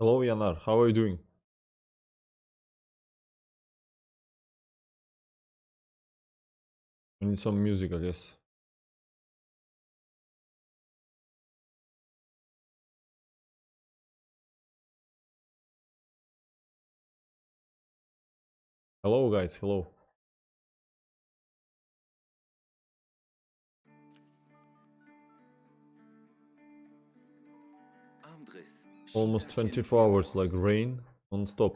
Hello, Yanar. How are you doing? I need some music, I guess. Hello, guys. Hello. Almost 24 hours like rain non-stop.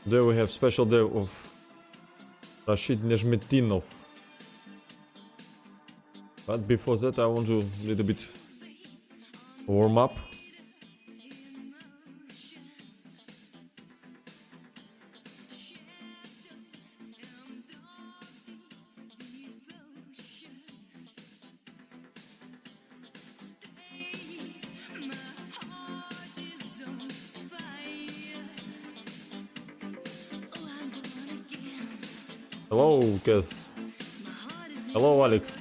Today we have special day of Rashid Nezhmetdinov. But before that I want to a little bit warm up. Hello, Kez. Hello, Alex.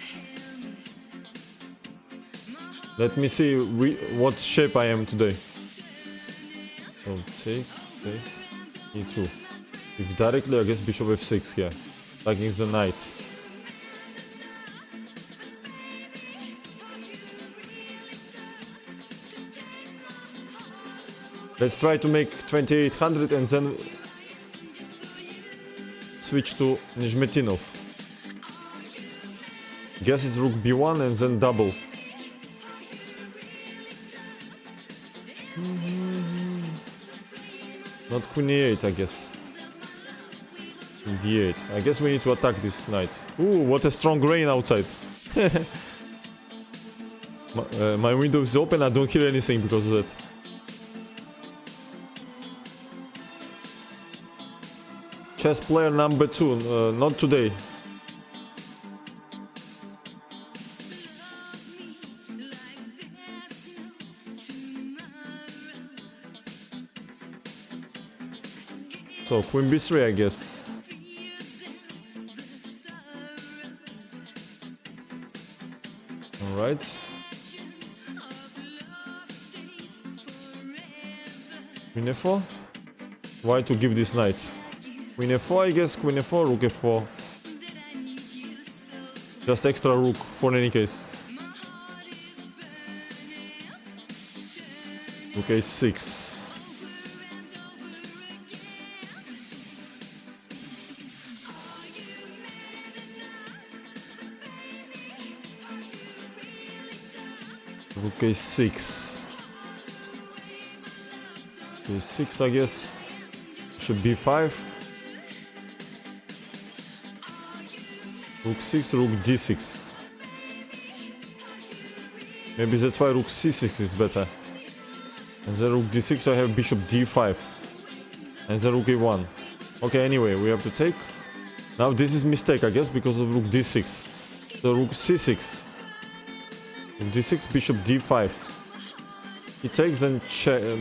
Let me see what shape I am today. So take e2. If directly, I guess bishop f6 here. Attacking the knight. Let's try to make 2800 and then switch to Nezhmetdinov. Guess it's rook b1 and then double. Not queen e8, I guess. d8. I guess we need to attack this knight. Ooh, what a strong rain outside. My window is open, I don't hear anything because of that. Chess player number 2, not today. So, queen b3, I guess. Alright. Queen f4? Why to give this knight? Queen f4, I guess. Queen f4, rook f4. Just extra rook for any case. Rook a6. Rook a6. a6, I guess. Should b5. Rook 6, rook d6. Maybe that's why rook c6 is better. And then rook d6 I have bishop d5. And then rook a1. Okay, anyway, we have to take. Now this is mistake, I guess, because of rook d6. So rook c6. Rook d6, bishop d5. He takes and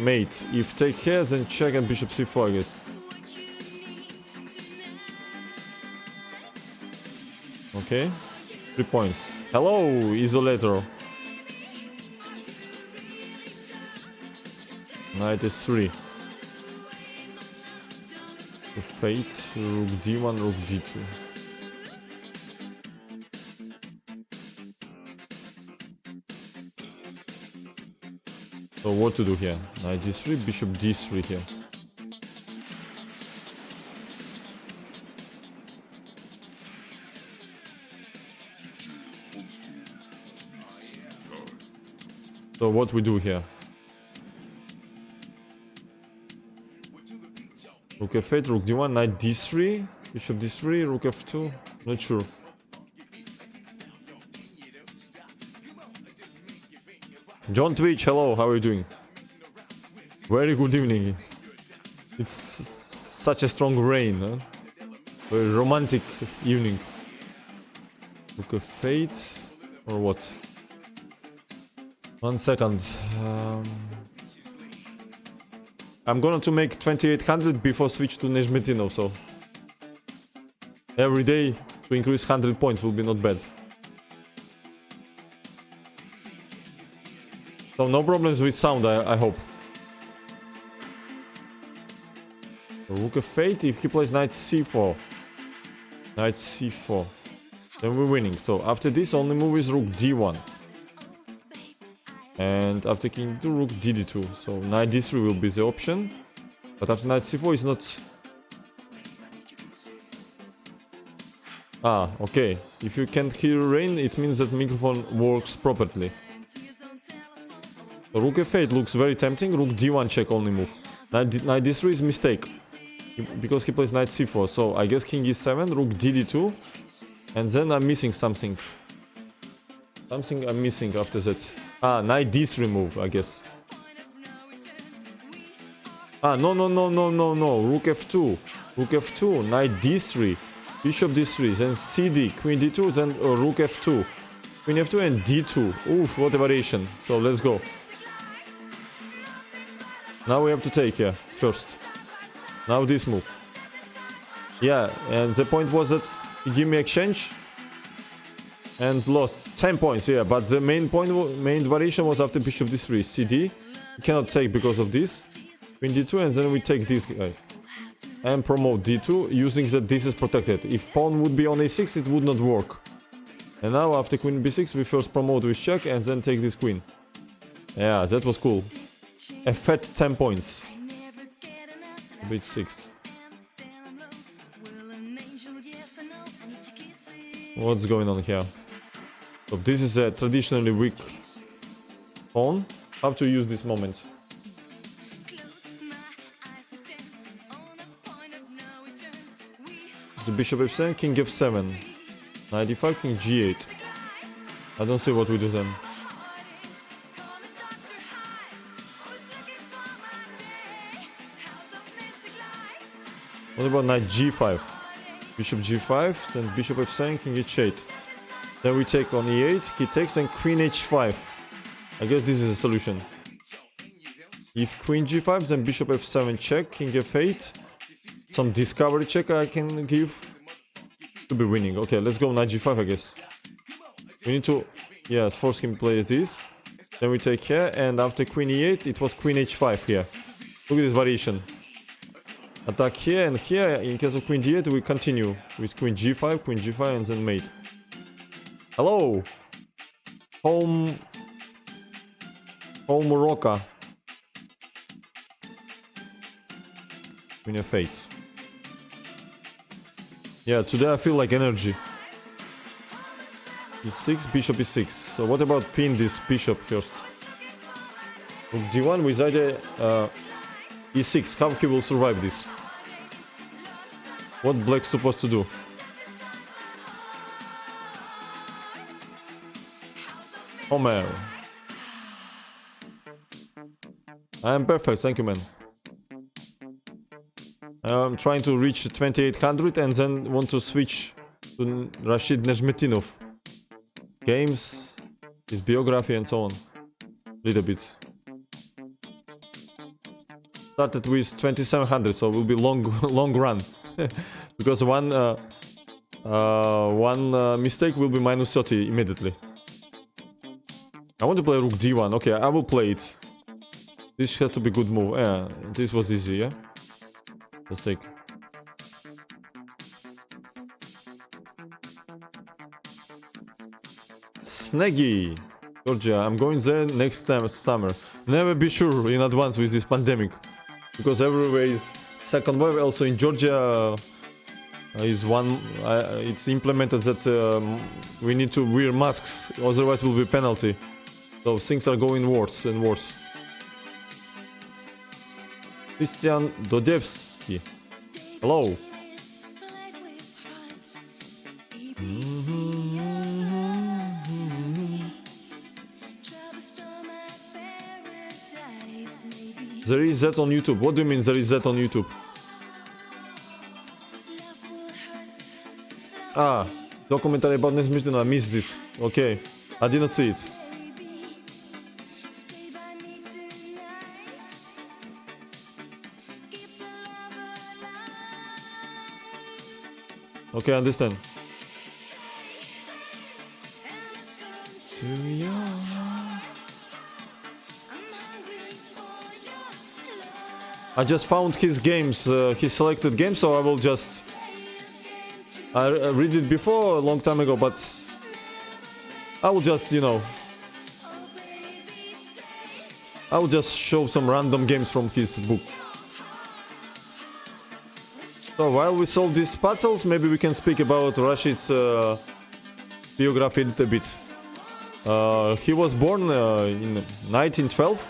mate. If take here, then check and bishop c4, I guess. Okay, 3 points. Hello, isolator. Knight is 3. The fate, rook d1, rook d2. So what to do here? Knight d3, bishop d3 here. So what we do here? Rook f8, rook d1, knight d3, bishop d3, rook f2. Not sure. John Twitch, hello, how are you doing? Very good evening. It's such a strong rain, huh? Very romantic evening. Rook f8 or what? 1 second. I'm going to make 2800 before switch to Nezhmetdinov, so Every day to increase 100 points will be not bad. So no problems with sound, I hope. Rook f8 if he plays knight c4. Knight c4. Then we're winning. So after this, only move is rook d1. And after king d2, rook dd2. So knight d3 will be the option. But after knight c4 is not... Ah, okay. If you can't hear rain, it means that microphone works properly. So rook f8 looks very tempting. Rook d1 check only move. Knight d3 is mistake. Because he plays knight c4. So I guess king e7, rook dd2. And then I'm missing something. Something I'm missing after that. Ah, knight d3 move, I guess. Ah, no. Rook f2. Rook f2, knight d3. Bishop d3, then cd, queen d2, then rook f2. Queen f2 and d2. Oof, what a variation. So let's go. Now we have to take here, first. Now this move. Yeah, and the point was that he gave me exchange and lost 10 points, yeah, but the main variation was after bishop d3, cd. You cannot take because of this. Queen d2, and then we take this guy. And promote d2, using that this is protected. If pawn would be on a6, it would not work. And now after queen b6, we first promote with check, and then take this queen. Yeah, that was cool. A fat 10 points. b6. What's going on here? So this is a traditionally weak pawn. How to use this moment? The bishop f7, king f7. Knight d5, king g8. I don't see what we do then. What about knight g5? Bishop g5, then bishop f7, king h8. Then we take on e8, he takes, then queen h5. I guess this is a solution. If queen g5, then bishop f7 check, king f8. Some discovery check I can give. To be winning. Okay, let's go knight g5, I guess. We need to, yes, force him to play this. Then we take here, and after queen e8, it was queen h5 here. Look at this variation. Attack here and here. In case of queen d8, we continue with queen g5, and then mate. Hello! Home Morocco. Queen f8. Yeah, today I feel like energy. e6, bishop e6. So what about pin this bishop first? Rook d1 with either e6. How he will survive this? What black's supposed to do? Homer. I am perfect, thank you, man. I'm trying to reach 2800 and then want to switch to Rashid Nezhmetdinov. Games, his biography and so on. Little bit. Started with 2700, so it will be long run. Because one mistake will be minus 30 immediately. I want to play rook d1. Okay, I will play it. This has to be good move. Yeah, this was easy, yeah? Let's take. Snaggy! Georgia, I'm going there next summer. Never be sure in advance with this pandemic. Because everywhere is second wave. Also in Georgia is one... it's implemented that we need to wear masks. Otherwise will be penalty. So things are going worse and worse. Christian Dodevsky. Hello. There is that on YouTube. What do you mean there is that on YouTube? Ah, documentary about Nezhmetdinov. I missed this. Okay, I did not see it. Okay, I understand. I just found his games, his selected games, so I will just... I read it before a long time ago, but I will just, you know, I will just show some random games from his book. So while we solve these puzzles, maybe we can speak about Rashid's biography a little bit. He was born in 1912,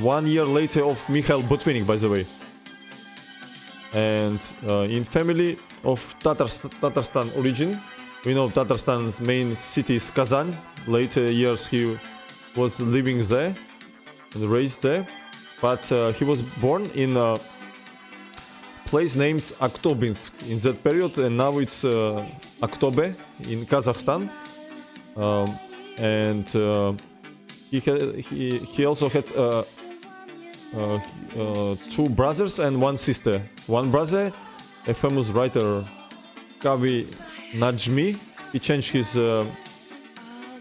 1 year later of Mikhail Botvinnik, by the way. And in family of Tatarstan origin. We know Tatarstan's main city is Kazan. Later years he was living there and raised there. But he was born in a place named Aktobinsk in that period, and now it's Aktobe in Kazakhstan. And he also had two brothers and one sister. One brother, a famous writer, Kavi Najmi. He changed his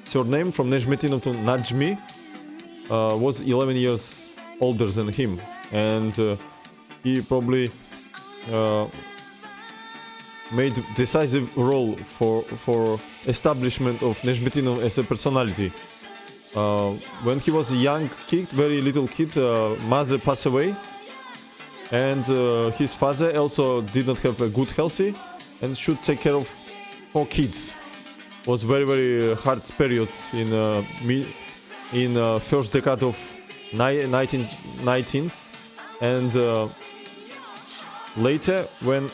surname from Nezhmetdinov to Najmi. Was 11 years older than him, and he probably made decisive role for establishment of Nezhmetdinov as a personality. When he was a young kid, very little kid, mother passed away, and his father also did not have a good healthy and should take care of 4 kids. Was very hard periods in first decade of 1919s, and later when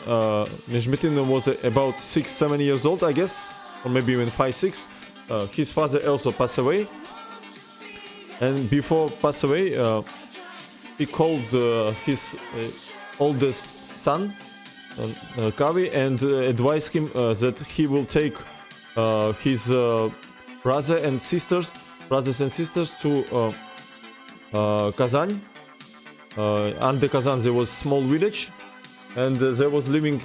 Nezhmetdinov was about 6-7 years old, I guess, or maybe even 5-6, his father also passed away. And before pass away, he called his oldest son, Kavi, and advised him that he will take his brothers and sisters to Kazan. Under Kazan there was small village, and there was living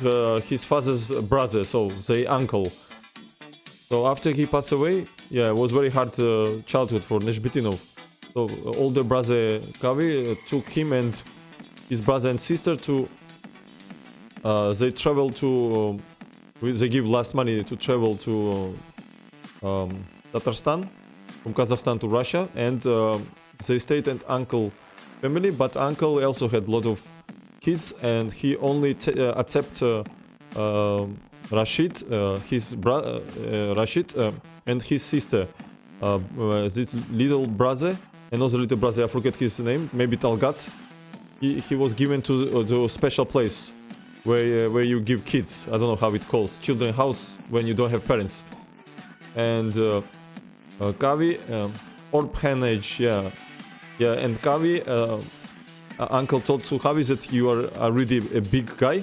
his father's brother, so the uncle. So after he passed away, yeah, it was very hard childhood for Nezhmetdinov. So older brother Kavi took him and his brother and sister to they travel to they give last money to travel to Tatarstan, from Kazakhstan to Russia, and they stayed at uncle family, but uncle also had a lot of kids, and he only accept Rashid, his brother Rashid, and his sister, this little brother. Another little brother, I forget his name, maybe Talgat. He was given to a special place where you give kids. I don't know how it calls, children's house when you don't have parents. And Kavi, orphanage, yeah, and Kavi, uncle told to Kavi that you are already a big guy.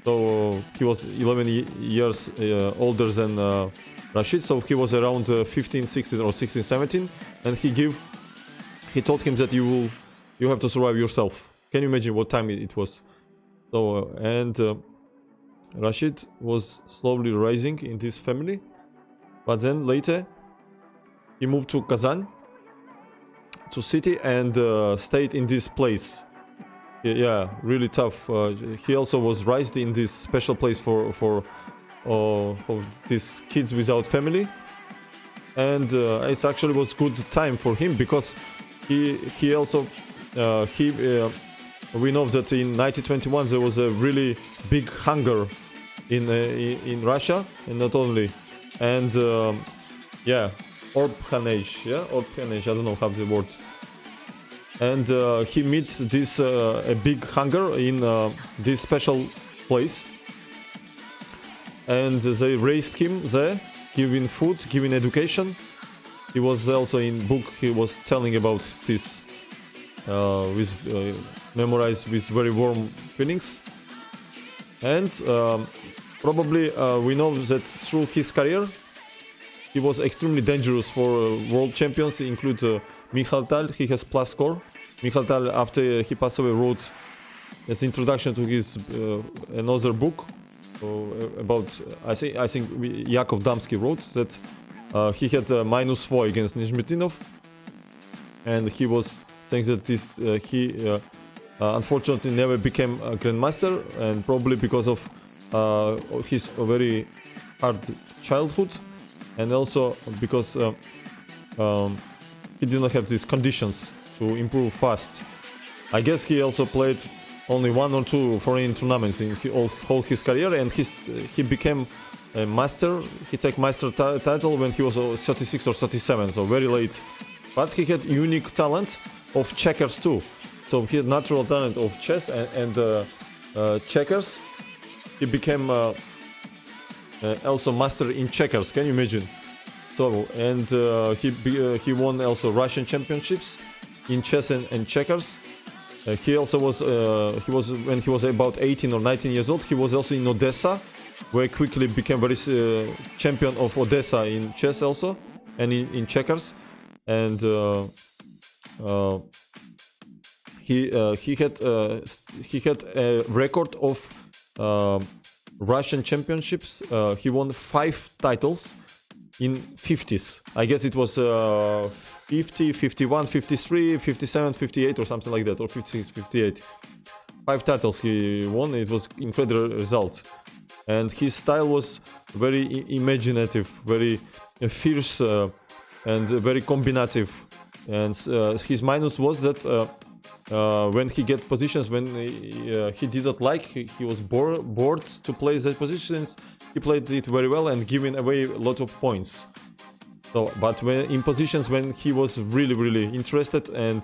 So he was 11 years older than Rashid, so he was around 15, 16 or 16, 17, and he told him that you have to survive yourself. Can you imagine what time it was? So and Rashid was slowly rising in this family, but then later he moved to Kazan, to city, and stayed in this place. Yeah, really tough. He also was raised in this special place for these kids without family, and it actually was good time for him, because he also we know that in 1921 there was a really big hunger in Russia, and not only, and yeah, orphanage, I don't know how the word. And he meets this a big hunger in this special place, and they raised him there, giving food, giving education. He was also in book, he was telling about this memorized with very warm feelings. And probably we know that through his career he was extremely dangerous for world champions, include Mikhail Tal. He has plus score. Mikhail Tal, after he passed away, wrote as introduction to his another book about I think Jakub Damski wrote that he had -4 against Nezhmetdinov, and he was saying that he unfortunately never became a grandmaster, and probably because of his very hard childhood, and also because he did not have these conditions to improve fast. I guess he also played only 1 or 2 foreign tournaments in all his career, and he became a master. He took master title when he was 36 or 37, so very late. But he had unique talent of checkers too. So he had natural talent of chess and checkers. He became also master in checkers. Can you imagine? So and he won also Russian championships in chess and checkers. He also was when he was about 18 or 19 years old. He was also in Odessa, where he quickly became very champion of Odessa in chess also, and in checkers. And he had a record of Russian championships. He won 5 titles in 50s. I guess it was 50, 51, 53, 57, 58 or something like that, or 56, 58. 5 titles he won. It was incredible result. And his style was very imaginative, very fierce, and very combinative. And his minus was that when he get positions when he didn't like, he was bored to play that positions. He played it very well and giving away a lot of points. So, but when in positions when he was really interested, and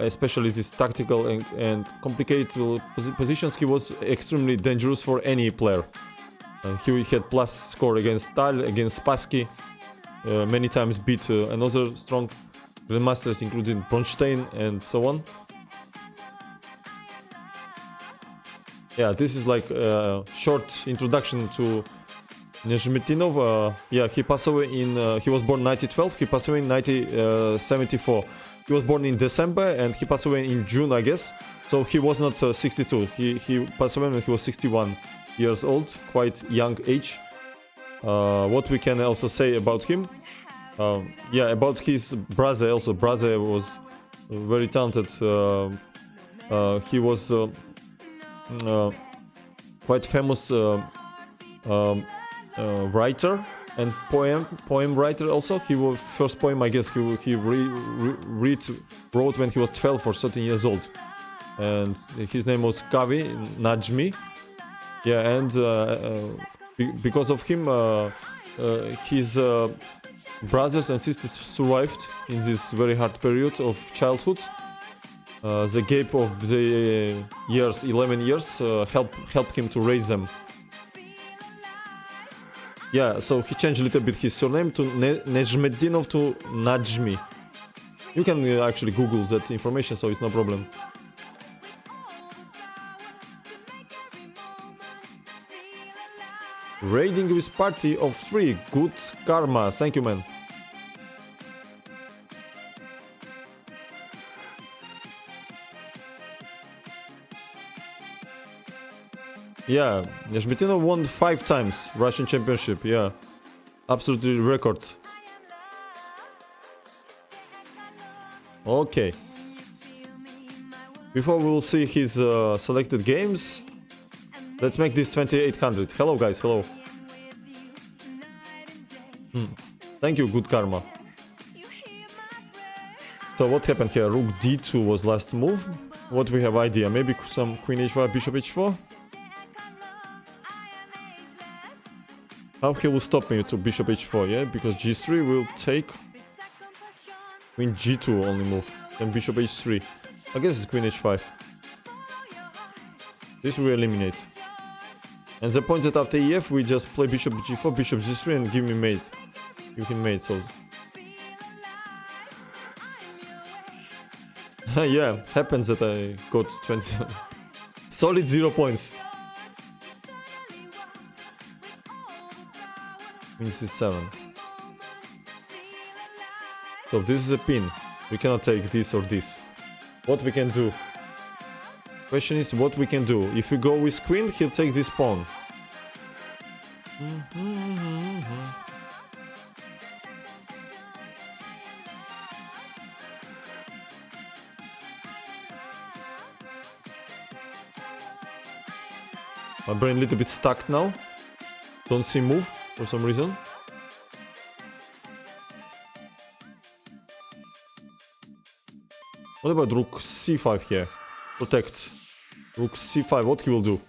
especially these tactical and complicated positions, he was extremely dangerous for any player. He had plus score against Stahl, against Spassky, many times beat another strong grandmasters, including Bronstein and so on. Yeah, this is like a short introduction to Nezhmetdinov. He passed away he was born 1912, he passed away in 1974. He was born in December and he passed away in June, I guess. So he was not 62. He passed away when he was 61 years old, quite young age. What we can also say about him, about his brother also. Brother was very talented. He was quite famous writer and poem writer also. He was first poem, I guess he wrote when he was 12 or 13 years old, and his name was Kavi Najmi. And because of him, his brothers and sisters survived in this very hard period of childhood. The gap of the years, 11 years, helped him to raise them. So he changed a little bit his surname to Nezhmetdinov to Najmi. You can actually Google that information, so it's no problem. Raiding with party of 3. Good karma. Thank you, man. Nezhmetdinov won 5 times Russian championship. Absolutely record. Okay. Before we will see his selected games, let's make this 2800. Hello guys, hello. Thank you, good karma. So what happened here? Rook d2 was last move. What we have idea? Maybe some queen h5, bishop h4? How he will stop me to bishop h4, because g3 will take queen g2 only move, then bishop h3. I guess it's queen h5. This we eliminate. And the point that after ef we just play bishop g4, bishop g3 and give him mate. So happens that I got 20 solid 0 points. Queen c7. So this is a pin. We cannot take this or this. What we can do? Question is what we can do. If we go with queen, he'll take this pawn. My brain a little bit stuck now. Don't see move for some reason. What about rook c5 here? Protect. Rook c5, what he will do?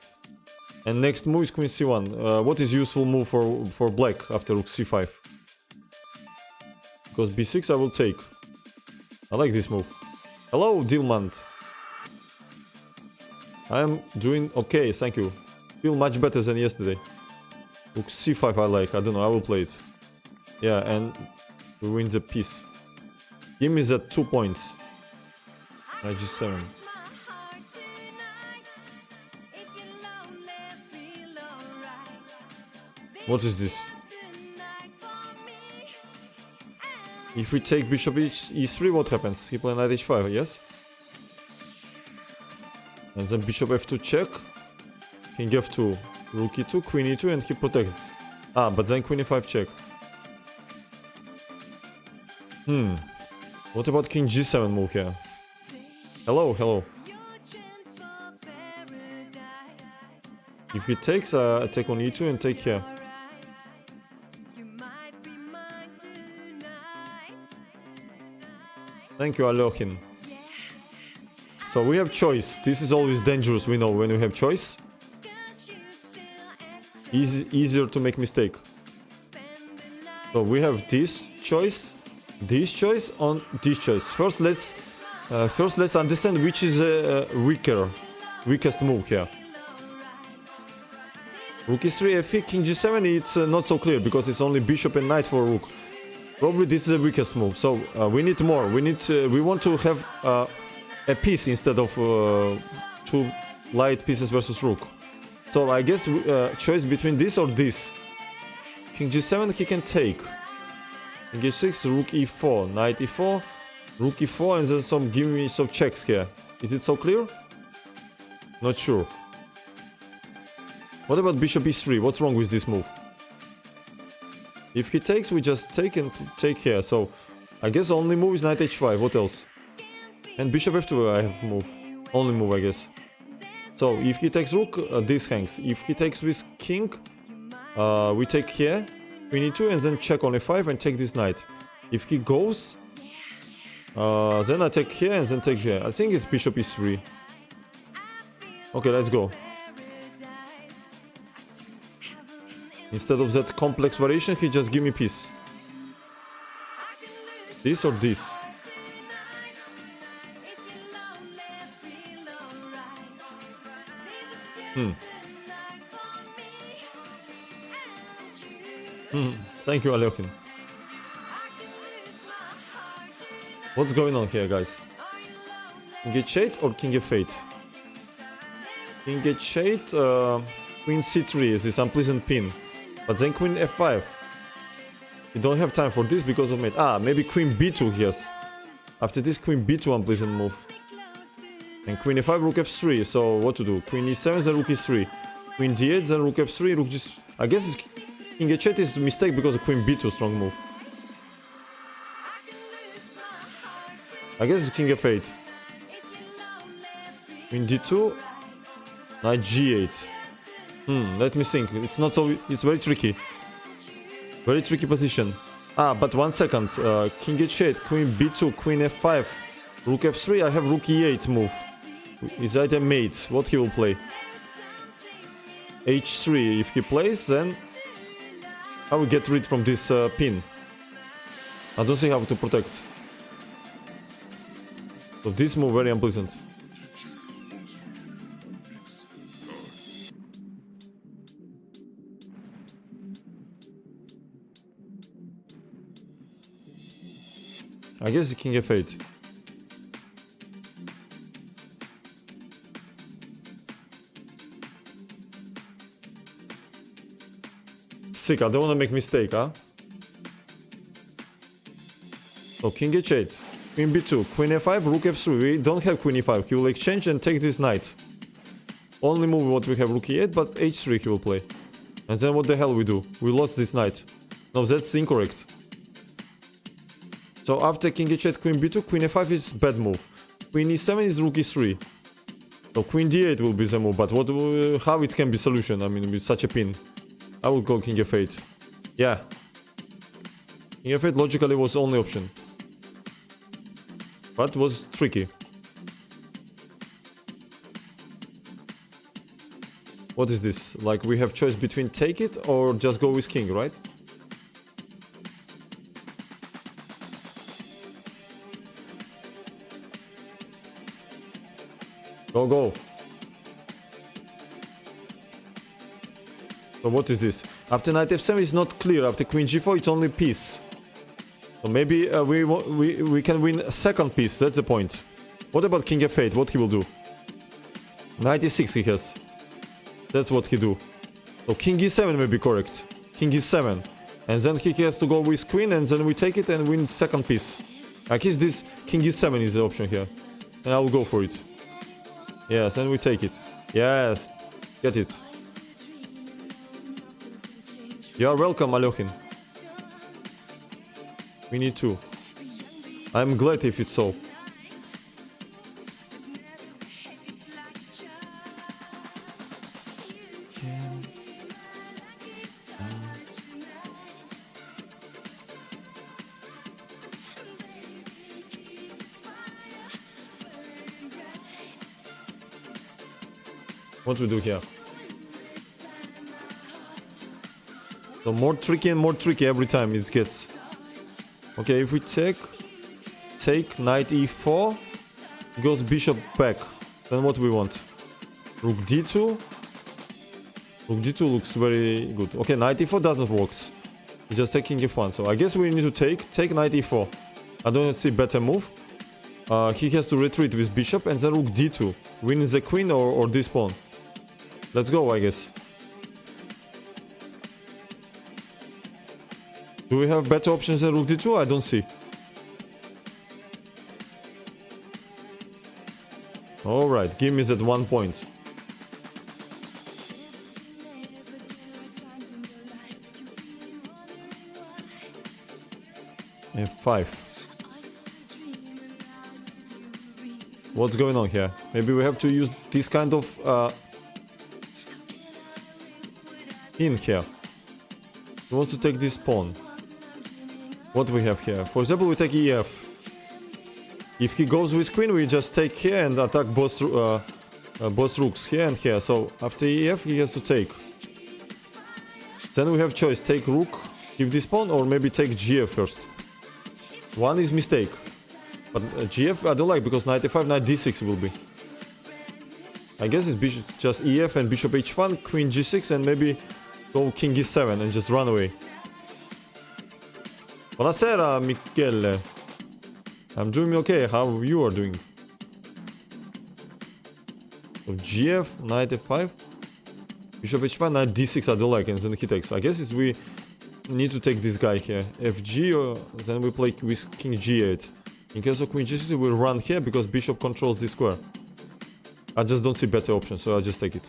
And next move is queen c1. What is useful move for black after rook c5? Because b6 I will take. I like this move. Hello, Dilmand. I am doing okay, thank you. Feel much better than yesterday. Rook c5 I like, I don't know, I will play it. Yeah, and we win the piece. Give me that 2 points. Knight g7. What is this? If we take bishop e3, what happens? He play knight h5, yes? And then bishop f2 check. King f2, rook e2, queen e2, and he protects. Ah, but then queen e5 check. What about king g7 move here? Hello, hello. If he takes, I take on e2 and take here. Thank you, Alohin. So we have choice. This is always dangerous, we know, when we have choice. Easier to make mistake. So we have this choice on this choice. First let's understand which is weakest move here. Rook e3, f3, king g7. It's not so clear because it's only bishop and knight for rook. Probably this is the weakest move. So we need more. We want to have a piece instead of 2 light pieces versus rook. So I guess choice between this or this. King g7 he can take. King h6, rook e4, knight e4, rook e4, and then give me some checks here. Is it so clear? Not sure. What about bishop e3? What's wrong with this move? If he takes, we just take and take here. So I guess only move is knight h5. What else? And bishop f2 I have move. Only move, I guess. So if he takes rook, this hangs. If he takes with king, we take here, queen e2, and then check on a5 and take this knight. If he goes, then I take here and then take here. I think it's bishop e3. Okay, let's go. Instead of that complex variation, he just give me piece. This or this? Thank you, Aleokin. What's going on here, guys? King h8 or king f8? King h8, queen c3 is this unpleasant pin. But then queen f5. You don't have time for this because of mate. Ah, maybe queen b2, yes. After this, queen b2 unpleasant move. And queen f5, rook f3. So what to do? Queen e7, then rook e3. Queen d8, then rook f3, rook g... I guess it's king h8 is a mistake because of queen b2 strong move. I guess it's king f8. Queen d2, knight g8. Let me think. It's not so... It's very tricky. Very tricky position. Ah, but 1 second. King h8, queen b2, queen f5, rook f3. I have rook e8 move. Is that a mate? What he will play? h3. If he plays, then I will get rid from this pin. I don't see how to protect. So this move very unpleasant. I guess king f8. Sick, I don't want to make mistake, huh? So king h8, queen b2, queen f5, rook f3. We don't have queen e5. He will exchange and take this knight. Only move what we have, rook e8, but h3 he will play. And then what the hell we do? We lost this knight. No, that's incorrect. So after king h8, queen b2, queen f5 is bad move. Queen e7 is rook e3. So queen d8 will be the move, but what? How it can be solution? I mean, with such a pin. I will go king f8. Yeah. King f8 logically was the only option. But was tricky. What is this? Like we have choice between take it or just go with king, right? Go, go. So what is this? After knight f7 is not clear. After queen g4 it's only piece. So maybe we can win a second piece. That's the point. What about king f8? What he will do? Knight e6 he has. That's what he do. So king e7 may be correct. King e7. And then he has to go with queen and then we take it and win second piece. I guess this king e7 is the option here. And I will go for it. Yes, and we take it. Yes. Get it. You are welcome, Alokhin. We need two. I'm glad if it's so. What we do here? So more tricky and more tricky every time it gets. Okay, if we take knight e4, goes bishop back. Then what we want? Rook d2. Rook d2 looks very good. Okay, knight e4 doesn't work. We're just taking f1. So I guess we need to take knight e4. I don't see better move. He has to retreat with bishop and then rook d2. Win the queen or this pawn. Let's go, I guess. Do we have better options than rook d2? I don't see. Alright, give me that 1 point. f5. What's going on here? Maybe we have to use this kind of in here. He wants to take this pawn. What do we have here? For example, we take ef. If he goes with queen, we just take here and attack both rooks here and here. So after ef, he has to take. Then we have choice: take rook, give this pawn, or maybe take gf first. One is mistake, but gf I don't like because knight f5, knight d6 will be. I guess it's bishop, just ef and bishop h1, queen g6, and maybe go king e7 and just run away. Buonasera, Michele. I'm doing okay. How you are doing? So gf, knight f5, bishop h5, knight d6 I don't like, and then he takes. I guess it's we need to take this guy here. fg, or then we play with king g8. In case of queen g6, we'll run here because bishop controls this square. I just don't see better option, so I'll just take it.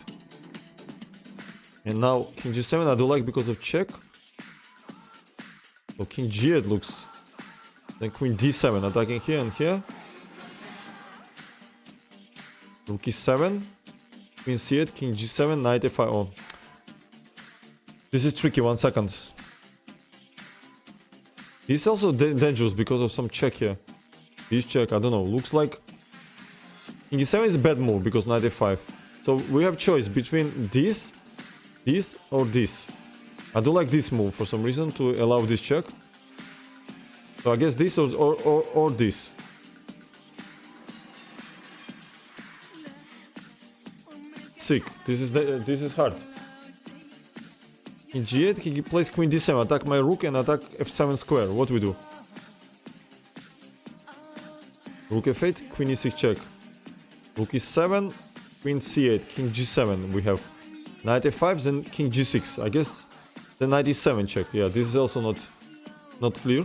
And now king g7 I don't like because of check. So king g8 looks. Then queen d7 attacking here and here. Rook e7, queen c8, king g7, knight f5. Oh, this is tricky. 1 second. This is also dangerous because of some check here. This check, I don't know. Looks like king e7 is a bad move because knight f5. So we have choice between this or this. I don't like this move for some reason to allow this check. So I guess this or this. Sick. This is hard. In g8 he plays queen d7, attack my rook and attack f7 square. What we do? Rook f8, queen e6 check. Rook e7, queen c8, king g7 we have. Knight f5, then king g6. I guess the knight e7 check. Yeah, this is also not clear.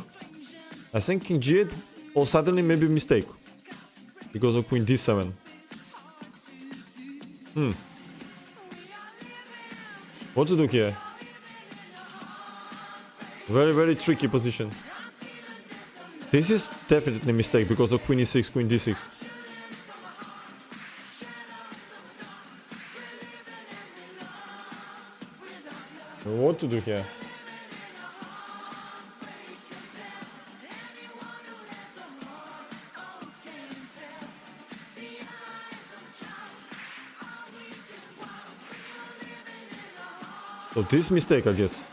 I think king g8 or suddenly maybe mistake because of queen d7. What to do here? Very, very tricky position. This is definitely a mistake because of queen e6, queen d6. What to do here? So this mistake, I guess.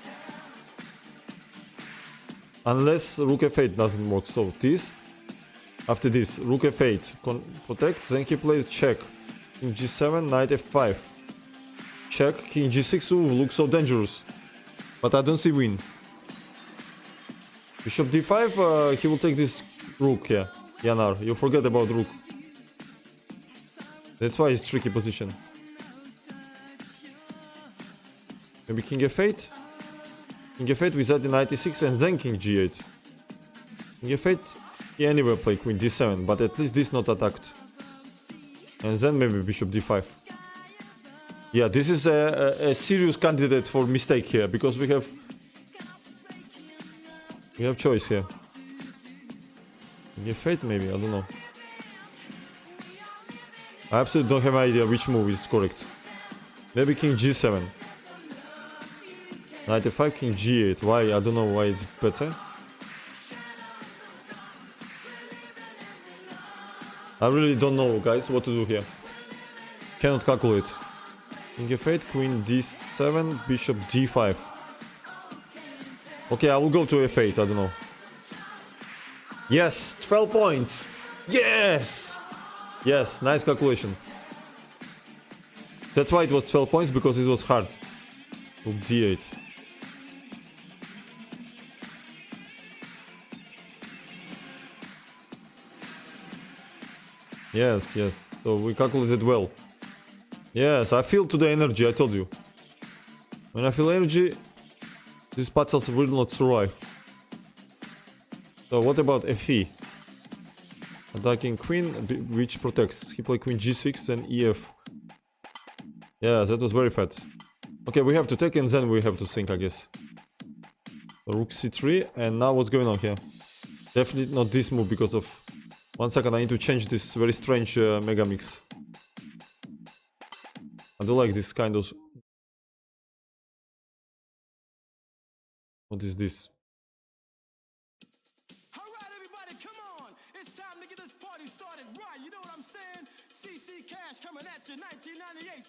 Unless rook f8 doesn't work. So this, after this, rook f8 protect, then he plays check. King g7, knight f5. Check, king g6, ooh, looks so dangerous. But I don't see win. Bishop d5, he will take this rook here. Yanar, you forget about rook. That's why it's tricky position. Maybe king f8. King f8 without the knight e6 and then king g8. King f8, he anyway play queen d7, but at least this not attacked. And then maybe bishop d5. Yeah, this is a serious candidate for mistake here, because we have choice here. King f8 maybe, I don't know. I absolutely don't have idea which move is correct. Maybe king g7. Knight f5, king g8. Why? I don't know why it's better. I really don't know, guys, what to do here. Cannot calculate. King f8, queen d7, bishop d5. Okay, I will go to f8, I don't know. Yes, 12 points. Yes! Yes, nice calculation. That's why it was 12 points, because it was hard. Rook d8. Yes, yes. So we calculated well. Yes, I feel today energy, I told you. When I feel energy, these puzzles will not survive. So what about fe? Attacking queen, which protects. He played queen g6 and ef. Yeah, that was very fat. Okay, we have to take and then we have to think, I guess. Rook c3, and now what's going on here? Definitely not this move because of... 1 second, I need to change this very strange mega mix. I don't like this kind of... What is this? Alright everybody, come on! It's time to get this party started right, you know what I'm saying? CC Cash coming at you, 1998.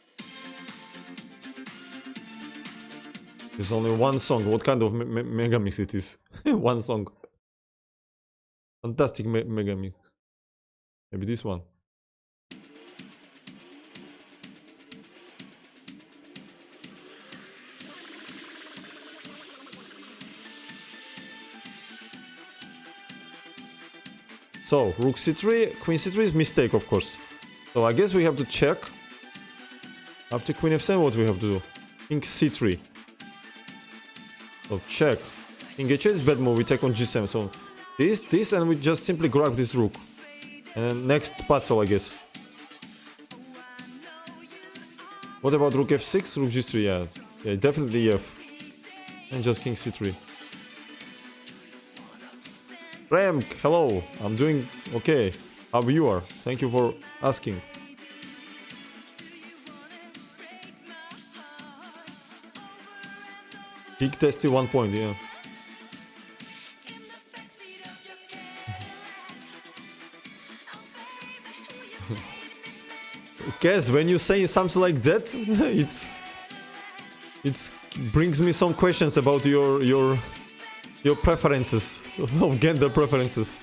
There's only one song. What kind of mega mix it is? One song. Fantastic mega mix. Maybe this one. So, rook c3, queen c3 is mistake, of course. So I guess we have to check. After queen f7, what we have to do? King c3. So check. King h8 is bad move, we take on g7. So this, and we just simply grab this rook. And then next puzzle, I guess. What about rook f6, rook g3? Yeah, definitely ef. And just king c3. Ram, hello. I'm doing okay. How you are? Thank you for asking. Big testy 1 point, yeah. Guess when you say something like that, it brings me some questions about your preferences, of gender preferences.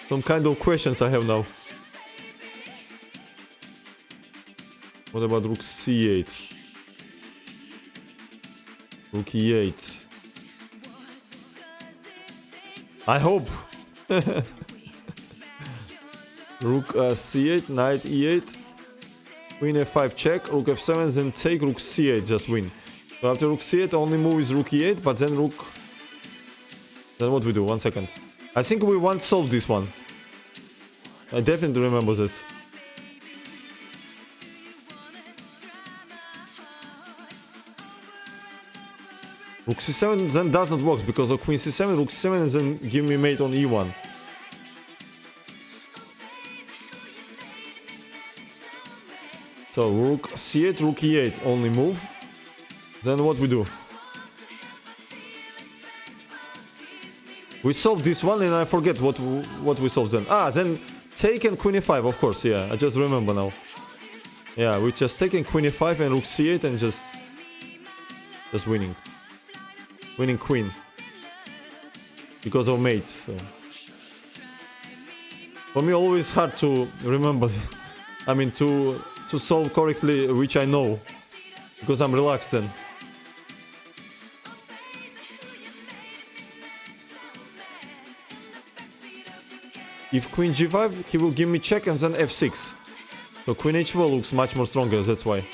Some kind of questions I have now. What about rook c8? Rook e8. I hope. Rook c8, knight e8, queen f5 check, rook f7, then take rook c8, just win. So after rook c8, only move is rook e8, but then rook... Then what we do? 1 second. I think we once solved this one. I definitely remember this. Rook c7 then doesn't work because of queen c7, rook c7, and then give me mate on e1. So rook c8, rook e8 only move. Then what we do? We solved this one and I forget what we solved then. Then take and queen e5, of course, yeah, I just remember now. Yeah, we just taking queen e5 and rook c8 and just winning. Winning queen. Because of mate, so. For me always hard to remember, I mean to solve correctly which I know. Because I'm relaxed then. If queen g5, he will give me check and then f6. So queen h4 looks much more stronger, that's why.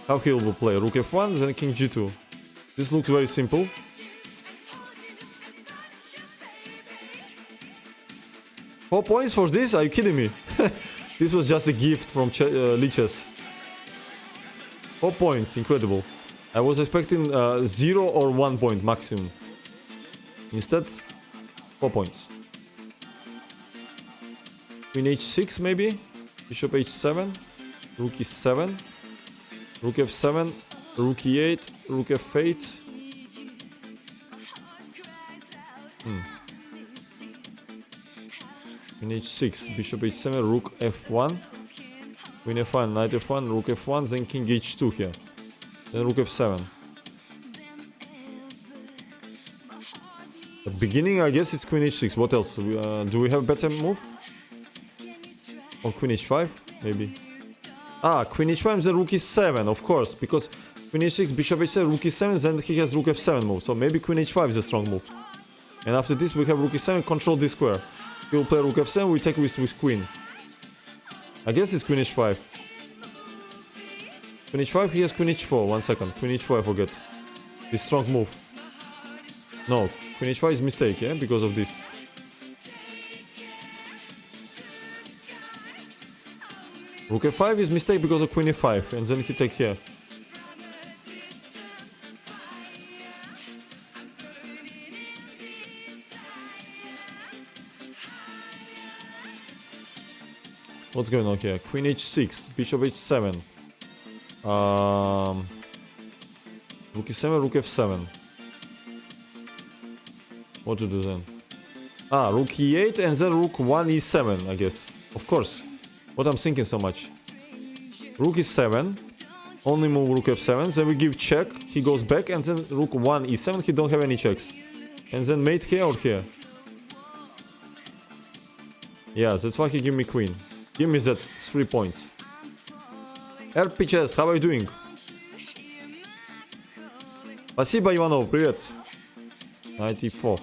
How he will play? Rook f1, then king g2. This looks very simple. Four points for this? Are you kidding me? This was just a gift from Lichess. 4 points, incredible. I was expecting 0 or 1 point maximum. Instead, 4 points. Queen h6 maybe? Bishop h7, rook e7, rook f7, rook e8, rook f8. Queen h6, bishop h7, rook f1, queen f1, knight f1, rook f1, then king h2 here. Then rook f7. The beginning, I guess, it's queen h6. What else? Do we have a better move? Or queen h5, maybe. Queen h5, then rook e7, of course, because queen h6, bishop h7, rook e7, then he has rook f7 move. So maybe queen h5 is a strong move. And after this, we have rook e7, control this square. He will play rook f7, we take with queen. I guess it's queen h5. Queen h5, he has queen h4. 1 second. Queen h4, I forget. This strong move. No, queen h5 is mistake, yeah, because of this. Rook f5 is mistake because of queen e5, and then he take here. What's going on here? Queen h6, bishop h7. Rook e7, rook f7. What to do then? Rook e8 and then rook 1 e7, I guess. Of course. What I'm thinking so much. Rook e7. Only move rook f7. Then we give check. He goes back and then rook 1 e7. He don't have any checks. And then mate here or here. Yeah, that's why he give me queen. Give me that 3 points. RPCS, how are you doing? Спасибо, Ivanov, привет. 94.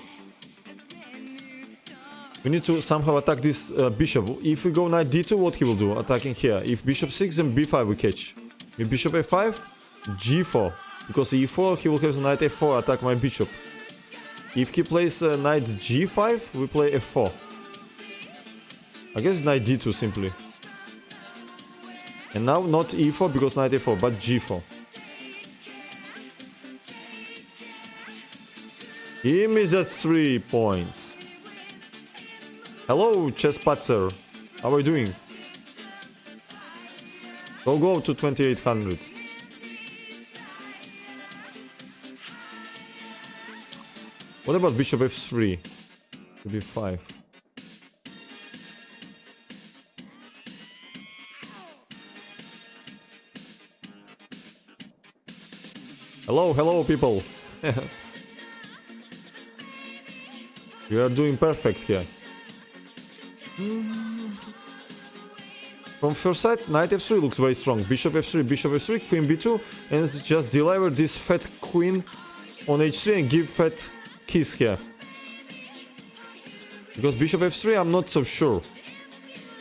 We need to somehow attack this bishop. If we go knight d2, what he will do? Attacking here. If bishop 6, then b5 we catch. If bishop a5, g4. Because e4, he will have knight f4 attack my bishop. If he plays knight g5, we play f4. I guess knight d2 simply. And now not e4 because knight a4, but g4. Give me that 3 points. Hello, Chespatzer. How are you doing? Go to 2800. What about bishop f3? b5. Hello people. You are doing perfect here. From first sight, knight f3 looks very strong. Bishop f3, queen b2, and just deliver this fat queen on h3 and give fat kiss here. Because bishop f3, I'm not so sure.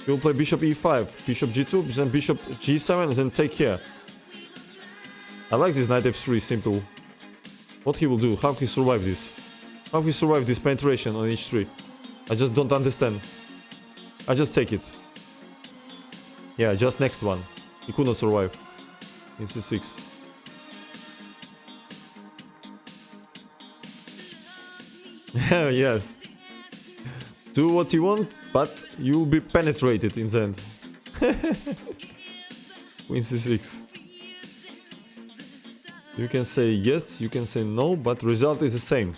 We'll play bishop e5, bishop g2, then bishop g7, and then take here. I like this knight f3, simple. What he will do? How he survive this? How he survive this penetration on h3? I just don't understand. I just take it. Yeah, just next one. He could not survive. In c6. Yes. Do what you want, but you'll be penetrated in the end. Queen c6. You can say yes, you can say no, but result is the same.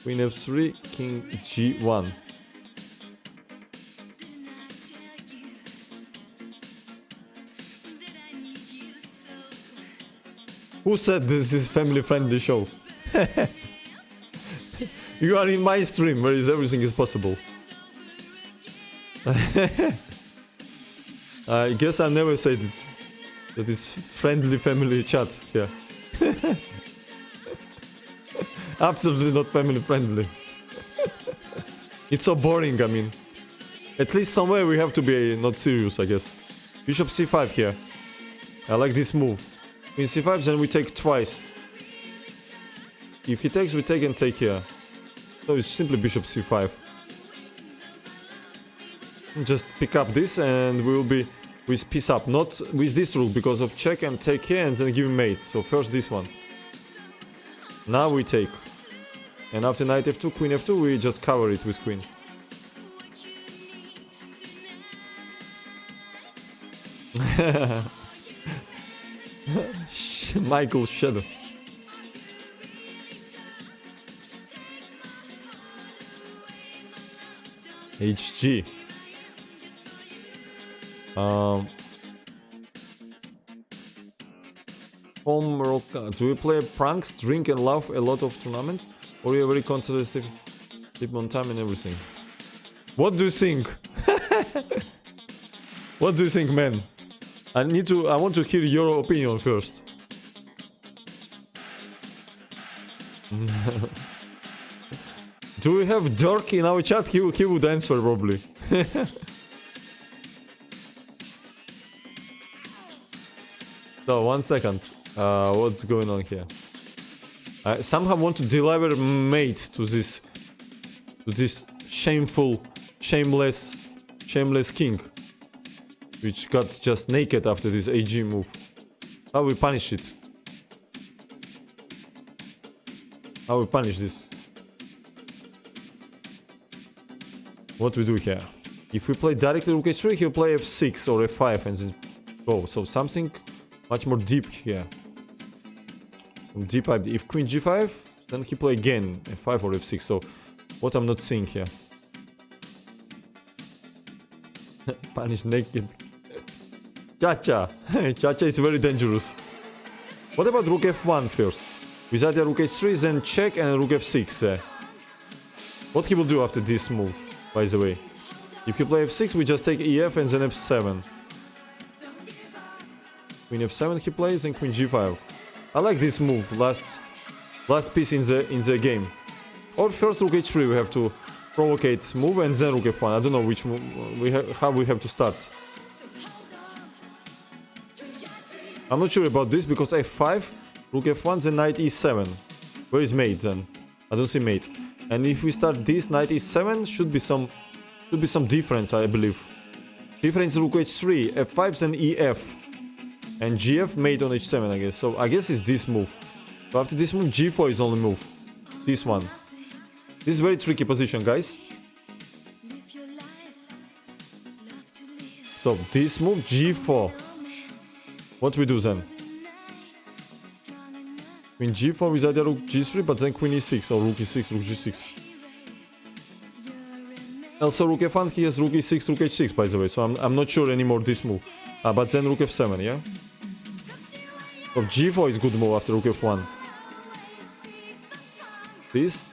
Queen f3, king g1. Who said this is family-friendly show? You are in my stream where is everything is possible. I guess I never said it. That it's friendly family chat here. Absolutely not family friendly. It's so boring, I mean. At least somewhere we have to be not serious, I guess. Bishop c5 here. I like this move. Queen c5, then we take twice. If he takes, we take and take here. So it's simply bishop c5. Just pick up this and we will be with piece up. Not with this rook because of check and take here and then give mate. So first this one. Now we take. And after knight f2, queen f2, we just cover it with queen. Michael Shadow. HG. Home rock. Do we play pranks, drink and laugh a lot of tournament? Or are you very conservative, sleep on time and everything? What do you think? What do you think, man? I want to hear your opinion first. Do we have Dirk in our chat? He would answer probably. So 1 second. What's going on here? I somehow want to deliver mate to this shameful, shameless king, which got just naked after this AG move. How we punish it? How we punish this? What we do here? If we play directly rook h3, he'll play f6 or f5 and then go. So something much more deep here. Some deep idea. If queen g5, then he play again f5 or f6. So what I'm not seeing here. Punish naked. Cha-cha. Cha-cha is very dangerous. What about rook f1 first? With either rook h3, then check and rook f6. What he will do after this move, by the way? If you play f6, we just take ef and then f7. Queen f7 he plays, and queen g5. I like this move, last piece in the game. Or first rook h3 we have to provocate move and then rook f1. I don't know which move how we have to start. I'm not sure about this because f5, rook f1, then knight e7. Where is mate then? I don't see mate. And if we start this, knight e7 should be some difference, I believe. Difference rook h3, f5, then ef. And gf mate on h7, I guess. So I guess it's this move. So after this move, g4 is only move. This one. This is very tricky position, guys. So this move, g4. What we do then? Queen g4 with either rook g3, but then queen e6 or rook e6, rook g6. Also rook f1, he has rook e6, rook h6, by the way. So I'm not sure anymore this move. But then rook f7, yeah? So g4 is good move after rook f1. This.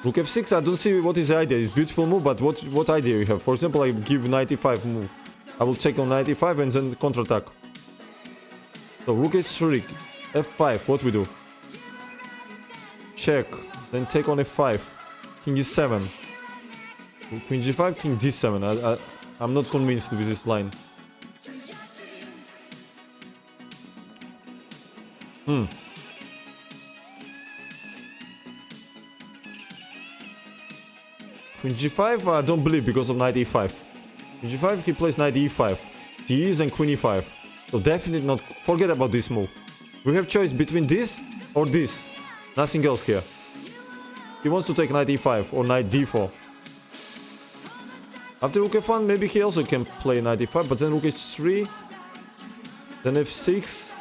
Rook f6, I don't see what is the idea. It's beautiful move, but what idea you have? For example, I give knight e5 move. I will check on knight e5 and then counter-attack. So rook h3, f5, what we do? Check, then take on f5. King e7. Queen g5, king d7. I'm not convinced with this line. Queen g5, I don't believe because of knight e5. Queen g5, he plays knight e5. d and queen e5. So definitely not. Forget about this move. We have choice between this or this. Nothing else here. He wants to take knight e5 or knight d4. After rook f1, maybe he also can play knight e5, but then rook h3, then f6.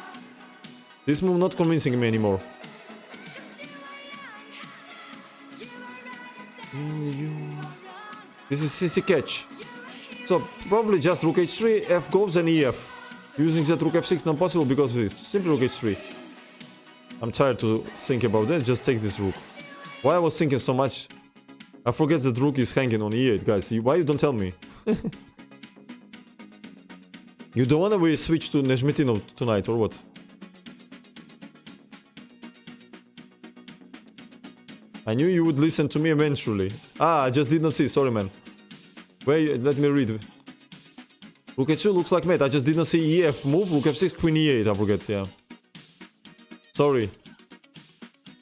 This move not convincing me anymore. This is CC catch. So probably just rook h3, f goes and ef. Using that rook f6 not possible because of this. Simply rook h3. I'm tired to think about that, just take this rook. Why I was thinking so much? I forget that rook is hanging on e8, guys. Why you don't tell me? You don't wanna we switch to Nezhmetdinov tonight or what? I knew you would listen to me eventually. Ah, I just did not see, sorry man. Wait, let me read. Rook h2 looks like mate, I just did not see ef move, rook f6, queen e8, I forget, yeah. Sorry.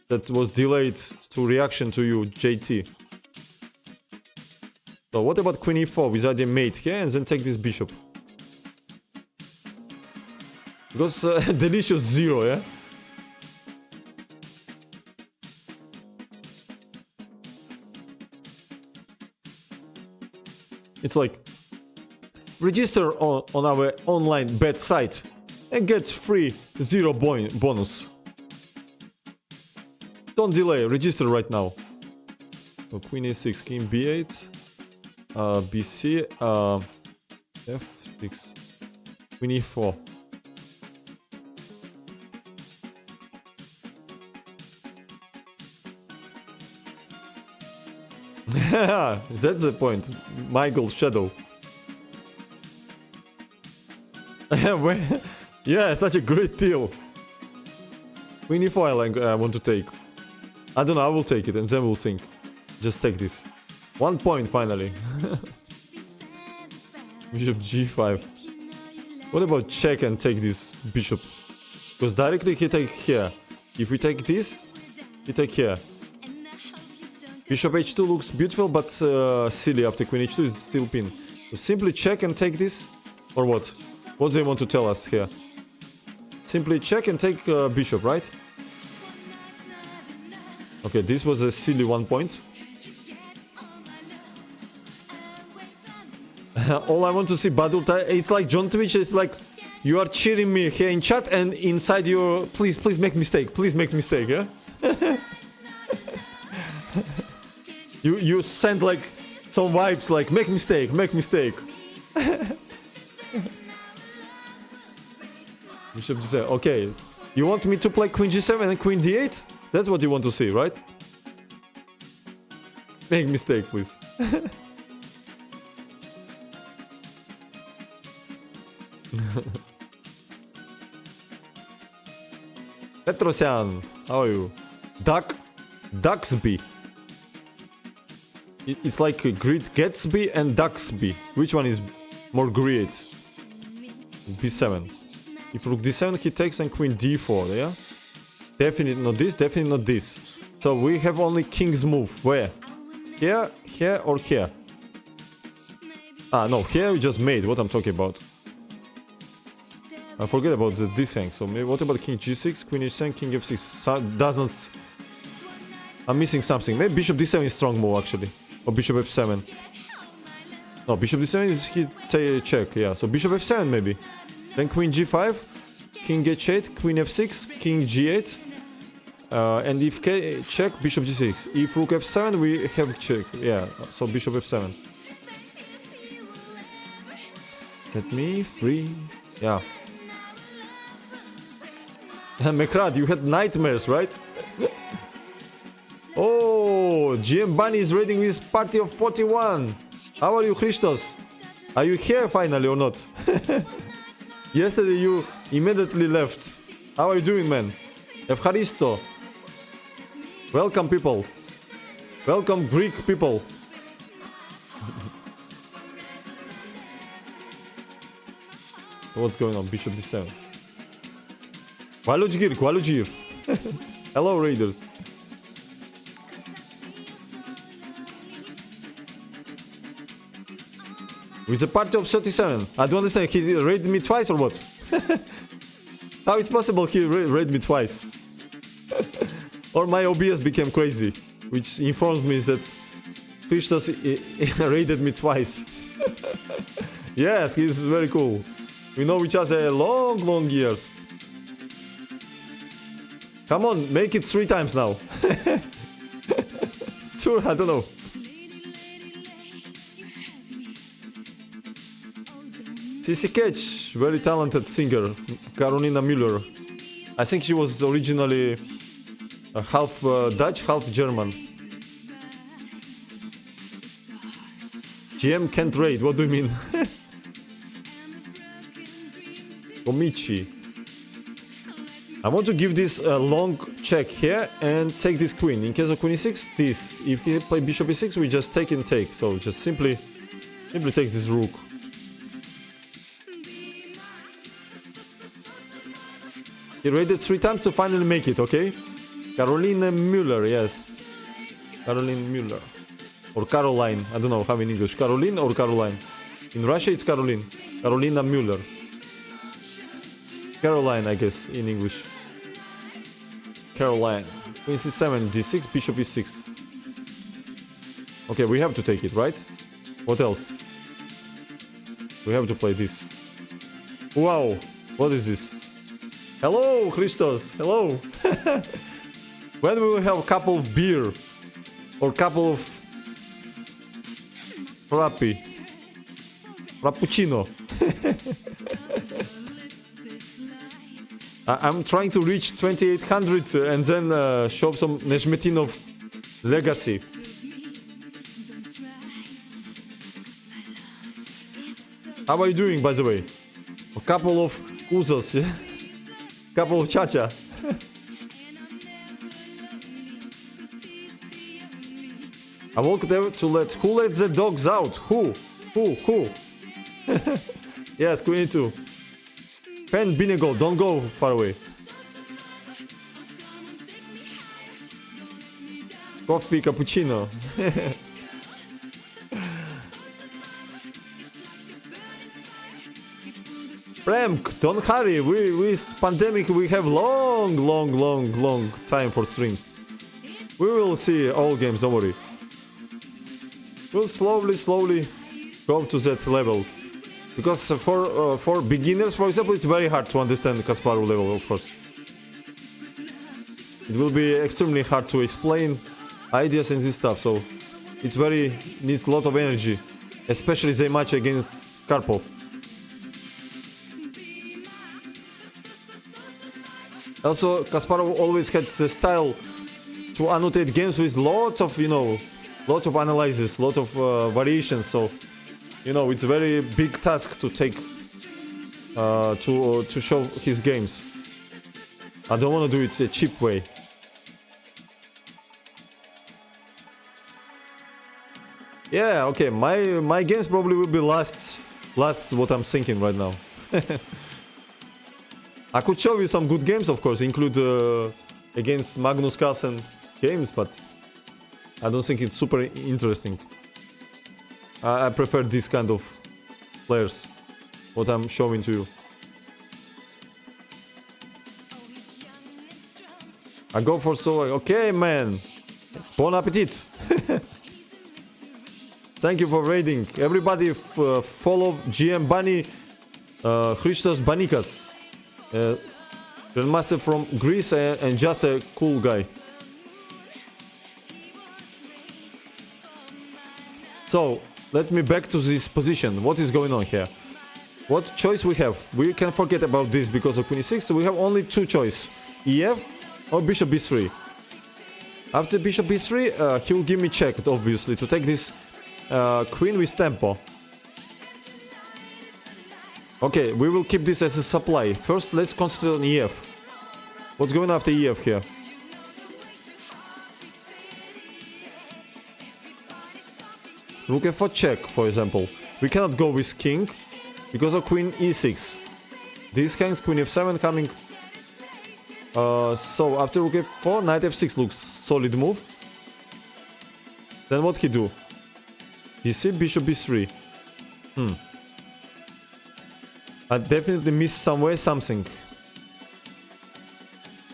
That was delayed to reaction to you, JT. So what about queen e4 with idea mate here and then take this bishop? Because delicious 0, yeah? It's like register on our online bet site and get free 0 bonus. Don't delay, register right now. So queen a6, king b8, bc, f6, queen e4. That's the point. Michael Shadow. Yeah, such a great deal. Queen e4 I want to take. I don't know, I will take it and then we'll think. Just take this. 1 point finally. Bishop g5. What about check and take this bishop? Because directly he take here. If we take this, he take here. Bishop h2 looks beautiful, but silly after queen h2 is still pinned. So simply check and take this, or what? What do they want to tell us here? Simply check and take bishop, right? Okay, this was a silly 1 point. All I want to see, Baadur, it's like John Twitch, it's like you are cheering me here in chat and inside your... Please make mistake, yeah? You send like some vibes like make mistake. Bishop g7. Okay, you want me to play queen g7 and queen d8? That's what you want to see, right? Make mistake, please. Petrosian, how are you? Duxby. It's like a great Gatsby and Duxby. Which one is more great? b7. If rook d7, he takes and queen d4, yeah? Definitely not this, definitely not this. So we have only king's move. Where? Here, here, or here? Ah, no, here we just made what I'm talking about. I forget about this hang. So maybe what about king g6, queen h7, king f6? So, does not... I'm missing something. Maybe bishop d7 is strong move actually. Or bishop f7. No, bishop d7 is he check, yeah. So bishop f7 maybe. Then queen g5, king h8, queen f6, king g8. And if check, bishop g6. If rook f7, we have check. Yeah, so bishop f7. Set me free. Yeah. Mekrad, you had nightmares, right? Oh, GM Bunny is raiding this party of 41. How are you, Christos? Are you here finally or not? Yesterday you immediately left. How are you doing, man? Evharisto. Welcome, people. Welcome, Greek people. What's going on? Bishop d7. Walujgir. Hello, raiders. With a party of 37. I don't understand. He raided me twice or what? How is possible he raided me twice? Or my OBS became crazy, which informed me that Christos raided me twice. Yes, he's very cool. We know each other long years. Come on, make it 3 times now. Sure, I don't know. CC Catch, very talented singer, Carolina Müller. I think she was originally half Dutch, half German. GM can't raid, what do you mean? Komichi. I want to give this a long check here and take this queen. In case of queen e6, this. If he play bishop e6, we just take and take. So just simply take this rook. He raided 3 times to finally make it, okay? Carolina Müller, yes. Caroline Müller. Or Caroline, I don't know how in English. Caroline or Caroline? In Russia it's Caroline. Carolina Müller. Caroline, I guess, in English. Caroline. Queen c7, d6, bishop e6. Okay, we have to take it, right? What else? We have to play this. Wow, what is this? Hello, Christos. Hello. When we will have a couple of beer or couple of frappuccino. I'm trying to reach 2800 and then show some Nezhmetdinov legacy. How are you doing, by the way? A couple of uzos, yeah? Couple of cha-cha. I walked there to who let the dogs out? Who? Yes, Queen 2. Pen Binego, don't go far away. Coffee, cappuccino. Premk, don't hurry. With pandemic, we have long time for streams. We will see all games, don't worry. We'll slowly go to that level. Because for beginners, for example, it's very hard to understand Kasparov level, of course. It will be extremely hard to explain ideas and this stuff, so it's needs a lot of energy, especially the match against Karpov. Also, Kasparov always had the style to annotate games with lots of analysis, lot of variations, so it's a very big task to take to show his games. I don't want to do it a cheap way. Yeah, okay, my games probably will be last what I'm thinking right now. I could show you some good games, of course, include against Magnus Carlsen games, but I don't think it's super interesting. I prefer this kind of players, what I'm showing to you. I go for okay, man. Bon appetit. Thank you for raiding. Everybody follow GM Bunny, Christos Banikas. Grandmaster from Greece and just a cool guy. So, let me back to this position. What is going on here? What choice we have? We can forget about this because of queen e6. So we have only 2 choices. EF or bishop b3. After bishop b3, he will give me check, obviously, to take this queen with tempo. Okay, we will keep this as a supply. First, let's concentrate on EF. What's going after EF here? Rook f4 check, for example. We cannot go with king because of queen e6. This hangs queen f7 coming. So after rook f4, knight f6 looks solid move. Then what he do? dc, bishop b3. I definitely missed somewhere something.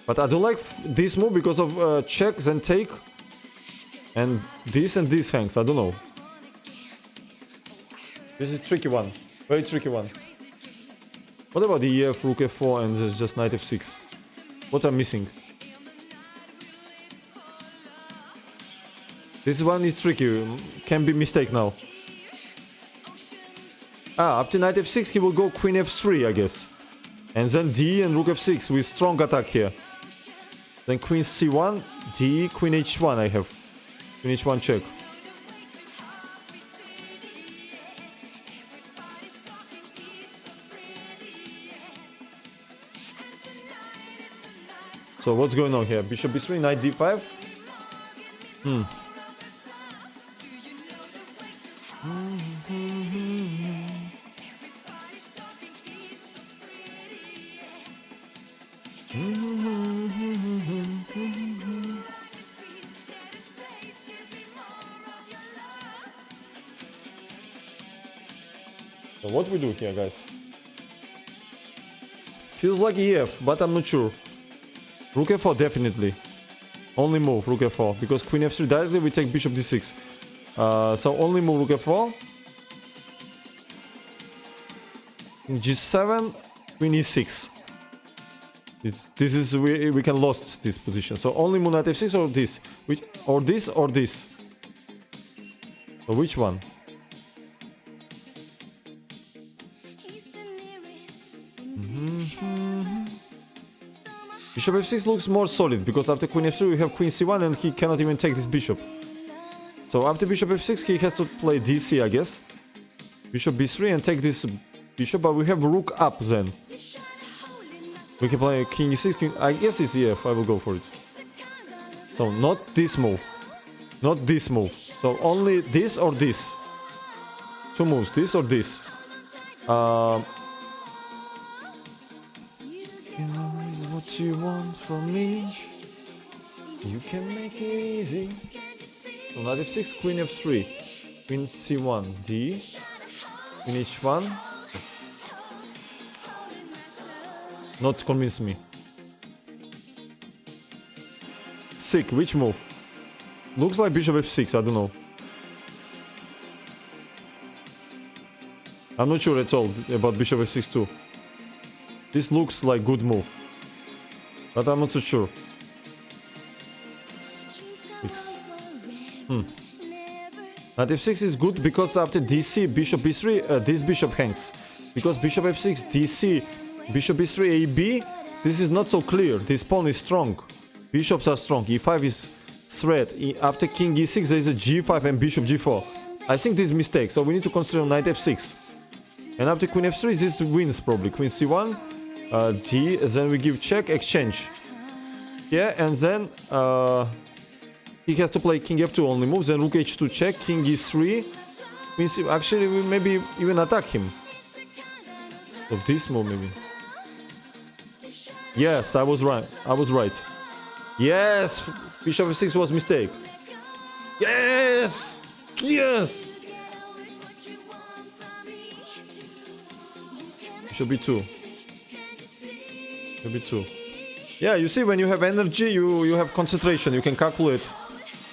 But I don't like this move because of check, then take. And this hangs. I don't know. This is tricky one. Very tricky one. What about the EF, Rook F4 and there's just Knight F6? What I'm missing? This one is tricky. Can be mistake now. After Knight F6 he will go Queen F3, I guess. And then D and Rook F6 with strong attack here. Then Queen C1, D, Queen H1 I have. Queen H1 check. So what's going on here? Bishop B3, Knight D5? So what we do here, guys? Feels like EF, but I'm not sure. Rook F4 definitely. Only move Rook F4 because Queen F3 directly we take Bishop D6. So only move Rook F4. G7, Queen E6. This is we can lost this position. So only move Knight F6 or this, or this. So which one? Bishop F6 looks more solid because after Queen F3 we have Queen C1 and he cannot even take this bishop. So after Bishop F6 he has to play DC, I guess. Bishop B3 and take this bishop, but we have Rook up then. We can play King E6, King, I guess it's EF, I will go for it. So not this move. Not this move. So only this or this. Two moves, this or this. What you want from me, you can make it easy. So Knight F6, Queen F3, Queen C1, D, Queen H1. Not convince me. Sick, which move? Looks like Bishop F6, I don't know. I'm not sure at all about Bishop F6 too. This looks like good move. But I'm not so sure. Knight F6 is good because after DC, Bishop B3, this bishop hangs. Because Bishop F6, DC, Bishop B3, AB, this is not so clear. This pawn is strong. Bishops are strong. E5 is threat. After King E6, there is a G5 and Bishop G4. I think this is mistake, so we need to consider Knight F6. And after Queen F3, this wins probably. Queen C1, D, then we give check, exchange. Yeah, and then he has to play King F2 only moves, then Rook H2 check, King E3. Queen C, actually, we maybe even attack him. So this move maybe. Yes, I was right. I was right. Yes, Bishop F6 was mistake. Yes, yes. Bishop B2. B2. Yeah, you see, when you have energy, you have concentration. You can calculate.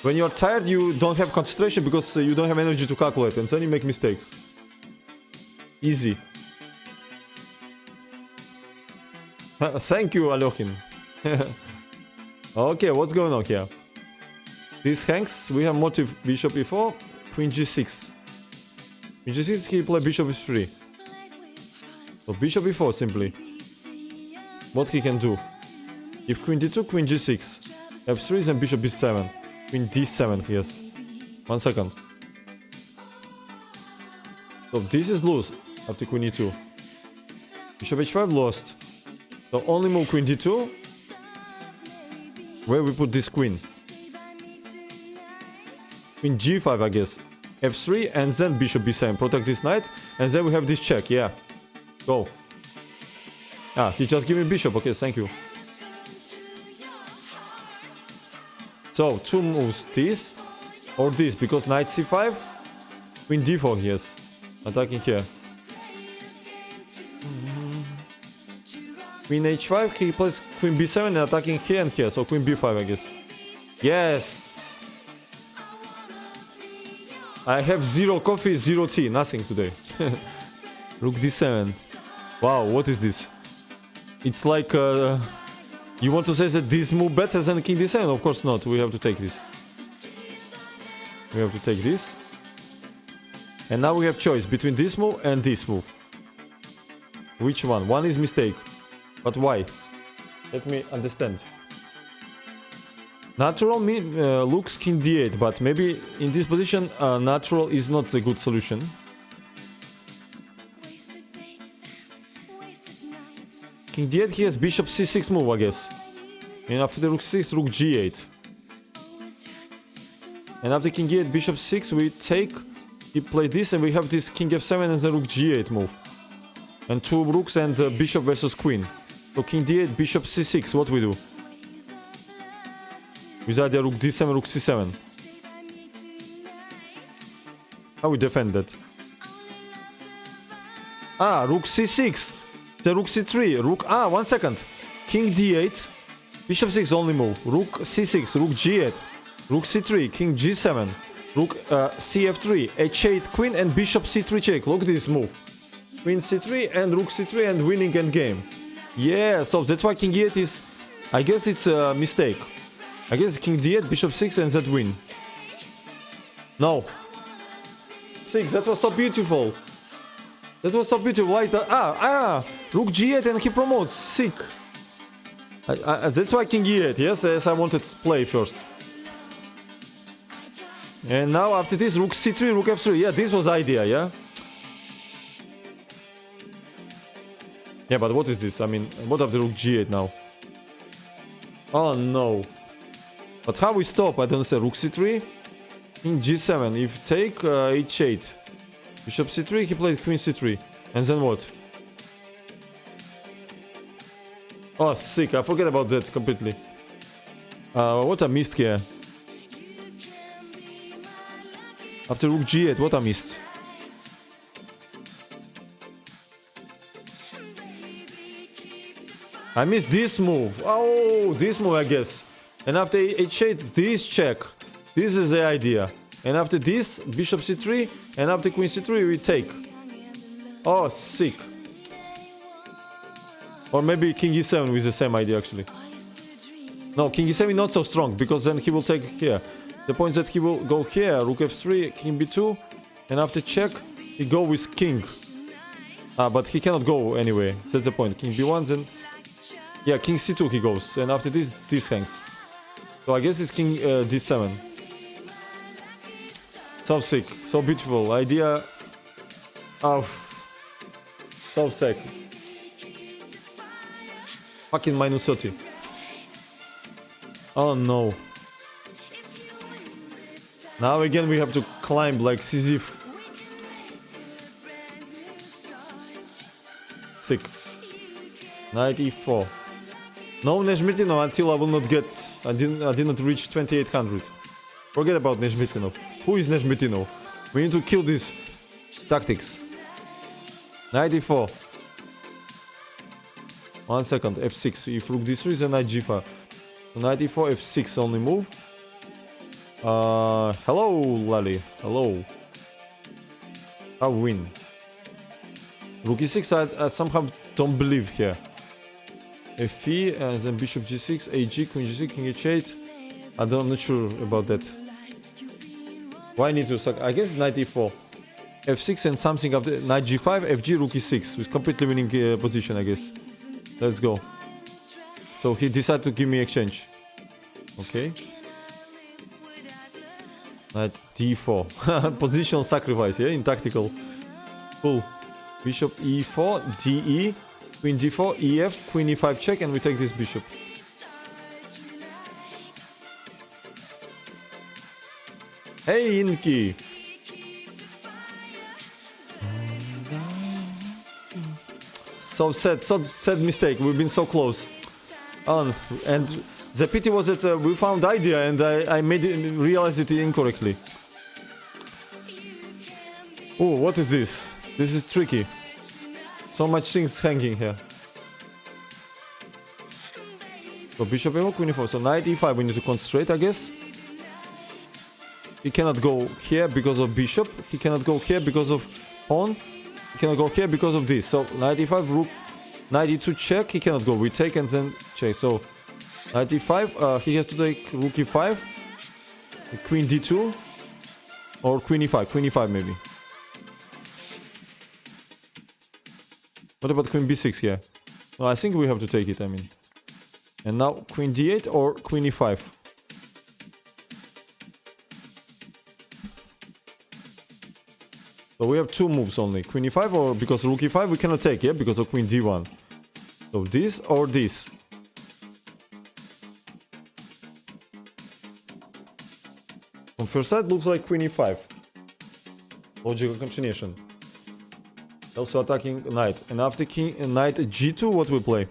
When you are tired, you don't have concentration because you don't have energy to calculate, and then you make mistakes. Easy. Thank you, Alokhin. Okay, what's going on here? This hangs. We have motive Bishop E4, Queen G6. Queen G6, he play Bishop E3. So Bishop E4 simply. What he can do? If Queen D2, Queen G6. F3 and Bishop B7. Queen D7, yes. 1 second. So this is loose after Queen E2. Bishop H5 lost. So only move Queen D2. Where we put this queen? Queen G5, I guess. F3 and then Bishop B7. Protect this knight. And then we have this check, yeah. Go. Ah, he just gave me bishop. Okay, thank you. So, two moves. This or this. Because knight C5. Queen D4, yes. Attacking here. Queen h5, he plays queen b7 and attacking here and here. So queen b5, I guess. Yes! I have 0 coffee, 0 tea. Nothing today. Rook d7. Wow, what is this? It's like... you want to say that this move better than king d7? Of course not. We have to take this. We have to take this. And now we have choice between this move and this move. Which one? One is mistake. But why? Let me understand. Natural looks king d8, but maybe in this position natural is not a good solution. King d8, he has bishop c6 move, I guess. And after the rook 6, rook g8. And after king e8, bishop 6, we take, he played this, and we have this king f7 and the rook g8 move. And two rooks and bishop versus queen. So king d8, bishop c6, what we do? With idea rook d7, rook c7. How we defend that? Ah, rook c6. The rook c3, rook... Ah, 1 second. King d8, bishop 6 only move. Rook c6, rook g8, rook c3, king g7, rook cf3, h8, queen and bishop c3 check. Look at this move. Queen c3 and rook c3 and winning endgame. Yeah, so that's why king e8 is... I guess it's a mistake. I guess king d8, bishop 6 and that win. No. 6, that was so beautiful. That was so beautiful. Why rook g8 and he promotes. Sick. That's why king e8. Yes, I wanted to play first. And now after this, rook c3, rook f3. Yeah, this was idea, yeah? Yeah, but what is this? I mean, what of the rook g8 now? Oh no. But how we stop? I don't say. Rook c3, king g7. If take h8, bishop c3, he played queen c3. And then what? Oh, sick. I forget about that completely. What I missed here? After rook g8, what I missed? I missed this move. Oh, this move, I guess. And after h8, this check. This is the idea. And after this, bishop c3. And after queen c3, we take. Oh, sick. Or maybe king e7 with the same idea, actually. No, king e7 not so strong, because then he will take here. The point is that he will go here, rook f3, king b2. And after check, he go with king. But he cannot go anyway. That's the point. King b1, then... Yeah, king c2 he goes. And after this, this hangs. So I guess it's king d7. So sick. So beautiful. Idea of... So sick. Fucking minus 30. Oh no. Now again we have to climb like Sisyph. Sick. Knight e4. No Nezhmetdinov until I will not get... I did not reach 2800. Forget about Nezhmetdinov. Who is Nezhmetdinov? We need to kill these tactics. Knight e4. 1 second. f6. If rook d3 then knight g5. So knight e4, f6 only move. Hello, Lally. Hello. I win. Rook e6, I somehow don't believe here. f3 and then bishop g6, ag, queen g6, king h8. I'm not sure about that. Why I need to suck? I guess knight e4. f6 and something after knight g5, fg, rook e6 with completely winning position, I guess. Let's go. So he decided to give me exchange. Okay. Knight d4. Positional sacrifice, yeah, in tactical. Cool. Bishop e4, de, queen d4, ef, queen e5 check, and we take this bishop. Hey, Inki! So sad mistake. We've been so close. And the pity was that we found idea and I made it, realized it incorrectly. Oh, what is this? This is tricky. So much things hanging here. So bishop a4, queen e4. So knight e5 we need to concentrate, I guess. He cannot go here because of bishop. He cannot go here because of pawn. He cannot go here because of this. So knight e5, rook, knight e2 check. He cannot go. We take and then check. So knight e5, he has to take rook e5, queen d2, or queen e5 maybe. What about queen b6 here? Well, I think we have to take it, I mean. And now queen d8 or queen e5. So we have two moves only. Queen e5 or because rook e5 we cannot take, yeah? Because of queen d1. So this or this. On first side looks like queen e5. Logical continuation. Also attacking knight. And after king knight g2, what we play?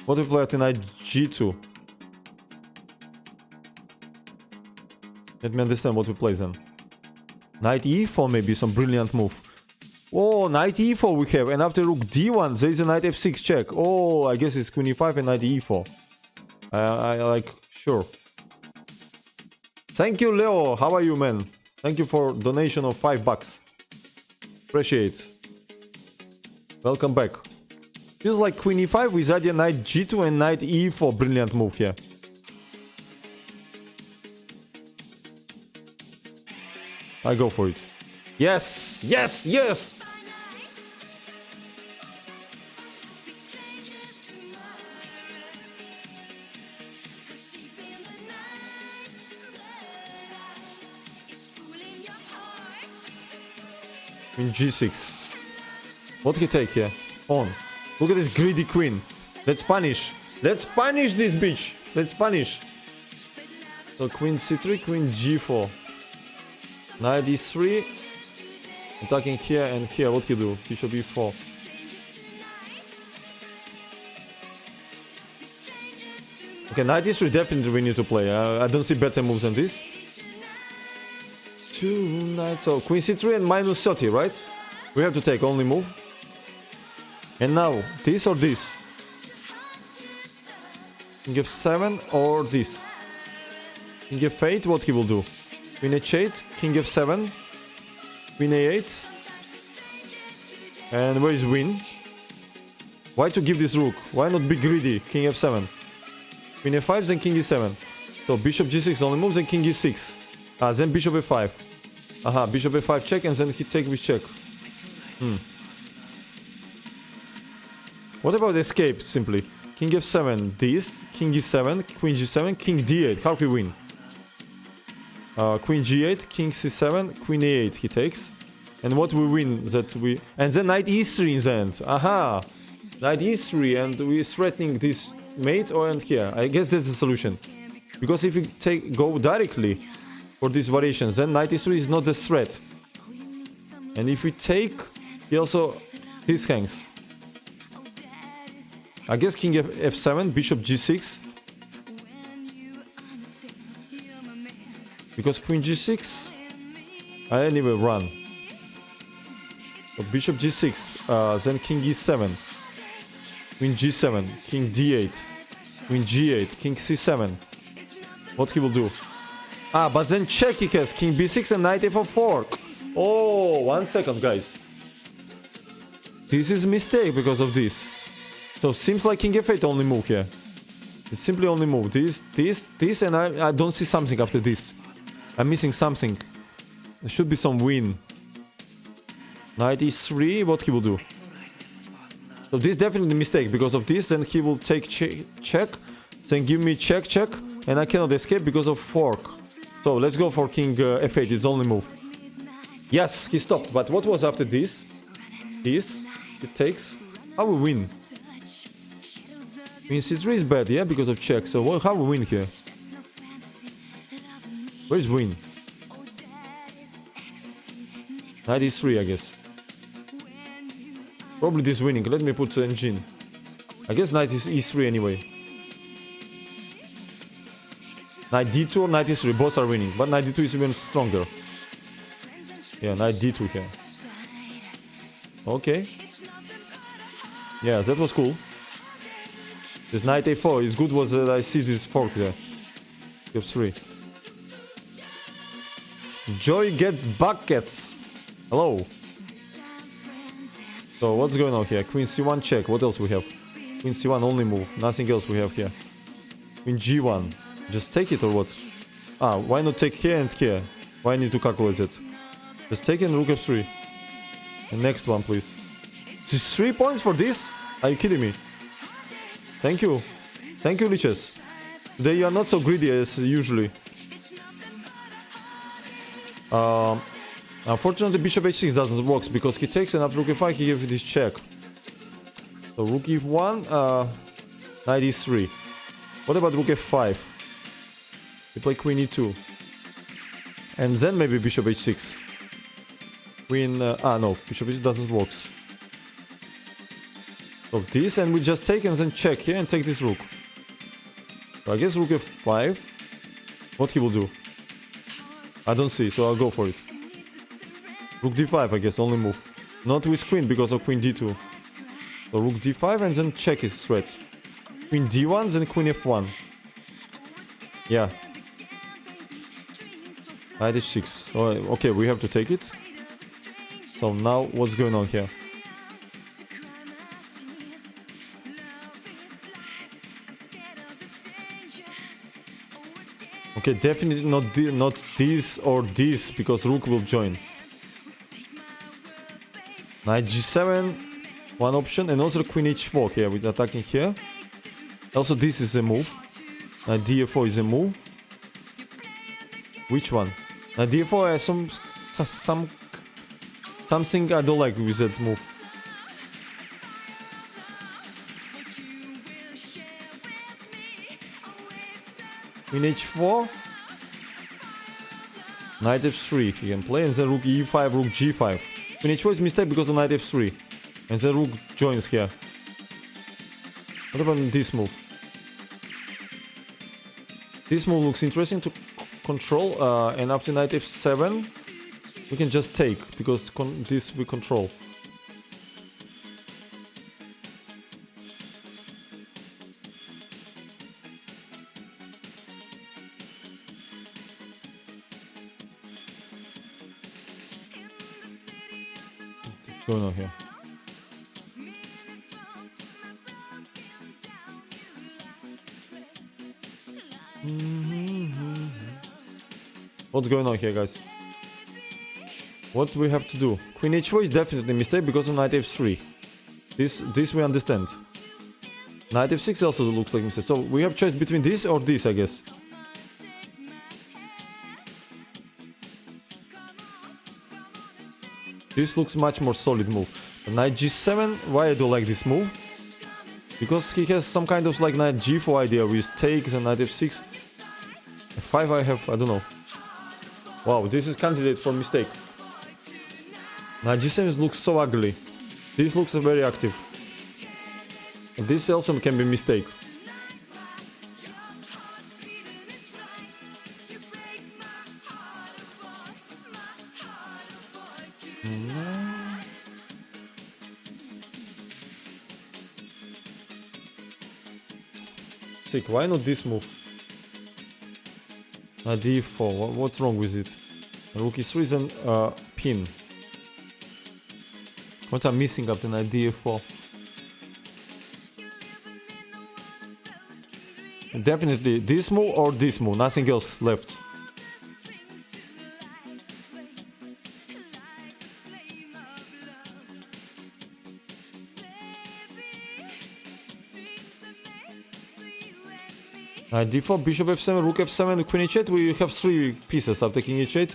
What we play at knight g2? Let me understand what we play then. Knight e4 maybe, some brilliant move. Oh, knight e4 we have. And after rook d1, there is a knight f6 check. Oh, I guess it's queen e5 and knight e4. I like, sure. Thank you, Leo. How are you, man? Thank you for donation of $5. Appreciate. Welcome back. Feels like queen e5 with idea knight g2 and knight e4. Brilliant move here. I go for it. Yes! Yes! Yes! Queen g6. What he take here? On. Look at this greedy queen. Let's punish. Let's punish this bitch. Let's punish. So queen c3, queen g4. Knight e3. Attacking here and here. What he do? Bishop e4. Okay, knight e3 definitely we need to play. I don't see better moves than this. Two knights. So queen c3 and minus 30, right? We have to take only move. And now, this or this? King f7 or this? King f8, what he will do? Queen h8, king f7, queen a8. And where is win? Why to give this rook? Why not be greedy? King f7. Queen f5, then king e7. So bishop g6 only moves, then king e6. Then bishop f5. Aha, bishop f5 check, and then he take with check. What about escape, simply? King f7, this, king e7, queen g7, king d8. How we win? Queen g8, king c7, queen a8 he takes. And what we win that we... And then knight e3 in the end. Aha! Knight e3 and we threatening this mate or and here. I guess that's the solution. Because if we go directly for these variations, then knight e3 is not the threat. And if we take, he also... this hangs. I guess king f7, bishop g6. Because queen g6, I anyway run. So bishop g6, then king e7, queen g7, king d8, queen g8, king c7. What he will do? But then check he has king b6 and knight f4. Oh, 1 second, guys. This is a mistake because of this. So seems like king f8 only move here. It's simply only move. This, and I don't see something after this. I'm missing something. There should be some win. Knight e3, what he will do? So this is definitely a mistake. Because of this, then he will take check. Then give me check. And I cannot escape because of fork. So let's go for king f8. It's only move. Yes, he stopped. But what was after this? This. It takes. How we win? Queen c3 is bad, yeah? Because of check. So how we win here? Where's win? Knight e3, I guess. Probably this winning. Let me put engine. I guess knight is e3 anyway. Knight d2 or knight e3, both are winning. But knight d2 is even stronger. Yeah, knight d2 here. Okay. Yeah, that was cool. This knight a4 is good was that I see this fork there. F3. Joy get buckets. Hello. So what's going on here? Queen c1 check. What else we have? Queen c1 only move. Nothing else we have here. Queen g1. Just take it or what? Ah, why not take here and here? Why I need to calculate it? Just take it and rook f3. And next one, please. Just 3 points for this? Are you kidding me? Thank you. Thank you, liches. Today you are not so greedy as usually. Unfortunately, bishop h6 doesn't work because he takes and after rook f5 he gives this check. So rook e1, knight e3. What about rook f5? We play queen e2. And then maybe bishop h6. Queen, no, bishop h6 doesn't work. So this, and we just take and then check here and take this rook. So I guess rook f5. What he will do? I don't see, so I'll go for it. Rook d5, I guess, only move. Not with queen because of queen d2. So rook d5 and then check his threat. Queen d1, then queen f1. Yeah. Knight h6. Oh, okay, we have to take it. So now, what's going on here? Okay, definitely not this or this, because rook will join. Knight g7, one option, and also queen h4 here with attacking here. Also, this is a move. Knight d4 is a move. Which one? Knight d4 has something I don't like with that move. Queen h4. Knight f3 if you can play, and then rook e5, rook g5. Queen h4 is mistake because of knight f3. And then rook joins here. What about this move? This move looks interesting to control, and after knight f7 we can just take, because this we control. What's going on here? What's going on here, guys? What do we have to do? Queen h4 is definitely a mistake because of knight f3. This we understand. Knight f6 also looks like a mistake. So we have choice between this or this, I guess. This looks much more solid move. Knight g7, why I don't like this move? Because he has some kind of like knight g4 idea with takes and knight f6. f5 I don't know. Wow, this is candidate for mistake. Knight g7 looks so ugly. This looks very active. And this also can be mistake. Sick, why not this move? d4, what's wrong with it? Rook e3 is an pin. What I'm missing after knight d4? Definitely this move or this move, nothing else left. Knight d4, bishop f7, rook f7, queen h8. We have 3 pieces after king h8.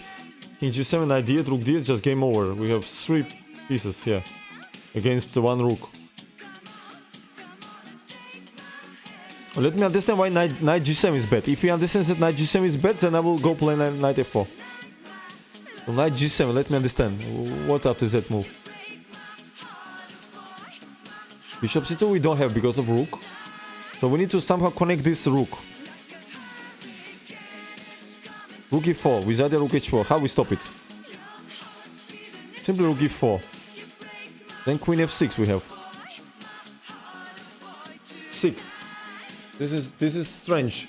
King g7, knight d8, rook d8, just game over. We have 3 pieces here against 1 rook. Let me understand why knight g7 is bad. If he understands that knight g7 is bad, then I will go play knight f4. So knight g7, let me understand. What after that move? Bishop c2 we don't have because of rook. So we need to somehow connect this rook. Rook e4 with other rook h4. How we stop it? Simply rook e4. Then queen f6 we have. Sick. This is strange.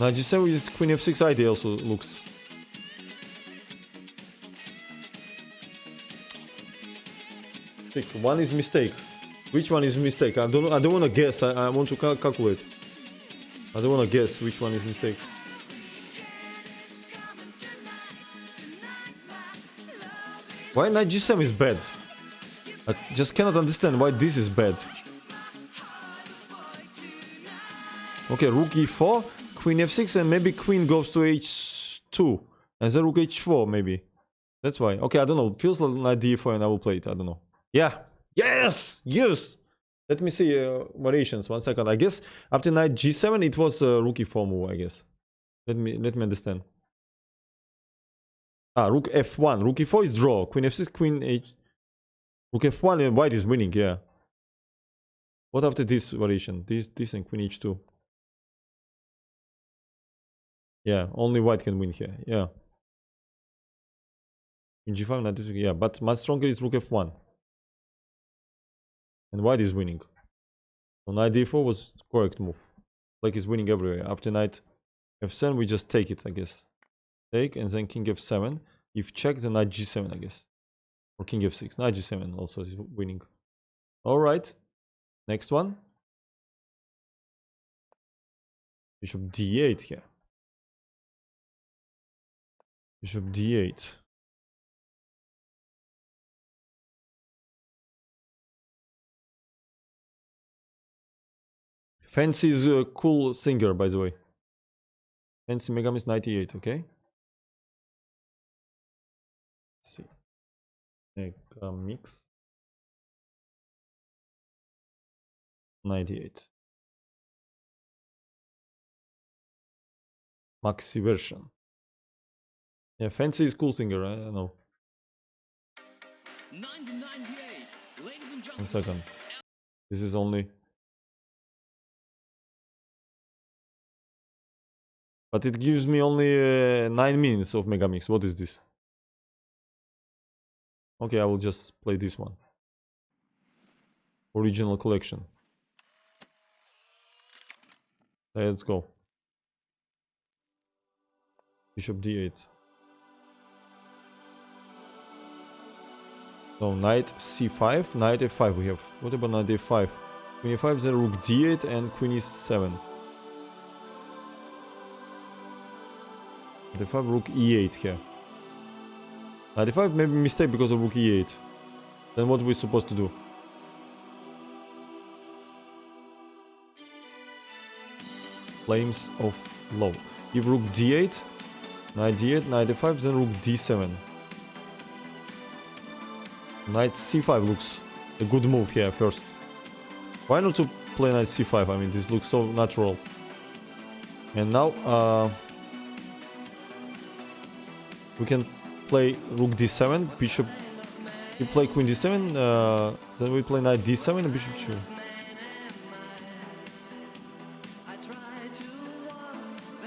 Knight g7 with queen f6 idea also looks. One is mistake. Which one is mistake? I don't want to guess. I want to calculate. I don't want to guess which one is mistake. Why knight g7 is bad? I just cannot understand why this is bad. Okay, rook e4, queen f6, and maybe queen goes to h2. And then rook h4, maybe. That's why. Okay, I don't know. Feels like knight d4 and I will play it. I don't know. Yeah. Yes! Yes! Let me see variations. 1 second. I guess after knight g7 it was rook e4 move, I guess. Let me understand. Rook f1. Rook e4 is draw. Queen f6, queen h... Rook f1 and white is winning, yeah. What after this variation? This and queen h2. Yeah, only white can win here, yeah. In g5, knight f6, yeah, but much stronger is rook f1. And white is winning. So knight d4 was correct move. Like he's winning everywhere. After knight f7, we just take it, I guess. Take, and then king f7. If check, then knight g7, I guess. Or king f6. Knight g7 also is winning. Alright. Next one. Bishop d8 here. Bishop d8. Fancy is a cool singer, by the way. Fancy Megamix 98, okay? Let's see. Megamix 98. Maxi version. Yeah, Fancy is cool singer, I know. 1 second. This is only... But it gives me only 9 minutes of Megamix. What is this? Okay, I will just play this one. Original collection. Let's go. Bishop d8. So knight c5, knight f5 we have. What about knight a5? Queen a5, then rook d8 and queen e7. Knight a5, rook e8 here. Knight a5 maybe mistake because of rook e8. Then what are we supposed to do? Flames of love. If rook d8, knight d8, knight a5, then rook d7. Knight c5 looks a good move here first. Why not to play knight c5? I mean, this looks so natural. And now we can play rook d7, bishop. We play queen d7, then we play knight d7 and bishop 2.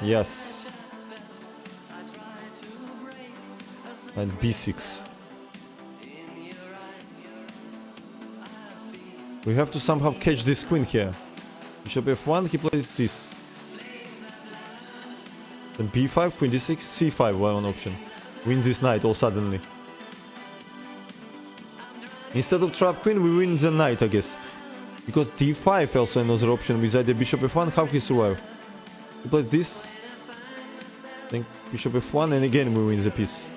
Yes. And b6. We have to somehow catch this queen here. Bishop f1, he plays this. Then b5, queen d6, c5, one option. Win this knight all suddenly. Instead of trap queen, we win the knight, I guess. Because d5 also another option with either bishop f1, how he survive? He plays this. Then bishop f1 and again we win the piece.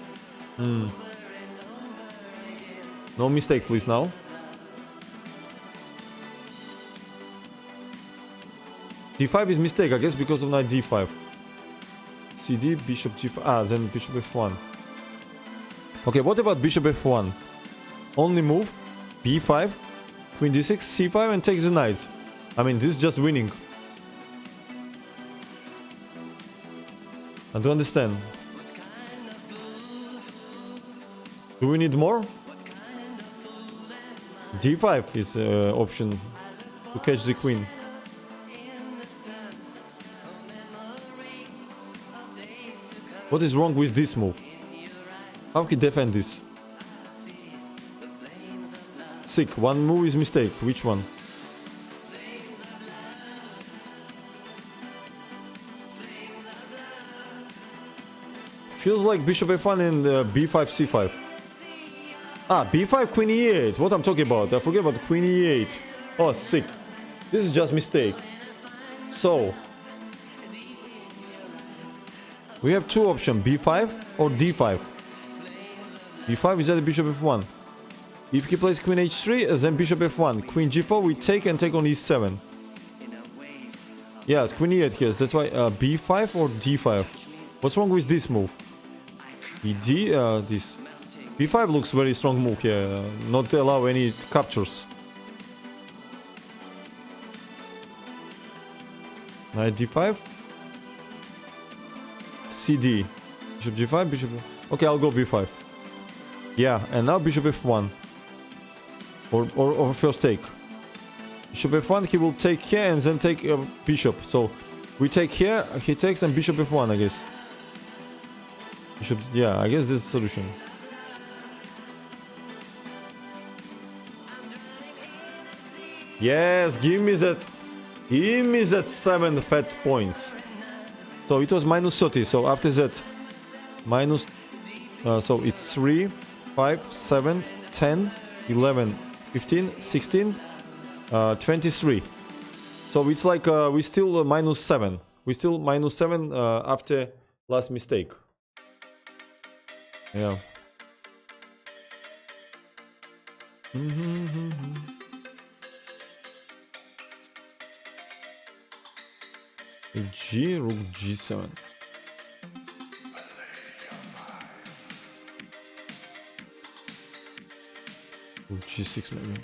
No mistake please now. d5 is mistake I guess because of knight d5. cd, bishop g5, then bishop f1. Okay, what about bishop f1? Only move, b5, queen d6, c5 and take the knight. I mean, this is just winning. I don't understand. Do we need more? d5 is option to catch the queen. What is wrong with this move? How can he defend this? Sick. One move is mistake. Which one? Feels like bishop f1 and b5 c5. Ah, b5 queen e8. What I'm talking about? I forget about queen e8. Oh, sick. This is just mistake. So we have two options, b5 or d5. b5 is at the bishop f1. If he plays queen h3, then bishop f1. Queen g4, we take and take on e7. Yes, queen e8 here. That's why b5 or d5. What's wrong with this move? bd, this. b5 looks very strong move here. Not to allow any captures. Knight d5. cd. Bishop g5, bishop... Okay, I'll go b5. Yeah, and now bishop f1. Or first take. Bishop f1, he will take here and then take bishop. So we take here, he takes and bishop f1, I guess. Bishop, yeah, I guess this is the solution. Yes, give me that 7 fat points. So it was minus 30. So after that, minus, so it's 3, 5, 7, 10, 11, 15, 16, 23. So it's like we still minus 7. We still minus 7 after last mistake. Yeah. G, rook g7. Rook g6 maybe.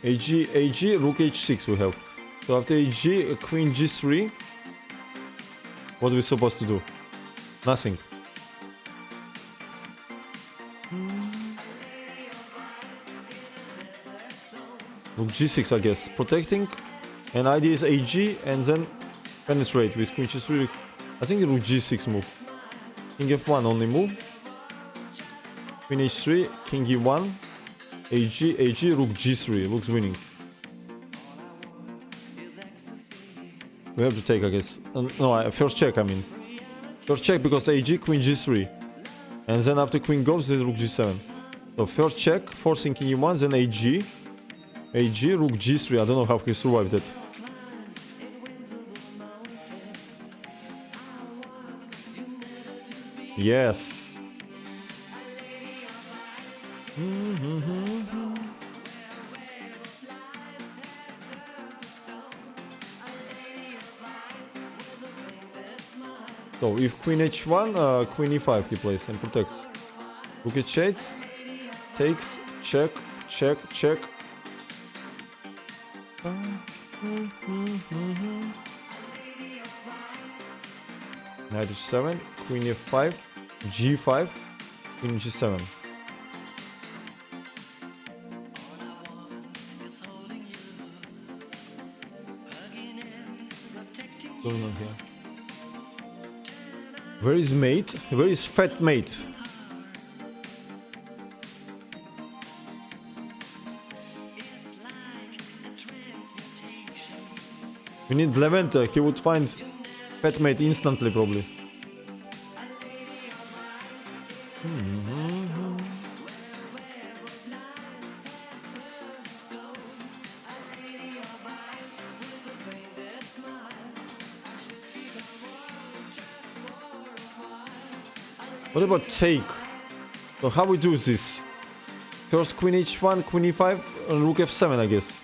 AG, rook h6 we have. So after AG, queen g3. What are we supposed to do? Nothing. Rook g6, I guess. Protecting. And idea is AG and then penetrate with queen g3. I think rook g6 move. King f1 only move. Queen h3, king e1. AG, rook g3. Looks winning. We have to take, I guess. No, first check, I mean. First check because AG, queen g3. And then after queen goes, there's rook g7. So first check, forcing king e1, then AG. AG, rook g3. I don't know how he survived that. Yes. So if queen h1, queen e5 he plays and protects. Rook h8, takes, check, check, check. Knight h7, queen f5, g5, queen g7. Going on here. Where is mate? Where is fat mate? We need Levent. He would find fat mate instantly, probably. What about take? So how we do this? First queen h1, queen e5, and rook f7, I guess.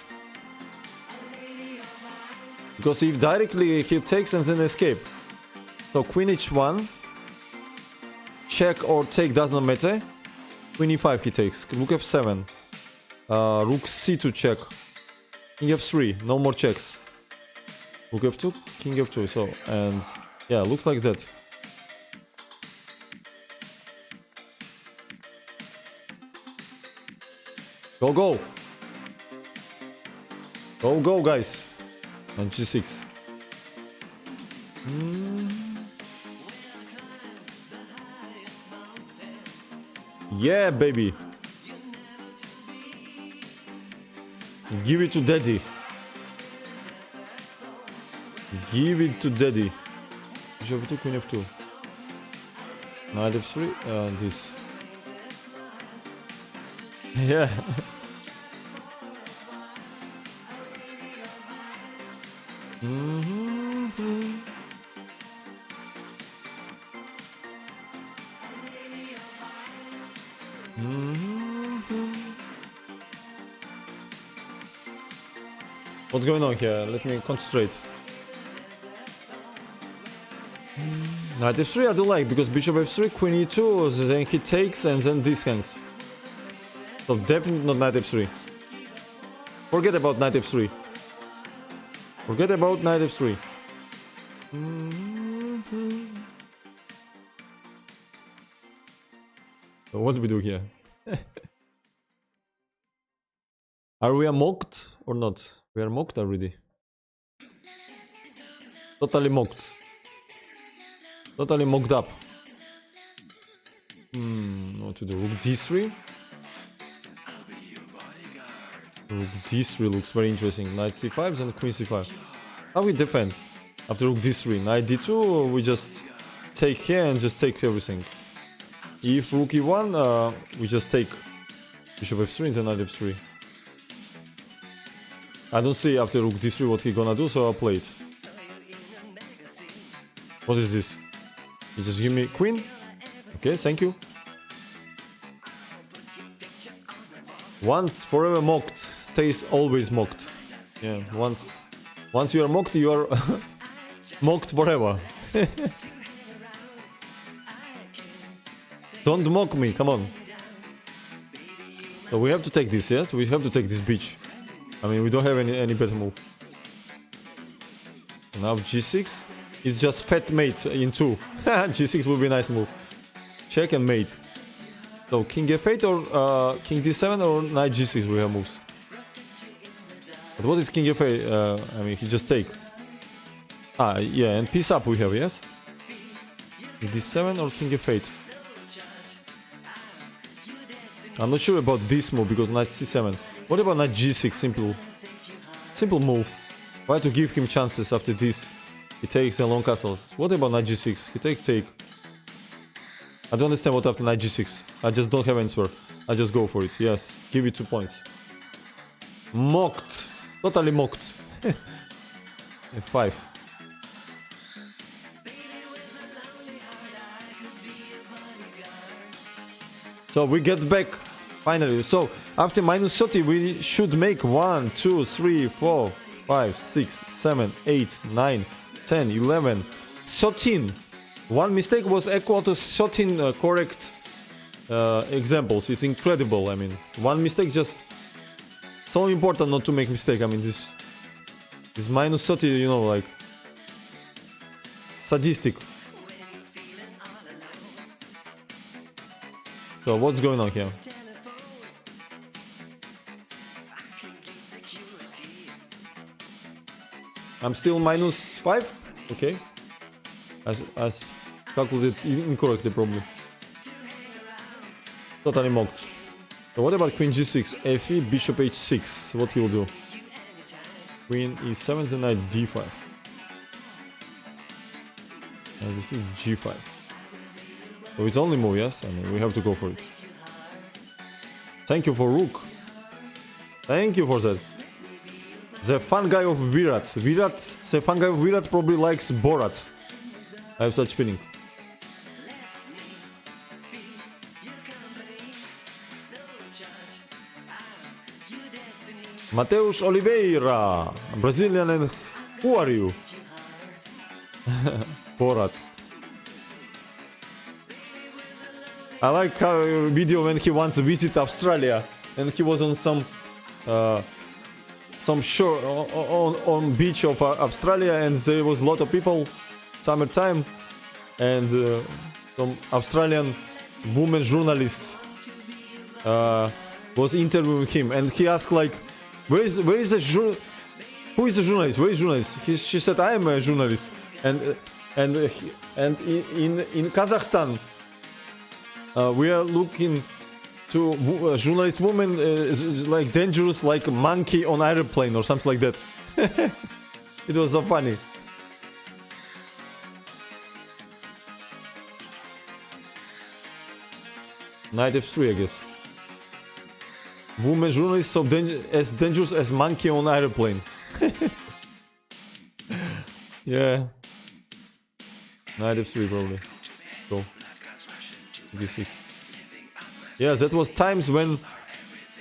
Because if directly he takes and then escape. So queen h1, check or take doesn't matter. Queen e5 he takes. Rook f7, rook c2 check. King f3, no more checks. Rook f2, king f2. So and yeah, looks like that. Go, go. Go, go, guys. And g6. Yeah, baby. Give it to daddy. Give it to daddy. Bishop f2, queen f2. Knight f3, this. Yeah. What's going on here? Let me concentrate. Knight f3 I do like, because bishop f3, queen e2, then he takes and then this hangs. So definitely not knight f3. Forget about knight f3. Forget about knight f3. So what do we do here? Are we mocked or not? We are mocked already. Totally mocked. Totally mocked up. What to do? Rook d3. Rook d3 looks very interesting. Knight c5 and queen c5. How we defend after rook d3? Knight d2, or we just take here and just take everything? If rook e1, we just take bishop f3 and then knight f3. I don't see after rook d3 what he gonna do, so I'll play it. What is this? You just give me queen? Okay, thank you. Once forever mocked, stays always mocked. Yeah, once you are mocked, you are mocked forever. Don't mock me, come on. So we have to take this, yes? We have to take this beach. I mean, we don't have any better move. Now g6 is just fat mate in 2. G6 will be a nice move. Check and mate. So king f8 or king d7 or knight g6 we have moves. But what is king f8? I mean, he just take. Yeah, and piece up we have, yes? d7 or king f8? I'm not sure about this move because knight c7. What about knight g6? Simple move. Try to give him chances after this. He takes the long castles. What about knight g6? He take. I don't understand what after knight g6. I just don't have answer. I just go for it. Yes, give it 2 points. Mocked. Totally mocked. f5. So we get back finally. So after minus 30 we should make 1, 2, 3, 4, 5, 6, 7, 8, 9, 10, 11, 13. One mistake was equal to 13 correct examples. It's incredible. I mean, one mistake just so important not to make mistake. I mean, this minus 30, you know, like sadistic. So what's going on here? I'm still minus 5? Okay. As calculated incorrectly probably. Totally mocked. So what about queen g6, fe, bishop h6? What he will do? Queen e7 and knight d5. And this is g5. So it's only move, yes? I mean, we have to go for it. Thank you for rook. Thank you for that. The fun guy of Virat. The fun guy of Virat probably likes Borat. I have such feeling. Mateus Oliveira, Brazilian, and who are you? Borat. I like how video when he wants to visit Australia and he was on some shore on beach of Australia and there was a lot of people, summertime, and some Australian woman journalist was interviewing him and he asked like, who is the journalist? Where is journalist? She said, I am a journalist, and in Kazakhstan we are looking journalist woman is like dangerous like a monkey on airplane or something like that. It was so funny. Knight f3, I guess. Woman journalist so as dangerous as monkey on airplane. Yeah. Knight f3 probably. Go. d6. Yeah, that was times when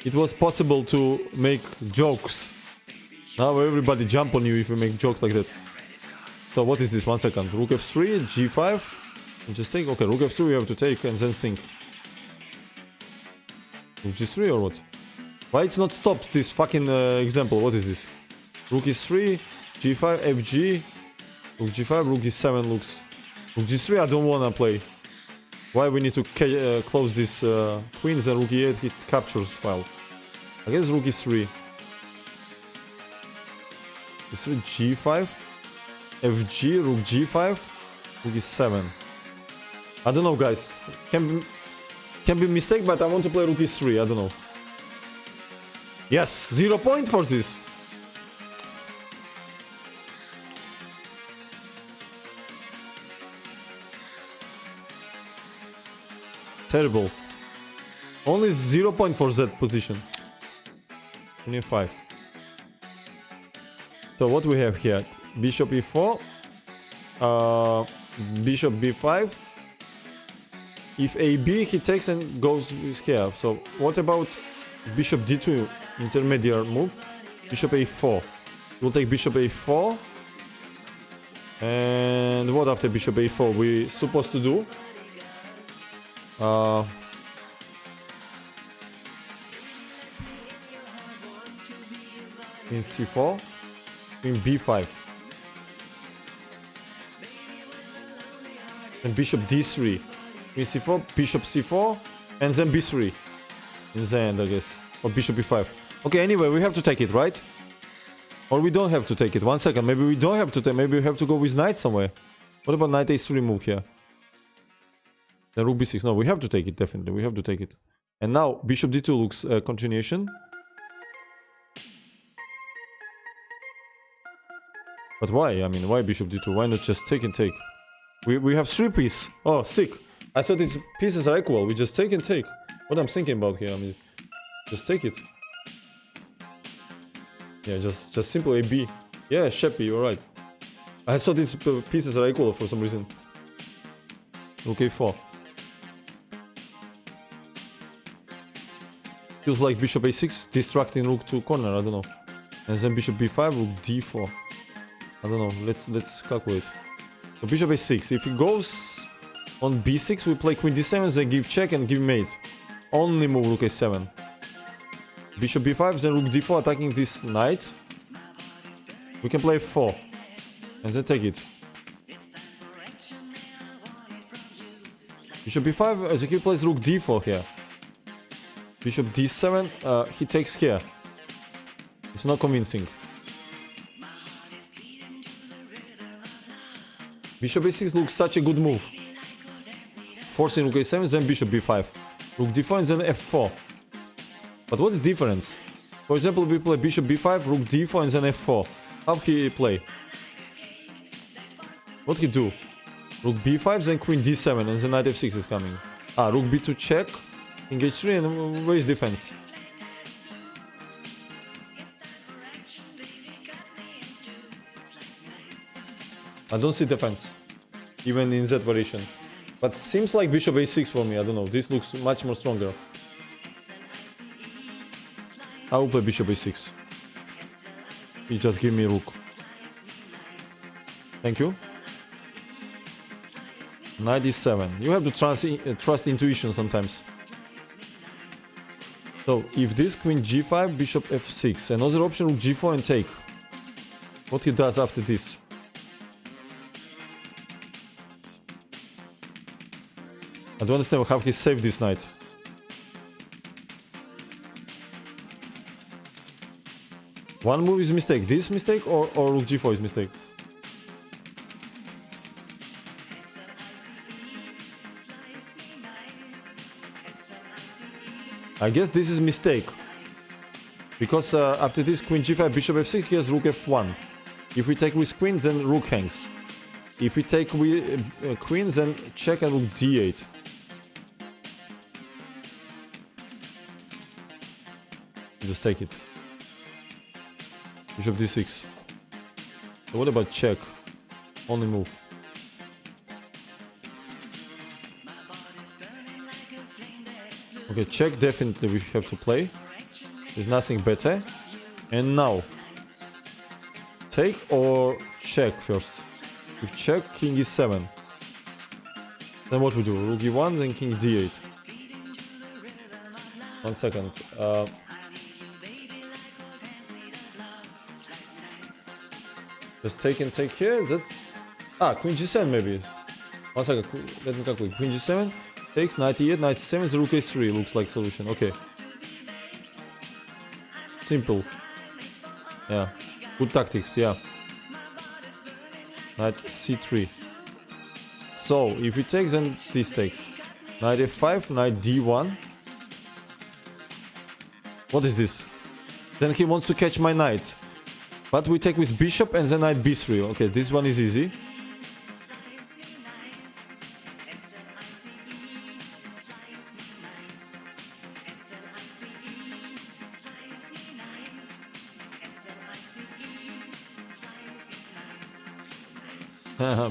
it was possible to make jokes. Now everybody jump on you if you make jokes like that. So what is this? 1 second. Rook f3, g5. You just take. Okay, rook f3 we have to take and then sink. Rook g3 or what? Why it's not stopped this fucking example? What is this? Rook is3, g5, fg, rook g5, rook g7 looks. Rook g3 I don't wanna play. Why we need to close this queens and rook e8 it captures file. I guess rook e3. e3 g5, fg, rook g5, rook e7. I don't know guys. Can be mistake, but I want to play rook e3. I don't know. Yes, 0 point for this. Terrible. Only 0 point for that position. 25. So what we have here? Bishop e4. Bishop b5. If AB he takes and goes here. So what about bishop d2 intermediate move? Bishop a4. We'll take bishop a4. And what after bishop a4 we supposed to do? In c4. In b5. And bishop d3. In c4, bishop c4, and then b3 in the end, I guess, or bishop b5. Okay, anyway, we have to take it, right? Or we don't have to take it. 1 second, maybe we don't have to take. Maybe we have to go with knight somewhere. What about knight a3 move here? Then rook b6. No, we have to take it, definitely. We have to take it. And now bishop d2 looks continuation. But why? I mean, why bishop d2? Why not just take and take? We have 3 pieces. Oh, sick. I thought these pieces are equal. We just take and take. What I'm thinking about here, I mean, just take it. Yeah, just simple AB. Yeah, Sheppy, you're right. I thought these pieces are equal for some reason. Rook a4. Feels like bishop a6 distracting rook to corner. I don't know. And then bishop b5, rook d4. I don't know. Let's calculate. So bishop a6. If it goes on b6, we play queen d7, then give check and give mate. Only move rook a7. Bishop b5, then rook d4 attacking this knight. We can play 4. And then take it. Bishop b5, as he plays rook d4 here. Bishop d7, he takes here. It's not convincing. Bishop a6 looks such a good move. Forcing rook a7, then bishop b5. Rook d4 and then f4. But what is the difference? For example, we play bishop b5, rook d4 and then f4. How he play? What he do? Rook b5, then queen d7 and then knight f6 is coming. Rook b2 check. Engage 3 and raise defense. I don't see defense. Even in that variation. But seems like bishop a6 for me, I don't know. This looks much more stronger. I will play bishop a6. He just give me rook. Thank you. Knight d7. You have to trust intuition sometimes. So, if this queen g5, bishop f6. Another option, rook g4 and take. What he does after this. I don't understand how he saved this knight. One move is mistake. This mistake or rook g4 is mistake? I guess this is mistake. Because after this queen g5, bishop f6, he has rook f1. If we take with queen, then rook hangs. If we take with queen, then check and rook d8. Just take it. Bishop d6. So what about check? Only move. Okay, check definitely we have to play. There's nothing better. And now. Take or check first. If check, king e7. Then what we do? Rook e1, then king d8. 1 second. Just take and take here. That's... queen g7 maybe. 1 second. Let me calculate. Queen g7 takes, knight e8, knight c7, the rook a3 looks like solution. Okay. Simple. Yeah. Good tactics, yeah. Knight c3. So, if we take, then this takes. Knight f5, knight d1. What is this? Then he wants to catch my knight. But we take with bishop and then knight b3. Okay, this one is easy.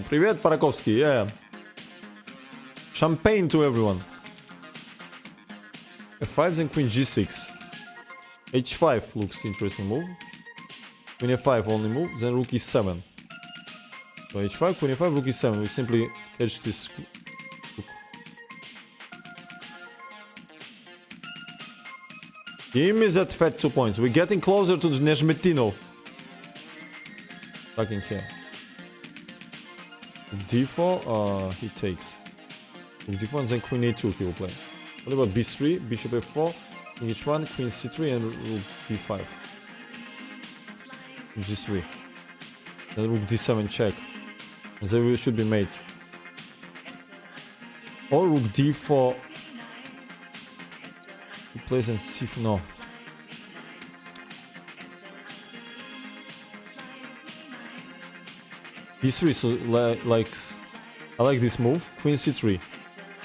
Привет, Parakovsky, yeah. Champagne to everyone. f5, then queen g6. h5 looks interesting move. Queen f5 only move, then rook e7. So h5, queen f5, rook e7. We simply catch this rook. Give me that fat 2 points. We're getting closer to the Nezhmetdinov. Fucking here. d4, he takes. Rook d4 and then queen a2 he will play. What about b3, bishop f4, king h1, queen c3 and rook d5. g3. Then rook d7 check. And then we should be mate. Or rook d4. He plays and c4. No. d3, so I like this move. Queen c3.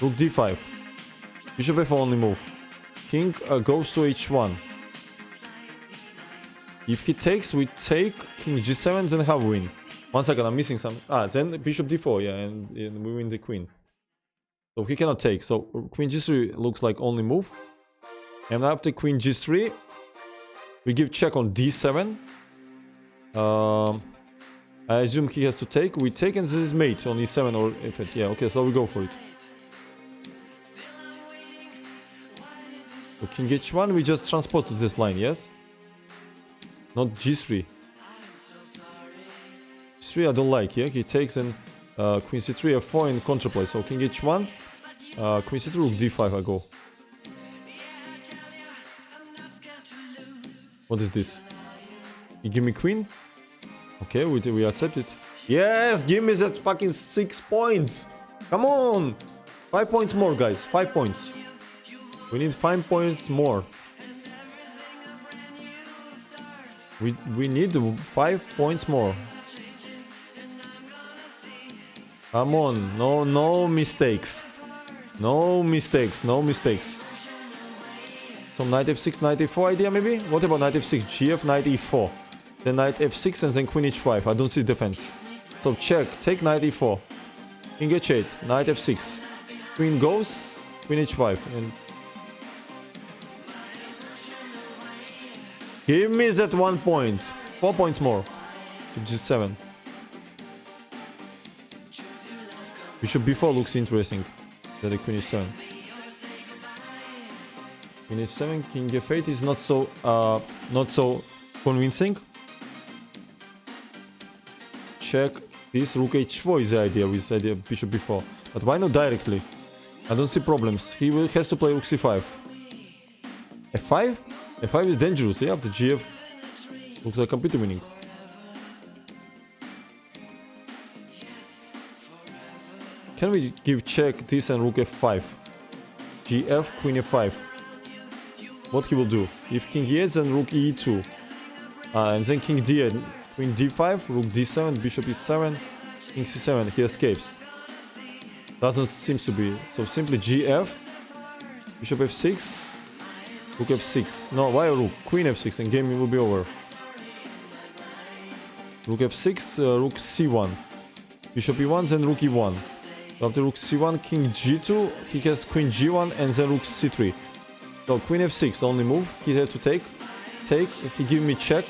Rook d5. Bishop f4 only move. King goes to h1. If he takes, we take king g7, then have win. 1 second, I'm missing some. Then bishop d4, yeah, and we win the queen. So he cannot take. So queen g3 looks like only move. And after queen g3, we give check on d7. I assume he has to take. We take and this is mate on e7 or f8. Yeah, okay, so we go for it. So king h1, we just transpose to this line, yes? Not g3. g3 I don't like, yeah? He takes and queen c3, f4 in counterplay. So king h1, queen c3, rook d5 I go. What is this? You give me queen? Okay, we accept it. Yes, give me that fucking 6 points. Come on. 5 points more, guys. 5 points. We need 5 points more. We need 5 points more. Come on. No mistakes. No mistakes. No mistakes. Some knight f6, knight e4 idea maybe? What about knight f6, gf, knight e4? Then knight f6 and then queen h5. I don't see defense. So check, take knight e4. King h8, knight f6. Queen goes, queen h5. And give me that 1 point. 4 points more. To g7. Bishop b4 looks interesting. Then the queen h7. Queen h7, king f8 is not so convincing. Check this, rook h4 is the idea with the idea of bishop b4. But why not directly? I don't see problems. He has to play rook c5. f5? f5 is dangerous, yeah, after gf. Looks like completely winning. Can we give check this and rook f5? gf, queen f5. what he will do. If king e8, then rook e2. And then king d8, queen d5, rook d7, bishop e7, king c7, he escapes. Doesn't seem to be. So simply gf, bishop f6, rook f6. No, why rook? Queen f6 and game will be over. Rook f6, rook c1. Bishop e1, then rook e1. After rook c1, king g2, he has queen g1 and then rook c3. So queen f6, only move. He had to take. Take. He give me check.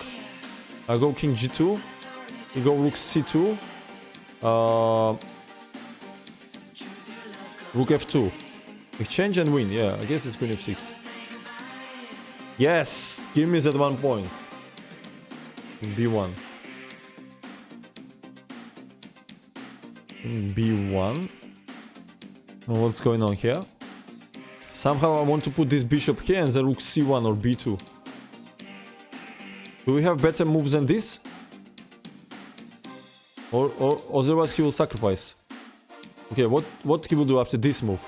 I go king g2. He go rook c2. Rook f2. Exchange and win. Yeah, I guess it's queen f6. Yes! Give me that 1 point. b1. b1. What's going on here? Somehow I want to put this bishop here and then rook c1 or b2. Do we have better moves than this? Or otherwise he will sacrifice. Okay, what he will do after this move?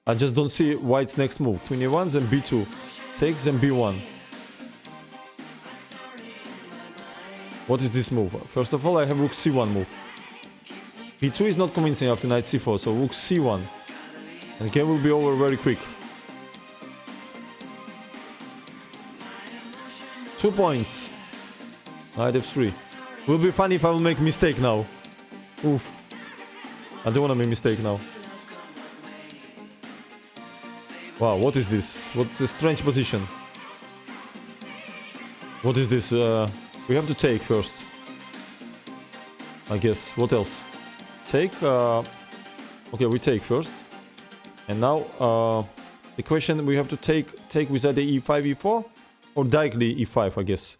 I just don't see white's next move. Queen e1, then b2. Takes, then b1. What is this move? First of all, I have rook c1 move. b2 is not convincing after knight c4, so rook c1. And game will be over very quick. 2 points. Knight f3. Will be funny if I will make mistake now. Oof. I don't want to make mistake now. Wow, what is this? What's a strange position? What is this? We have to take first. I guess. What else? Take. Okay, we take first. And now the question, we have to take with either e5, e4 or directly e5, I guess.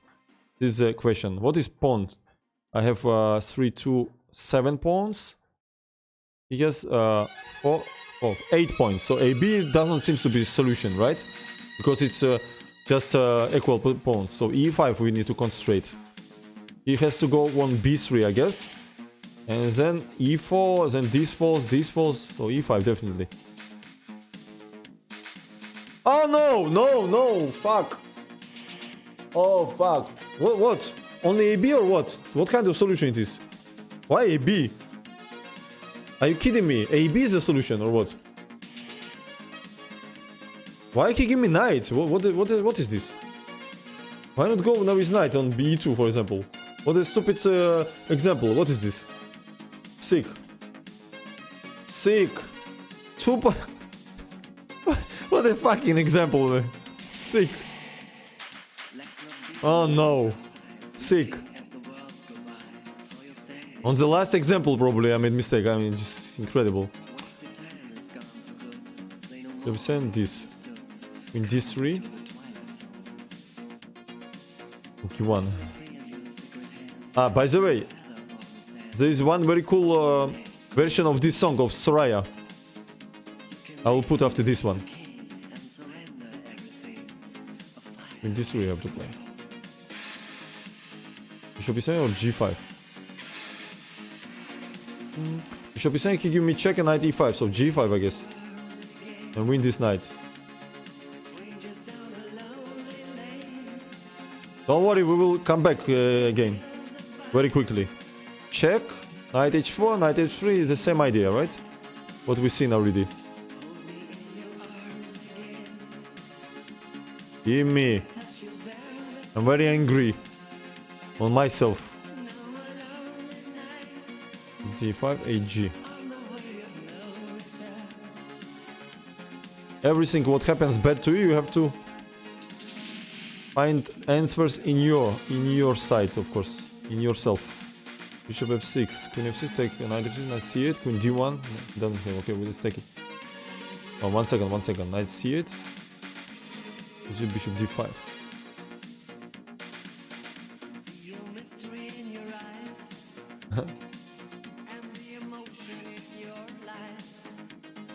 This is a question. What is pawn? I have 3, 2, 7 pawns. He has 8 points. So AB doesn't seem to be a solution, right? Because it's just equal pawns. So e5 we need to concentrate. He has to go on b3, I guess. And then e4, then this falls. So e5 definitely. Oh no, fuck. Oh fuck. What? Only AB or what? What kind of solution it is? Why AB? Are you kidding me? AB is the solution or what? Why he give me knight? What is this? Why not go now with knight on b2, for example? What a stupid example. What is this? Sick. 2 points. What a fucking example, man. Sick. Oh no. Sick. On the last example probably I made mistake. I mean, just incredible. So we send this. In d3. Okay, 1. Ah, by the way, there is one very cool version of this song of Soraya. I will put after this one. In this way I have to play. Bishop e7 or g5? Bishop e7 can give me check and knight e5, so g5 I guess. And win this knight. Don't worry, we will come back again. Very quickly. Check, knight h4, knight h3, the same idea, right? What we've seen already. Give me. I'm very angry on myself. d5, hg. Everything what happens bad to you, you have to find answers in your side, of course, in yourself. Bishop f6, queen f6, take knight f6, knight c8, queen d1. Doesn't have. Okay, we'll just take it. Oh, 1 second. Knight c8. Bishop d5.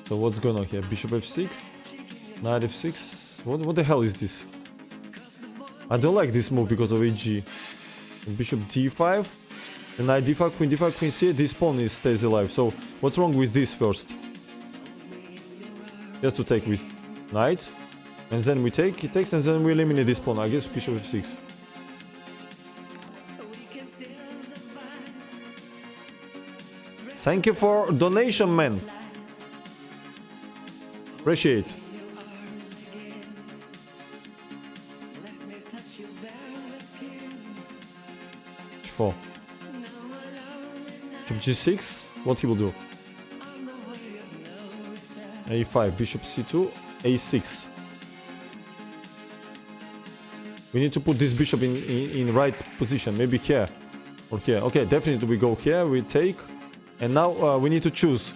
So what's going on here? Bishop f6, knight f6. What the hell is this? I don't like this move because of hg. Bishop d5, and knight d5, queen c8. This pawn stays alive. So what's wrong with this first? He has to take with knight. And then we take, he takes, and then we eliminate this pawn. I guess bishop f6. Thank you for donation, man. Appreciate. H4. Bishop g6. What he will do? a5. Bishop c2. a6. We need to put this bishop in right position. Maybe here or here. Okay, definitely we go here. We take. And now we need to choose.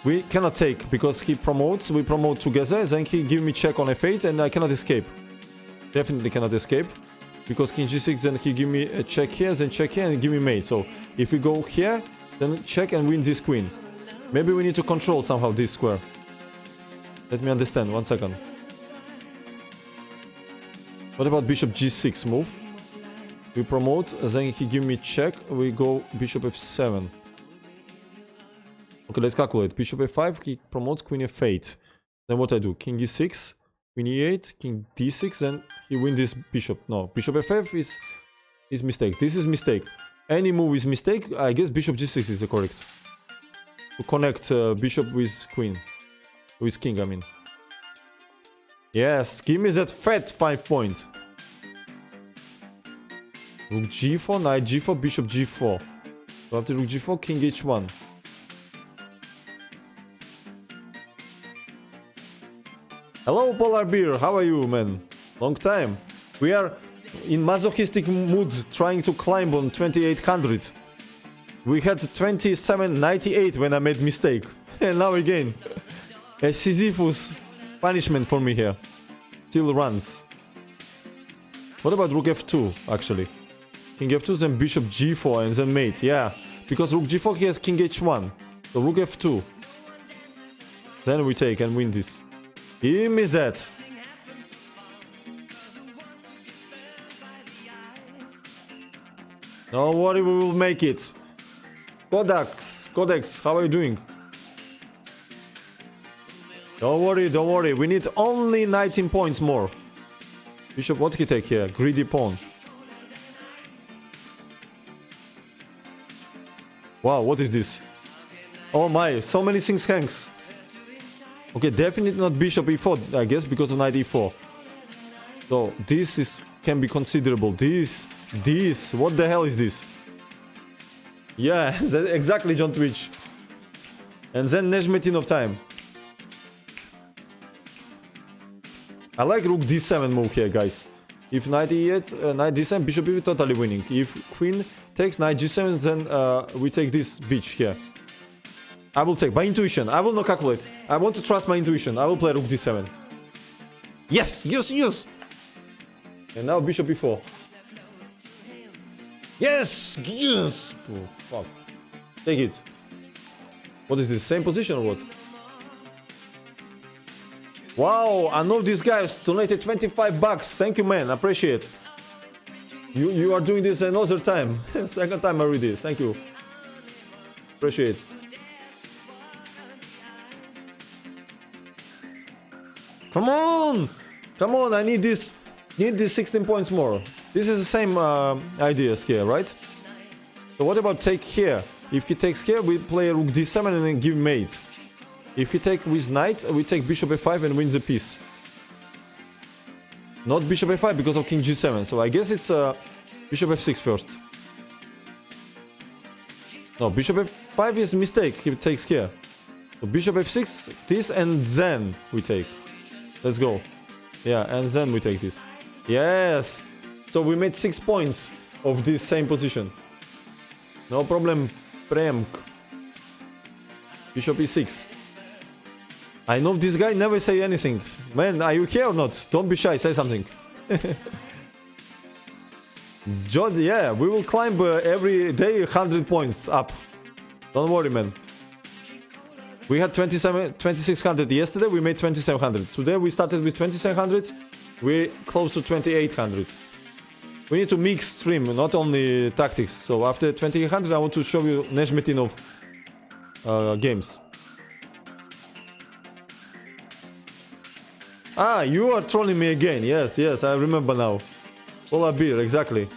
We cannot take because he promotes. We promote together. Then he give me check on f8 and I cannot escape. Definitely cannot escape. Because king g6, then he give me a check here, then check here and give me mate. So if we go here, then check and win this queen. Maybe we need to control somehow this square. Let me understand. 1 second. What about bishop g6 move? We promote, then he give me check. We go bishop f7. Okay, let's calculate. Bishop f5, he promotes queen f8. Then what I do? King e6, queen e8, king d6, then he win this bishop. No, bishop f5 is mistake. This is mistake. Any move is mistake. I guess bishop g6 is the correct. To connect bishop with queen. With king, I mean. Yes, give me that fat 5 point. Rook g4, knight g4, bishop g4. So after rook g4, king h1. Hello, Polar Beer. How are you, man? Long time. We are in masochistic mood trying to climb on 2800. We had 2798 when I made mistake. And now again. A Sisyphus punishment for me here. Still runs. What about rook f2, actually? King f2, then bishop g4, and then mate. Yeah, because rook g4 he has king h1. So rook f2. Then we take and win this. Give me that. Don't worry, we will make it. Codex, how are you doing? Don't worry. We need only 19 points more. Bishop, what he take here? Greedy pawn. Wow, what is this? Oh my, so many things hangs. Okay, definitely not bishop e4, I guess, because of knight e4. So, this can be considerable. This, what the hell is this? Yeah, exactly, John Twitch. And then Nezhmetdinov time. I like rook d7 move here, guys. If knight e8, knight d7, bishop e8, totally winning. If queen takes knight g7, then we take this bitch here. I will take by intuition. I will not calculate. I want to trust my intuition. I will play rook d7. Yes. And now bishop e4. Yes. Oh, fuck. Take it. What is this? Same position or what? Wow, I know these guys donated $25. Thank you, man. Appreciate. You are doing this another time. Second time I read this. Thank you. Appreciate. Come on! I need this 16 points more. This is the same ideas here, right? So what about take here? If he takes here, we play rook d7 and then give mate. If he take with knight, we take bishop f5 and win the piece. Not bishop f5 because of king g7. So I guess it's bishop f6 first. No, bishop f5 is a mistake. He takes here. So bishop f6, this, and then we take. Let's go. Yeah, and then we take this. Yes! So we made 6 points of this same position. No problem, Premk. Bishop e6. I know this guy never say anything. Man, are you here or not? Don't be shy, say something. John, yeah, we will climb every day 100 points up. Don't worry, man. We had 2600 yesterday, we made 2700. Today we started with 2700, we're close to 2800. We need to mix stream, not only tactics. So after 2800 I want to show you Nezhmetdinov games. Ah, you are trolling me again. Yes, yes, I remember now. Polar beer, exactly.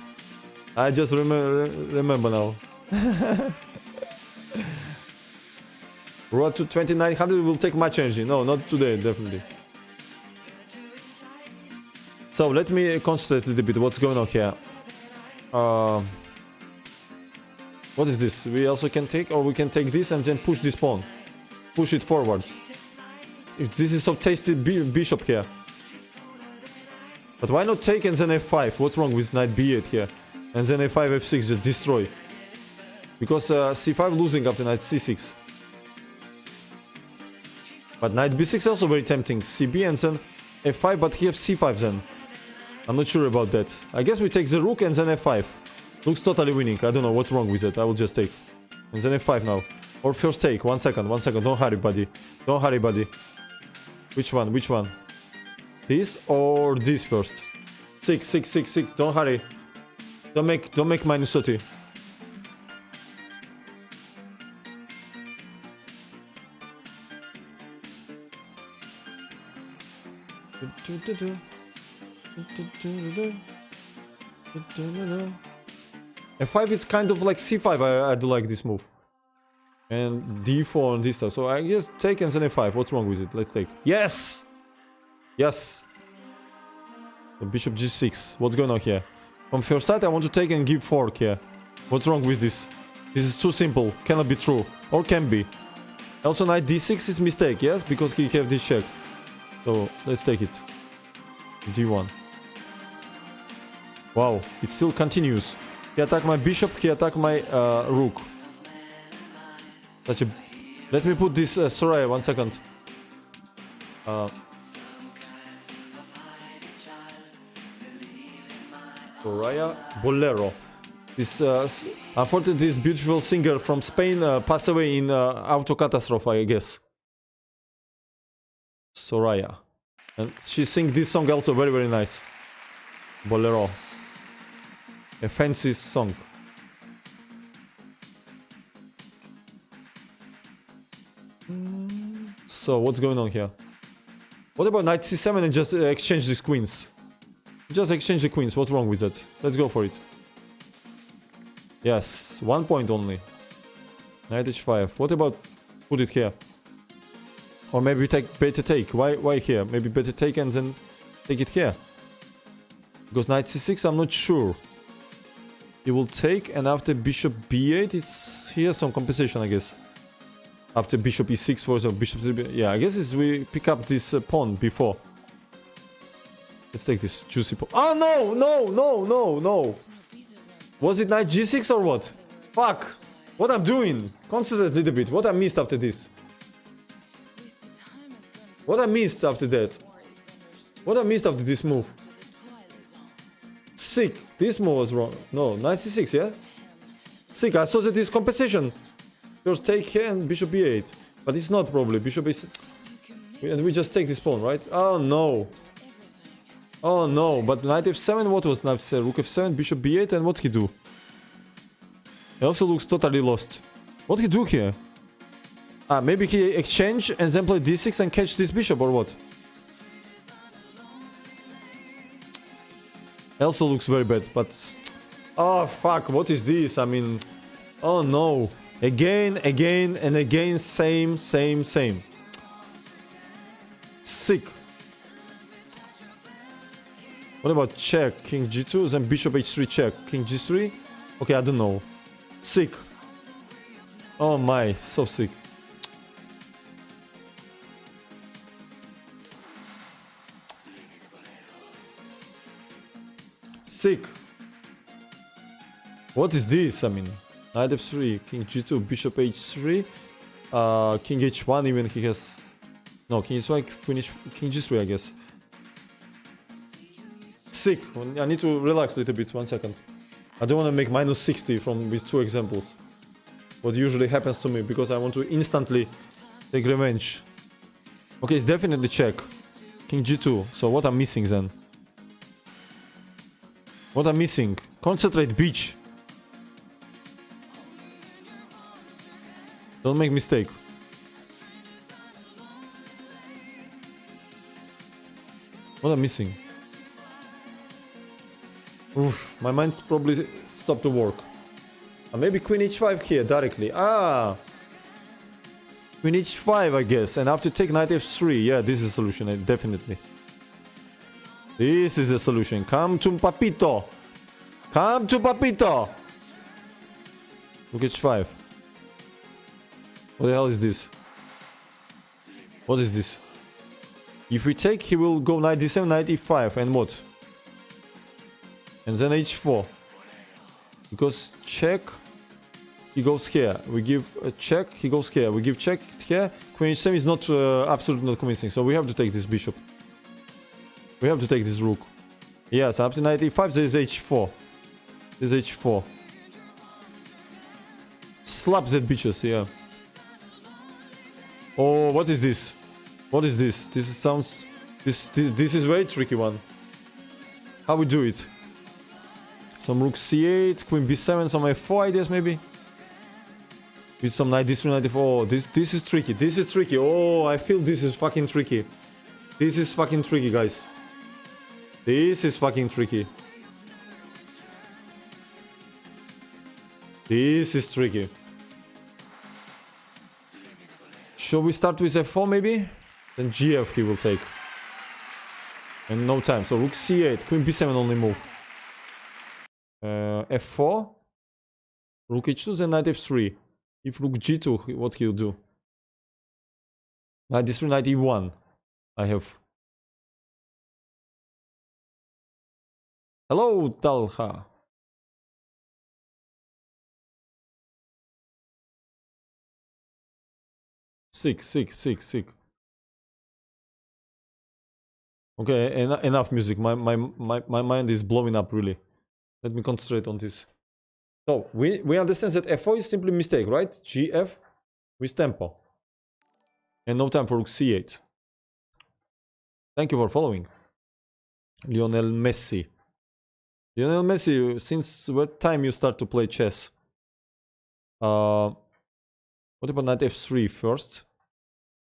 I just remember now. Road to 2900 will take much energy. No, not today, definitely. So let me concentrate a little bit. What's going on here? What is this? We also can take, or we can take this and then push this pawn. Push it forward. If this is so tasty, bishop here. But why not take and then f5? What's wrong with knight b8 here? And then a5, f6, just destroy. Because c5 losing after knight c6. But knight b6 also very tempting. cb and then f5, but he has c5 then. I'm not sure about that. I guess we take the rook and then f5. Looks totally winning. I don't know what's wrong with it. I will just take. And then f5 now. Or first take. 1 second, 1 second. Don't hurry, buddy. Don't hurry, buddy. Which one? Which one? This or this first? 6, 6, 6, 6. Don't hurry. Don't make minus 30. F5 is kind of like c5. I do like this move. And d4 on this stuff. So I guess take and then f5. What's wrong with it? Let's take. Yes! Yes! The bishop g6. What's going on here? From first side I want to take and give fork here. What's wrong with this? This is too simple. Cannot be true. Or can be. Also knight d6 is mistake, yes? Because he have this check. So let's take it. d1. Wow, it still continues. He attacked my bishop, he attacked my rook. Such a... Let me put this Soraya, 1 second. Soraya Bolero. This, unfortunately, this beautiful singer from Spain passed away in auto catastrophe, I guess. Soraya. And she sings this song also very, very nice. Bolero. A fancy song. So, what's going on here? What about knight c7 and just exchange these queens? Just exchange the queens, what's wrong with that? Let's go for it. Yes, 1 point only. Knight h5. What about put it here? Or maybe take better take. Why here? Maybe better take and then take it here. Because knight c6, I'm not sure. He will take, and after bishop b8, it's here some compensation, I guess. After bishop e6, for example, bishop c8. Yeah, I guess it's we pick up this pawn before. Let's take this juicy pawn. Oh no, no, no, no, no. Was it knight g6 or what? Fuck. What I'm doing? Concentrate a little bit. What I missed after this? What I missed after that? What I missed after this move? Sick. This move was wrong. No, knight c6, yeah? Sick. I saw that this compensation. First take here and bishop b8. But it's not probably. Bishop is... And we just take this pawn, right? Oh no. Oh no. But knight f7, what was knight f7? Rook f7, bishop b8, and what he do? He also looks totally lost. What he do here? Ah, maybe he exchange and then play d6 and catch this bishop or what? Also looks very bad, but... Oh, fuck, what is this? I mean... Oh, no. Again, again, and again, same. Sick. What about check? King g2, then bishop h3 check. King g3? Okay, I don't know. Sick. Oh my, so sick. Sick. What is this? I mean, knight f3, king g2, bishop h3, king h1. Even he has no king h1, king g3, I guess. Sick. I need to relax a little bit. 1 second. I don't want to make minus 60 from these two examples. What usually happens to me because I want to instantly take revenge. Okay, it's definitely check. King g2. So what I'm missing then? What I'm missing? Concentrate, bitch. Don't make mistake. What am I missing? Oof, my mind probably stopped to work. Maybe queen h5 here directly. Queen h5, I guess. And after take knight f3. Yeah, this is a solution, definitely. This is a solution. Come to Papito. Come to Papito. Rook h5. What the hell is this? What is this? If we take, he will go knight d7, knight e5, and what? And then h4. Because check, he goes here. We give a check, he goes here. We give check here. Queen h7 is not absolutely not convincing, so we have to take this bishop. We have to take this rook. Yes, after knight e5, there is h4. There's h4. Slap that bitches, yeah. Oh, what is this? What is this? This sounds... This is very tricky one. How we do it? Some rook c8, queen b7, some f4 ideas maybe? With some knight d3, knight f4. Oh, this is tricky. This is tricky. Oh, I feel this is fucking tricky. This is fucking tricky, guys. This is fucking tricky. This is tricky. Shall we start with f4 maybe? Then gf he will take. And no time. So rook c8, queen b7 only move. F4. Rook h2, then knight f3. If rook g2, what he'll do? Knight d3, knight e1. I have. Hello, Talha. Sick. Okay, enough music. My mind is blowing up really. Let me concentrate on this. So we understand that f4 is simply mistake, right? gf with tempo. And no time for rook c8. Thank you for following. Lionel Messi. Lionel Messi, since what time you start to play chess? What about knight f3 first?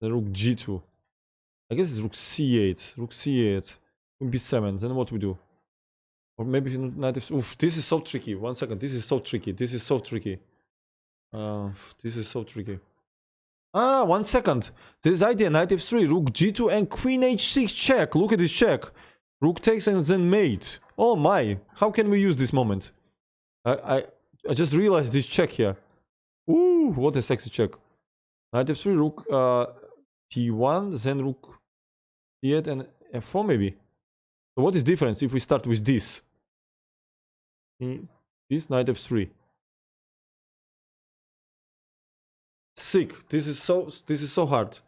Then rook g2. I guess it's rook c8. Rook c8. Queen b7. Then what we do? Or maybe knight f3. Oof, this is so tricky. 1 second. This is so tricky. This is so tricky. This is so tricky. 1 second. This idea, knight f3, rook g2, and queen h6 check. Look at this check. Rook takes and then mate. Oh my. How can we use this moment? I just realized this check here. Ooh, what a sexy check. Knight f3, rook t1, then rook e8 and f4 maybe. So what is difference if we start with this? This knight f3. Sick. This is so hard.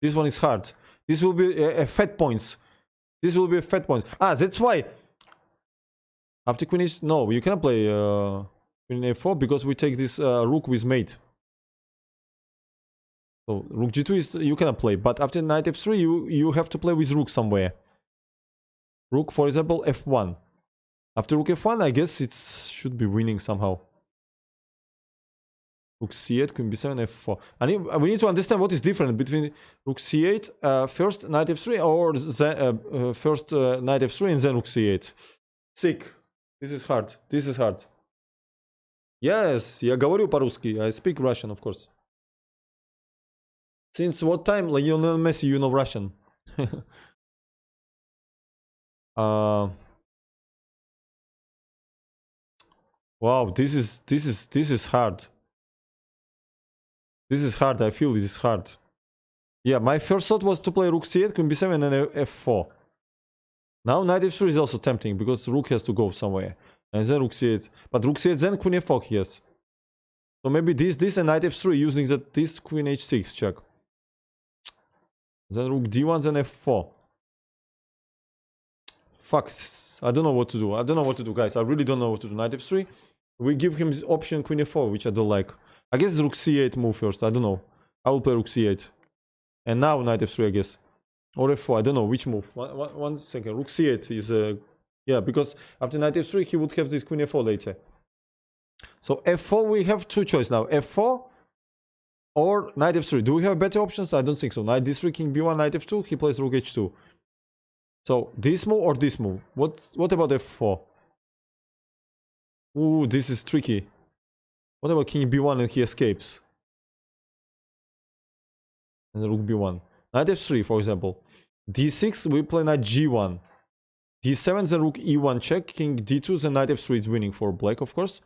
This one is hard. This will be a fat points. This will be a fat point. That's why. After queen h, no, you cannot play queen a4 because we take this rook with mate. So rook g2 is you cannot play, but after knight f3 you have to play with rook somewhere. Rook, for example, f1. After rook f1, I guess it should be winning somehow. Rook c8, queen b7, f4. We need to understand what is different between rook c8, first knight f3, or first knight f3 and then rook c8. Sick. This is hard. This is hard. Yes, я говорю по-русски. I speak Russian, of course. Since what time, Lionel Messi, you know Russian? Wow, this is hard. This is hard. I feel it is hard. Yeah, my first thought was to play rook c8, queen b7, and f4. Now knight f3 is also tempting because rook has to go somewhere, and then rook c8. But rook c8 then queen f4 yes. So maybe this and knight f3 using this queen h6 check. Then rook d1, then f4. Fuck, I don't know what to do. I don't know what to do, guys. I really don't know what to do. Knight f3. We give him this option queen f4, which I don't like. I guess rook c8 move first. I don't know. I will play rook c8. And now knight f3, I guess. Or f4. I don't know which move. One second. Rook c8 is... yeah, because after knight f3, he would have this queen f4 later. So f4, we have two choices now. f4 or knight f3. Do we have better options? I don't think so. Knight d3, king b1, knight f2. He plays rook h2. So this move or this move? What about f4? Ooh, this is tricky. What about king b1 and he escapes? And rook b1. Knight f3, for example. d6, we play knight g1. d7, then rook e1 check. King d2, then knight f3 is winning for black, of course.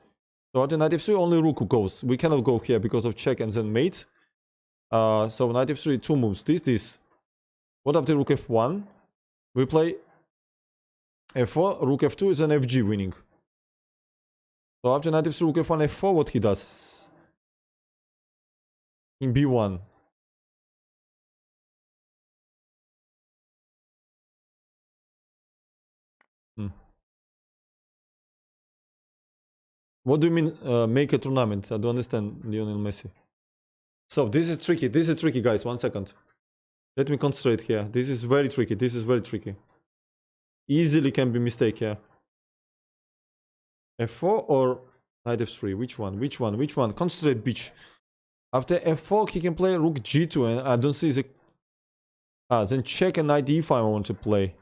So after knight f3, only rook goes. We cannot go here because of check and then mate. So knight f3, two moves. This. What after rook f1? We play f4, rook f2 is an fg winning. So after knight f3, rook f1, f4, what he does? In b1. What do you mean make a tournament? I don't understand, Lionel Messi. So this is tricky. This is tricky, guys. 1 second. Let me concentrate here. This is very tricky. This is very tricky. Easily can be mistake here. f4 or knight f3? Which one? Which one? Which one? Concentrate, bitch. After f4, he can play rook g2, and I don't see the... then check and knight d5 I want to play.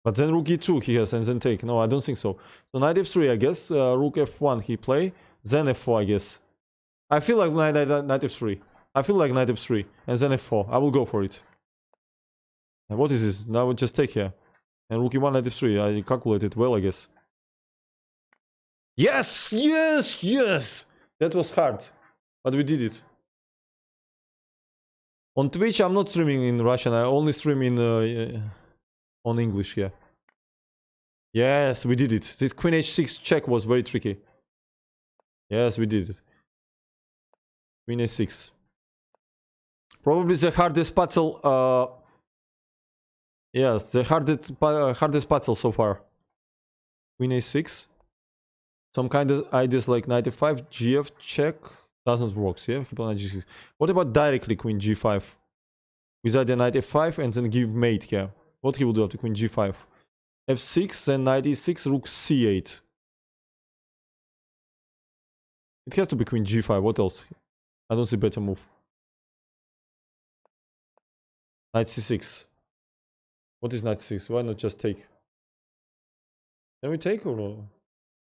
But then rook e2 he has, and then take. No, I don't think so. So knight f3, I guess. Rook f1 he play. Then f4, I guess. I feel like knight f3. I feel like knight f3. And then f4. I will go for it. And what is this? Now we just take here. And rook e1, knight f3. I calculated well, I guess. Yes! Yes! Yes! That was hard. But we did it. On Twitch, I'm not streaming in Russian. I only stream in... on English here. Yes, we did it. This queen h6 check was very tricky. Yes, we did it. Queen h6. Probably the hardest puzzle. Yes, the hardest puzzle so far. Queen h6. Some kind of ideas like knight f5, gf check doesn't work. Yeah, knight g6. What about directly queen g5? With either knight f5 and then give mate here. What he will do after queen g5? f6, then knight e6, rook c8. It has to be queen g5. What else? I don't see better move. Knight c6. What is knight c6? Why not just take? Can we take or no?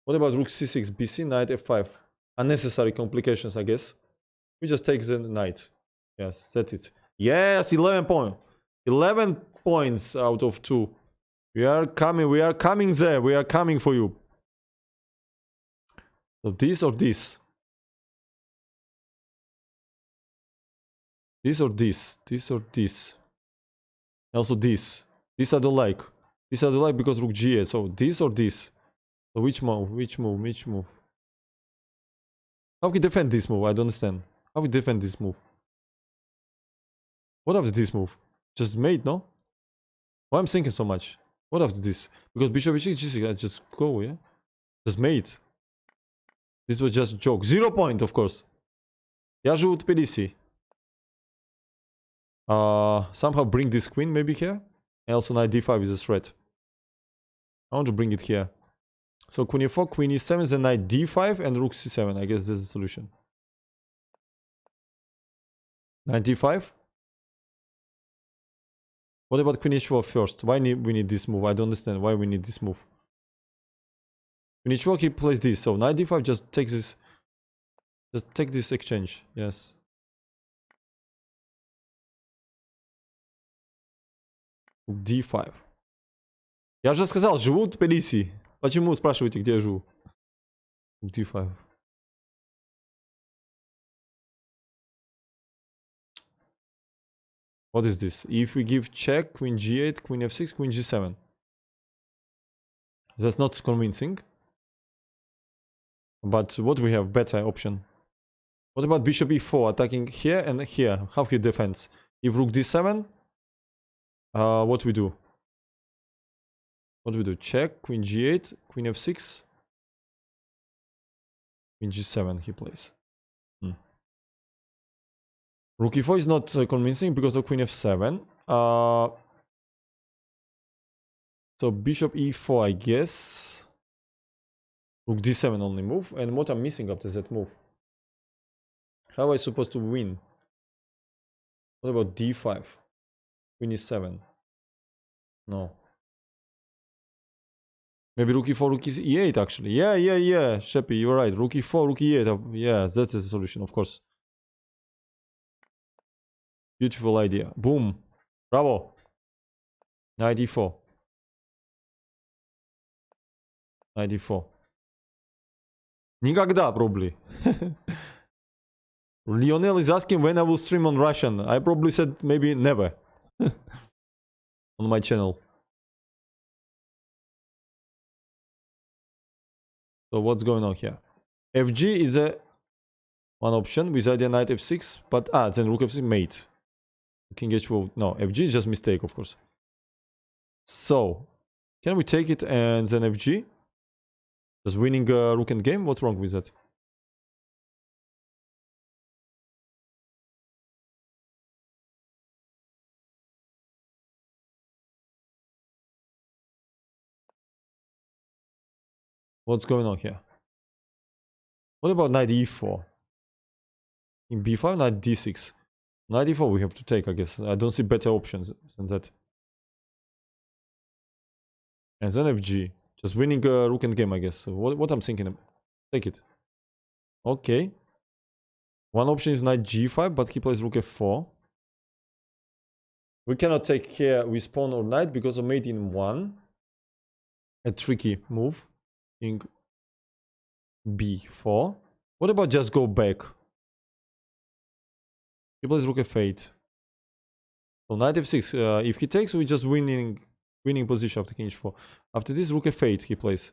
What about rook c6, bc, knight f5? Unnecessary complications, I guess. We just take the knight. Yes, that's it. Yes, 11 points. 11 points out of 2. We are coming there. We are coming for you. So this or this? This or this? This or this? Also this. This I don't like. This I don't like because rook g8. So this or this? So which move? Which move? Which move? How we defend this move? I don't understand. How we defend this move? What after this move? Just mate, no? Why I'm thinking so much? What after this? Because bishop h6, g6, I just go, yeah? Just mate. This was just a joke. 0 point, of course. Я живу в Тбилиси. Somehow bring this queen maybe here. And also knight d5 is a threat. I want to bring it here. So queen e4, queen e7, then knight d5 and rook c7. I guess this is the solution. Knight d5. What about queen h4 first? Why we need this move? I don't understand why we need this move. Queen h4, he plays this. So knight d5 just takes this. Just take this exchange. Yes. d5. Я же сказал, живу в Тбилиси. Почему спрашиваете, где я живу? d5. What is this? If we give check, queen g8, queen f6, queen g7. That's not convincing. But what we have better option? What about bishop e4 attacking here and here? How he defends? If rook d7, what we do? What do we do? Check, queen g8, queen f6, queen g7 he plays. Rook e4 is not convincing because of queen f7. So bishop e4, I guess. Rook d7 only move. And what I'm missing after that move? How am I supposed to win? What about d5? Queen e7. No. Maybe rook e4, rook e8 actually. Yeah. Sheppy, you're right. Rook e4, rook e8. Yeah, that's the solution, of course. Beautiful idea. Boom. Bravo. Knight e4. Knight e4. Никогда, probably. Lionel is asking when I will stream on Russian. I probably said maybe never. On my channel. So what's going on here? FG is a one option with idea knight f6, but then rook f6 mate. King h4. No, FG is just mistake, of course. So can we take it and then FG? Just winning rook and game? What's wrong with that? What's going on here? What about knight e4? In b5, knight d6. Knight e4 we have to take, I guess. I don't see better options than that. And then FG. Just winning rook and game, I guess. So what I'm thinking of. Take it. Okay. One option is knight g5, but he plays rook f4. We cannot take here with pawn or knight because of mate in 1. A tricky move. King b4. What about just go back? He plays rook f8. So knight f6. If he takes, we just winning position after king h4. After this, rook f8 he plays.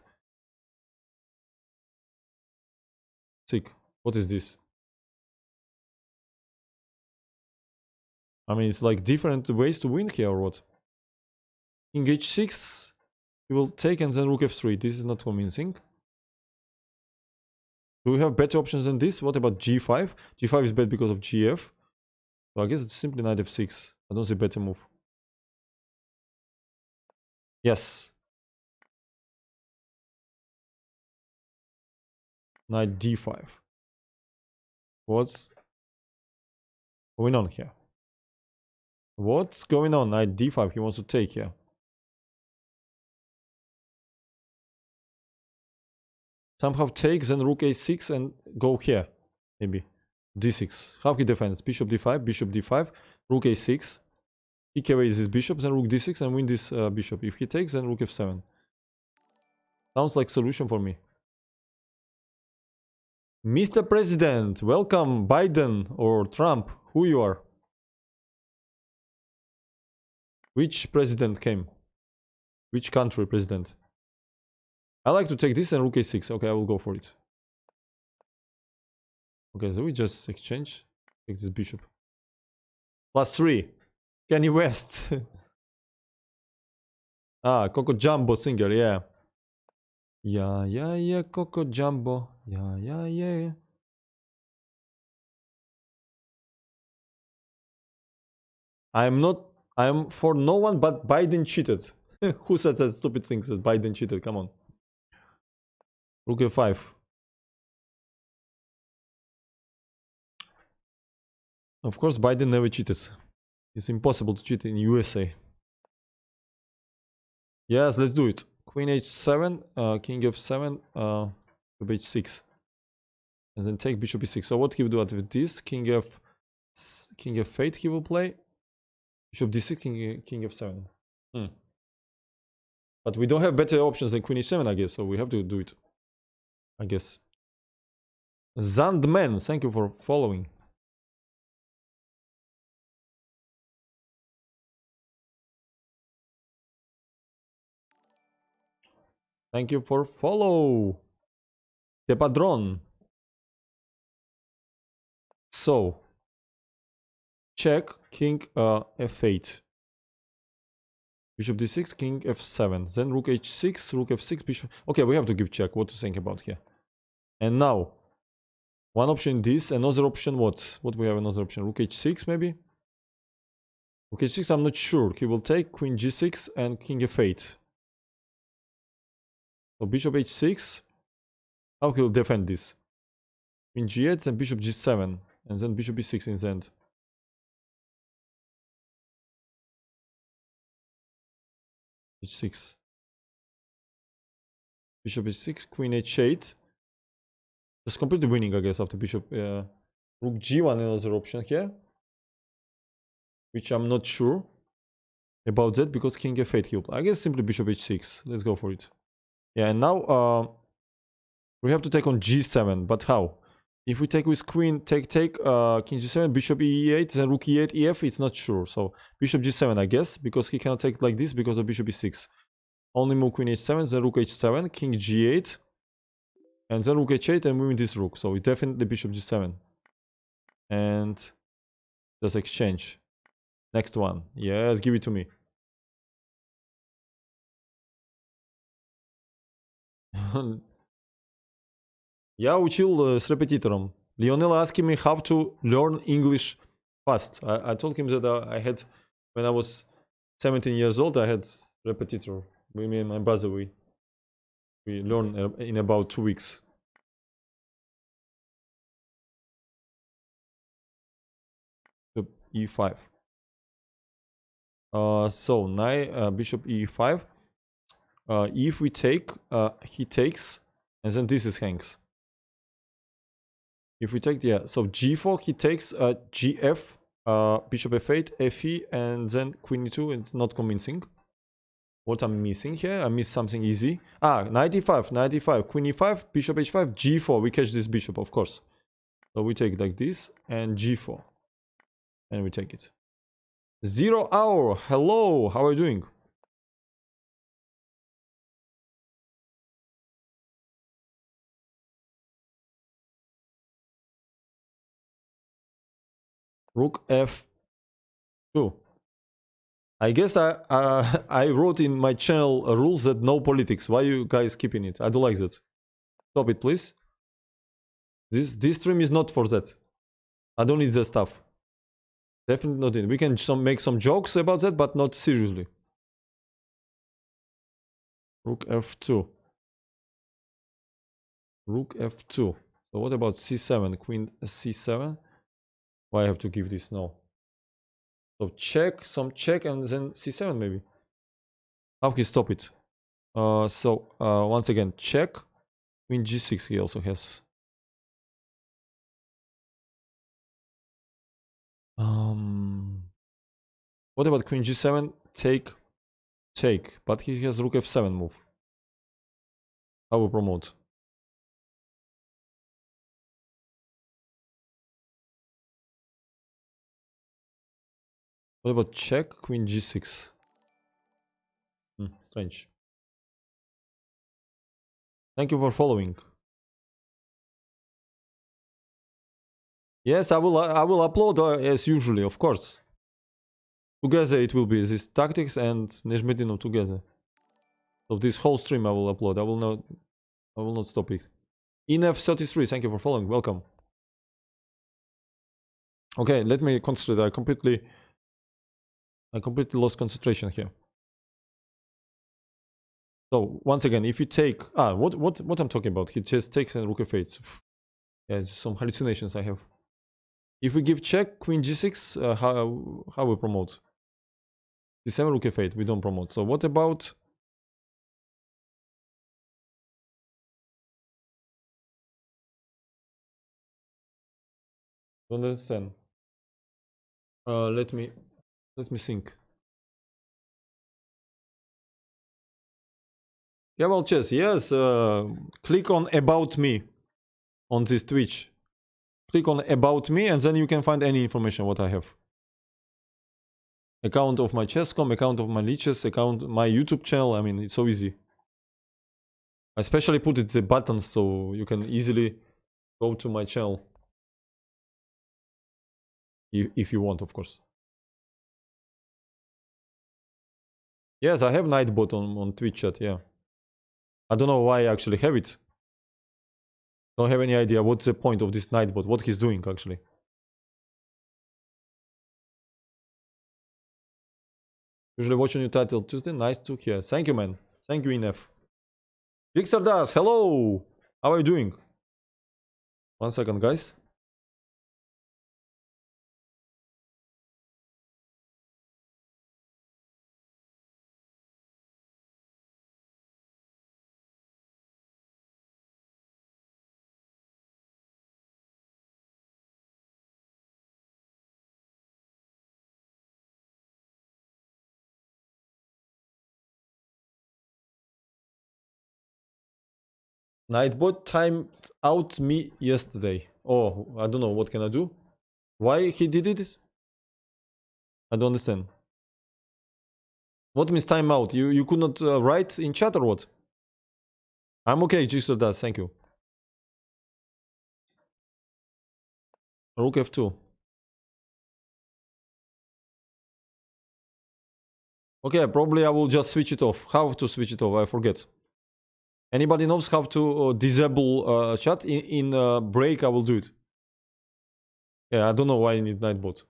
Sick. What is this? I mean, it's like different ways to win here or what? King h6. He will take and then rook f3. This is not convincing. Do we have better options than this? What about g5? g5 is bad because of gf. So I guess it's simply knight f6. I don't see better move. Yes. Knight d5. What's going on here? What's going on? Knight d5. He wants to take here. Somehow take, then rook a6 and go here. Maybe. d6. How he defends? Bishop d5, rook a6. Take away his bishop, then rook d6 and win this bishop. If he takes, then rook f7. Sounds like solution for me. Mr. President, welcome Biden or Trump, who you are? Which president came? Which country president? I like to take this and rook a6. Okay, I will go for it. Okay, so we just exchange. Take this bishop. +3. Kanye West. Coco Jumbo singer, yeah. Yeah, Coco Jumbo. Yeah. I'm for no one but Biden cheated. Who said that stupid thing that Biden cheated? Come on. Rook f5. Of course, Biden never cheated. It's impossible to cheat in USA. Yes, let's do it. Queen h7, king f7, bishop h6. And then take bishop e6. So what he will do after this? King f8 he will play. Bishop d6, king f7. But we don't have better options than queen h7, I guess. So we have to do it. I guess. Zandman, thank you for following. Thank you for follow. The Padron. So, check, king f8. Bishop d6, king f7. Then rook h6, rook f6, bishop. Okay, we have to give check. What to think about here. And now, one option this, another option what? What we have another option? Rook h6 maybe? Rook h6, I'm not sure. He will take queen g6 and king f8. So bishop h6. How he'll defend this? Queen g8 and bishop g7. And then bishop e6 in the end. h6. Bishop h6, queen h8. Just completely winning, I guess, after bishop. Rook g1, another option here, which I'm not sure about that because king f8 killed. I guess simply bishop h6. Let's go for it. Yeah, and now we have to take on g7, but how? If we take with queen, take, king g7, bishop e8, then rook e8, ef, it's not sure. So bishop g7, I guess, because he cannot take like this because of bishop e6. Only move queen h7, then rook h7, king g8, and then rook h8, and we win this rook. So it's definitely bishop g7. And just exchange. Next one. Yes, give it to me. Я учил с репетитором. Lionel asking me how to learn English fast. I told him that I had, when I was 17 years old, I had repetitor. Me and my brother, we learned in about 2 weeks. E5. So now bishop e5. If we take, he takes, and then this is hangs. If we take, yeah, so g4, he takes gf, bishop f8, fe, and then queen e2. It's not convincing. What I'm missing here? I missed something easy. Knight e5, queen e5, bishop h5, g4. We catch this bishop, of course. So we take like this, and g4. And we take it. 0 hour. Hello, how are you doing? Rook f2. I guess I wrote in my channel rules that no politics. Why you guys keeping it? I don't like that. Stop it, please. This stream is not for that. I don't need that stuff. Definitely not in. We can make some jokes about that, but not seriously. Rook f2. Rook f2. So what about c7? Queen c7? Why I have to give this? No. So check, some check, and then c7 maybe. How can he stop it? Once again, check. Queen g6 he also has. What about queen g7? Take. But he has rook f7 move. I will promote. What about check? Queen g6. Strange. Thank you for following. Yes, I will upload as usually, of course. Together it will be this tactics and Nezhmetdinov together. So this whole stream I will upload. I will not stop it. Inf33, thank you for following. Welcome. Okay, let me concentrate. I completely lost concentration here. So once again, if you take what I'm talking about, he just takes and rook f8. Yeah, just some hallucinations I have. If we give check, queen g6, how we promote? c7, rook f8, we don't promote. So what about? Don't understand. Let me think. Yeah, well, chess. Yes. Click on about me on this Twitch. Click on about me, and then you can find any information what I have. Account of my chess.com, account of my leeches, account my YouTube channel. I mean, it's so easy. I especially put it the buttons so you can easily go to my channel. If you want, of course. Yes, I have Nightbot on Twitch chat, yeah. I don't know why I actually have it. Don't have any idea what's the point of this Nightbot, what he's doing actually. Usually watching your title Tuesday, nice to hear. Thank you, man. Thank you, Inef. Jigsaw Das, hello! How are you doing? 1 second, guys. Nightbot timed out me yesterday. Oh, I don't know. What can I do? Why he did it? I don't understand. What means timeout? You could not write in chat or what? I'm okay. Jigsaw does. Thank you. Rook f2. Okay, probably I will just switch it off. How to switch it off? I forget. Anybody knows how to disable chat? In break, I will do it. Yeah, I don't know why I need Nightbot.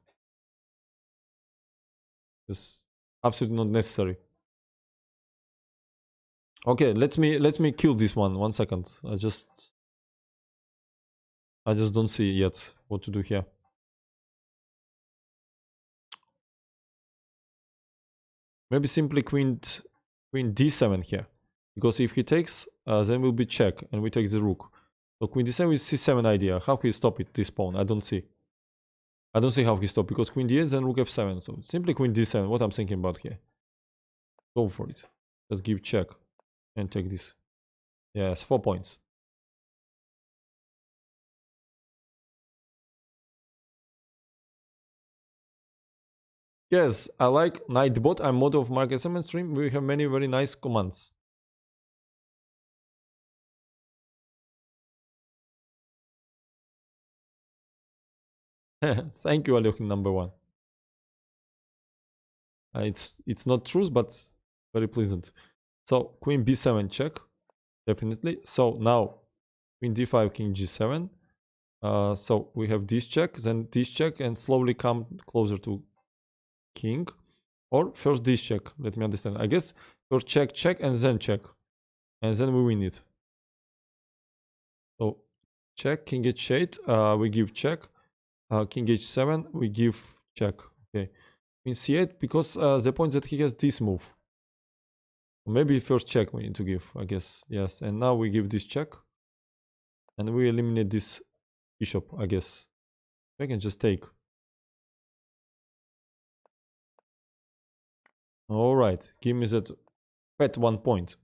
It's absolutely not necessary. Okay, let me kill this one. 1 second. I just don't see yet what to do here. Maybe simply queen d7 here, because if he takes, then will be check, and we take the rook. So queen d7 is c7 idea. How he stop it? This pawn. I don't see. I don't see how he stop, because queen d8, then rook f7. So simply queen d7. What I'm thinking about here. Go for it. Let's give check and take this. Yes, 4 points. Yes, I like Nightbot. I'm mod of Mark SM stream. We have many very nice commands. Thank you, Aliokin number 1. It's not truth, but very pleasant. So queen b7 check, definitely. So now queen d5, king g7. So we have this check, then this check, and slowly come closer to king. Or first this check. Let me understand. I guess first check, check, and then check, and then we win it. So check, king h8. We give check. King h7. We give check. Okay. Queen c8, because the point that he has this move. Maybe first check we need to give, I guess. Yes, and now we give this check. And we eliminate this bishop, I guess. I can just take. Alright, give me that pet 1 point.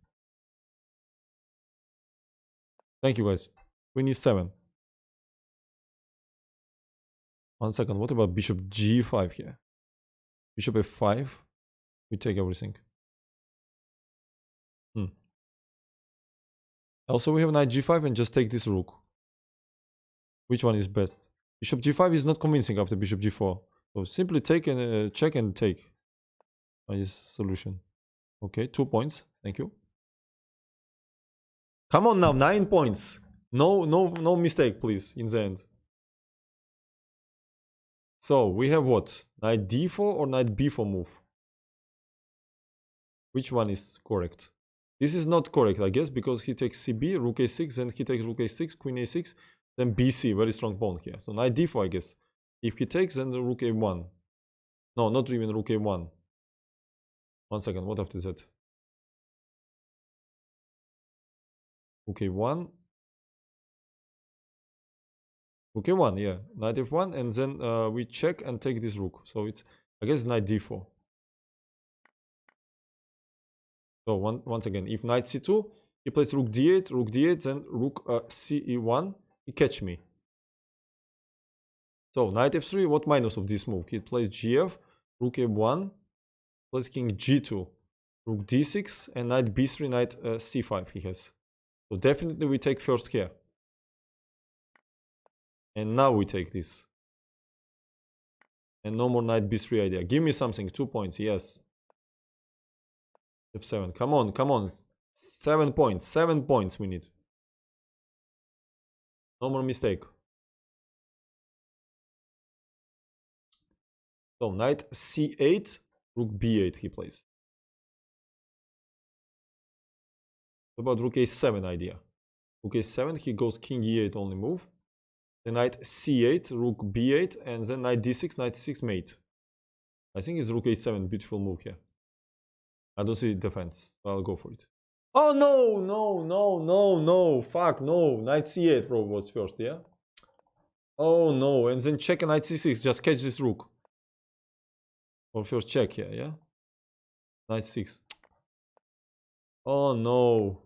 Thank you, guys. Queen e7. 1 second, what about bishop g5 here? Bishop f5. We take everything. Also, we have knight g5 and just take this rook. Which one is best? Bishop g5 is not convincing after bishop g4. So simply take and check and take. Nice solution. Okay, 2 points. Thank you. Come on now, 9 points. No mistake, please, in the end. So we have what? Knight d4 or knight b4 move? Which one is correct? This is not correct, I guess, because he takes cb, rook a6, then he takes rook a6, queen a6, then bc, very strong pawn here. So knight d4, I guess. If he takes, then the rook a1. No, not even rook a1. 1 second, what after that? Rook a1. Rook a1, yeah. Knight f1, and then we check and take this rook. So it's, I guess, knight d4. So once again, if knight c2, he plays rook d8, then rook ce1, he catch me. So knight f3, what minus of this move? He plays gf, rook a1, plays king g2, rook d6, and knight b3, knight c5 he has. So definitely we take first here. And now we take this. And no more knight b3 idea. Give me something, 2 points, yes. f7, come on, come on. 7 points, 7 points we need. No more mistake. So knight c8, rook b8 he plays. What about rook a7 idea? Rook a7, he goes king e8 only move. Then knight c8, rook b8, and then knight d6, knight c6 mate. I think it's rook a7, beautiful move here. I don't see defense, so I'll go for it. Oh no, fuck no, knight c8 probably was first, yeah? Oh no, and then check knight c6, just catch this rook. Or first check here, yeah? Knight 6. Oh no.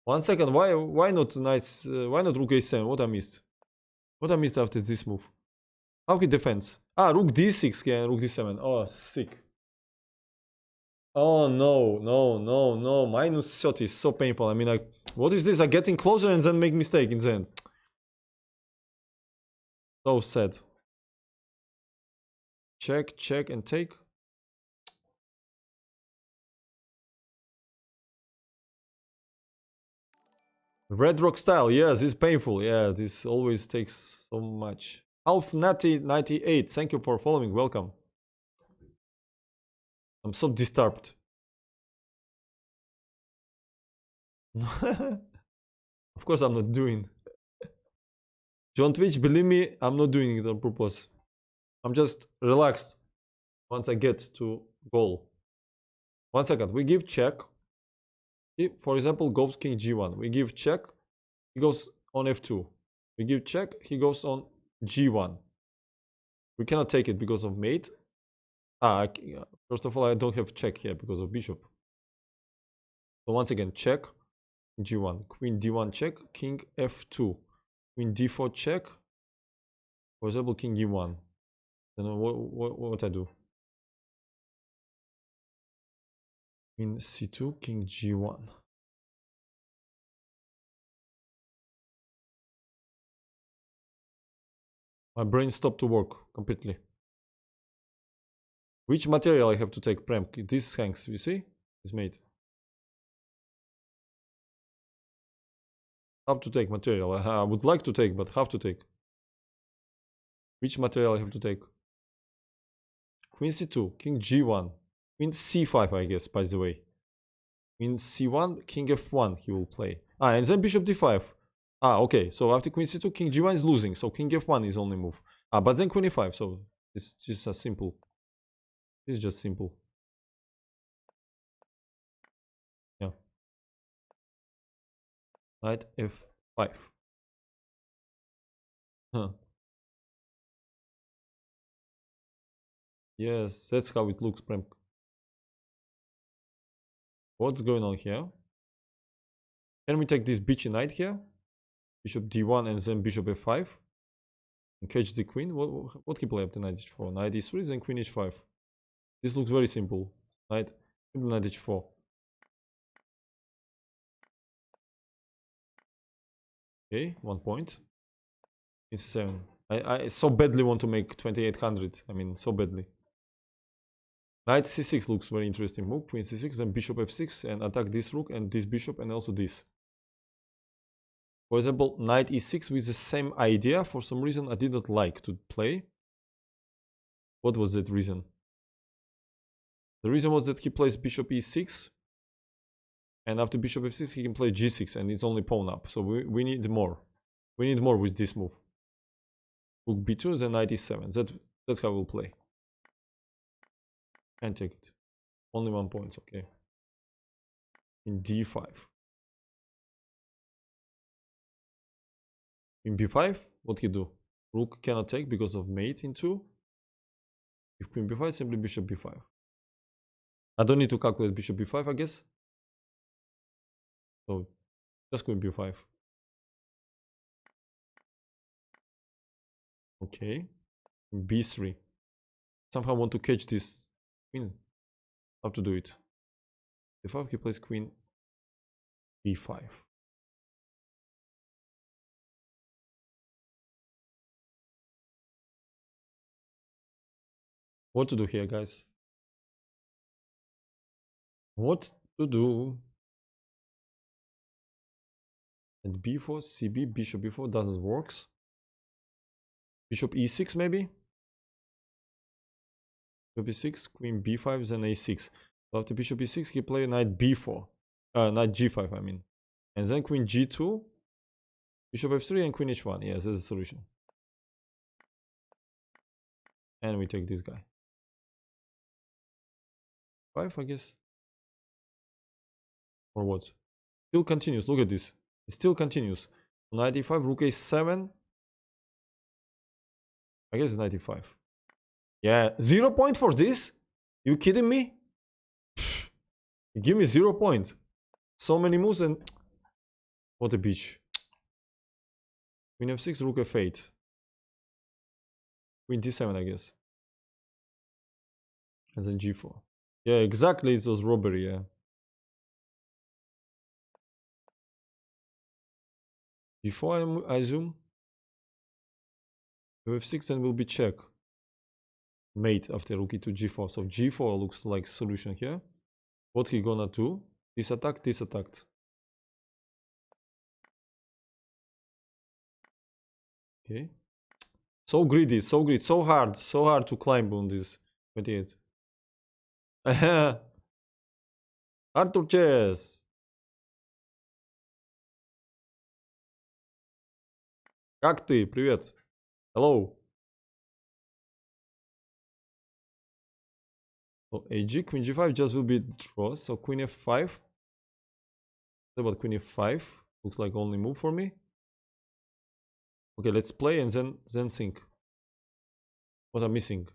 1 second. Why not knights? Why not rook a7? What I missed? What I missed after this move? How he defends? Ah, rook d6. Yeah, rook d7. Oh, sick. Oh no, no, no, no. Minus shot is so painful. I mean, like, what is this? I getting closer and then make mistake in the end. So sad. Check, check, and take. Red Rock style. Yes, it's painful. Yeah, this always takes so much. Alf Natty 98. Thank you for following. Welcome. I'm so disturbed. Of course I'm not doing. John Twitch, believe me, I'm not doing it on purpose. I'm just relaxed once I get to goal. 1 second, we give check. If, for example, goes king g1. We give check, he goes on f2. We give check, he goes on g1. We cannot take it because of mate. First of all, I don't have check here because of bishop. So once again, check, g1, queen d1 check, king f2, queen d4 check, for example, king e1. Then what I do? Queen c2, king g1. My brain stopped to work completely. Which material I have to take, Prem? This hangs, you see? It's made. Have to take material. I would like to take, but have to take. Which material I have to take? Queen c2, king g1, queen c5, I guess, by the way. Queen c1, king f1 he will play. And then bishop d5. Okay, so after queen c2, king g1 is losing, so king f1 is only move. But then queen e5, so it's just as simple. It's just simple. Yeah. Knight f5. Huh. Yes, that's how it looks, Prem. What's going on here? Can we take this bitchy knight here? Bishop d1 and then bishop f5. And catch the queen. What can play after knight h4? Knight e3, then queen h5. This looks very simple. Knight h4. Okay, 1 point. It's 7. I so badly want to make 2800. I mean, so badly. Knight c6 looks very interesting move. Queen c6, then bishop f6, and attack this rook and this bishop and also this. For example, knight e6 with the same idea. For some reason, I did not like to play. What was that reason? The reason was that he plays bishop e6. And after bishop f6, he can play g6, and it's only pawn up. So we need more. We need more with this move. Rook b2, then knight e7. That's how we'll play. And take it. Only 1 point, okay. In d5. In b5, what he do? Rook cannot take because of mate in 2. If queen b5, simply bishop b5. I don't need to calculate bishop b5, I guess. So, just queen b5. Okay. b3. Somehow want to catch this queen. How to do it? b5, he plays queen b5. What to do here, guys? What to do? And b4, cb, bishop b4 doesn't work. Bishop e6 maybe? Bishop e6, queen b5, then a6. So after bishop e6, he play knight b4. Knight g5, I mean. And then queen g2, bishop f3, and queen h1. Yes, that's the solution. And we take this guy. 5, I guess. Or what? Still continues. Look at this. It still continues. Knight e5, rook a7. I guess it's 95. Yeah, 0 point for this? You kidding me? Pfft. Give me 0 point. So many moves and What a bitch. Queen f6, rook f8. Queen d7, I guess. And then g4. Yeah, exactly, it was robbery, yeah. g4, I assume. f6 and will be check. Mate after rook e to g4. So g4 looks like solution here. What he gonna do? This attack, this attacked. Okay. So greedy, so greedy, so hard to climb on this 28. Arthur Chess. Как ты? Привет. Hello. So AG, queen g5 just will be draw. So queen f5. What about queen f5? Looks like only move for me. Okay, let's play and then think. What I'm missing?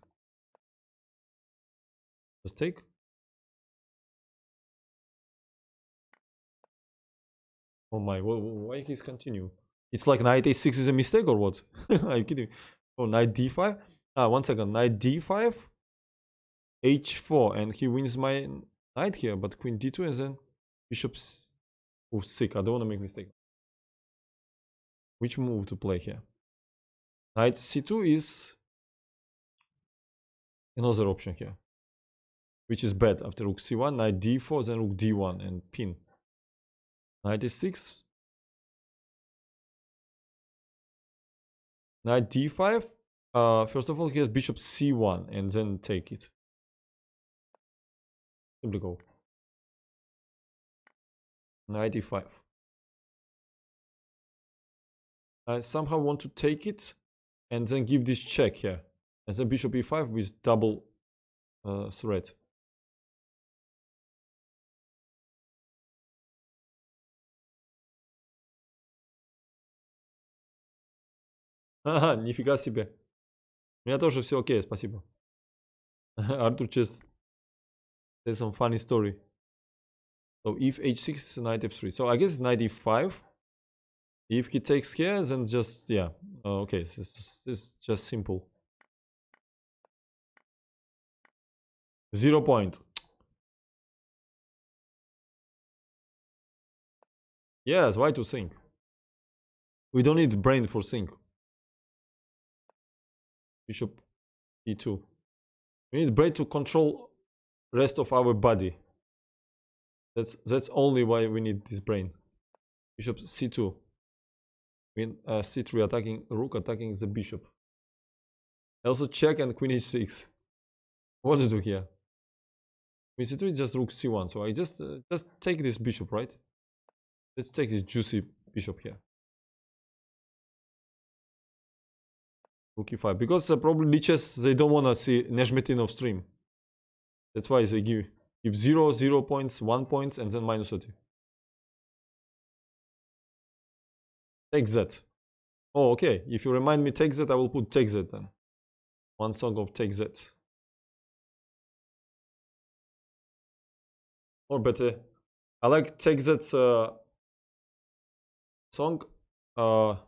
Just take. Oh my, why he's continue? It's like knight a6 is a mistake or what? Are you kidding? Oh, knight d5? Ah, 1 second. Knight d5, h4, and he wins my knight here, but queen d2 and then bishop's... Oh, sick. I don't want to make mistake. Which move to play here? Knight c2 is another option here, which is bad after rook c1, knight d4, then rook d1 and pin. Knight a6, knight d5. First of all, he has bishop c1 and then take it. Simply go. Knight e5. I somehow want to take it and then give this check here. And then bishop e5 with double threat. Ага, нифига себе. У меня тоже все окей, спасибо. Arthur just says some funny story. So if h6, knight f3. So I guess it's knight e5. If he takes here, then just, yeah. Okay, this is just simple. 0 point. Yes, why to think? We don't need brain for think. Bishop e2. We need brain to control rest of our body. That's only why we need this brain. Bishop c2. Queen c3 attacking rook, attacking the bishop. Also check and queen h6. What to do here? Queen c3 is just rook c1. So I just take this bishop, right? Let's take this juicy bishop here. Rook e5. Because probably liches, they don't want to see Nezhmetdinov stream. That's why they give 0, 0 points, 1 points, and then minus 30. Take that. Oh, okay. If you remind me take that, I will put take that then. One song of take that. Or better, I like take that song. How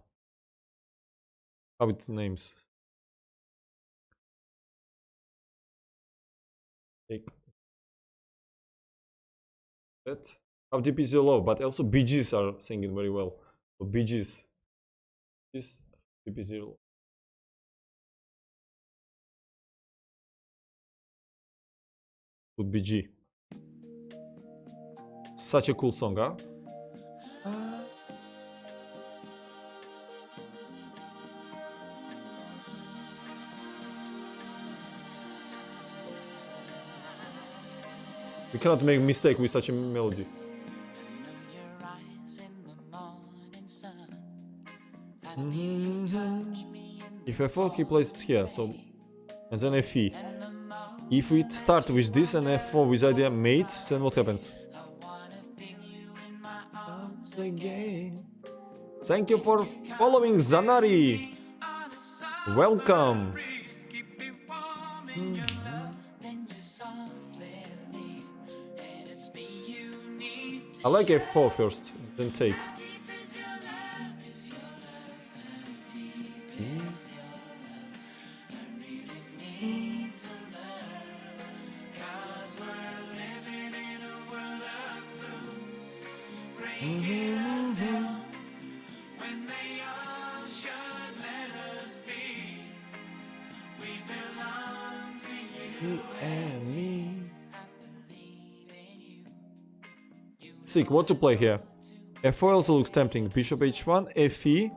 it names? Take that. How deep is your love? But also BGs are singing very well. So BGs. This deep is your love. Put BG. Such a cool song, huh? You cannot make a mistake with such a melody. If f4, he plays it here, so and then fe. If we start with this and f4 with idea mate, then what happens? Thank you for following, Zanari. Welcome. I like f4 first, then take. You and me. Sick, what to play here? F4 also looks tempting. Bishop h1, fe.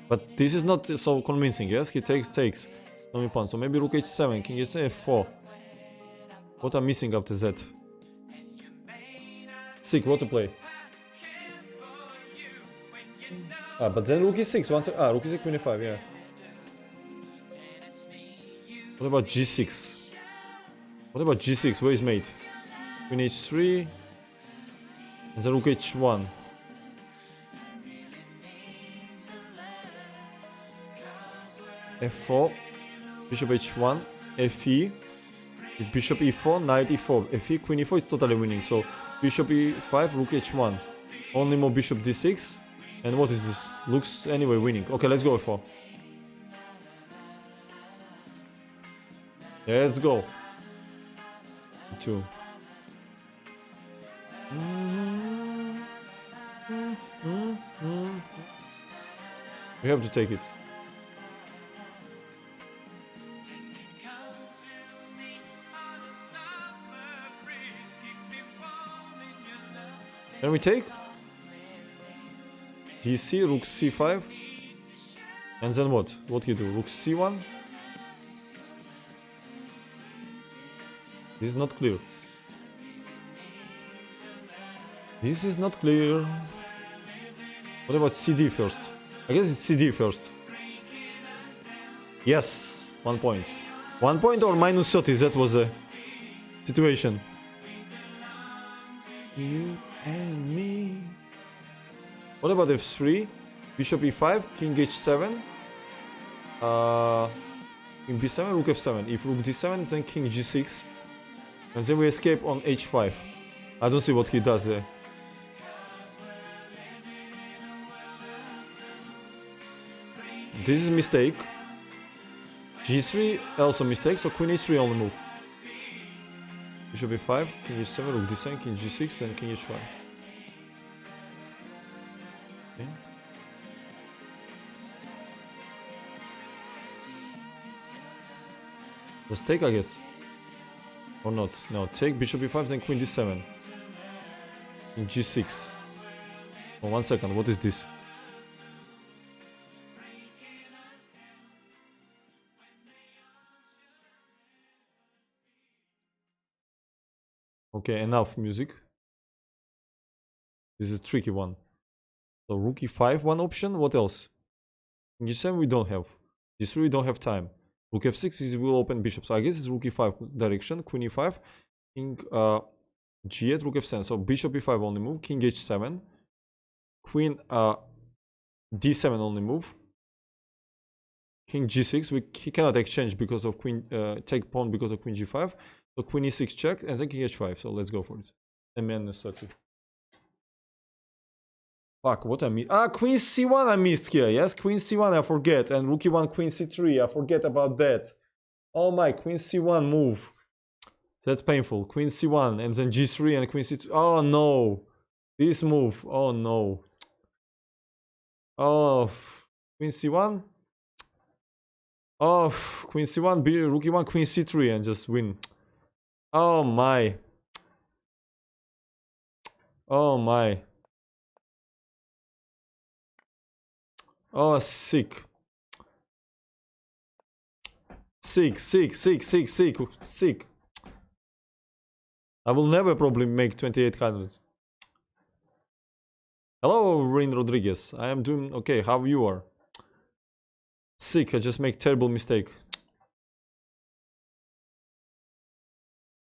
But this is not so convincing, yes? He takes. No pawn. So maybe rook h7, king h7, f4. What I'm missing after that? Sick, what to play? But then rook e6, rook e6, queen e5, yeah. What about g6? What about g6? Where is mate? Queen h3. And then rook h1. f4. Bishop h1. fe. With bishop e4, knight e4. fe, queen e4 is totally winning. So bishop e5, rook h1. Only more bishop d6. And what is this? Looks anyway winning. Okay, let's go f4. Yeah, let's go. 2. We have to take it. Can we take? dc, rook c5. And then what? What you do? Rook c1? This is not clear. This is not clear. What about cd first? I guess it's cd first. Yes, 1 point. 1 point or minus 30, that was the situation. You and me. What about f3? Bishop e5, king h7. King b7, rook f7. If rook d7, then king g6. And then we escape on h5. I don't see what he does there. This is a mistake. g3 also mistake, so queen h3 on the move. Bishop e5, king h7, rook d7, king g6, and king h5. Okay. Let's take, I guess. Or not. No, take bishop e5, then queen d7. King g6. Oh, 1 second, what is this? Okay, enough music. This is a tricky one. So rook e5, one option. What else? King g7 we don't have. g3 we don't have time. Rook f6 is will open bishop. So I guess it's rook e5 direction. Queen e5. King g8, rook f7. So bishop e5 only move. King h7. Queen d7 only move. King g6. He cannot exchange because of queen. Take pawn because of queen g5. So queen e6 check, and then king h5. So let's go for it. And minus 30. Fuck, what I missed? Queen c1 I missed here. Yes, queen c1 I forget. And rook e1, queen c3. I forget about that. Oh my, queen c1 move. That's painful. Queen c1 and then g3 and queen c2. Oh no. This move. Oh no. Oh, queen c1. Oh, queen c1, rook e1, queen c3 and just win. Oh my. Oh my. Oh, sick. Sick. I will never probably make 2800. Hello, Rain Rodriguez. I am doing okay. How you are? Sick. I just make terrible mistake.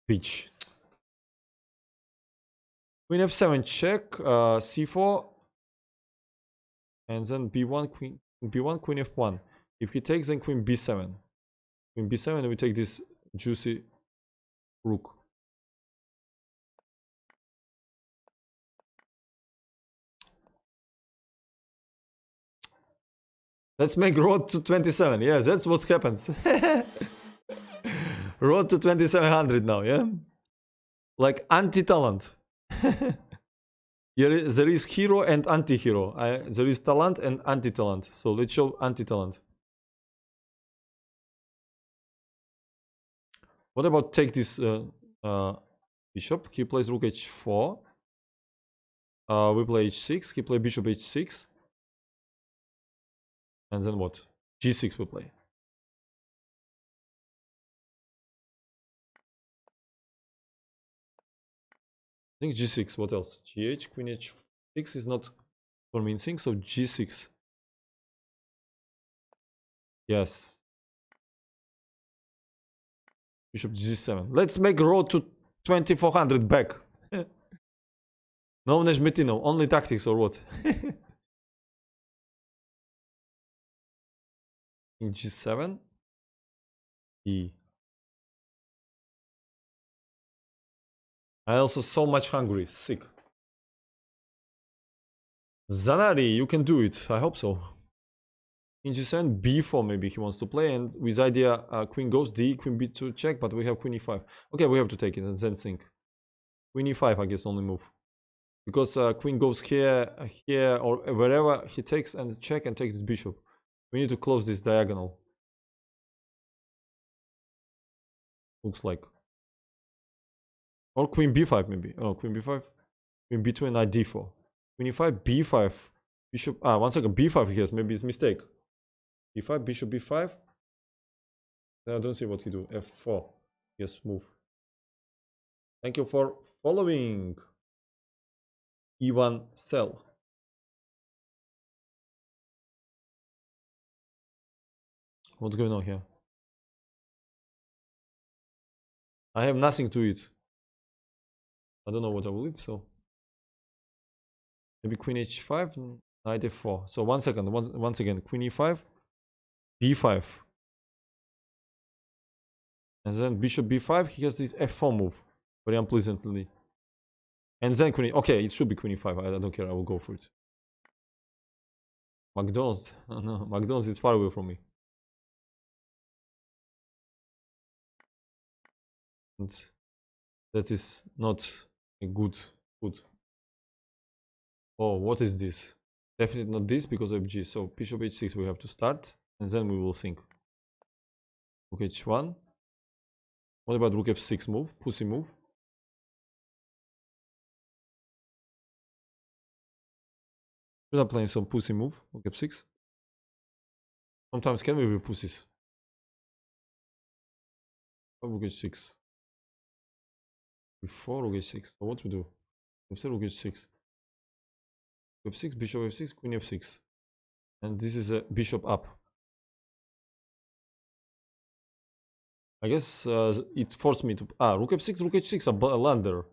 Bitch. Queen f7 check. C4. And then b1, queen f1. If he takes, then queen b7. Queen b7, and we take this juicy rook. Let's make road to 27. Yeah, that's what happens. Road to 2700 now, yeah? Like anti-talent. There is hero and anti-hero. There is talent and anti-talent. So let's show anti-talent. What about take this bishop? He plays rook h4. We play h6. He play bishop h6. And then what? g6 we play. I think g6. What else? gh, queen h6 is not convincing. So g6. Yes. Bishop g7. Let's make road to 2400 back. No Nezhmetdinov, only tactics or what? King g7. E. I also so much hungry, sick. Zanari, you can do it. I hope so. King g7, b4 maybe he wants to play, and with idea queen goes d, queen b2 check, but we have queen e5. Okay, we have to take it and then think. Queen e5, I guess, only move. Because queen goes here, here, or wherever he takes and check and take this bishop. We need to close this diagonal. Looks like. Or queen b5 maybe. Oh, queen b5. Queen b2 and knight d4. Queen e5, b5. Bishop. Ah, 1 second. b5 he has. Maybe it's mistake. e5, bishop b5. I don't see what he do. f4. Yes, move. Thank you for following. E1 cell. What's going on here? I have nothing to eat. I don't know what I will eat, so maybe queen h5, knight f4. So 1 second. Once again, queen e5, b5, and then bishop b5. He has this f4 move very unpleasantly, and then queen. Okay, it should be queen e5. I don't care. I will go for it. McDonald's. Oh, no, McDonald's is far away from me. And that is not a good food. Oh, what is this? Definitely not this because of g. So bishop h6 we have to start, and then we will think. Rook h1. What about rook f6 move? Pussy move. Should I play some pussy move? Rook f6. Sometimes can we be pussies? Rook h6. Before rook h6. So what we do? F6, rook h6. f6, bishop f6, queen f6. And this is a bishop up. I guess it forced me to... Ah, rook f6, rook h6, a blunder.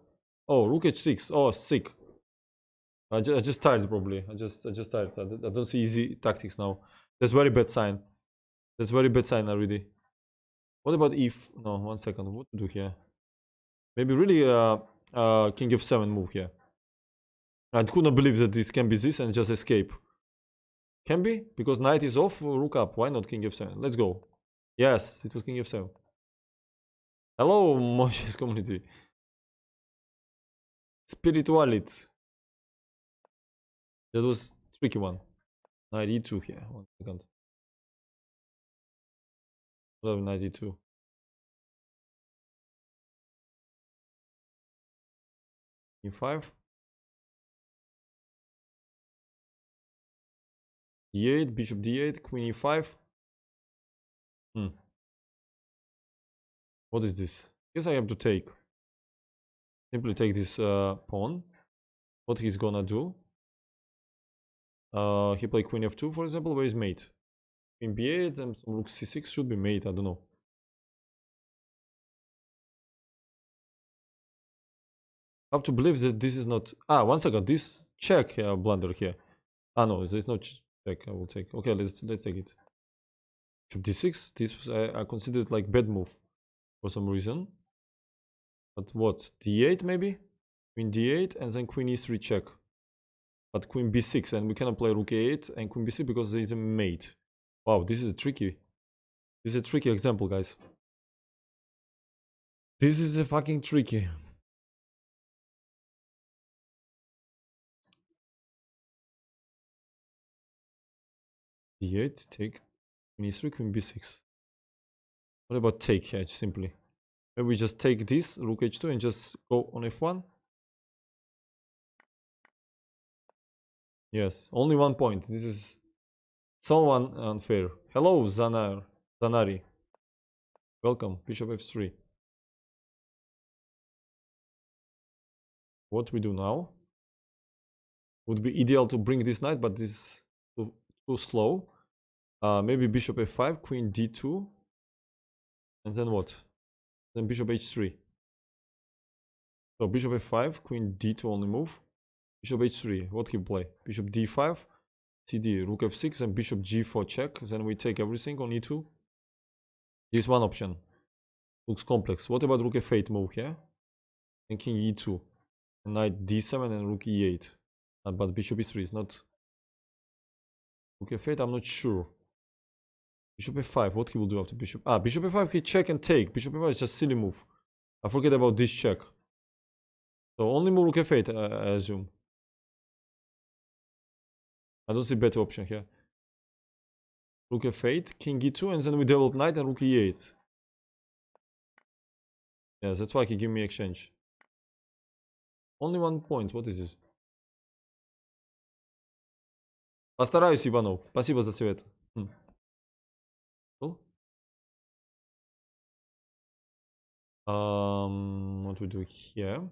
Oh, rook h6. Oh, sick. I just tired probably. I just tired. I don't see easy tactics now. That's very bad sign. That's very bad sign already. What about if... No, 1 second. What to do here? Maybe really king f7 move here. I could not believe that this can be this and just escape. Can be? Because knight is off, rook up. Why not king f7? Let's go. Yes, it was king f7. Hello, Moshe's community. Spirituality. That was tricky one. Knight e2 here. 1 second. Knight e2. e5. d8, bishop d8, queen e5. What is this? Guess I have to take. Simply take this pawn. What he's gonna do? He played queen f2, for example. Where is mate? Queen b8 and some rook c6 should be mate. I don't know. I have to believe that this is not... Ah, 1 second. This check blunder here. Ah, no, there's no check. I will take. Okay, let's take it. Bishop d6. This I consider it like bad move for some reason. But what? d8 maybe? Queen d8 and then queen e3 check. But queen b6 and we cannot play rook a8 and queen b6 because there is a mate. Wow, this is tricky. This is a tricky example, guys. This is a fucking tricky. d8, take, queen e3, queen b6. What about take here, simply? Maybe we just take this, rook h2, and just go on f1? Yes, only 1 point. This is so unfair. Hello, Zanari. Welcome, bishop f3. What we do now? Would be ideal to bring this knight, but this is too slow. Maybe bishop f5, queen d2. And then what? Then bishop h3. So bishop f5, queen d2 only move. Bishop h3, what he play? Bishop d5, cd, rook f6, and bishop g4 check. Then we take everything on e2. This one option. Looks complex. What about rook f8 move here? And king e2. And knight d7 and rook e8. But bishop e3 is not... Rook f8, I'm not sure. Bishop f5, what he will do after bishop... bishop f5, he check and take. Bishop f5 is just silly move. I forget about this check. So only move rook f8, I assume. I don't see better option here. Rook f8, king e2, and then we develop knight and rook e8. Yes, that's why he give me exchange. Only 1 point, what is this? Постараюсь, Иванов. Спасибо за совет. Cool. What we do here?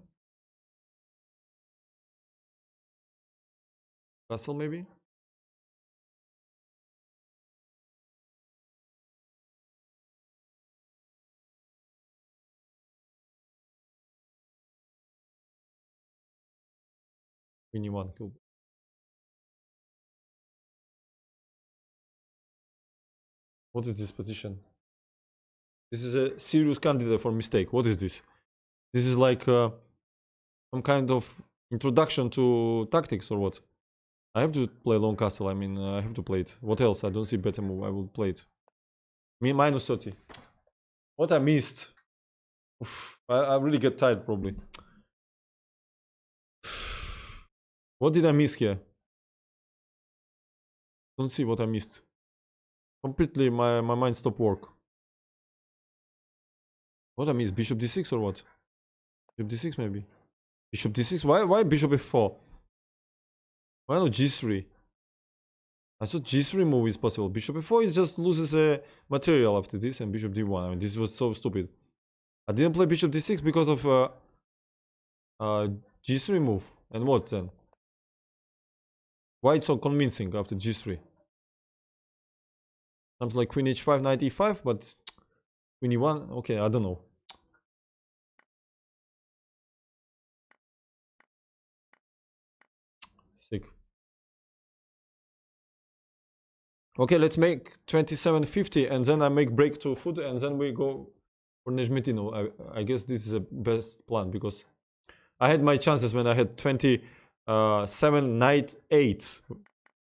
Castle, maybe? Queen e1 kill. What is this position? This is a serious candidate for mistake. What is this? This is like some kind of introduction to tactics or what? I have to play long castle. I mean, I have to play it. What else? I don't see better move. I will play it. Me minus 30. What I missed? Oof, I really get tired probably. What did I miss here? Don't see what I missed. Completely my mind stopped work. What I missed? Bishop d6 or what? Bishop d6 maybe. Bishop d6? Why bishop f4? Why not g3? I thought g3 move is possible. Bishop f4 is just loses a material after this, and bishop d1. I mean, this was so stupid. I didn't play bishop d6 because of g3 move. And what then? Why it's so convincing after g3? Something like queen h5, knight e5, but queen e1. Okay, I don't know. Sick. Okay, let's make 2750 and then I make break to foot and then we go for Nezhmetdinov. I guess this is the best plan because I had my chances when I had 27 knight 8.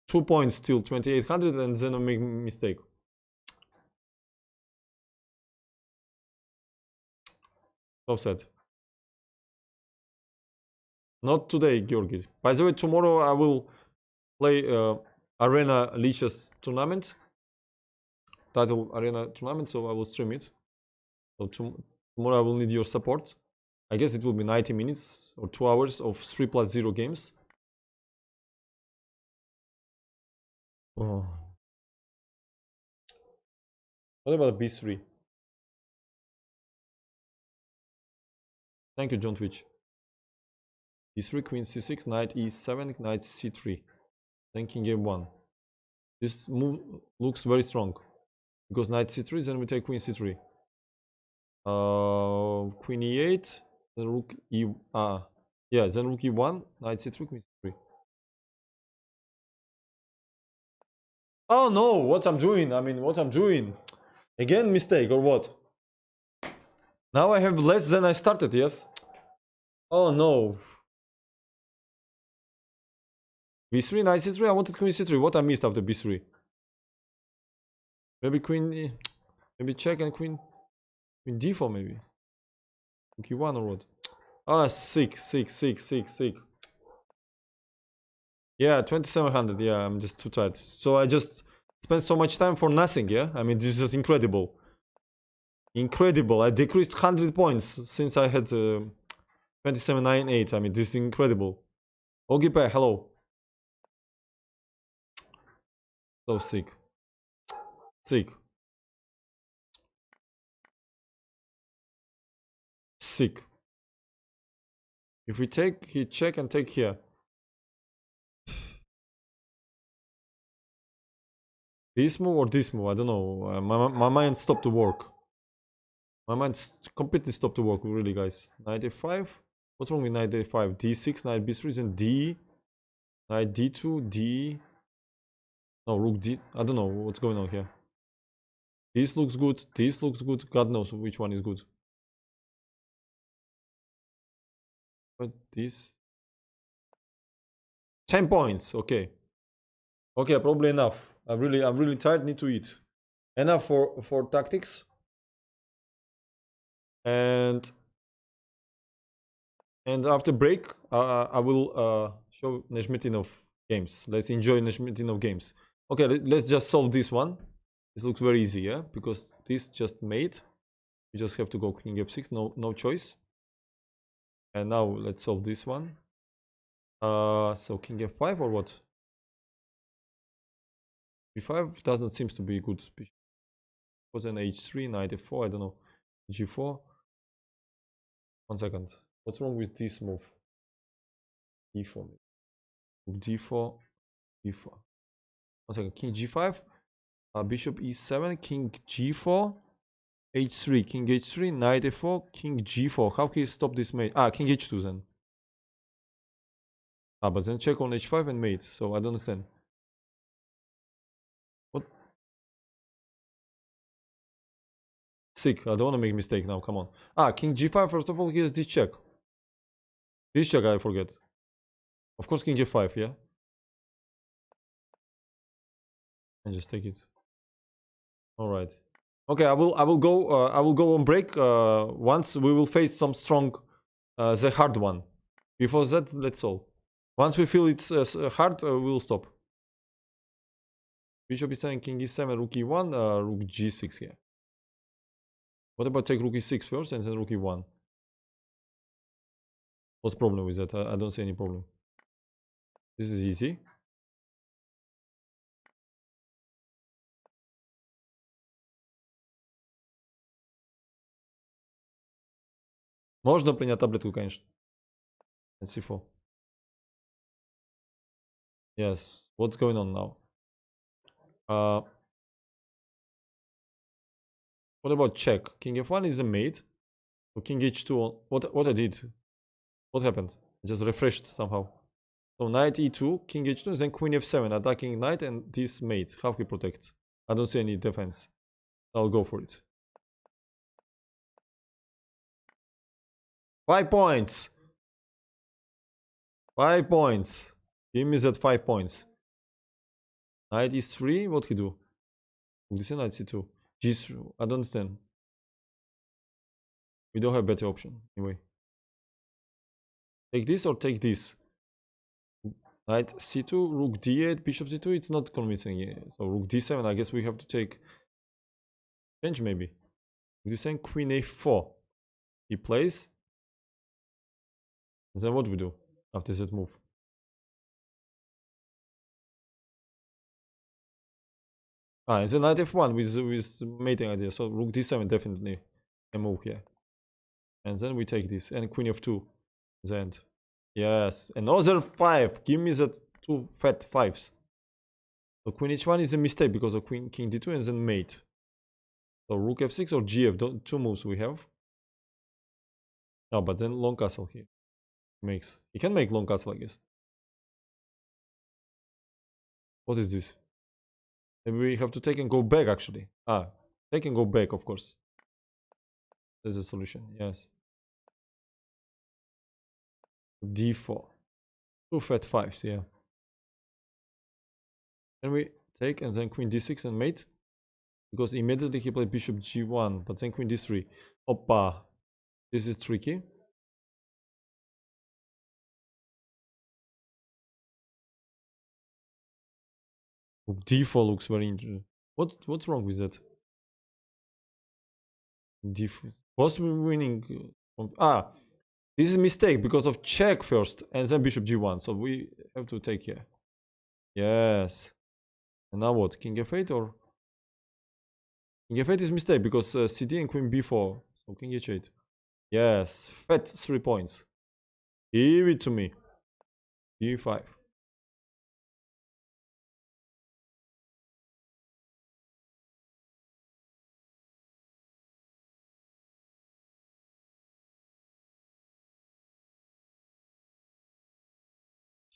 2 points till 2800 and then I make mistake. So sad. Not today, Georgi. By the way, tomorrow I will play Arena Leeches tournament. Title Arena tournament, so I will stream it. So tomorrow I will need your support. I guess it will be 90 minutes or 2 hours of 3+0 games. Oh. What about b3? Thank you, John Twitch. b3, queen c6, knight e7, knight c3. Then king a1. This move looks very strong. Because knight c3, then we take queen c3. Queen e8, then rook e... yeah, then rook e1, knight c3, queen c3. Oh no, what I'm doing? I mean, what I'm doing? Again, mistake or what? Now I have less than I started, yes? Oh no. b3, knight c3, I wanted queen c3. What I missed after b3? Maybe queen... maybe check and queen d4 maybe. q1 or what? Sick. Yeah, 2700. Yeah, I'm just too tired. So I just spend so much time for nothing, yeah? I mean, this is incredible. Incredible. I decreased 100 points since I had 2798. I mean, this is incredible. Ogipe, hello. So sick. Sick. Sick. If we take, he check and take here. This move or this move? I don't know. My mind stopped to work. My mind completely stopped to work, really, guys. Knight a5. What's wrong with knight a5? d6, knight b3 is in d. Knight d2, d. No, rook d. I don't know what's going on here. This looks good. This looks good. God knows which one is good. But this. 10 points. Okay. Okay, probably enough. I'm really tired. Need to eat. Enough for tactics. And after break, I will show Nezhmetdinov games. Let's enjoy Nezhmetdinov games. Okay, let's just solve this one. This looks very easy, yeah? Because this just made. We just have to go king f6, no choice. And now let's solve this one. So king f5 or what? b5 doesn't seem to be good. Was an h3, knight f4, I don't know. g4. 1 second. What's wrong with this move? d4. d4, d4. 1 second. King g5. Bishop e7, king g4, h3, king h3, knight f4, king g4. How can you stop this mate? King h2 then. But then check on h5 and mate. So I don't understand. What? Sick. I don't want to make a mistake now. Come on. King g5. First of all, he has this check. This check I forget. Of course, king f5. Yeah. And just take it. All right. Okay. I will go on break. Once we will face some strong, the hard one. Before that, let's solve. Once we feel it's hard, we'll stop. Bishop e7, king e7, rook e1, rook g6 here. What about take rook e6 first and then rook e1? What's the problem with that? I don't see any problem. This is easy. Можно принять таблетку, конечно. And c4. Yes. What's going on now? What about check? King f1 is a mate. So king h2. What I did? What happened? I just refreshed somehow. So knight e2, king h2, then queen f7, attacking knight and this mate. How can we protect? I don't see any defense. I'll go for it. 5 points. 5 points. Give me that 5 points. Knight e3. What he do? This is knight c2. g3. I don't understand. We don't have better option anyway. Take this or take this. Knight c2, rook d8, bishop c2. It's not convincing. Yeah. So rook d7. I guess we have to take change maybe. d7, queen a4. He plays. Then what we do after that move? It's a knight f1 with mating idea. So rook d7 definitely a move here. And then we take this and queen f2. Then yes, another 5. Give me that 2 fat 5s. So queen h1 is a mistake because of king d2 and then mate. So rook f6 or gf. 2 moves we have. But then long castle here. He can make long castle, I guess. What is this? Maybe we have to take and go back actually. Take and go back, of course. There's a solution, yes. d4. 2 fat 5s, yeah. Can we take and then queen d6 and mate? Because immediately he played bishop g1, but then queen d3. Oppa. This is tricky. Rook d4 looks very interesting. What's wrong with that? D4. Possibly winning. This is a mistake because of check first and then bishop g1. So we have to take here. Yes. And now what? King f8 or? King f8 is mistake because cd and queen b4. So king h8. Yes. Fat 3 points. Give it to me. d5.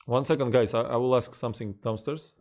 One second, guys. I will ask something downstairs.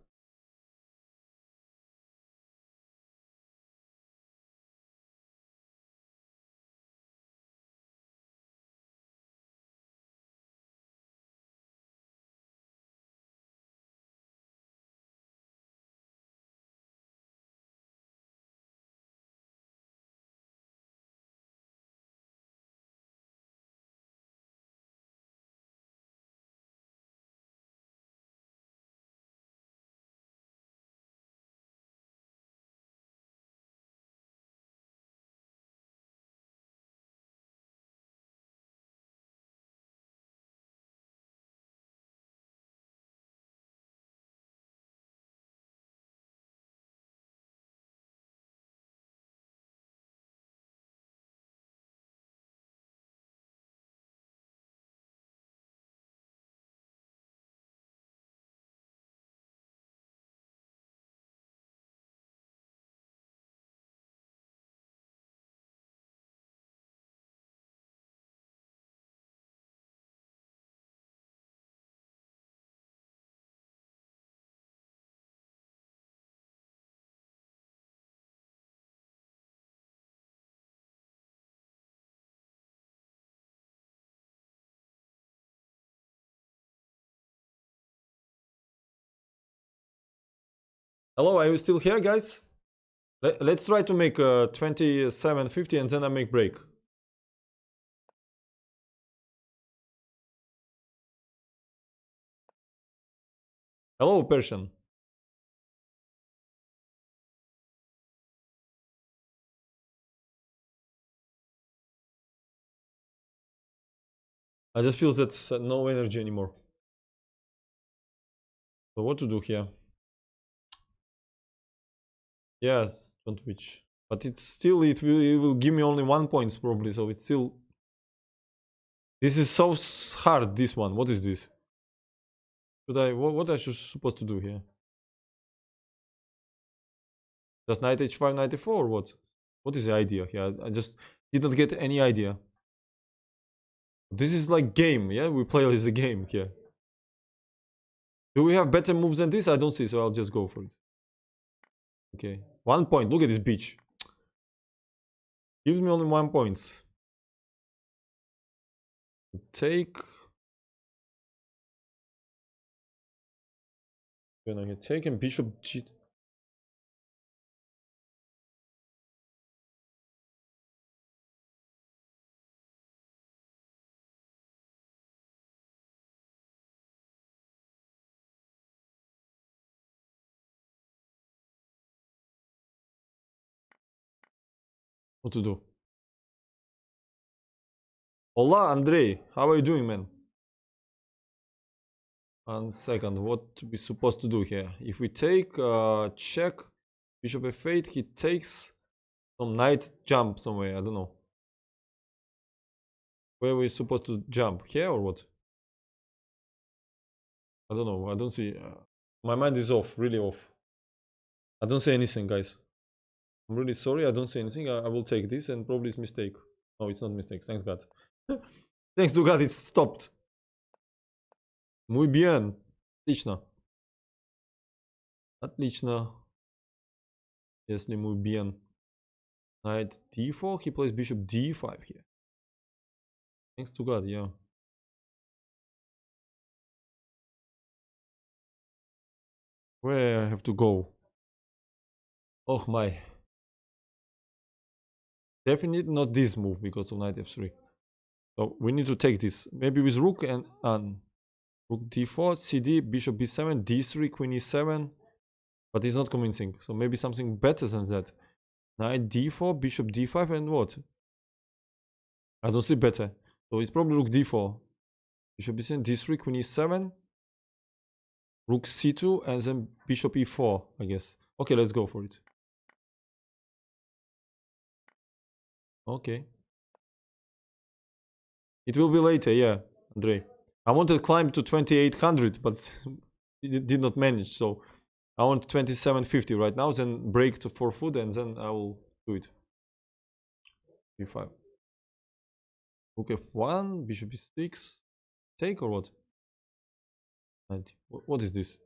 Hello, are you still here, guys? Let's try to make 27:50 and then I make break. Hello, Persian. I just feel that no energy anymore. So what to do here? Yes, don't switch. But it's still, it will give me only 1 point probably, so it's still... This is so hard, this one. What is this? What I should supposed to do here? Just knight h5, knight f4 or what? What is the idea here? I just didn't get any idea. This is like game, yeah? We play as a game here. Do we have better moves than this? I don't see, so I'll just go for it. Okay, 1 point. Look at this bitch. Gives me only 1 point. Take. Gonna get taken. Bishop G. What to do? Hola, Andrei. How are you doing, man? 1 second. What we supposed to do here? If we take check, bishop f8, he takes some knight jump somewhere. I don't know. Where we supposed to jump? Here or what? I don't know. I don't see. My mind is off. Really off. I don't say anything, guys. I'm really sorry. I don't say anything. I will take this and probably it's mistake. No, it's not mistake. Thanks God. Thanks to God, it stopped. Muy bien. Отлично. Отлично. Если muy bien. Knight d4. He plays bishop d5 here. Thanks to God, yeah. Where I have to go? Oh my. Definitely not this move because of knight f3. So we need to take this. Maybe with rook and rook d4, cd, bishop b7, d3, queen e7. But it's not convincing. So maybe something better than that. Knight d4, bishop d5, and what? I don't see better. So it's probably rook d4. Bishop b7, d3, queen e7. Rook c2, and then bishop e4, I guess. Okay, let's go for it. Okay. It will be later, yeah, Andrei. I wanted to climb to 2800, but it did not manage, so I want 2750 right now, then break to 4 foot, and then I will do it. b5. Rook f1, bishop e6. Take or what? What is this?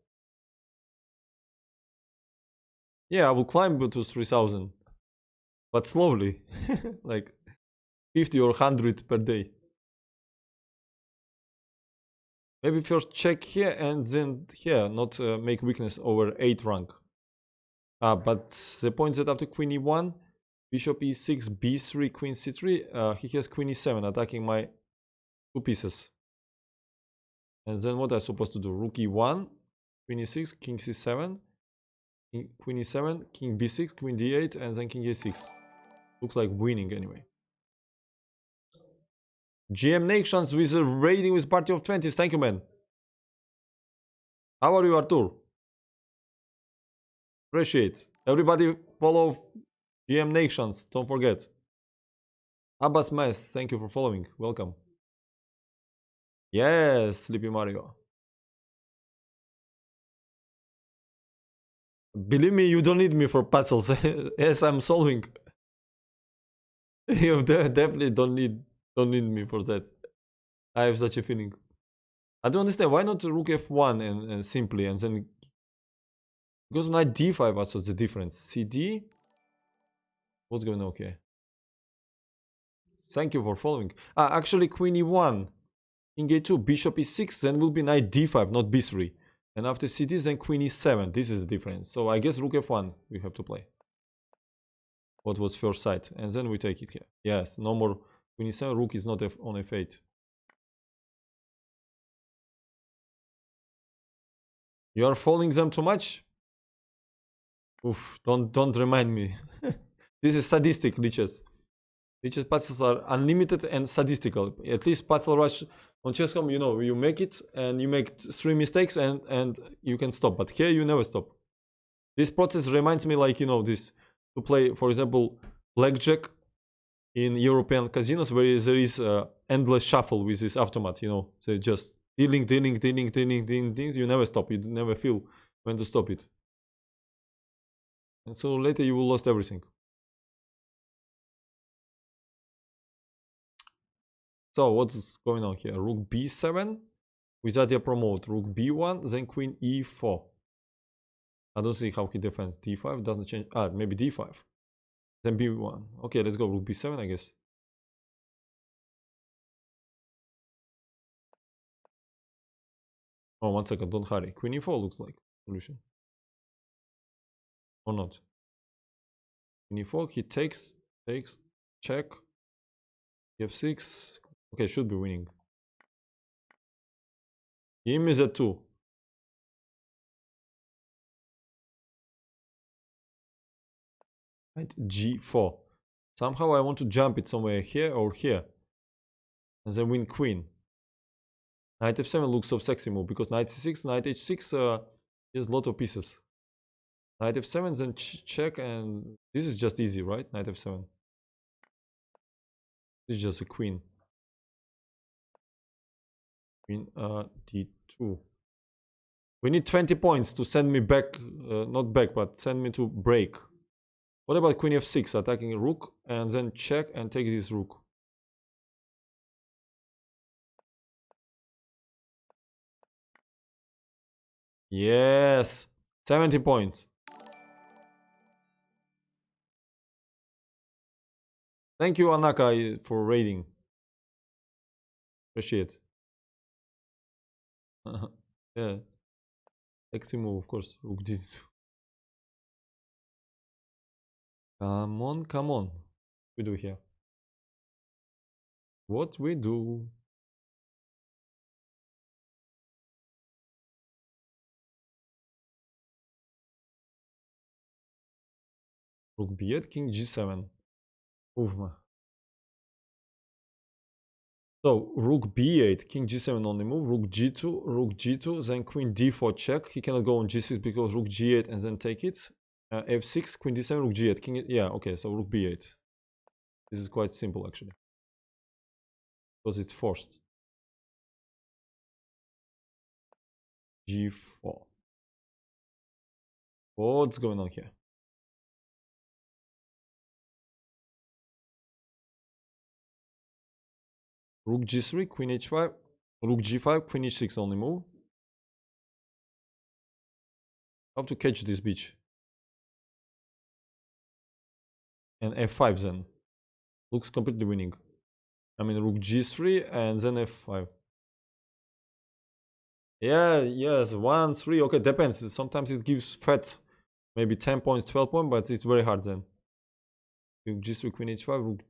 Yeah, I will climb to 3000. But slowly. Like 50 or 100 per day. Maybe first check here and then here, not make weakness over 8 rank. But the point that after queen e1, bishop e6, b3, queen c3, he has queen e7 attacking my 2 pieces. And then what am I supposed to do? Rook e1, queen e6, king c7, queen e7, king b6, queen d8, and then king a6. Looks like winning anyway. GM Nations with a rating with party of 20s. Thank you, man. How are you, Artur? Appreciate. Everybody follow GM Nations. Don't forget. Abbas Mess, thank you for following. Welcome. Yes, Sleepy Mario. Believe me, you don't need me for puzzles. Yes, I'm solving. You definitely don't need me for that. I have such a feeling. I don't understand why not rook f1 and simply and then because knight d5. What's the difference? CD. What's going on here? Thank you for following. Actually, queen e1, king a2, bishop e6. Then will be knight d5, not b3. And after CD, then queen e7. This is the difference. So I guess rook f1 we have to play. What was first sight? And then we take it here. Yes, no more queen e7. Rook is not on f8. You are following them too much? Oof, don't remind me. This is sadistic, liches. Liches puzzles are unlimited and sadistical. At least Puzzle Rush on Chess.com, you know, you make it and you make 3 mistakes and you can stop. But here you never stop. This process reminds me like, you know, this to play, for example, blackjack in European casinos where there is endless shuffle with this automat, you know. So just dealing, you never stop. You never feel when to stop it. And so later you will lose everything. So what's going on here? Rook b7 without a promote. Rook b1, then queen e4. I don't see how he defends. d5 doesn't change. Maybe d5. Then b1. Okay, let's go. Rook b7, I guess. Oh, 1 second. Don't hurry. Queen e4 looks like solution. Or not. Queen e4. He takes, check. f6. Okay, should be winning. Him is at 2. Right, g4. Somehow I want to jump it somewhere here or here. And then win queen. Knight f7 looks so sexy move because knight c6, knight h6 has a lot of pieces. Knight f7, then check, and this is just easy, right? Knight f7. This is just a queen. Queen d2. We need 20 points to send me back, not back, but send me to break. What about queen f6, attacking a rook, and then check and take this rook? Yes! 70 points. Thank you, Anaka, for raiding. Appreciate it. Yeah. Sexy move, of course. Rook d2. Come on, come on. We do here. What we do? Rook b8, king g7. Move. So, rook b8, king g7 only move, rook g2, then queen d4 check. He cannot go on g6 because rook g8 and then take it. F6, queen d7, rook g8, king... Yeah, okay, so rook b8. This is quite simple, actually. Because it's forced. g4. What's going on here? Rook g3, queen h5, rook g5, queen h6 only move. How to catch this bitch? And f5 then. Looks completely winning. I mean, rook g3 and then f5. Yeah, yes, 1, 3. Okay, depends. Sometimes it gives fat. Maybe 10 points, 12 points, but it's very hard then. Rook g3, queen h5, rook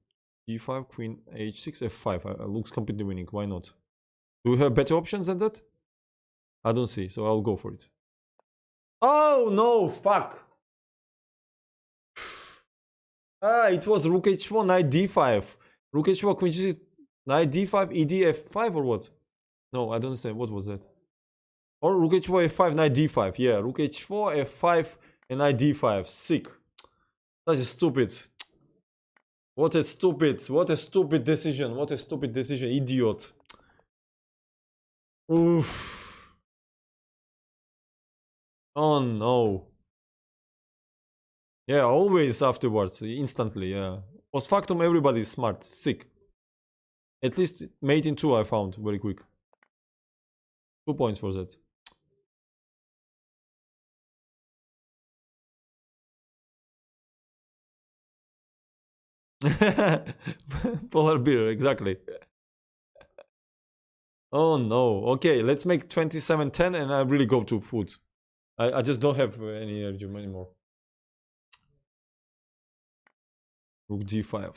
g5, queen h6, f5. Looks completely winning. Why not? Do we have better options than that? I don't see, so I'll go for it. Oh, no, fuck. It was rook h4, knight d5. Rook h4, queen g6, knight d5, ed f5 or what? No, I don't understand. What was that? Or rook h4, f5, knight d5. Yeah, rook h4, f5, and knight d5. Sick. That is stupid. What a stupid decision. What a stupid decision. Idiot. Oof. Oh no. Yeah, always afterwards. Instantly, yeah. Post factum, everybody is smart. Sick. At least mate in 2 I found very quick. 2 points for that. Polar beer, exactly. Oh no. Okay, let's make 27-10 and I really go to food. I just don't have any energy anymore. Rook d5.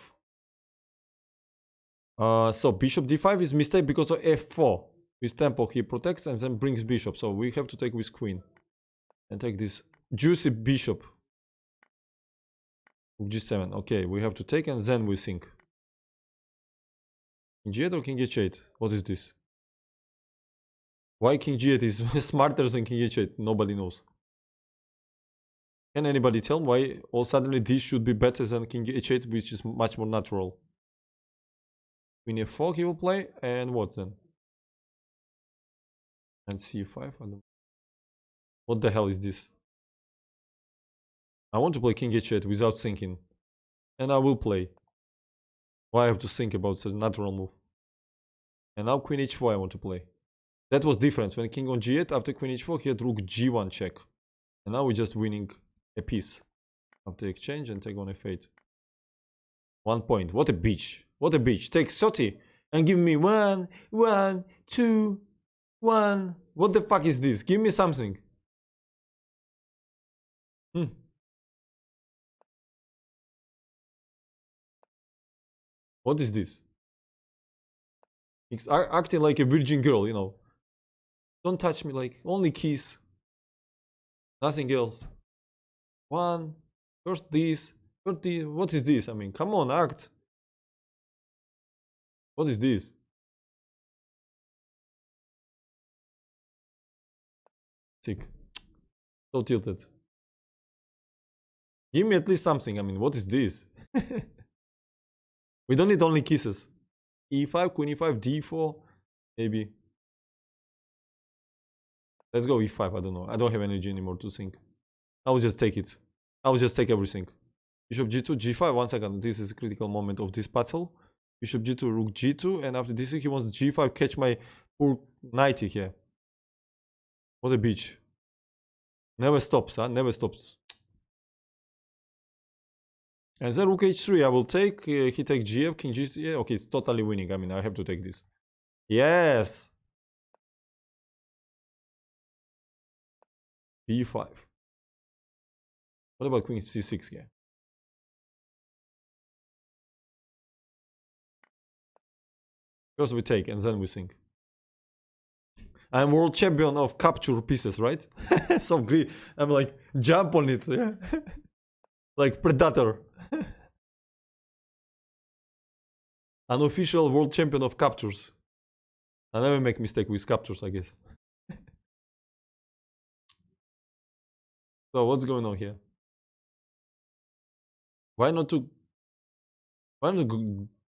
So bishop d5 is mistake because of f4. With tempo he protects and then brings bishop. So we have to take with queen. And take this juicy bishop. Rook g7. Okay, we have to take and then we think. King g8 or king h8? What is this? Why king g8 is smarter than king h8? Nobody knows. Can anybody tell why all suddenly this should be better than king h8, which is much more natural? Queen f4 he will play, and what then? And c5, I don't... What the hell is this? I want to play king h8 without thinking. And I will play. Why I have to think about such a natural move? And now queen h4 I want to play. That was different. When king on g8, after queen h4, he had rook g1 check. And now we're just winning a piece. After exchange and take on f8. 1 point. What a bitch. What a bitch. Take 30 and give me 1, 1, 2, 1. What the fuck is this? Give me something. What is this? It's acting like a virgin girl, you know. Don't touch me, like, only kiss. Nothing else. 1. First this. First this. What is this? I mean, come on, act. What is this? Sick. So tilted. Give me at least something. I mean, what is this? We don't need only kisses. E5, queen e5, d4. Maybe. Let's go e5. I don't know. I don't have energy anymore to think. I will just take it. I will just take everything. Bishop g2, g5. 1 second. This is a critical moment of this battle. Bishop g2, rook g2. And after this, he wants g5. Catch my poor knight here. What a bitch. Never stops, huh? Never stops. And then rook h3 I will take. He take gf, king g3. Yeah, okay, it's totally winning. I mean, I have to take this. Yes. b5. What about queen c6 here? First we take and then we think. I'm world champion of capture pieces, right? So great. I'm like, jump on it. Yeah. Like Predator. Unofficial world champion of captures. I never make mistake with captures, I guess. So what's going on here? Why not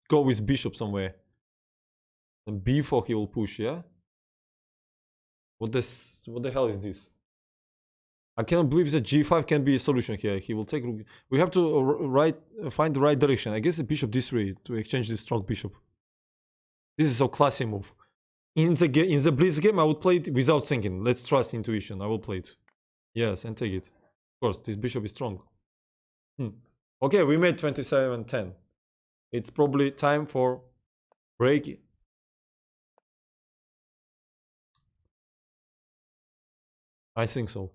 go with bishop somewhere? And b4 he will push, yeah? What the hell is this? I cannot believe that g5 can be a solution here. He will take. We have to find the right direction. I guess the bishop d3 to exchange this strong bishop. This is a classy move. In the blitz game, I would play it without thinking. Let's trust intuition. I will play it. Yes, and take it. Of course, this bishop is strong. Okay, we made 27-10. It's probably time for break. I think so.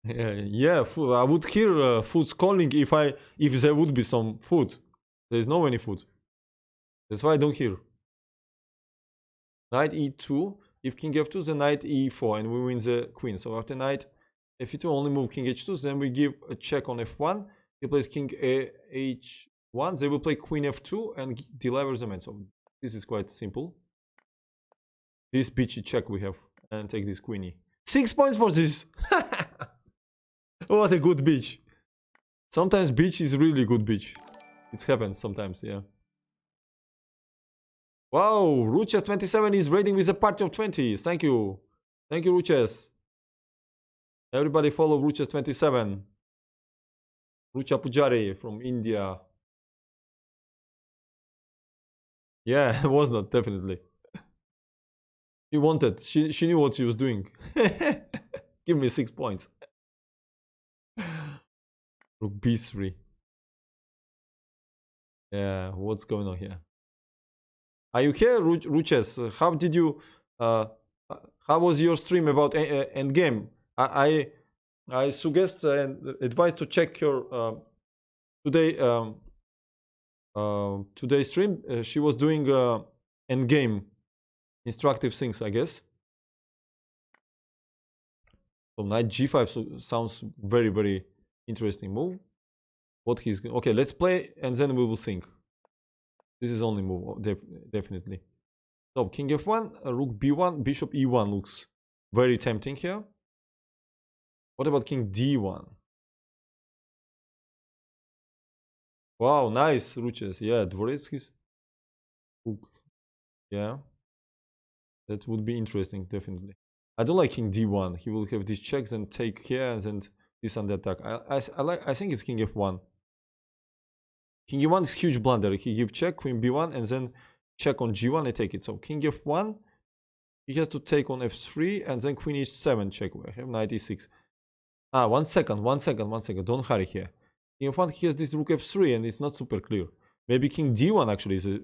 Yeah, I would hear food's calling if there would be some food. There's no any food. That's why I don't hear. Knight e2. If king f2, then knight e4, and we win the queen. So after knight f2, only move king h2. Then we give a check on f1. He plays king h1. They will play queen f2 and deliver the man. So this is quite simple. This bitchy check we have, and take this queenie. 6 points for this. What a good bitch. Sometimes bitch is really good bitch. It happens sometimes, yeah. Wow, Ruches27 is raiding with a party of 20. Thank you. Thank you, Ruches. Everybody follow Ruches27. Rucha Pujari from India. Yeah, it was not, definitely. She wanted. She knew what she was doing. Give me 6 points. Rook b3. Yeah, what's going on here? Are you here, Ruches? How did you? How was your stream about endgame? I suggest and advise to check your today's stream. She was doing endgame instructive things, I guess. So knight g5 sounds very interesting move. What he's okay? Let's play and then we will think. This is only move, definitely. So king f1, rook b1, bishop e1 looks very tempting here. What about king d1? Wow, nice, Ruches. Yeah, Dvoretsky's hook. Yeah, that would be interesting, definitely. I don't like king d1. He will have these checks and take here and then this on the attack. I think it's king f1. King e1 is huge blunder. He give check, queen b1, and then check on g1 and take it. So king f1, he has to take on f3, and then queen h7 check. We have knight e6. Ah, one second. Don't hurry here. King f1, he has this rook f3, and it's not super clear. Maybe king d1 actually is a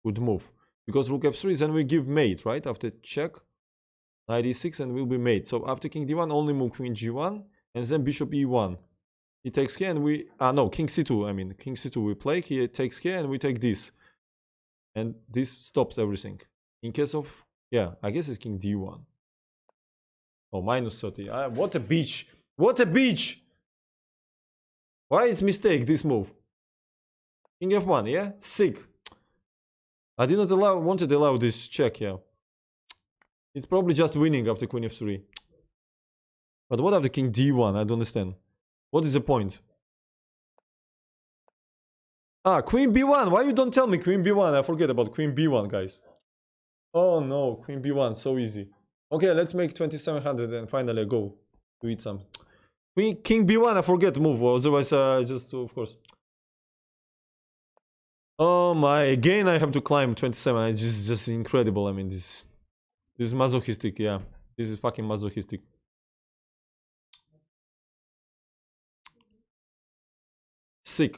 good move. Because rook f3, then we give mate, right? After check, knight e6, and will be mate. So after king d1, only move queen g1, and then bishop e1. He takes here and we... no, king c2, I mean. King c2 we play, he takes here and we take this. And this stops everything. In case of... yeah, I guess it's king d1. Oh, minus 30. What a bitch! What a bitch! Why is mistake, this move? King f1, yeah? Sick. I did not wanted to allow this check, yeah. It's probably just winning after queen f3. But what after king d1? I don't understand. What is the point? Ah, queen b1. Why you don't tell me queen b1? I forget about queen b1, guys. Oh no, queen b1, so easy. Okay, let's make 2700 and finally go to eat some. King b1, I forget move. Otherwise, just of course. Oh my! Again, I have to climb 27. It's just incredible. I mean, this is masochistic. Yeah, this is fucking masochistic. Sick.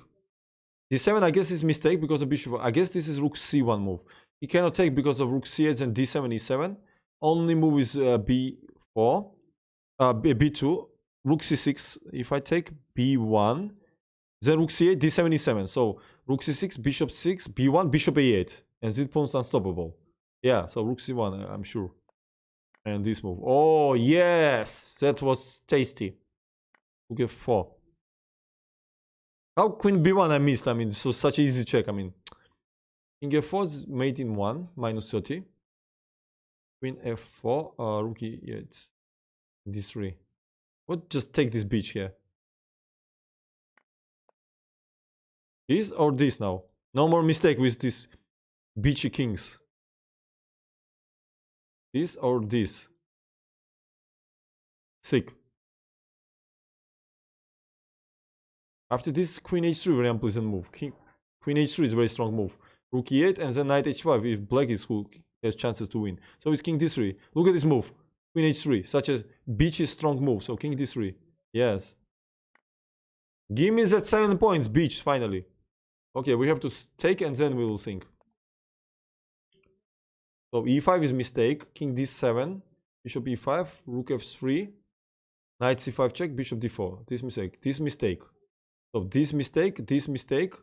d7, I guess is mistake because of bishop. I guess this is rook c1 move. He cannot take because of rook c8 and d7 e7. Only move is b4, b2. rook c6. If I take b1, then rook c8, d7, e7. So rook c6, bishop 6, b1, bishop a8. And this pawn's unstoppable. Yeah, so rook c1, I'm sure. And this move. Oh, yes! That was tasty. Rook f4. How queen b1 I missed? I mean, so such easy check. I mean, king f4 is mate in 1, minus 30. Queen f4, rook e8. d3. What? Just take this beach here. This or this now? No more mistake with these beachy kings. This or this? Sick. After this, queen h3, very unpleasant move. Queen h3 is a very strong move. Rook e8 and then knight h5 if black is who has chances to win. So it's king d3. Look at this move. Queen h3, such a beachy strong move. So king d3. Yes. Give me that 7 points, beach, finally. Okay, we have to take and then we will think. So e5 is mistake. King d7. Bishop e5. Rook f3. Knight c5 check. Bishop d4. This mistake. This mistake. So this mistake. This mistake.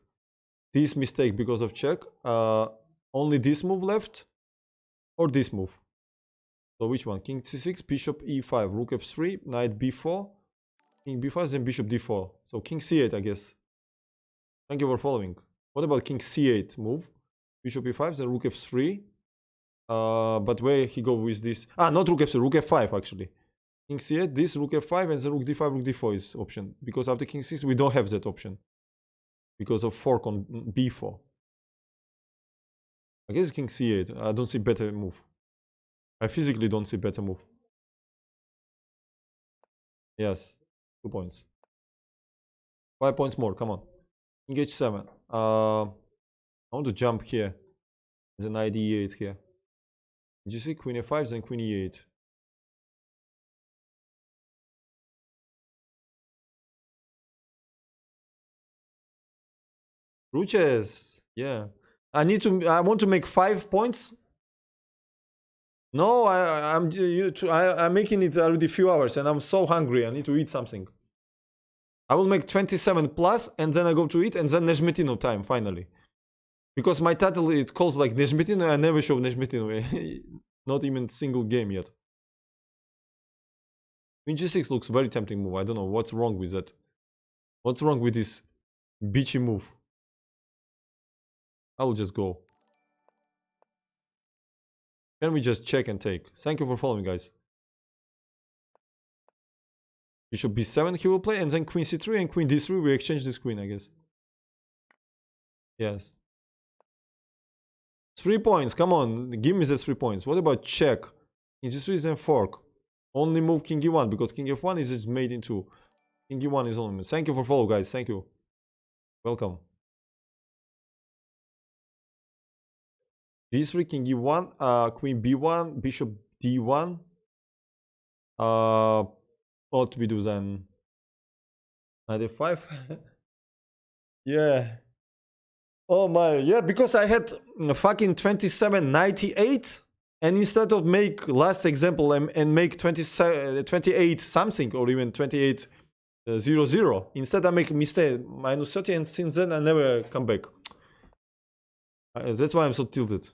This mistake because of check. Only this move left. Or this move. So which one? King c6. Bishop e5. Rook f3. Knight b4. King b5. Then bishop d4. So king c8 I guess. Thank you for following. What about king c8 move? Bishop e5, then rook f3. But where he go with this? Ah, not rook f3, rook f5 actually. King c8, this rook f5, and then rook d5, rook d4 is option. Because after king c6 we don't have that option. Because of fork on b4. I guess king c8. I don't see better move. I physically don't see better move. Yes, 2 points. 5 points more, come on. King h7. I want to jump here. Then knight e8 here. g6, queen a5, then queen e8. Ruches. Yeah. I want to make 5 points. No, I'm making it already few hours and I'm so hungry. I need to eat something. I will make 27 plus and then I go to eat and then Nezhmetdinov time finally. Because my title it calls like Nezhmetdinov. I never show Nezhmetdinov. Not even single game yet. Queen g6 looks very tempting move. I don't know what's wrong with that. What's wrong with this beachy move? I will just go. Can we just check and take? Thank you for following, guys. Bishop b7 he will play, and then queen c3 and queen d3. We exchange this queen, I guess. Yes. 3 points, come on. Give me the 3 points. What about check? King g3 is then fork. Only move king e1, because king f1 is just made in 2. King e1 is only. Thank you for follow, guys. Thank you. Welcome. d3, king e1, queen b1, bishop d1. What we do then? Knight f5. Yeah. Oh my, yeah, because I had fucking 2798, and instead of make last example and make 28 something or even 28 0, instead I make mistake minus 30, and since then I never come back. That's why I'm so tilted.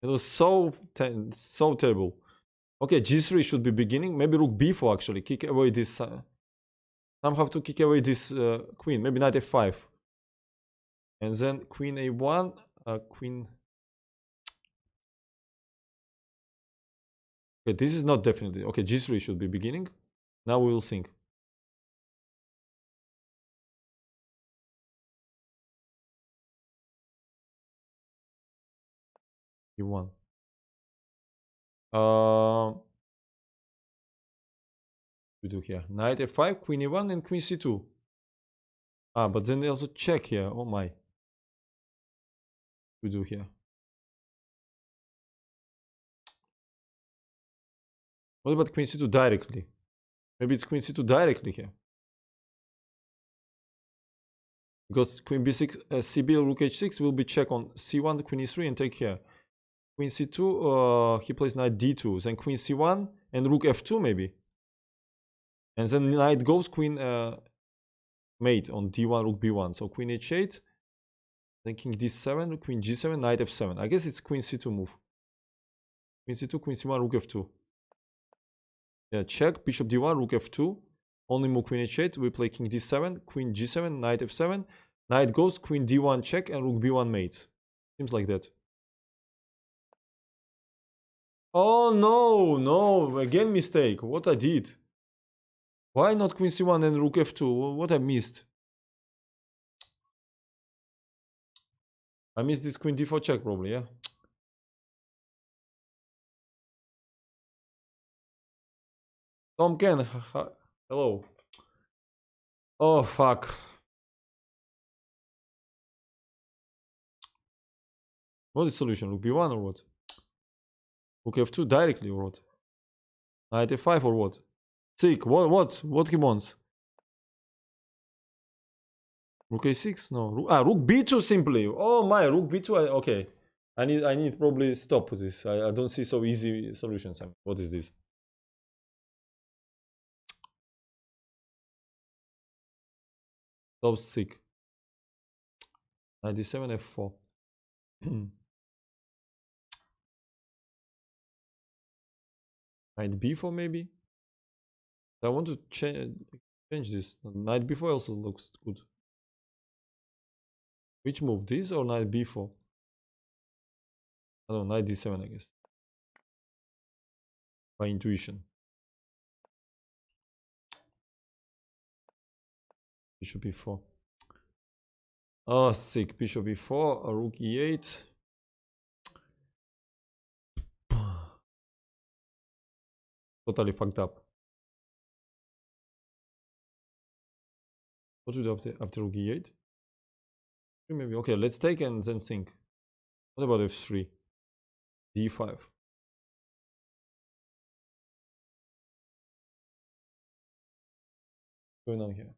It was so terrible. Okay, g3 should be beginning. Maybe rook b4 actually. Kick away this. Somehow to kick away this queen. Maybe knight f5. And then queen a1. Queen. Okay, this is not definitely. Okay, g3 should be beginning. Now we will think. e1. We do here knight f5, queen e1, and queen c2. Ah, but then they also check here. Oh my. We do here. What about queen c2 directly? Maybe it's queen c2 directly here. Because queen b6, cb, rook h6 will be check on c1, queen e3, and take here. Queen c2, he plays knight d2, then queen c1, and rook f2 maybe. And then knight goes, queen mate on d1, rook b1. So queen h8, then king d7, queen g7, knight f7. I guess it's queen c2 move. Queen c2, queen c1, rook f2. Yeah, check, bishop d1, rook f2. Only move queen h8, we play king d7, queen g7, knight f7. Knight goes, queen d1 check, and rook b1 mate. Seems like that. Oh no, no, again mistake. What I did? Why not queen c1 and rook f2? What I missed? I missed this queen d4 check probably, yeah? Tom Ken, hello. Oh fuck. What is solution? Rook b1 or what? Rook f2 directly or what? Knight f5 or what? Sick. What he wants? Rook a6? No. Rook b2 simply. Oh my, rook b2. Okay. I need probably stop this. I don't see so easy solutions. I mean, what is this? So sick. Knight d7 f4. Knight b4 maybe? I want to change this. Knight b4 also looks good. Which move? This or knight b4? I don't know, knight d7 I guess. By intuition. Bishop e4. Oh, sick. Bishop e4, rook e8. Totally fucked up. What should we do after rook e8? Maybe. Okay, let's take and then think. What about f3? d5. What's going on here?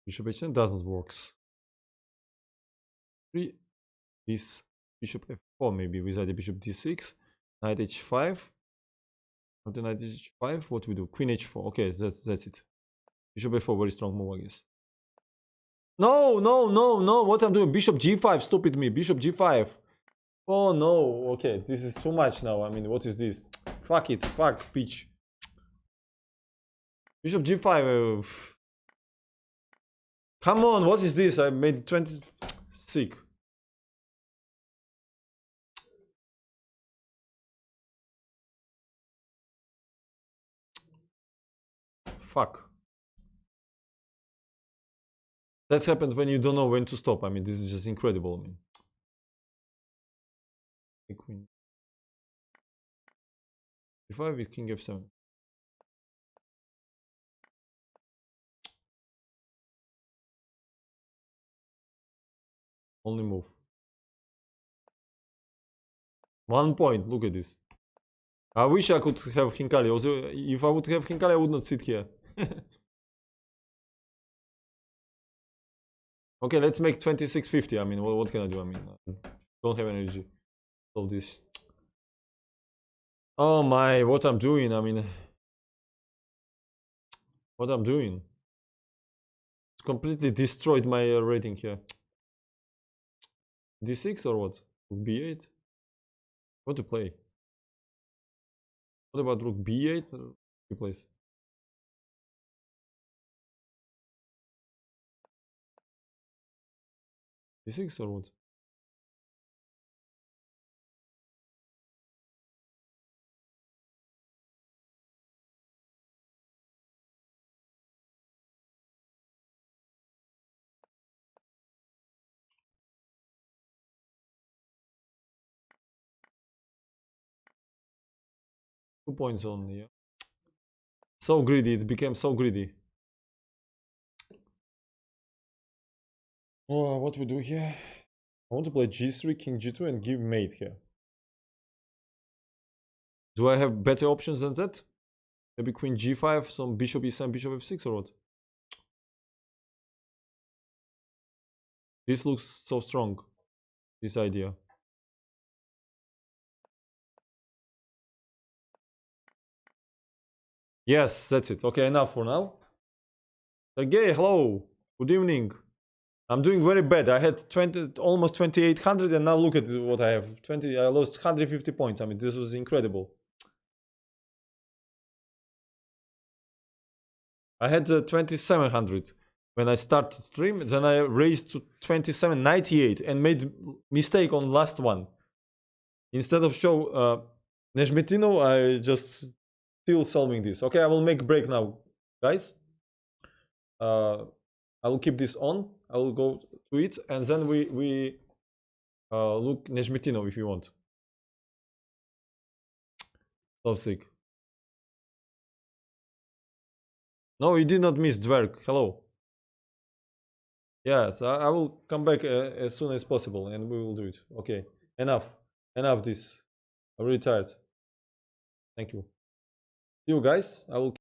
Bishop h7 doesn't work. 3. This bishop f4 maybe with either bishop d6, knight h5. After knight h5, what we do? Queen h4. Okay, that's it. Bishop f4, very strong move, I guess. No, no, no, no. What I'm doing? Bishop g5. Stupid me. Bishop g5. Oh no. Okay, this is too much now. I mean, what is this? Fuck it. Fuck, bitch. Bishop g5. Come on, what is this? I made 20. Sick. Fuck. That's happened when you don't know when to stop. I mean, this is just incredible. I mean, queen e5 with king f7. Only move. 1 point. Look at this. I wish I could have Hinkali. Also, if I would have Hinkali, I would not sit here. Okay, let's make 2650. I mean, what can I do? I mean, I don't have energy. So this. Oh my, what I'm doing? I mean, what I'm doing? It's completely destroyed my rating here. D6 or what? Rook b8? What to play? What about rook b8? Replace. D6 or what? Two points only, yeah. So greedy, it became so greedy. Oh, what we do here? I want to play g3, king g2 and give mate here. Do I have better options than that? Maybe queen g5, some bishop e7, bishop f6 or what? This looks so strong, this idea. Yes, that's it. Okay, enough for now. Sergey, hello. Good evening. I'm doing very bad. I had 20, almost 2800, and now look at what I have. 20. I lost 150 points. I mean, this was incredible. I had 2700 when I started stream. Then I raised to 2798 and made mistake on last one. Instead of show Nezhmetdinov, I just still solving this. Okay, I will make break now, guys. I will keep this on. I will go to it, and then we look Nezhmetdinov if you want. So sick. No, you did not miss Dwerg. Hello. Yes, I will come back as soon as possible, and we will do it. Okay, enough, enough. This. I'm really tired. Thank you. See you guys. I will.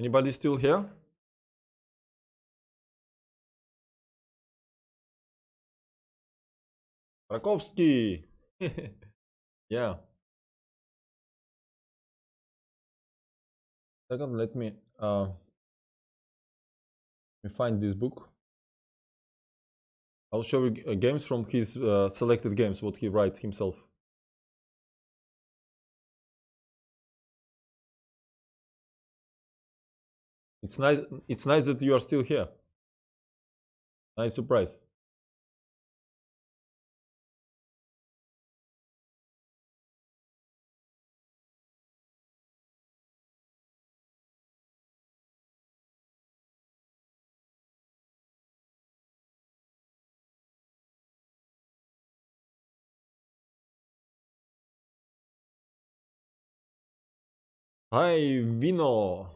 Anybody still here? Rakovsky. Yeah. Second, let me find this book. I'll show you games from his selected games, what he write himself. It's nice. It's nice that you are still here. Nice surprise. Hi, Vino.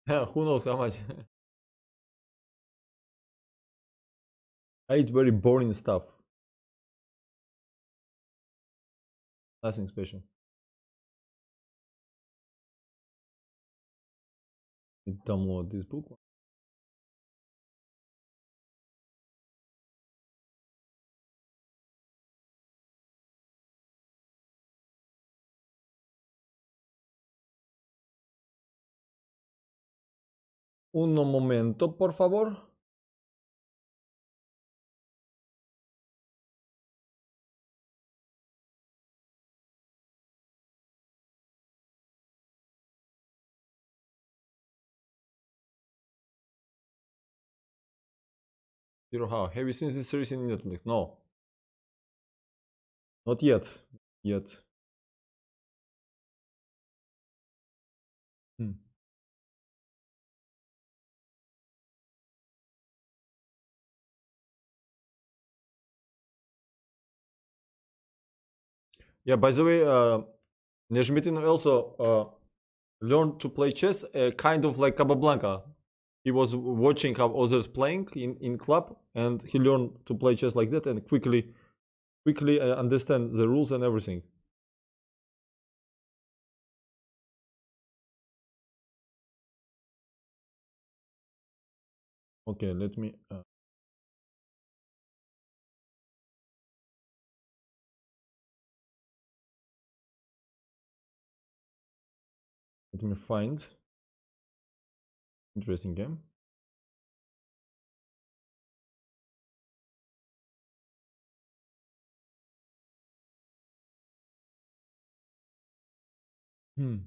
Who knows how much? I eat very boring stuff. Nothing special. Download this book. Un momento, por favor. Zero how? Have you seen this series in Netflix? No. Not yet. Yet. Hmm. Yeah, by the way, Nezhmetdinov also learned to play chess, kind of like Capablanca. He was watching how others playing in club, and he learned to play chess like that, and quickly understand the rules and everything. Okay, let me find interesting game. Hmm.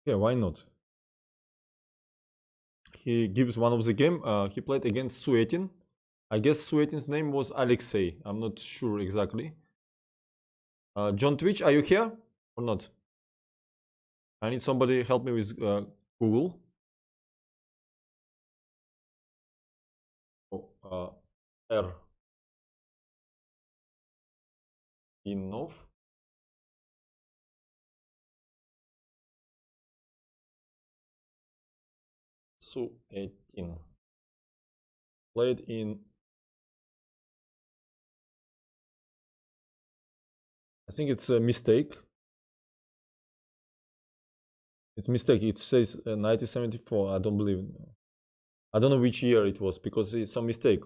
Yeah, why not? He gives one of the game. He played against Suetin. I guess Suetin's name was Alexei. I'm not sure exactly. John Twitch, are you here or not? I need somebody help me with Google. Oh, R. Inov. Suetin. Played in. I think it's a mistake. It's a mistake. It says 1974. I don't believe. I don't know which year it was because it's some mistake.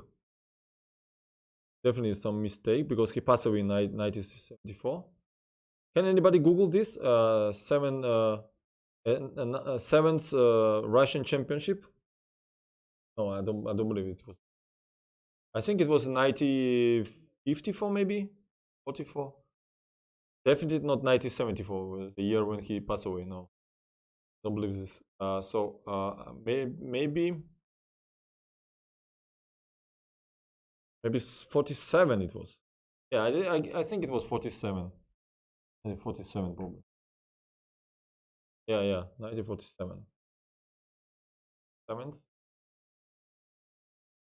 Definitely some mistake because he passed away in 1974. Can anybody Google this? Seventh Russian championship? No, I don't. I don't believe it was. I think it was 1954, maybe 44. Definitely not 1974. Was the year when he passed away. No, don't believe this. Maybe 47. It was. Yeah, I think it was 47. 47 probably. Yeah, 1947. Seventh.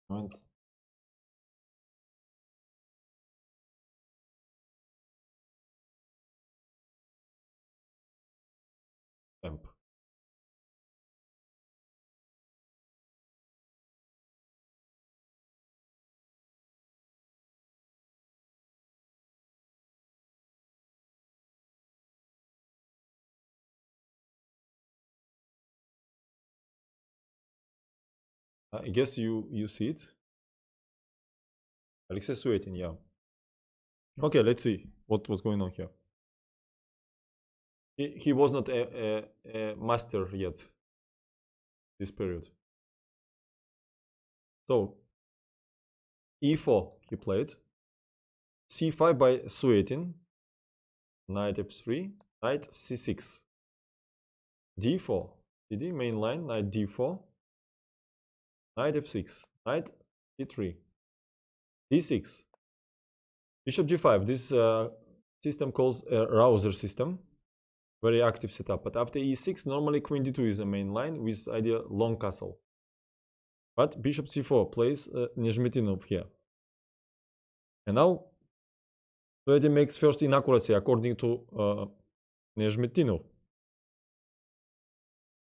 Seventh. Temp. I guess you see it. Alexei Suetin, yeah. Okay, let's see what's going on here. He was not a master yet this period. So e4 he played, c5 by Suetin, knight f3, knight c6, d4, d main line, knight d4, knight f6, knight e3, d6, bishop g5. This system calls a rouser system, very active setup. But after e6, normally queen d2 is the main line with idea long castle. But bishop c4 plays Nezhmetdinov here. And now Suetin makes first inaccuracy according to Nezhmetdinov.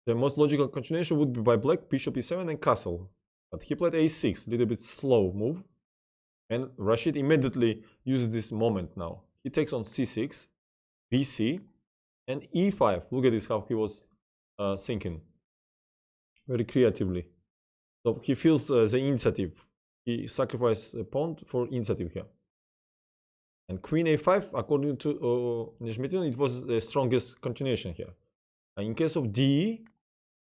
The most logical continuation would be by black, bishop e7 and castle. But he played a6, little bit slow move. And Rashid immediately uses this moment now. He takes on c6, bc, and e5. Look at this, how he was thinking. Very creatively. So he feels the initiative. He sacrificed a pawn for initiative here. And queen a5, according to Nezhmetdinov, it was the strongest continuation here. And in case of d,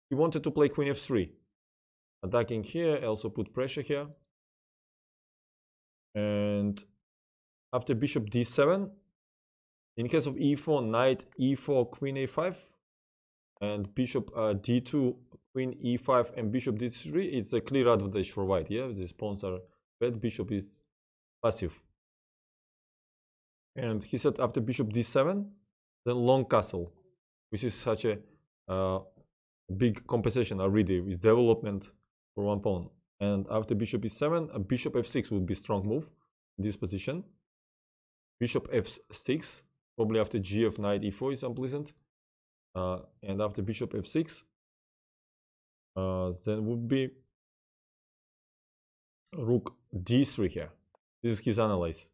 he wanted to play queen f3. Attacking here, also put pressure here. And after bishop d7, in case of e4, knight e4, queen a5, and bishop d2, queen e5, and bishop d3, it's a clear advantage for white. Yeah, these pawns are red, bishop is passive. And he said after bishop d7, then long castle, which is such a big compensation already with development for one pawn. And after bishop e7, a bishop f6 would be strong move in this position. Bishop f6, probably after gf, knight e4 is unpleasant. And after bishop f6, then would be rook d3 here. This is his analysis.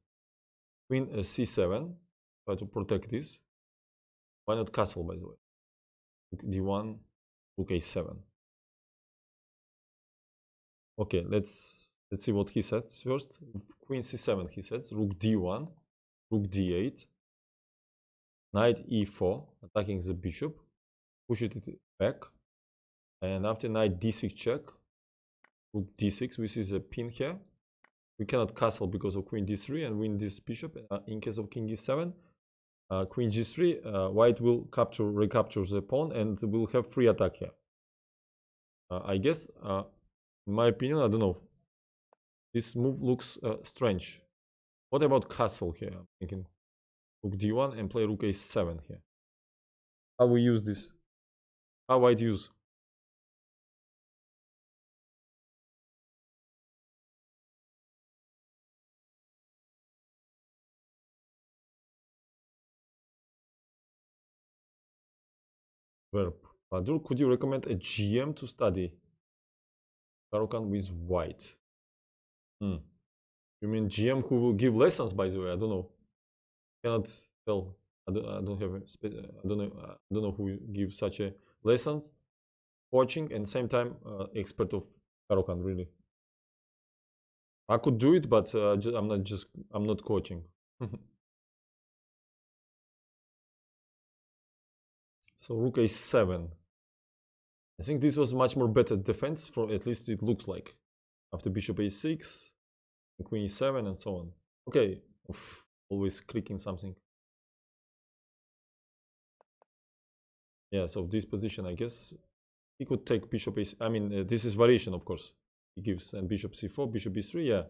Queen c7, try to protect this. Why not castle, by the way? Rook d1, rook a7. Okay, let's see what he said first. Queen c7, he says. Rook d1, rook d8, knight e4, attacking the bishop, push it back, and after knight d6 check, rook d6, which is a pin here. We cannot castle because of queen d3 and win this bishop. In case of king e7, queen g3, white will recapture the pawn and will have free attack here. I guess, in my opinion, I don't know. This move looks strange. What about castle here? I'm thinking rook d1 and play rook a7 here. How we use this? How white use? Verb. Baadur, could you recommend a GM to study Karokan with white? You mean GM who will give lessons? By the way, I don't know. Cannot tell. I don't have. I don't know who gives such a lessons, coaching, and same time expert of Karokan. Really, I could do it, but I'm not coaching. So rook a7. I think this was much more better defense, for at least it looks like. After bishop a6, queen e7, and so on. Okay, always clicking something. Yeah, so this position, I guess he could take bishop a. I mean, this is variation, of course. He gives and bishop c4, bishop e3. Yeah,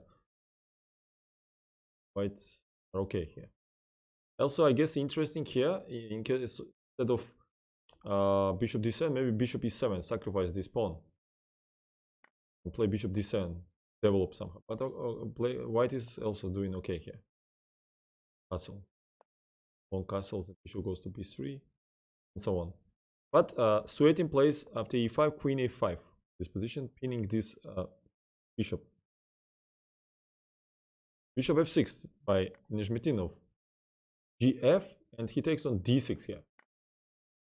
white are okay here. Also, I guess interesting here, in case instead of bishop d7, maybe bishop e7, sacrifice this pawn and play bishop d7, develop somehow. But white is also doing okay here. Castle, long castles, and bishop goes to b3, and so on. But Suetin plays after e5, queen a5. This position, pinning this bishop. Bishop f6 by Nezhmetdinov. gf, and he takes on d6 here.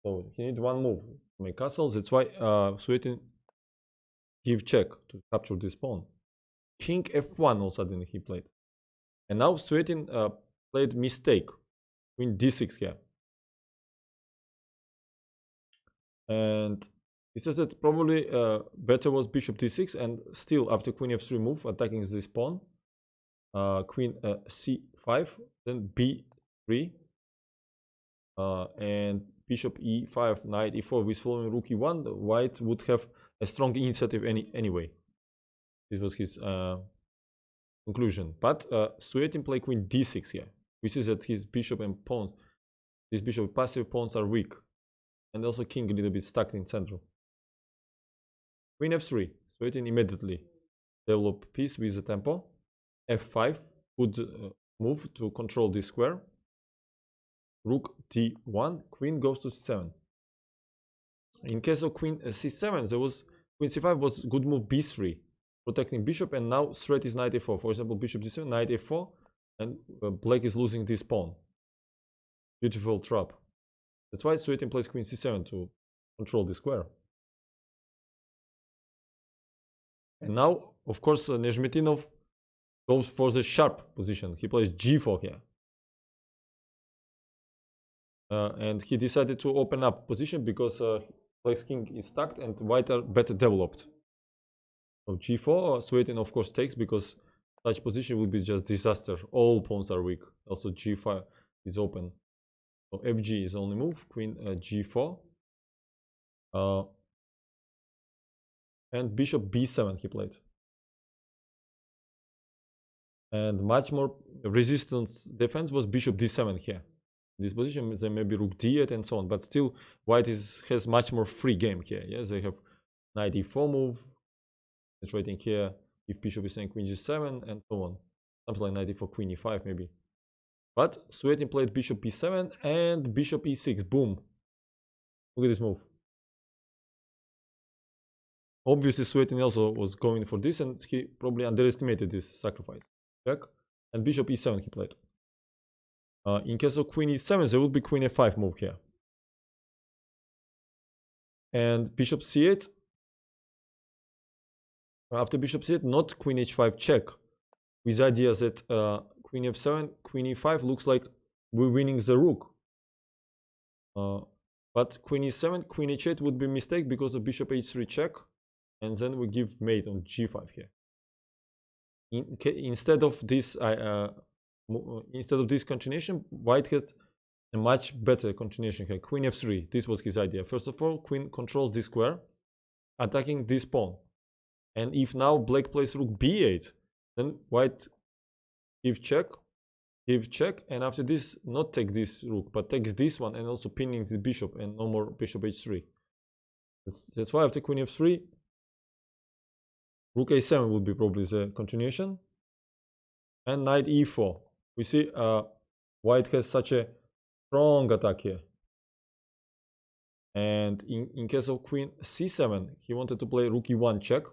So he needs one move to make castles. That's why Suetin, give check to capture this pawn. King f1 all of a sudden he played. And now Suetin played mistake. Queen d6 here. And he says that probably better was bishop d6, and still after queen f3 move, attacking this pawn. Queen c5, then b3, and bishop e5, knight e4 with following rook e1. The white would have a strong initiative anyway. This was his conclusion. But Suetin played queen d6 here. We see that his bishop and pawn, his bishop passive pawns are weak, and also king a little bit stuck in central. Queen f3. Suetin immediately develop piece with the tempo. f5 would move to control this square. Rook d1, queen goes to c7. In case of queen c7, there was queen c5 was good move b3, protecting bishop, and now threat is knight a4. For example, bishop d7, knight a4, and black is losing this pawn. Beautiful trap. That's why Suetin plays queen c7 to control the square. And now, of course, Nezhmetdinov goes for the sharp position. He plays g4 here. And he decided to open up position because black's king is stacked and white are better developed. So g4, Suetin of course takes, because such position would be just disaster. All pawns are weak. Also g5 is open. So fg is only move. Queen g4. And bishop b7 he played. And much more resistance defense was bishop d7 here. In this position, there may be rook d8 and so on, but still white has much more free game here. Yes, they have knight e4 move. It's waiting here if bishop is saying queen g7 and so on. Something like knight e4, queen e5 maybe. But Suetin played bishop b7 and bishop e6. Boom. Look at this move. Obviously, Suetin also was going for this, and he probably underestimated this sacrifice. Check. And bishop e7 he played. In case of queen e7, there would be queen a5 move here. And bishop c8. After bishop c8, not queen h5 check. With the idea that queen f7, queen e5 looks like we're winning the rook. But queen e7, queen h8 would be a mistake because of bishop h3 check. And then we give mate on g5 here. Instead of this continuation, white had a much better continuation here. Queen f3. This was his idea. First of all, queen controls this square, attacking this pawn. And if now black plays rook b8, then white give check, and after this, not take this rook, but takes this one and also pinning the bishop, and no more bishop h3. That's why after queen f3, rook a7 would be probably the continuation. And knight e4. We see white has such a strong attack here. And in case of queen c7, he wanted to play rook e1 check.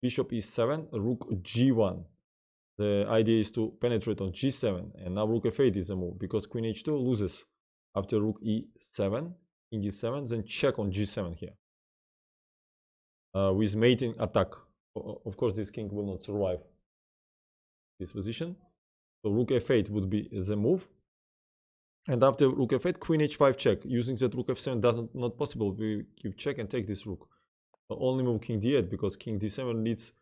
Bishop e7, rook g1. The idea is to penetrate on g7. And now rook f8 is the move, because queen h2 loses after rook e7, king e7, then check on g7 here. With mating attack. Of course, this king will not survive this position. So rook f8 would be the move. And after rook f8, queen h5 check. Using that rook f7 doesn't not possible. We give check and take this rook. So only move king d8, because king d7 needs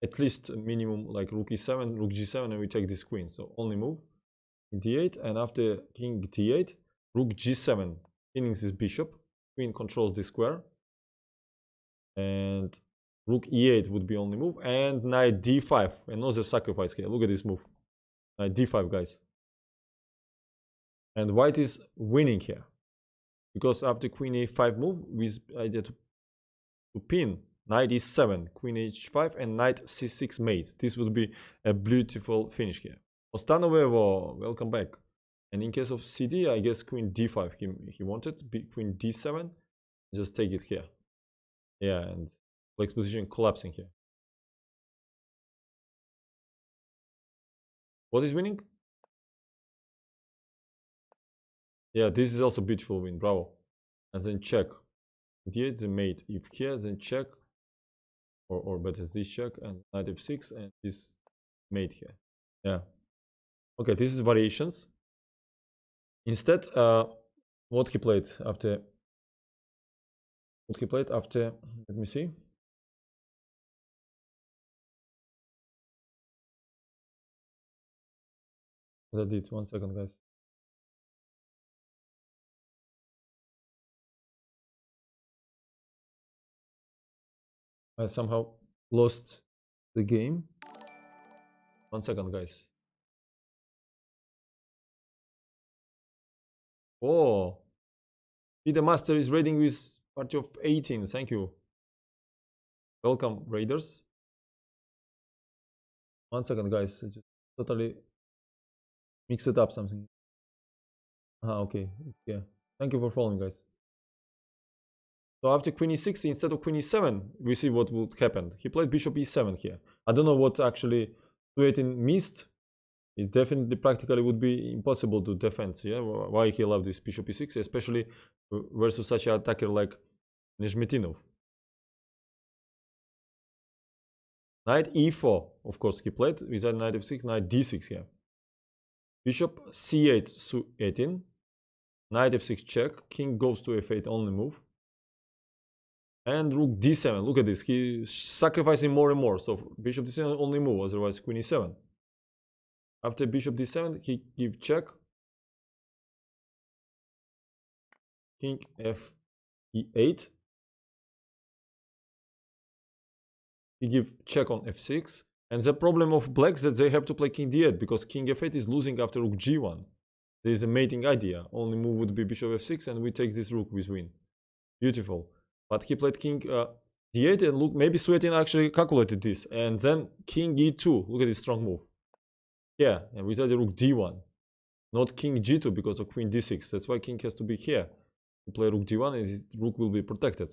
at least a minimum like rook e7, rook g7, and we take this queen. So only move king d8, and after king d8, rook g7, pinning this bishop. Queen controls this square. And rook e8 would be only move, and knight d5, another sacrifice here. Look at this move. Knight d5, guys. And white is winning here, because after queen a5 move, with idea to pin, knight e7, queen h5, and knight c6 mate. This would be a beautiful finish here. Ostanovevo, welcome back. And in case of cd, I guess queen d5 he wanted, queen d7, just take it here. Yeah, and black's position collapsing here. What is winning? Yeah, this is also beautiful win. Bravo. And then check. D8 the mate. If here, then check. or better this check and knight f6 and this mate here. Yeah. Okay, this is variations. Instead, what he played after? What he played after? Let me see. What I did. 1 second, guys. I somehow lost the game. 1 second, guys. Oh, the master is raiding with party of 18. Thank you. Welcome, raiders. 1 second, guys. I just totally mixed it up something. Okay. Yeah. Thank you for following, guys. So after queen e6, instead of queen e7, we see what would happen. He played bishop e7 here. I don't know what actually Suetin missed. It definitely practically would be impossible to defend. Yeah, why he loved this bishop e6, especially versus such an attacker like Nezhmetdinov. Knight e4, of course, he played without knight f6, knight d6 here. Bishop c8, Suetin. Knight f6 check. King goes to f8, only move. And rook d7. Look at this. He's sacrificing more and more. So bishop d7 only move, otherwise queen e7. After bishop d7, he give check. King f e8. He give check on f6. And the problem of black is that they have to play king d8 because king f8 is losing after rook g1. There is a mating idea. Only move would be bishop f6 and we take this rook with win. Beautiful. But he played king d8 and look, maybe Suetin actually calculated this. And then king e2. Look at this strong move. Yeah, and without the rook d1. Not king g2 because of queen d6. That's why king has to be here. To play rook d1 and his rook will be protected.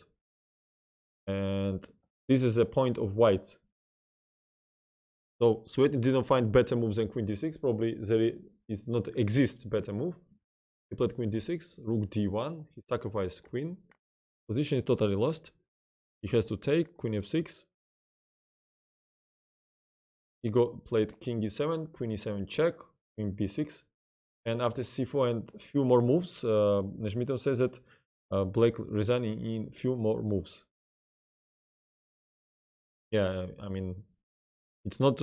And this is a point of white. So Suetin didn't find better moves than queen d6. Probably there is not exist better move. He played queen d6, rook d1. He sacrificed queen. Position is totally lost. He has to take queen f6. He played king e7, queen e7 check, queen b6. And after c4 and few more moves, Nezhmetdinov says that black resigning in few more moves. Yeah, I mean, it's not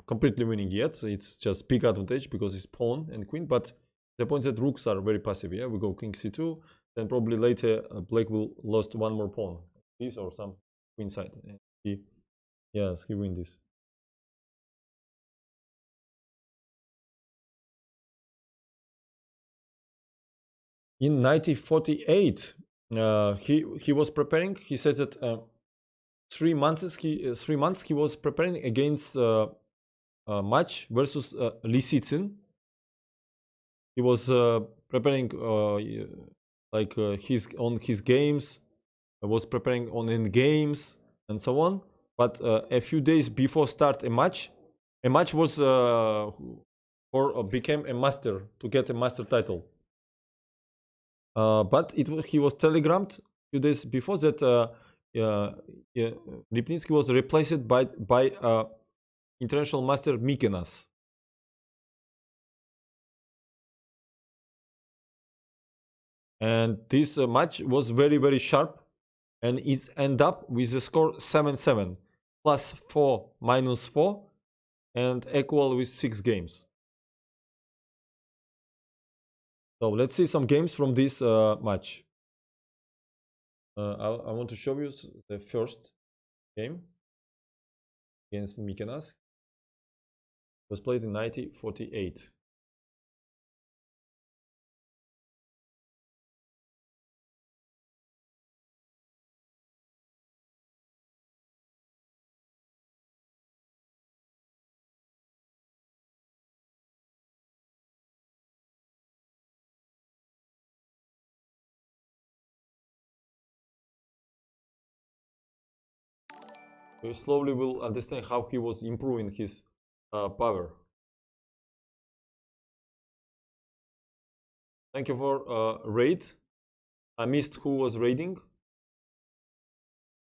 completely winning yet. It's just big advantage because it's pawn and queen. But the point is that rooks are very passive. Yeah, we go king c2. Then probably later black will lost one more pawn, this or some queen side. And he win this. In 1948, he was preparing. He said that 3 months he was preparing against match versus Lisitsyn. He was preparing like his games. Was preparing on end games and so on. But a few days before start a match was became a master to get a master title. But he was telegrammed a few days before that Lipnitsky was replaced by international master Mykonas. And this match was very, very sharp. And it ended up with the score 7-7. +4, -4. And equal with 6 games. So let's see some games from this match. I want to show you the first game against Mykonas. It was played in 1948. We slowly will understand how he was improving his power. Thank you for raid. I missed who was raiding.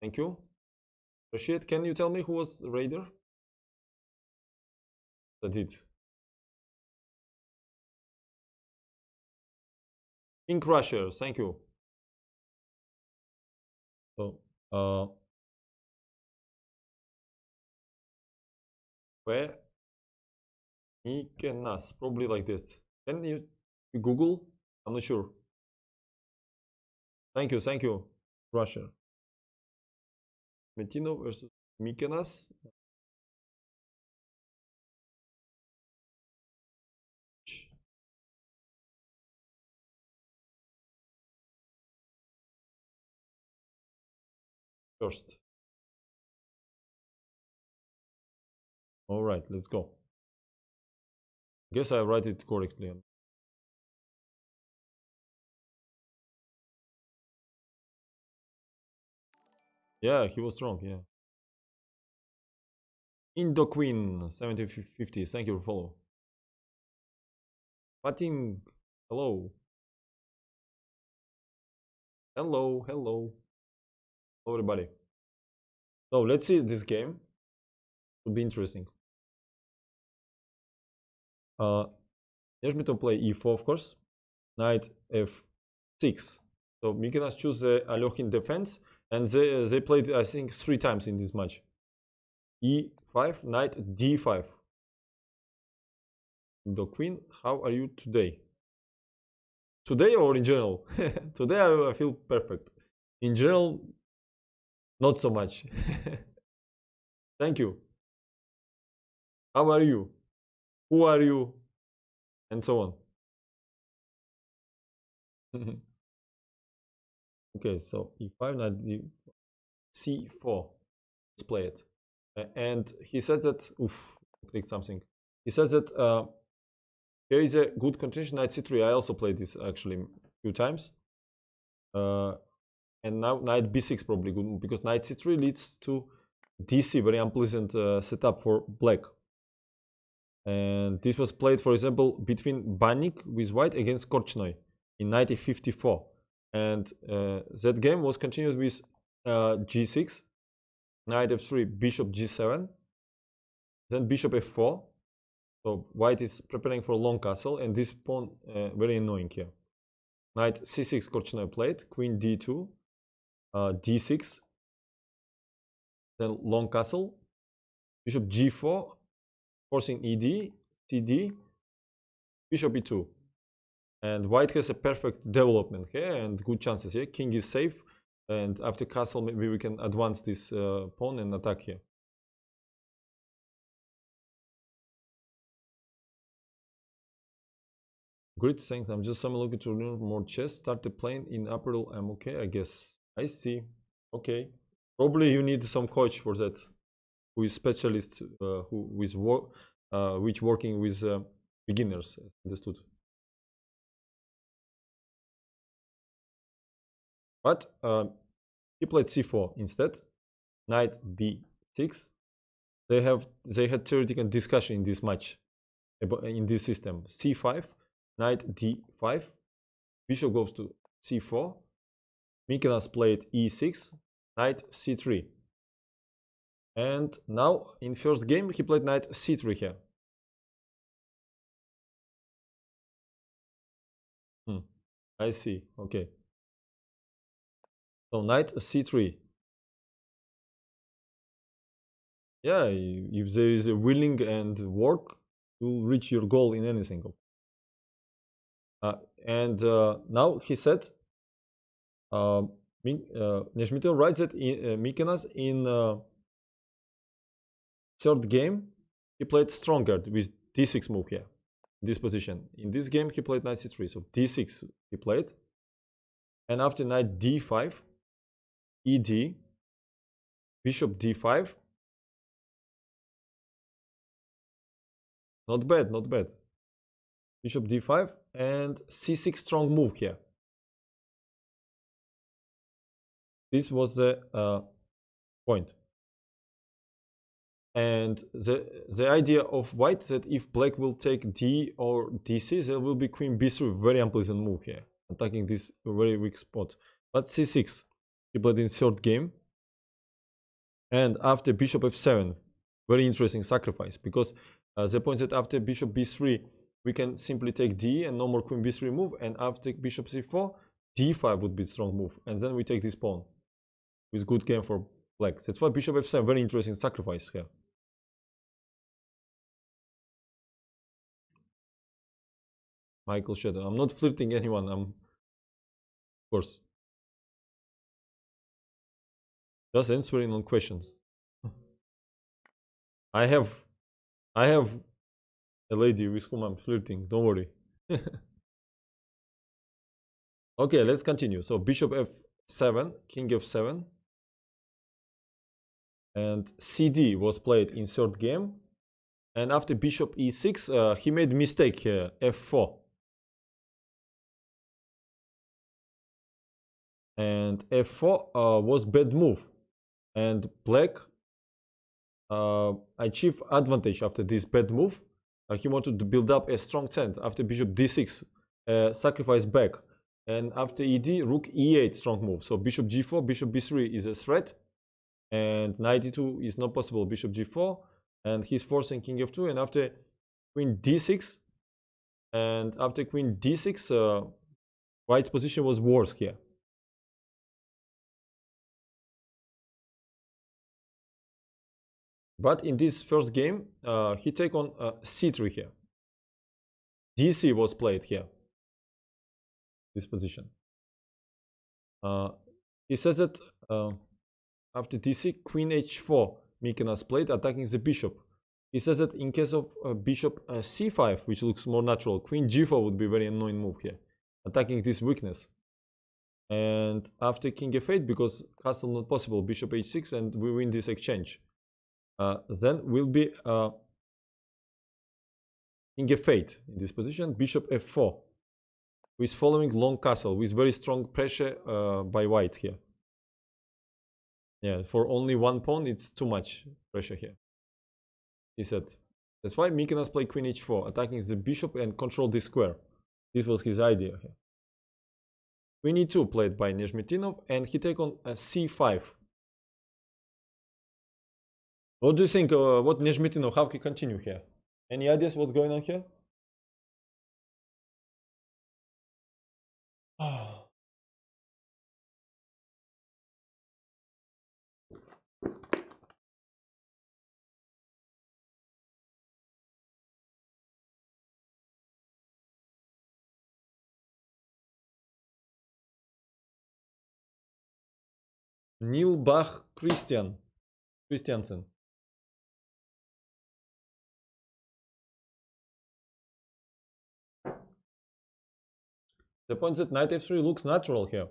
Thank you. Rashid, can you tell me who was the raider? I did. King Crusher, thank you. So, where Nikenas, probably like this. Can you Google? I'm not sure. Thank you, Crusher. Nezhmetdinov versus Mikenas. First. All right, let's go. Guess I write it correctly. Yeah, he was wrong. Yeah. Indo Queen 1750. Thank you for follow. Pating. Hello. Hello. Hello. Hello, everybody. So let's see this game. It will be interesting. Nezhmetdinov play e4, of course. Knight f6. So Mikenas choose the Alokhin defense, and they played, I think, 3 times in this match. e5, knight d5. The queen, how are you today? Today or in general? Today I feel perfect. In general, not so much. Thank you. How are you? Who are you? And so on. Okay, so e5, knight d c4. Let's play it. And he said that, oof, click something. He says that there is a good continuation, knight c3. I also played this actually a few times. And now knight b6 probably good, because knight c3 leads to dc, very unpleasant setup for black. And this was played, for example, between Banik with white against Korchnoi in 1954. And that game was continued with g6, knight f3, bishop g7, then bishop f4. So white is preparing for a long castle, and this pawn very annoying here. Knight c6, Korchnoi played, queen d2, d6, then long castle, bishop g4, forcing ed, cd, bishop e2. And white has a perfect development here and good chances here. King is safe, and after castle maybe we can advance this pawn and attack here. Great, thanks. I'm just looking to learn more chess. Started playing in April. I'm okay, I guess. I see. Okay. Probably you need some coach for that, who is specialist, who is which working with beginners. Understood. But he played c4 instead. Knight b6. They had theoretical discussion in this match, in this system. c5, knight d5, bishop goes to c4. Mikenas played e6, knight c3. And now in first game he played knight c3 here. I see. Okay. So knight c3. Yeah, if there is a willing and work, you'll reach your goal in anything. And now he said, Nezhmetdinov writes that Mikenas in third game he played stronger with d6 move here, this position. In this game he played knight c3, so d6 he played, and after knight d5, ed, bishop d5. Not bad, not bad. Bishop d5 and c6, strong move here. This was the point. And the idea of white that if black will take d or dc, there will be queen b3, very unpleasant move here, attacking this very weak spot. But c6 he played in third game. And after bishop f7, very interesting sacrifice, because the point that after bishop b3 we can simply take d and no more queen b3 move, and after bishop c4 d5 would be a strong move, and then we take this pawn with good game for black. That's why bishop f7, very interesting sacrifice here. Michael Shadow, I'm not flirting anyone, I'm of course just answering on questions. I have a lady with whom I'm flirting, don't worry. Okay, let's continue. So bishop f7, king f7, and cd was played in third game. And after bishop e6, he made mistake here, f4. And f4 was bad move. And black achieved advantage after this bad move. He wanted to build up a strong tent after bishop d6, sacrifice back. And after ed, rook e8, strong move. So bishop g4, bishop b3 is a threat. And knight e2 is not possible, bishop g4. And he's forcing king f2. And after queen d6, and after queen d6, white's position was worse here. But in this first game, he take on c3 here. dc was played here, this position. He says that after dc, queen h4, Mykonas played, attacking the bishop. He says that in case of bishop c5, which looks more natural, queen g4 would be a very annoying move here, attacking this weakness. And after king f8, because castle not possible, bishop h6, and we win this exchange. Then will be king f8 in this position, bishop f4, with following long castle, with very strong pressure by white here. Yeah, for only one pawn, it's too much pressure here, he said. That's why Mykonas played queen h4, attacking the bishop and control this square. This was his idea here. Queen e2 played by Nezhmetdinov, and he take on c5. What do you think? What Nezhmetdinov, how he continue here? Any ideas what's going on here? Neil Bach Christiansen. The point that knight f3 looks natural here,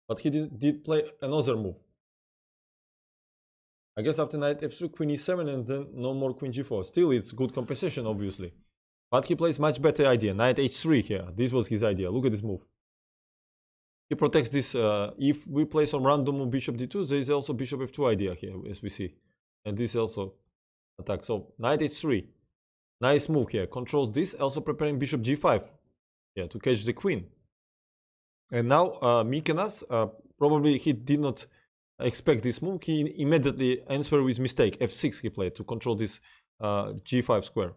but he did play another move. I guess after knight f3, queen e7, and then no more queen g4. Still, it's good compensation, obviously. But he plays much better idea, knight h3 here. This was his idea. Look at this move. He protects this. If we play some random move, bishop d2, there is also bishop f2 idea here, as we see. And this also attack. So knight h3. Nice move here. Controls this, also preparing bishop g5. Yeah, to catch the queen. And now Mykonas, probably he did not expect this move. He immediately answered with mistake. f6 he played to control this g5 square.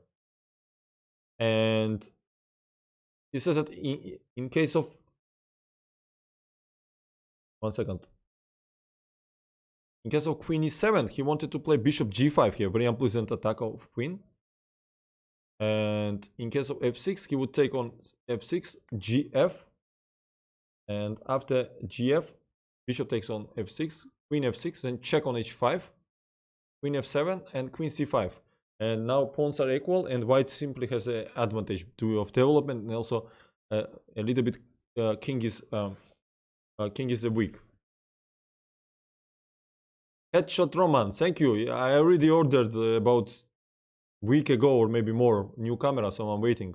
And he says that in case of... One second. In case of queen e7, he wanted to play bishop g5 here. Very unpleasant attack of queen. And in case of f6, he would take on f6, gf. And after gf, bishop takes on f6, queen f6, then check on h5, queen f7, and queen c5. And now pawns are equal, and white simply has an advantage of development, and also a little bit king is weak. Headshot Roman, thank you. I already ordered about week ago or maybe more new camera, so I'm waiting.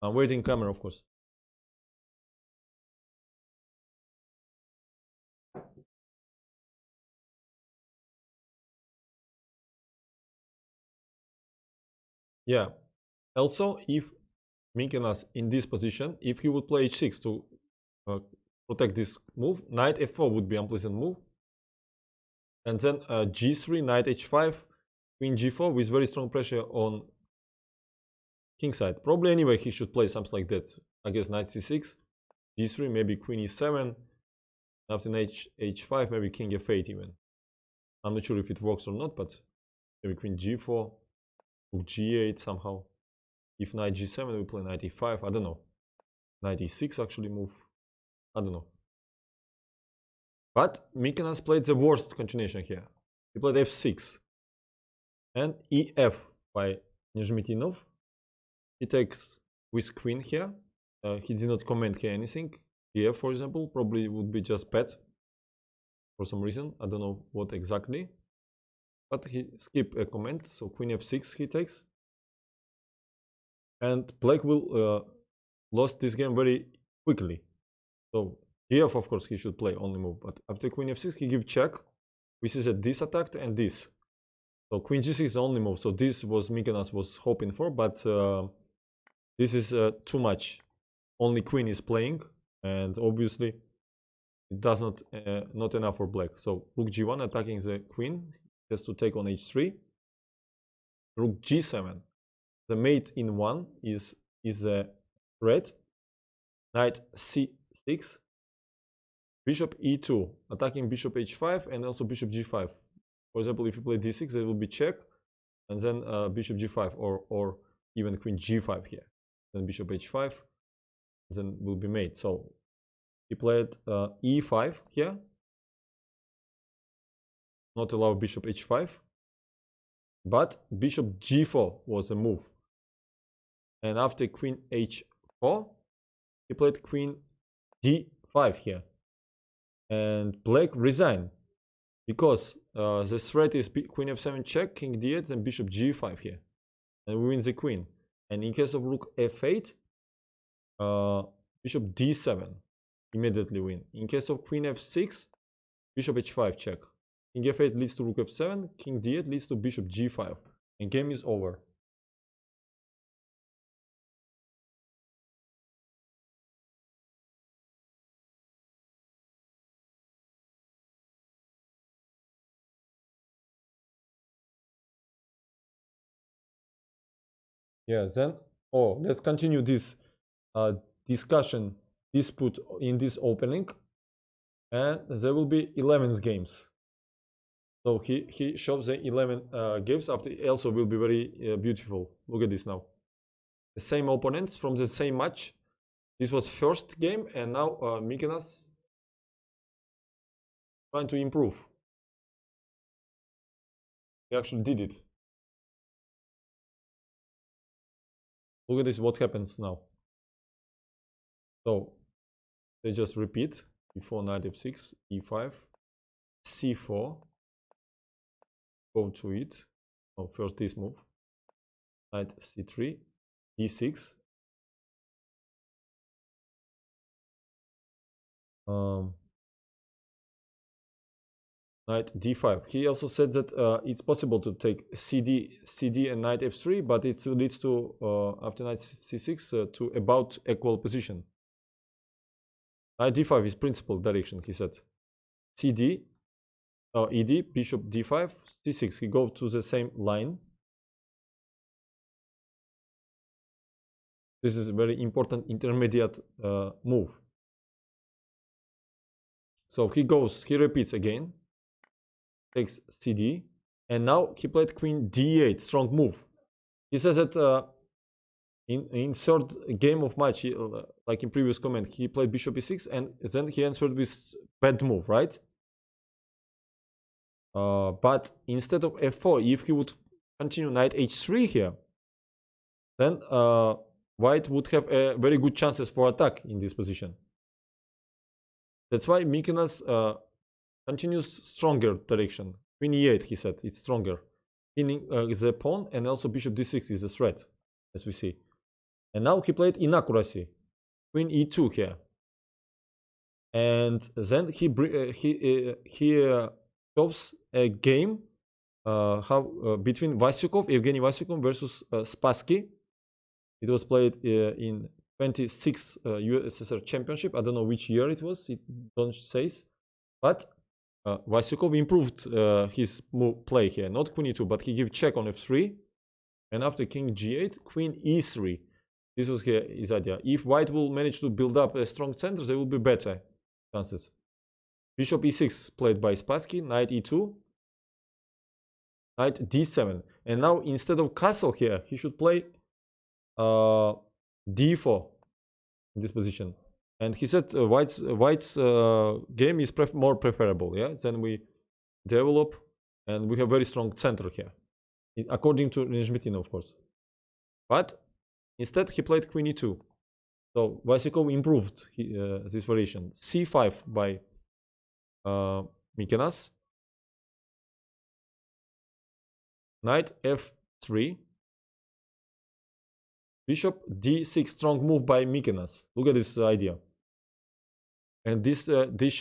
I'm waiting camera, of course. Yeah. Also, if Mykonas in this position, if he would play h6 to protect this move, knight f4 would be unpleasant move. And then g3, knight h5, queen g4 with very strong pressure on king side. Probably anyway he should play something like that. I guess knight c6, g3, maybe queen e7, after knight h5, maybe king f8 even. I'm not sure if it works or not, but maybe queen g4, rook g8 somehow. If knight g7, we play knight e5, I don't know. Knight e6 actually move, I don't know. But Mykonos played the worst continuation here. He played f6 and ef by Nezhmetdinov. He takes with queen here. He did not comment here anything. Ef, for example, probably would be just bad for some reason. I don't know what exactly. But he skipped a comment, so queen f6 he takes. And black will lost this game very quickly. So ef, of course, he should play only move. But after queen f6, he give check. We see that this attacked and this. So queen g6 is the only move. So this was Mykonos was hoping for, but this is too much. Only queen is playing, and obviously it does not enough for black. So rook g1 attacking the queen, has to take on h3. Rook g7, the mate in one is a threat. Knight c6, bishop e2, attacking bishop h5 and also bishop g5. For example, if you play d6, it will be check, and then bishop g5 or even queen g5 here. Then bishop h5, then will be mate. So he played e5 here, not allow bishop h5, but bishop g4 was a move. And after queen h4, he played queen d5 here, and black resigned because the threat is queen f7 check, king d8, and bishop g5 here, and we win the queen. And in case of rook f8, bishop d7 immediately win. In case of queen f6, bishop h5 check, king f8 leads to rook f7, king d8 leads to bishop g5, and game is over. Yeah, then, let's continue this discussion, dispute in this opening. And there will be 11 games. So he shows the 11 games. After also will be very beautiful. Look at this now. The same opponents from the same match. This was first game, and now Mykonos trying to improve. He actually did it. Look at this, what happens now. So they just repeat. E4, knight f6, e5, c4, go to it. Oh, first this move, knight c3, d6, knight d5. He also said that it's possible to take cd and knight f3, but it leads to after knight c6 to about equal position. Knight d5 is principal direction, he said. cd, ed, bishop d5, c6. He goes to the same line. This is a very important intermediate move. So he repeats again, takes cd, and now he played queen d8, strong move. He says that in third game of match, like in previous comment, he played bishop e6, and then he answered with bad move, right? But instead of f4, if he would continue knight h3 here, then white would have a very good chances for attack in this position. That's why Mykonos continues stronger direction. Queen e8, he said, it's stronger. Pinning the pawn, and also bishop d6 is a threat, as we see. And now he played inaccuracy, queen e2 here, and then he shows a game between Evgeny Vasyukov versus Spassky. It was played in 26 USSR championship. I don't know which year it was. It don't say, but Vasikov improved his play here. Not queen e2, but he gave check on f3. And after king g8, queen e3. This was his idea. If white will manage to build up a strong center, there will be better chances. Bishop e6 played by Spassky. Knight e2. Knight d7. And now instead of castle here, he should play d4 in this position. And he said white's game is more preferable. Yeah, then we develop, and we have very strong center here, according to Nezhmetdinov, of course. But instead he played queen e2. So Vasikov improved this variation. c5 by Mykonas. Knight f3. Bishop d6, strong move by Mykonas. Look at this idea. And this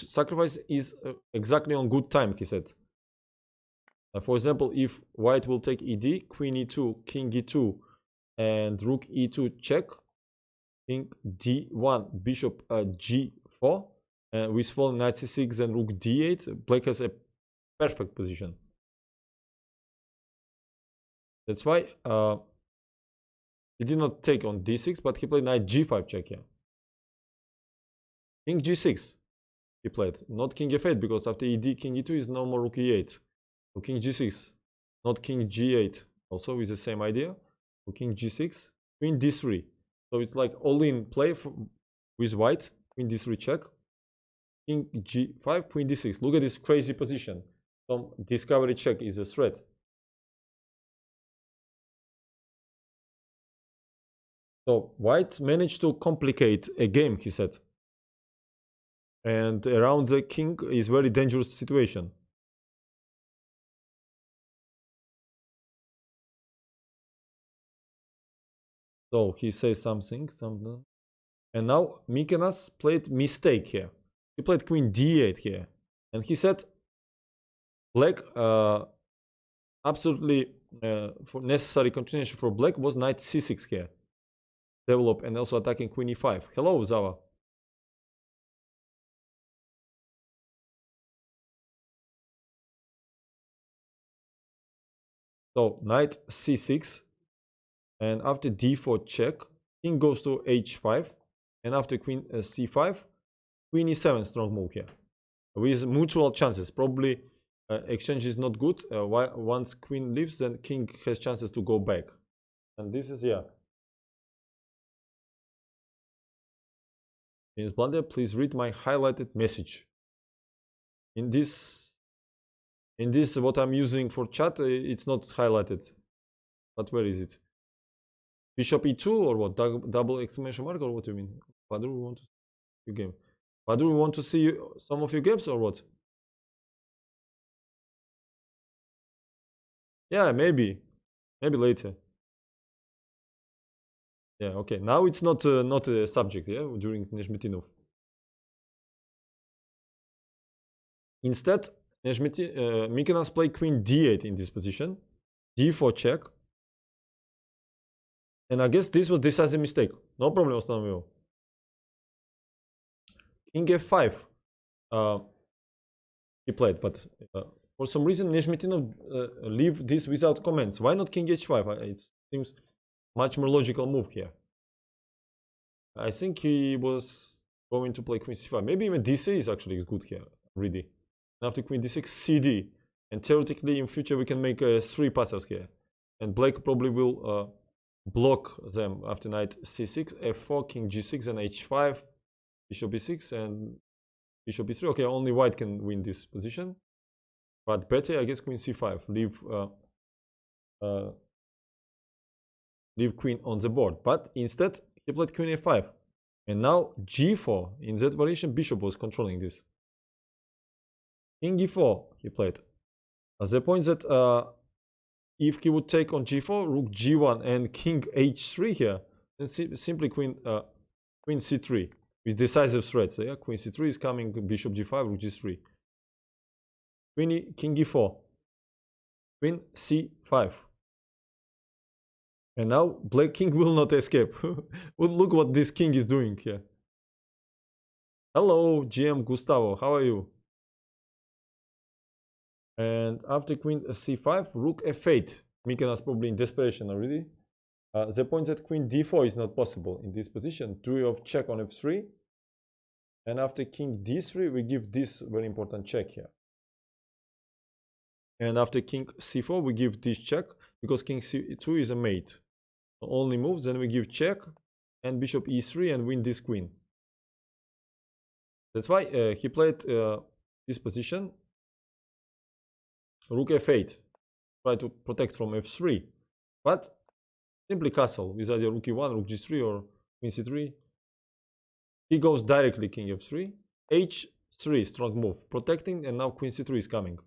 sacrifice is exactly on good time, he said. For example, if white will take ed, queen e2, king e2, and rook e2 check, king d1, bishop g4, with falling knight c6 and rook d8, black has a perfect position. That's why he did not take on d6, but he played knight g5 check here. King g6 he played, not king f8, because after ed, king e2 is no more rook e8. So king g6, not king g8, also with the same idea. So king g6, queen d3. So it's like all-in play with white. Queen d3 check. King g5, queen d6. Look at this crazy position. Some discovery check is a threat. So white managed to complicate a game, he said. And around the king is very dangerous situation. So he says something. And now Mykonas played mistake here. He played queen d8 here. And he said black absolutely for necessary continuation for black was knight c6 here. Develop and also attacking queen e5. Hello, Zava. So knight c6, and after d4 check, king goes to h5, and after queen c5, queen e7, strong move here with mutual chances. Probably exchange is not good. Once queen leaves, then king has chances to go back, and this is James Blunder, please read my highlighted message. In this what I'm using for chat, it's not highlighted. But where is it? Bishop e2 or what? Double exclamation mark, or what do you mean? Baadur, we want to see your game. Baadur, we want to see some of your games or what? Yeah, maybe later. Yeah, okay. Now it's not a subject, yeah, during Nezhmetdinov. Instead, Mykonas played queen d8 in this position. d4 check. And I guess this was decisive mistake. No problem, Ostanovio. King f5. He played, but for some reason Nezhmetdinov leave this without comments. Why not king h5? It seems much more logical move here. I think he was going to play queen c5. Maybe even d6 is actually good here, really. And after queen d6, cd. And theoretically, in future, we can make 3 passes here. And black probably will block them after knight c6, f4, king g6, and h5, bishop b6, and bishop b3. Okay, only white can win this position. But better, I guess, queen c5. Leave queen on the board. But instead, he played queen a5. And now g4. In that variation, bishop was controlling this. King e4 he played. The point that if he would take on g4, rook g1, and king h3 here, then simply queen c3 with decisive threats. So yeah, queen c3 is coming, bishop g5, rook g3. King e4, queen c5. And now black king will not escape. Look what this king is doing here. Hello, GM Gustavo, how are you? And after queen c5, rook f8. Mykonos probably in desperation already. The point that queen d4 is not possible in this position. Three of check on f3. And after king d3, we give this very important check here. And after king c4, we give this check because king c2 is a mate. Only moves, then we give check and bishop e3 and win this queen. That's why he played this position. Rook f8. Try to protect from f3. But simply castle with either rook e1, rook g3 or queen c3. He goes directly king f3. h3, strong move. Protecting, and now queen c3 is coming.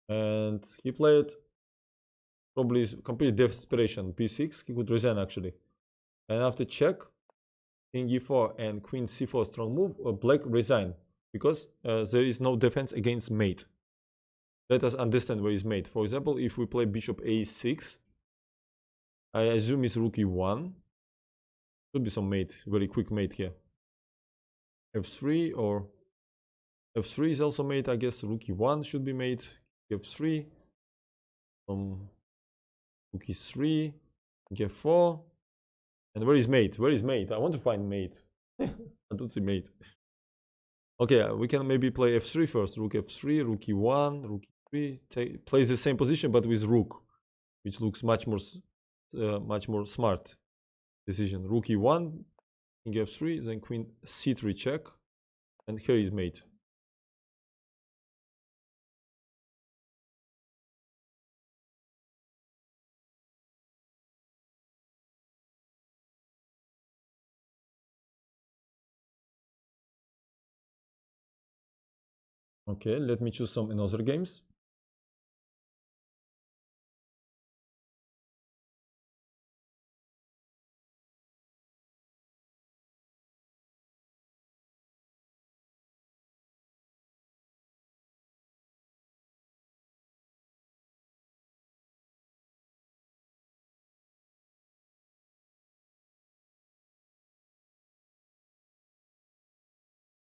And he played probably complete desperation. b6, he could resign actually. And after check, king e4 and queen c4 strong move, black resign. Because there is no defense against mate. Let us understand where is mate. For example, if we play bishop a6, I assume it's rook e1. Could be some mate, very quick mate here. f3 or f3 is also mate, I guess. Rook e1 should be mate. f3, rook e3, f4, and where is mate? Where is mate? I want to find mate. I don't see mate. Okay, we can maybe play f3 first. Rook f3, rook e1, rook e3. Plays the same position but with rook, which looks much more smart decision. Rook e1, king f3, then queen c3 check, and here is mate. Okay, let me choose some another games.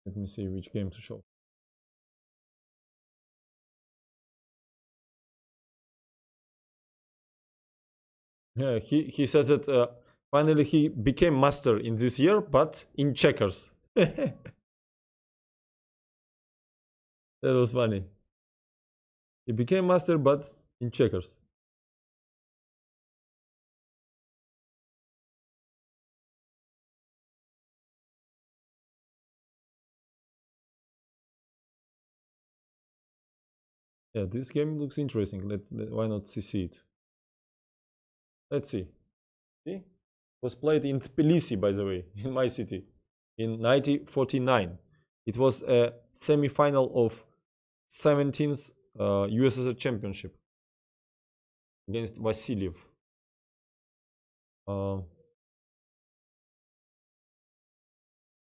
Let me see which game to show. Yeah, he says that finally he became master in this year, but in checkers. That was funny. He became master, but in checkers. Yeah, this game looks interesting. Why not see it? Let's see. See? Was played in Tbilisi, by the way, in my city, in 1949. It was a semi-final of 17th USSR Championship against Vasiliev.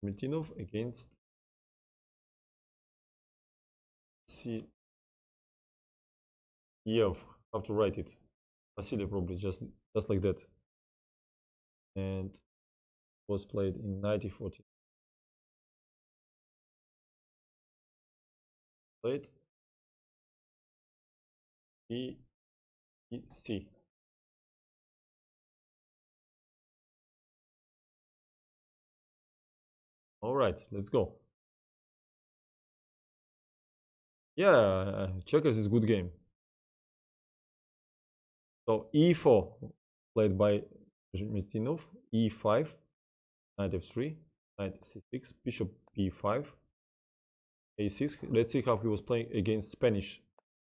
Nezhmetdinov against Yev. How to write it? Vasiliev probably just like that. And was played in 1940. Played C. All right, let's go. Yeah, checkers is good game. So e4 played by Nezhmetdinov, e5, knight f3, knight c6, bishop b5, a6. Let's see how he was playing against Spanish.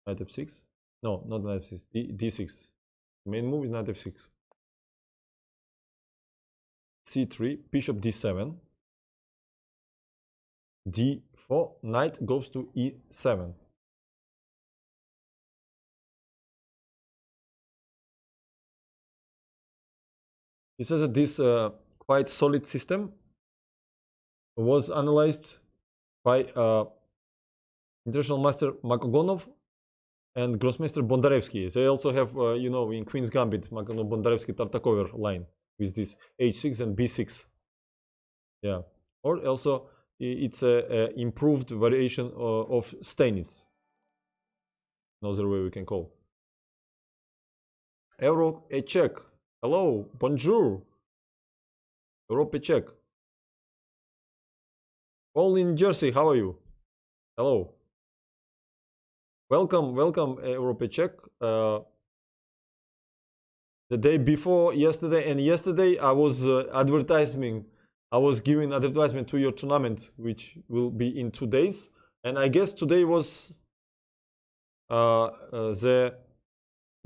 Knight f6. No, not knight f6. d6. Main move is knight f6. c3, bishop d7, d4, knight goes to e7. He says that this quite solid system was analyzed by international master Makogonov and Grossmeister Bondarevsky. They also have, you know, in Queen's Gambit, Makogonov, Bondarevsky, Tartakover line with this h6 and b6. Yeah. Or also, it's a improved variation of Stannis. Another way we can call. Euro a check. Hello, bonjour. Europe a check. All in Jersey, how are you? Hello. Welcome, welcome, Europe a check. The day before yesterday, and yesterday I was advertising. I was giving advertisement to your tournament, which will be in 2 days. And I guess today was the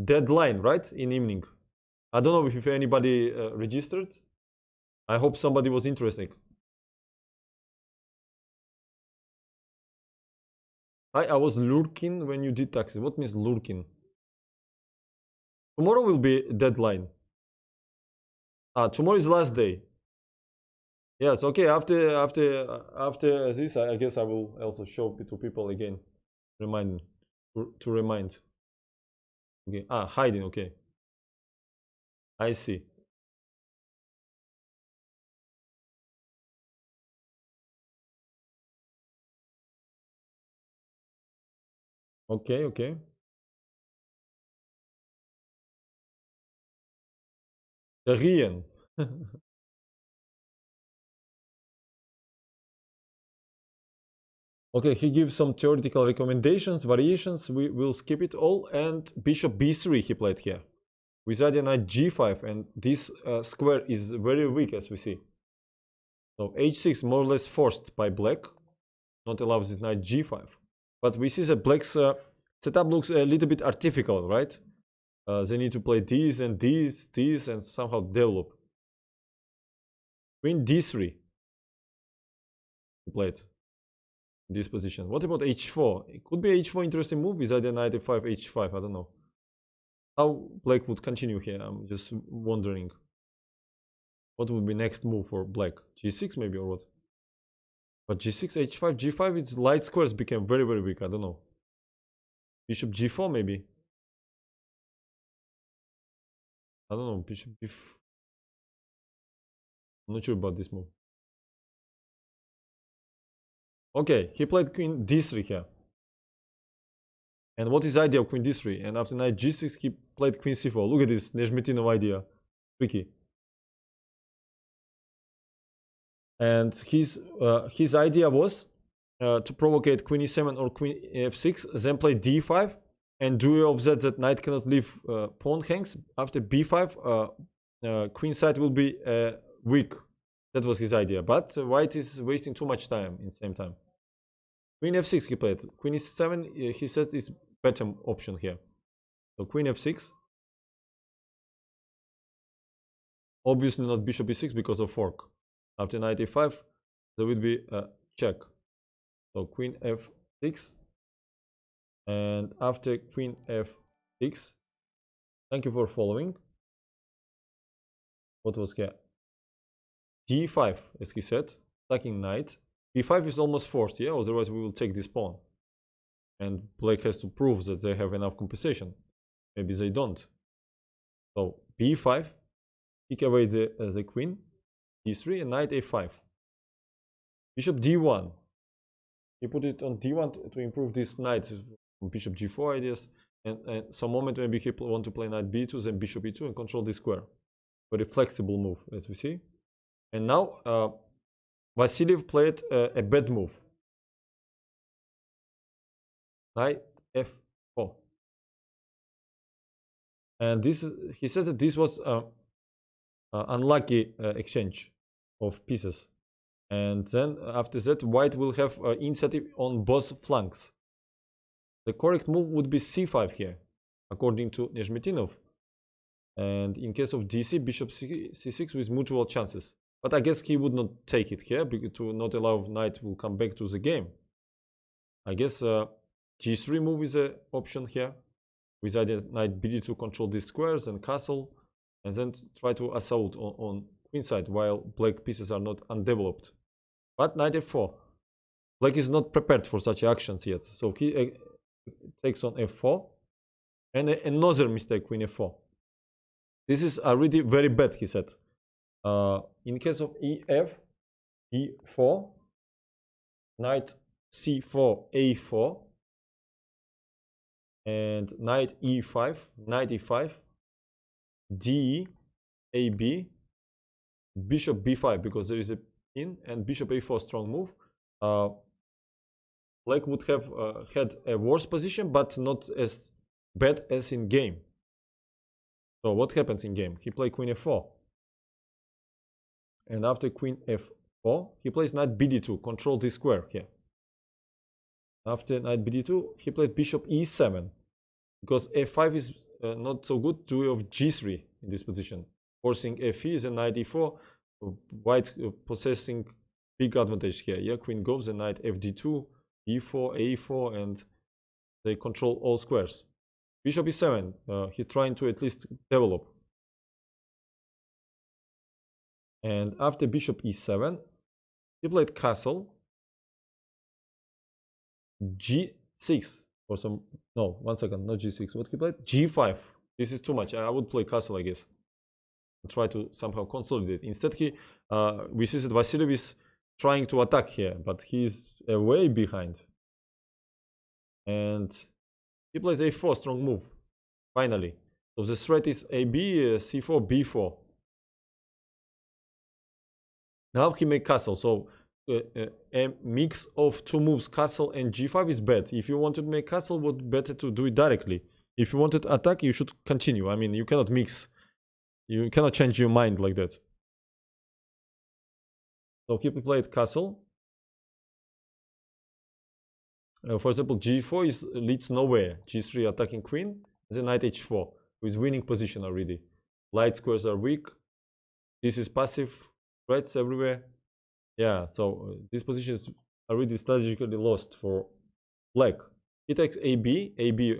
deadline, right? In evening. I don't know if anybody registered. I hope somebody was interested. I was lurking when you did taxes. What means lurking? Tomorrow will be deadline. Tomorrow is last day. Yes, okay. After this, I guess I will also show it to people again, remind to remind. Okay. Hiding. Okay. I see. Okay. Okay. Rien. Okay, he gives some theoretical recommendations, variations. We will skip it all. And bishop b3 he played here. With idea knight g5, and this square is very weak, as we see. So h6 more or less forced by black, not allows this knight g5. But we see that black's setup looks a little bit artificial, right? They need to play this and this, and somehow develop. Queen d3. He played this position. What about h4? It could be h4 interesting move with idea knight f5, h5. I don't know how black would continue here. I'm just wondering what would be next move for black. G6 maybe, or what? But g6, h5, g5, its light squares became very, very weak. I don't know. Bishop g4 maybe. I don't know. Bishop g4. I'm not sure about this move. Okay, he played queen d3 here. And what is the idea of queen d3? And after knight g6, he played queen c4. Look at this Nezhmetdinov idea. Tricky. And his idea was to provocate queen e7 or queen f6, then play d5, and do of that knight cannot leave pawn hangs. After b5, queen side will be weak. That was his idea. But white is wasting too much time in the same time. Queen f6 he played. Queen e7 he says is better option here. So queen f6. Obviously not bishop e6 because of fork. After knight e5, there will be a check. So queen f6. And after queen f6, thank you for following. What was here? d5, as he said, attacking knight. b5 is almost forced, yeah? Otherwise we will take this pawn. And black has to prove that they have enough compensation. Maybe they don't. So b5, kick away the queen. d3 and knight a5. Bishop d1. He put it on d1 to improve this knight. Bishop g4 ideas. And some moment maybe he want to play knight b2, then bishop e2 and control this square. Very flexible move, as we see. And now Vasiliev played a bad move. Knight f4. And this he said that this was unlucky exchange of pieces. And then after that, white will have initiative on both flanks. The correct move would be c5 here, according to Nezhmetdinov. And in case of dc, bishop c6 with mutual chances. But I guess he would not take it here because to not allow knight will come back to the game. I guess g3 move is an option here. With idea knight b to control these squares and castle. And then try to assault on queen side while black pieces are not undeveloped. But knight f4. Black is not prepared for such actions yet. So he takes on f4. And another mistake, queen f4. This is already very bad, he said. In case of ef, e4, knight c4, a4, and knight e5, knight e5, d, ab, bishop b5, because there is a pin, and bishop a4, strong move. Black would have had a worse position, but not as bad as in game. So what happens in game? He plays queen f4, and after queen f4, he plays knight bd2, control this square here. After knight bd2, he played bishop e7, because f5 is not so good. Duo of g3 in this position, forcing f is a knight e4. White possessing big advantage here. Yeah, queen goes, and knight fd2, e4, a4, and they control all squares. Bishop e7, he's trying to at least develop. And after bishop e7, he played castle, g6, or some, no, 1 second, not g6, what he played? g5. This is too much. I would play castle, I guess. Try to somehow consolidate. Instead, we see that Vasilyev is trying to attack here, but he's way behind. And he plays a4, strong move, finally. So the threat is ab, c4, b4. Now he makes castle, so a mix of two moves, castle and g5, is bad. If you wanted to make castle, it would be better to do it directly. If you wanted to attack, you should continue. I mean, you cannot mix. You cannot change your mind like that. So he played castle. For example, g4 leads nowhere. g3 attacking queen. Then knight h4, who is winning position already. Light squares are weak. This is passive. Threats everywhere. Yeah, so this position is already strategically lost for black. He takes ab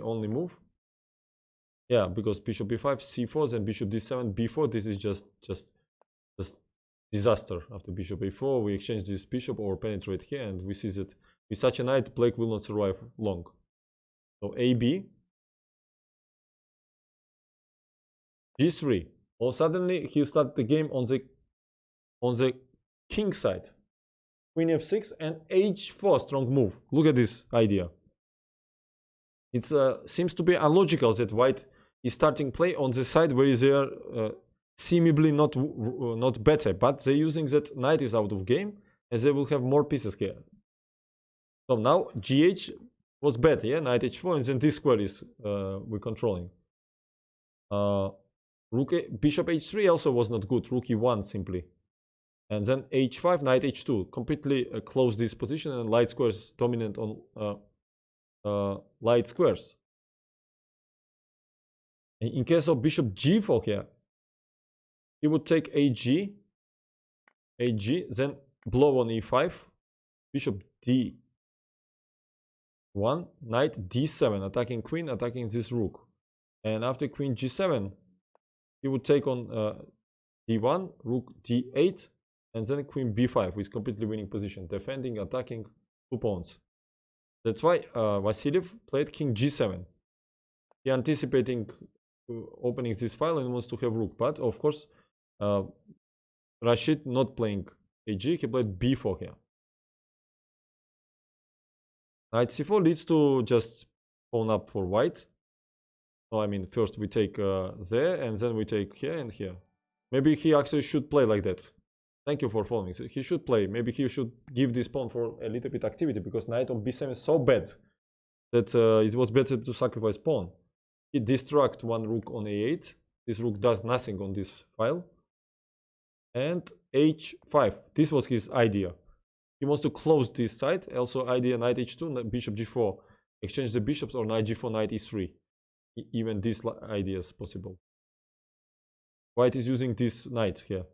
only move. Yeah, because bishop b5, c4, then bishop d7, b4. This is just disaster. After bishop a4, we exchange this bishop or penetrate here, and we see that with such a knight, black will not survive long. So ab, g3. Or suddenly he started the game on the king side. Queen f6 and h4, strong move. Look at this idea. It seems to be illogical that white is starting play on the side where they are seemingly not better, but they're using that knight is out of game, and they will have more pieces here. So now gh was bad, yeah, knight h4, and then this square is we're controlling. Bishop h3 also was not good. Rook e1 simply, and then h5, knight h2, completely close this position, and light squares dominant on light squares. In case of bishop g4 here, he would take ag, then blow on e5, bishop d1, knight d7, attacking queen, attacking this rook. And after queen g7, he would take on d1, rook d8, and then queen b5 with completely winning position, defending, attacking, 2 pawns. That's why Vasilyev played king g7. He anticipating opening this file and wants to have rook, but of course Rashid not playing ag, he played b4 here. Knight c4 leads to just pawn up for white. So I mean, first we take there, and then we take here and here. Maybe he actually should play like that. Thank you for following. So he should play. Maybe he should give this pawn for a little bit activity, because knight on b7 is so bad that it was better to sacrifice pawn. He distract one rook on a8. This rook does nothing on this file. And h5. This was his idea. He wants to close this side. Also idea knight h2, bishop g4. Exchange the bishops, or knight g4, knight e3. Even this idea is possible. White is using this knight here.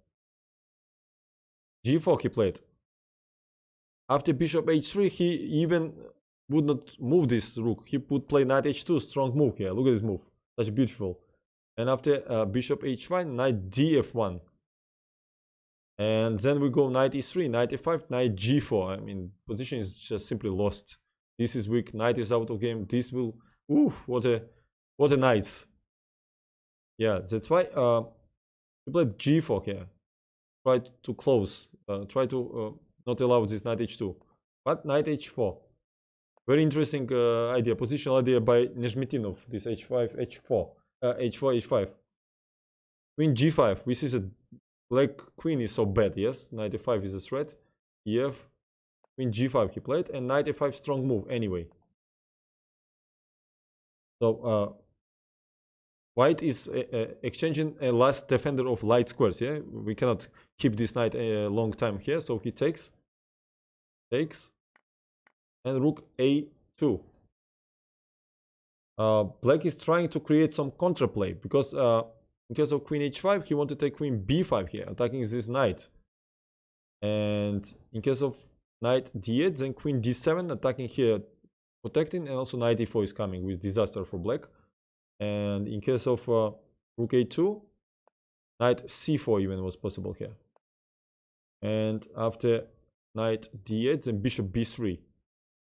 g4 he played. After bishop h3, he even would not move this rook. He would play knight h2, strong move here. Look at this move. Such beautiful. And after bishop h5, knight df1. And then we go knight e3, knight e5, knight g4. I mean, position is just simply lost. This is weak. Knight is out of game. This will... Oof, what a knight. Yeah, that's why we played g4 here. Try to close. Try to not allow this knight h2. But knight h4. Very interesting idea, positional idea by Nezhmetdinov. This h5, h4, h4, h5. Queen g5. We see that black queen is so bad. Yes, knight a5 is a threat. ef, queen g5 he played, and knight a5 strong move anyway. So white is exchanging a last defender of light squares. Yeah, we cannot keep this knight a long time here, so he takes, and rook a2. Black is trying to create some counterplay because in case of queen h5, he wanted to take queen b5 here, attacking this knight. And in case of knight d8, then queen d7, attacking here, protecting, and also knight e4 is coming with disaster for black. And in case of rook a2, knight c4 even was possible here. And after knight d8, then bishop b3.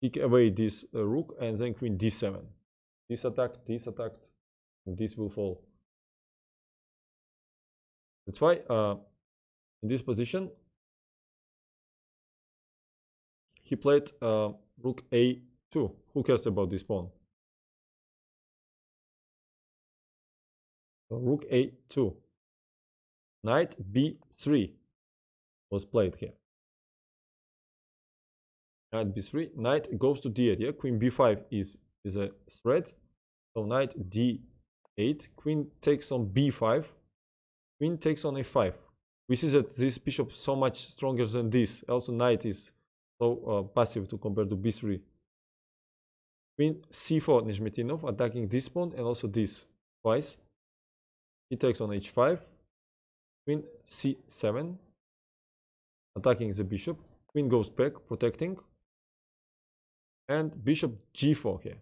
Kick away this rook, and then queen d7. This attacked, this will fall. That's why in this position he played rook a2. Who cares about this pawn? So rook a2. Knight b3 was played here. Knight b3. Knight goes to d8. Yeah, queen b5 is a threat. So knight d8. Queen takes on b5. Queen takes on a5. We see that this bishop is so much stronger than this. Also, knight is so passive to compare to b3. Queen c4, Nezhmetdinov attacking this pawn and also this twice. He takes on h5. Queen c7, attacking the bishop. Queen goes back, protecting. And bishop g4 here.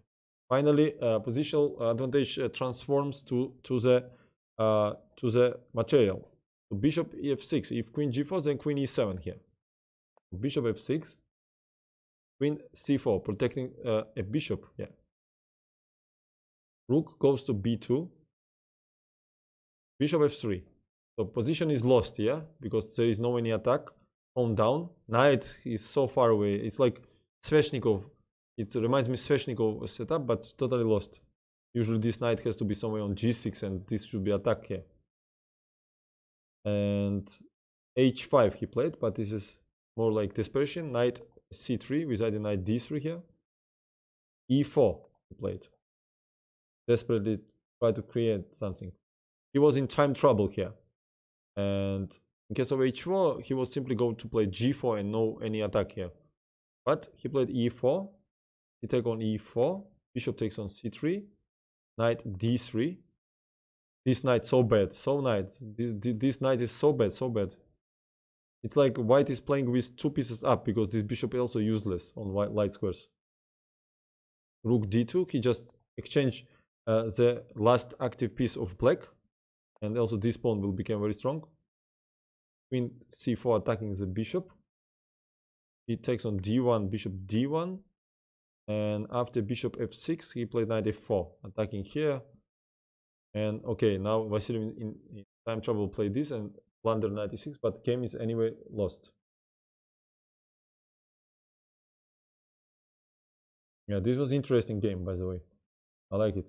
Finally, positional advantage transforms to the material. So bishop f6. If queen g4, then queen e7 here. Bishop f6. Queen c4, protecting a bishop. Yeah. Rook goes to b2. Bishop f3. So position is lost, yeah, because there is no any attack. Pawn down. Knight is so far away. It's like Sveshnikov. It reminds me Sveshnikov setup, but totally lost. Usually this knight has to be somewhere on g6, and this should be attack here. And h5 he played, but this is more like desperation. Knight c3 with either knight d3 here. e4 he played. Desperately try to create something. He was in time trouble here. And in case of h4, he was simply going to play g4 and no any attack here. But he played e4. He take on e4. Bishop takes on c3. Knight d3. This knight so bad, this knight is so bad. It's like white is playing with two pieces up because this bishop is also useless on light squares. Rook d2, he just exchanged the last active piece of black, and also this pawn will become very strong. Queen c4 attacking the bishop. He takes on d1, bishop d1, and after bishop f6, he played knight f4, attacking here. And okay, now Vasily in time trouble played this and blunder knight e6, but game is anyway lost. Yeah, this was interesting game, by the way. I like it.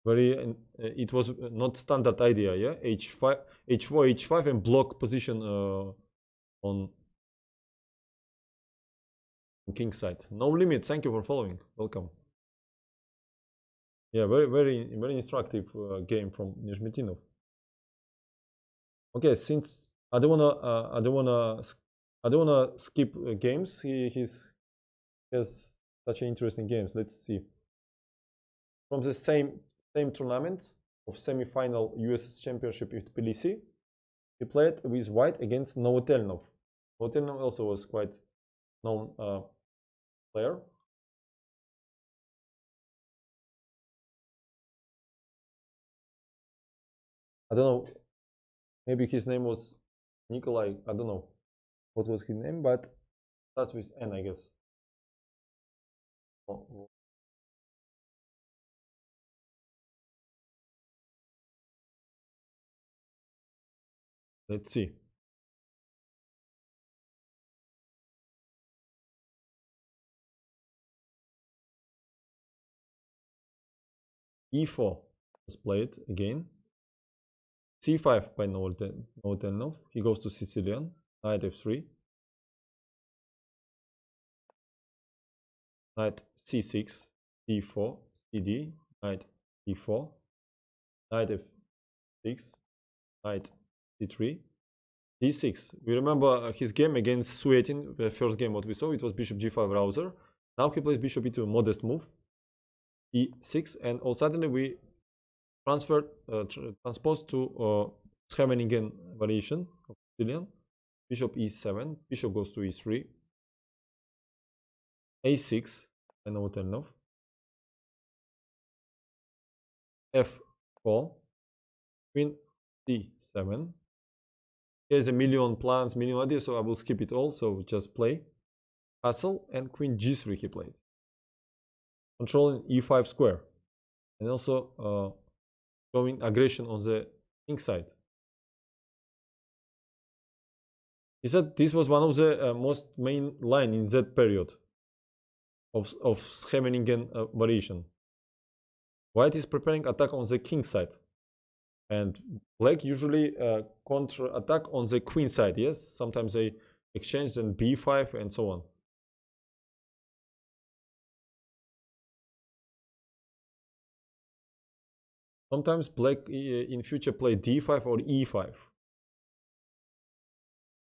Very, it was not standard idea, yeah. h5, h4, h5, and block position on king side. No limit. Thank you for following. Welcome. Yeah, very instructive game from Nezhmetdinov. Okay, since I don't wanna skip games. He has such interesting games. Let's see. From the same tournament of semi-final US Championship in Tbilisi, he played with white against Nezhmetdinov. Nezhmetdinov also was quite known player. I don't know. Maybe his name was Nikolai. I don't know what was his name, but starts with N, I guess. Oh. Let's see. e4 was played again. c5 by Nezhmetdinov. He goes to Sicilian. Knight f3. Knight c6, d4, cd, knight e4, knight f6, knight d3, d6. We remember his game against Suetin, the first game what we saw, it was bishop g5 rouser. Now he plays bishop e2, modest move, e6, and all suddenly we transposed to Scheveningen variation of Sicilian. Bishop e7, bishop goes to e3, a6, and Nezhmetdinov, f4, queen d7. He has a million plans, million ideas, so I will skip it all. So just play castle, and queen g3 he played, controlling e5 square, and also showing aggression on the king side. He said this was one of the most main line in that period of Scheveningen variation. White is preparing attack on the king side, and black usually counter attack on the queen side. Yes, sometimes they exchange then b5 and so on. Sometimes black in future play d5 or e5.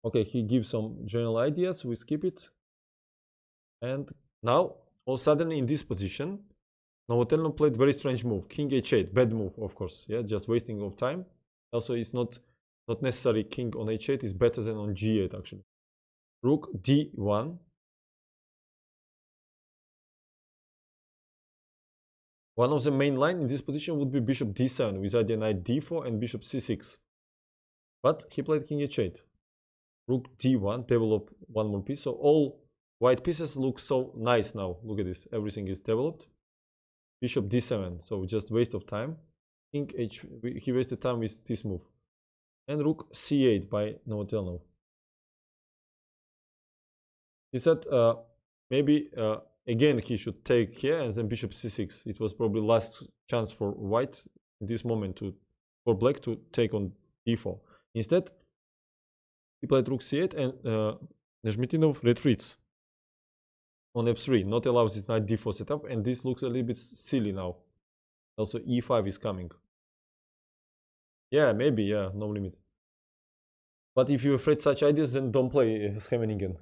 Okay, he gives some general ideas, we skip it. And now, all of a sudden in this position, Nezhmetdinov played very strange move, king h8, bad move, of course, yeah, just wasting of time. Also, it's not necessary king on h8 is better than on g8 actually. Rook d1. One of the main line in this position would be bishop d7 with idea knight d4 and bishop c6. But he played king h8. Rook d1, develop one more piece. So all white pieces look so nice now. Look at this, everything is developed. Bishop d7, so just waste of time. King h, he wasted time with this move. And rook c8 by Nezhmetdinov. He said maybe again he should take here and then bishop c6. It was probably last chance for white in this moment for black to take on d4. Instead, he played rook c8 and Nezhmetdinov retreats on f3, not allows this knight d4 setup, and this looks a little bit silly now. Also e5 is coming. Yeah, maybe, yeah, no limit. But if you're afraid such ideas, then don't play Scheveningen.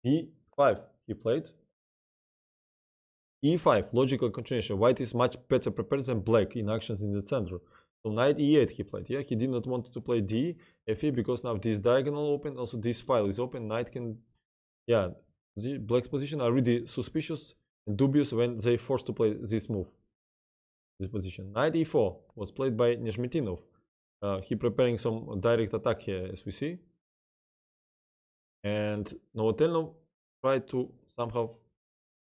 e5 he played. e5, logical continuation. White is much better prepared than black in actions in the center. So knight e8 he played. Yeah, he did not want to play d, f8 because now this diagonal open, also this file is open. Knight can, yeah, the black's position are really suspicious and dubious when they forced to play this move. This position. Knight e4 was played by Nezhmetdinov. He preparing some direct attack here, as we see. And Nezhmetdinov tried to somehow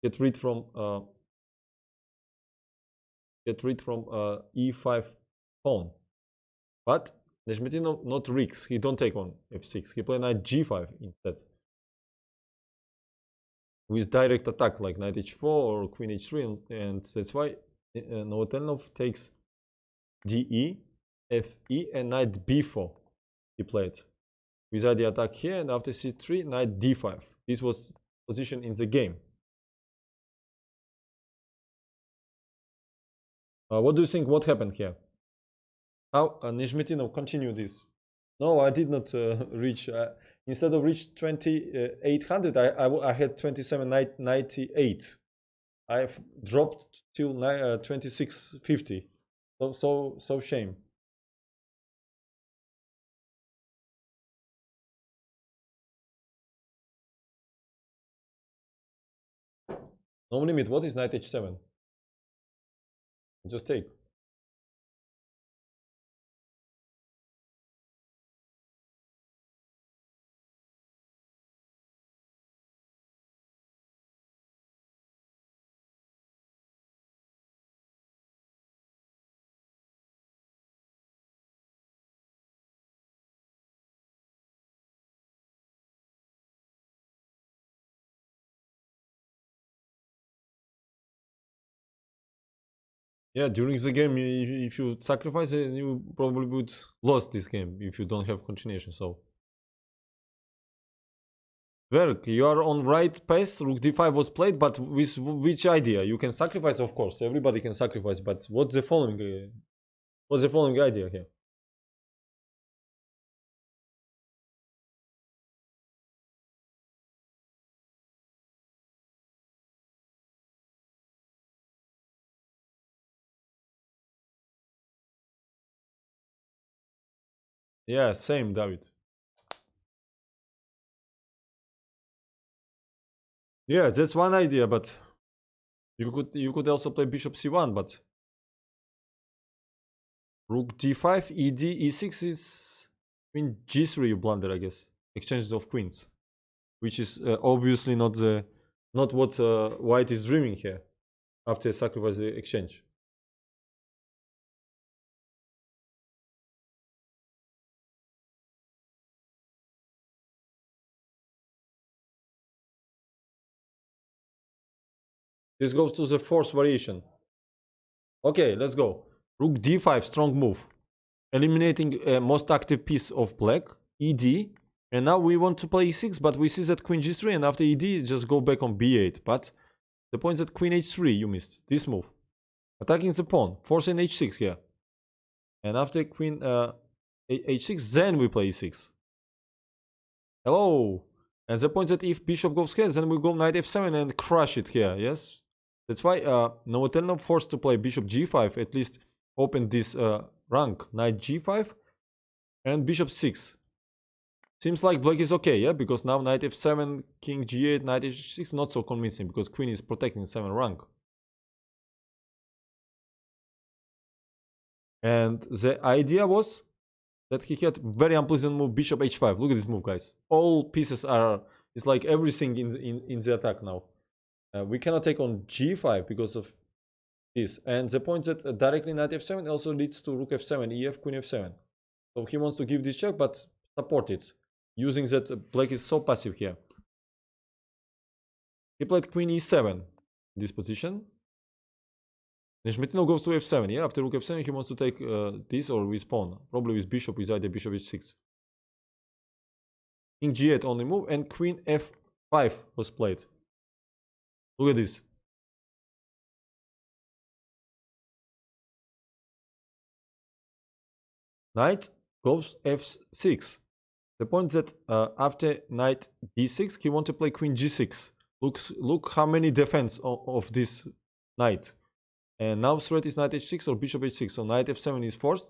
get rid from e5 pawn. But Nezhmetdinov not risks. He don't take on f6. He play knight g5 instead, with direct attack like knight h4 or queen h3, and that's why Nezhmetdinov takes de, fe, and knight b4 he played with the attack here, and after c3 knight d5. This was position in the game. What do you think what happened here? How Nezhmetdinov continued this? No, I did not reach. Instead of reach 2800, I had 2798. I've dropped till 2650. So shame. No limit. What is knight h7? Just take. Yeah, during the game, if you sacrifice it, you probably would lose this game if you don't have continuation. So, Verk, you are on right path. Rook d5 was played, but with which idea? You can sacrifice, of course. Everybody can sacrifice, but what's the following? What's the following idea here? Yeah, same, David. Yeah, that's one idea, but you could also play bishop c1, but rook d5, ed, e6 is queen g3. You blunder, I guess. Exchanges of queens, which is obviously not what white is dreaming here after sacrifice the exchange. This goes to the fourth variation. Okay, let's go. Rook d5, strong move. Eliminating most active piece of black, ed. And now we want to play e6, but we see that queen g3, and after ed, just go back on b8. But the point is that queen h3, you missed. This move. Attacking the pawn, forcing h6 here. And after queen h6, then we play e6. Hello! And the point that if bishop goes here, then we go knight f7 and crush it here, yes? That's why Nezhmetdinov forced to play bishop g5, at least open this rank. Knight g5 and bishop 6. Seems like black is okay, yeah? Because now knight f7, king g8, knight h6, not so convincing, because queen is protecting 7 rank. And the idea was that he had very unpleasant move, bishop h5. Look at this move, guys. All pieces are... It's like everything in the attack now. We cannot take on g5 because of this. And the point that directly knight f7 also leads to rook f7, ef, queen f7. So he wants to give this check, but support it. Using that black is so passive here. He played queen e7 in this position. Nezhmetdinov goes to f7, yeah? After rook f7, he wants to take this or with pawn. Probably with bishop, with either bishop h6. King g8 only move, and queen f5 was played. Look at this. Knight goes f6. The point that after knight d6, he wants to play queen g6. Look how many defense of this knight. And now threat is knight h6 or bishop h6. So knight f7 is forced.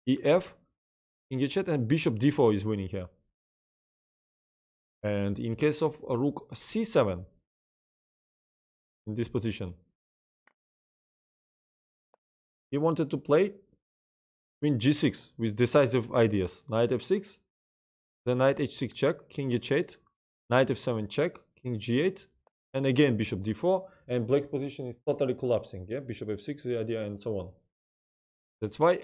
ef, king h8, and bishop d4 is winning here. And in case of rook c7, in this position, he wanted to play queen g6 with decisive ideas. Knight f6, then knight h6 check, king h8, knight f7 check, king g8, and again bishop d4, and black's position is totally collapsing. Yeah, bishop f6 the idea, and so on. That's why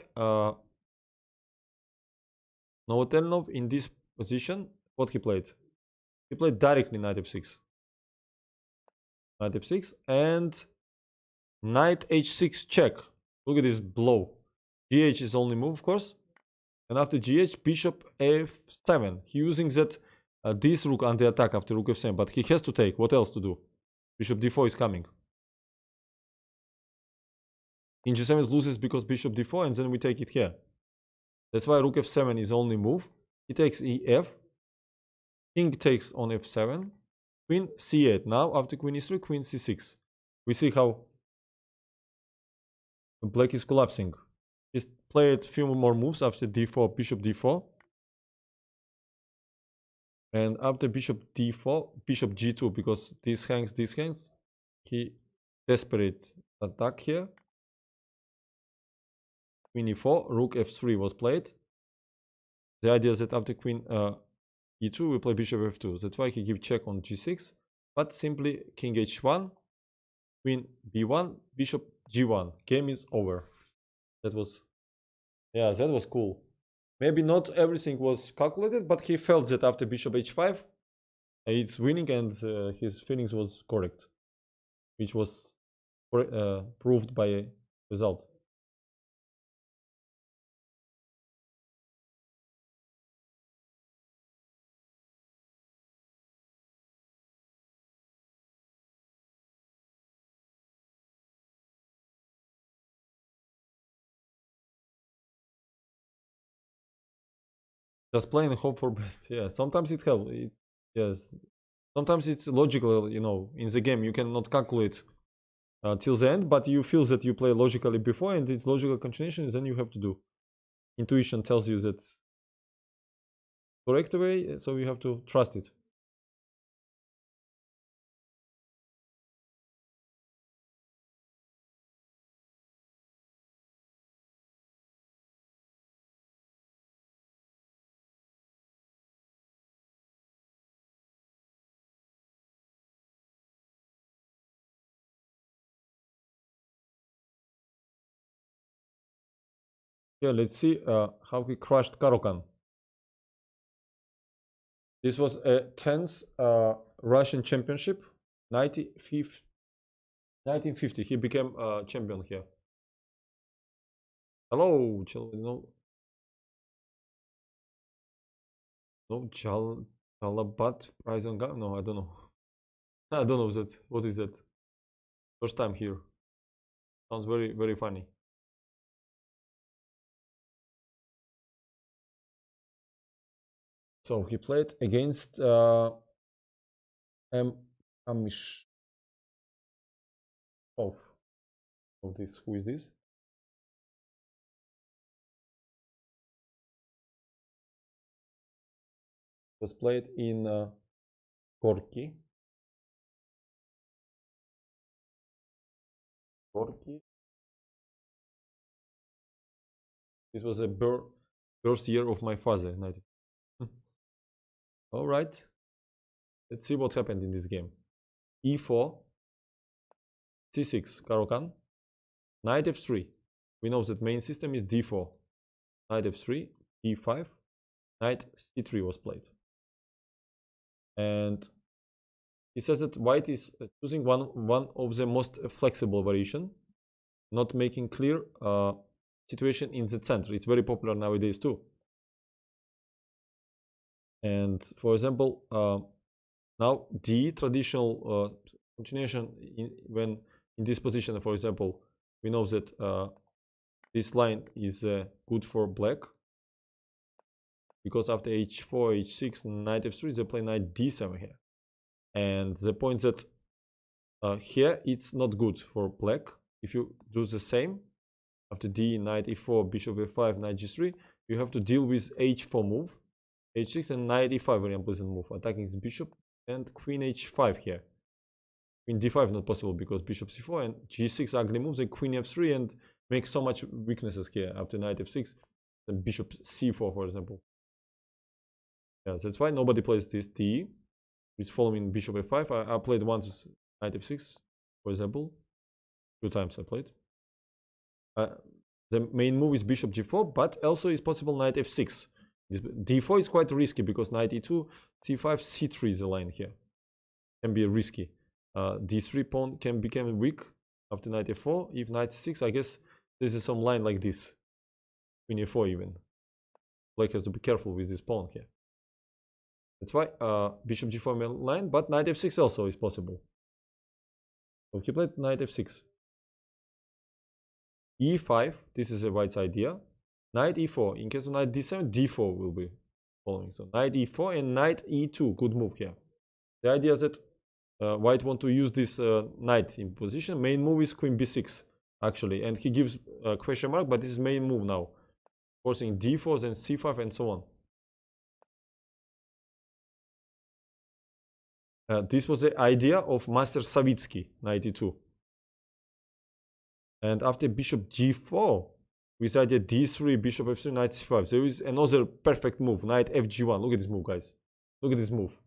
Nezhmetdinov in this position, what he played? He played directly knight f6. Knight f6 and knight h6 check. Look at this blow. gh is only move, of course. And after gh, bishop f7. He using that this rook under attack after rook f7, but he has to take. What else to do? Bishop d4 is coming. King g7 loses because bishop d4, and then we take it here. That's why rook f7 is only move. He takes ef. King takes on f7. Queen c8. Now after queen e3, queen c6. We see how black is collapsing. Just played a few more moves after d4, bishop d4. And after bishop d4, bishop g2, because this hangs, he desperate attack here. Queen e4, rook f3 was played. The idea is that after queen e2, we play bishop f2. That's why he give check on g6. But simply king h1, queen b1, bishop g1. Game is over. That was, yeah, that was cool. Maybe not everything was calculated, but he felt that after bishop h5, it's winning, and his feelings was correct, which was proved by result. Just play and hope for best. Yeah, sometimes it helps. Yes, sometimes it's logical. You know, in the game you cannot calculate till the end, but you feel that you play logically before, and it's logical continuation. Then you have to do. Intuition tells you that correct way, so you have to trust it. Yeah, let's see how he crushed Karokan. This was a tense Russian championship, 95th, 1950. He became champion here. Hello, no, no, Chalabat prize on gun. No, I don't know. I don't know that. What is that? First time here. Sounds very, very funny. So he played against Amish. Oh, this. Who is this? Was played in Gorky. Gorky. This was a birth year of my father. All right. Let's see what happened in this game. E4, C6, Karokan, Knight F3. We know that main system is D4. Knight F3, E5, Knight C3 was played. And he says that white is choosing one of the most flexible variation, not making clear situation in the center. It's very popular nowadays too. And for example, now D traditional continuation when in this position, for example, we know that this line is good for black because after h4, h6, knight f3, they play knight d7 here. And the point that here it's not good for black. If you do the same after d, knight e4, bishop f5, knight g3, you have to deal with h4 move, h6, and knight e5, very unpleasant move, attacking his bishop, and queen h5 here. Queen d5 not possible because bishop c4 and g6 ugly moves, and queen f3, and make so much weaknesses here after knight f6 and bishop c4, for example. Yeah, that's why nobody plays this d, which following bishop f5. I played once knight f6, for example. 2 times I played. The main move is bishop g4, but also is possible knight f6. This d4 is quite risky because knight e2, c5, c3 is the line here. Can be risky. D3 pawn can become weak after knight f4. If knight c6, I guess this is some line like this. Queen e4 even. Black has to be careful with this pawn here. That's why bishop g4 main line, but knight f6 also is possible. So he played knight f6. e5, this is a white's idea. Knight e4. In case of knight d7, d4 will be following. So knight e4 and knight e2. Good move here. The idea is that white want to use this knight in position. Main move is queen b6 actually, and he gives a question mark, but this is main move now, forcing d4, then c5, and so on. This was the idea of Master Savitsky, 92. And after bishop g4, with idea d3, bishop f3, knight c5, there is another perfect move, knight fg1. Look at this move, guys. Look at this move.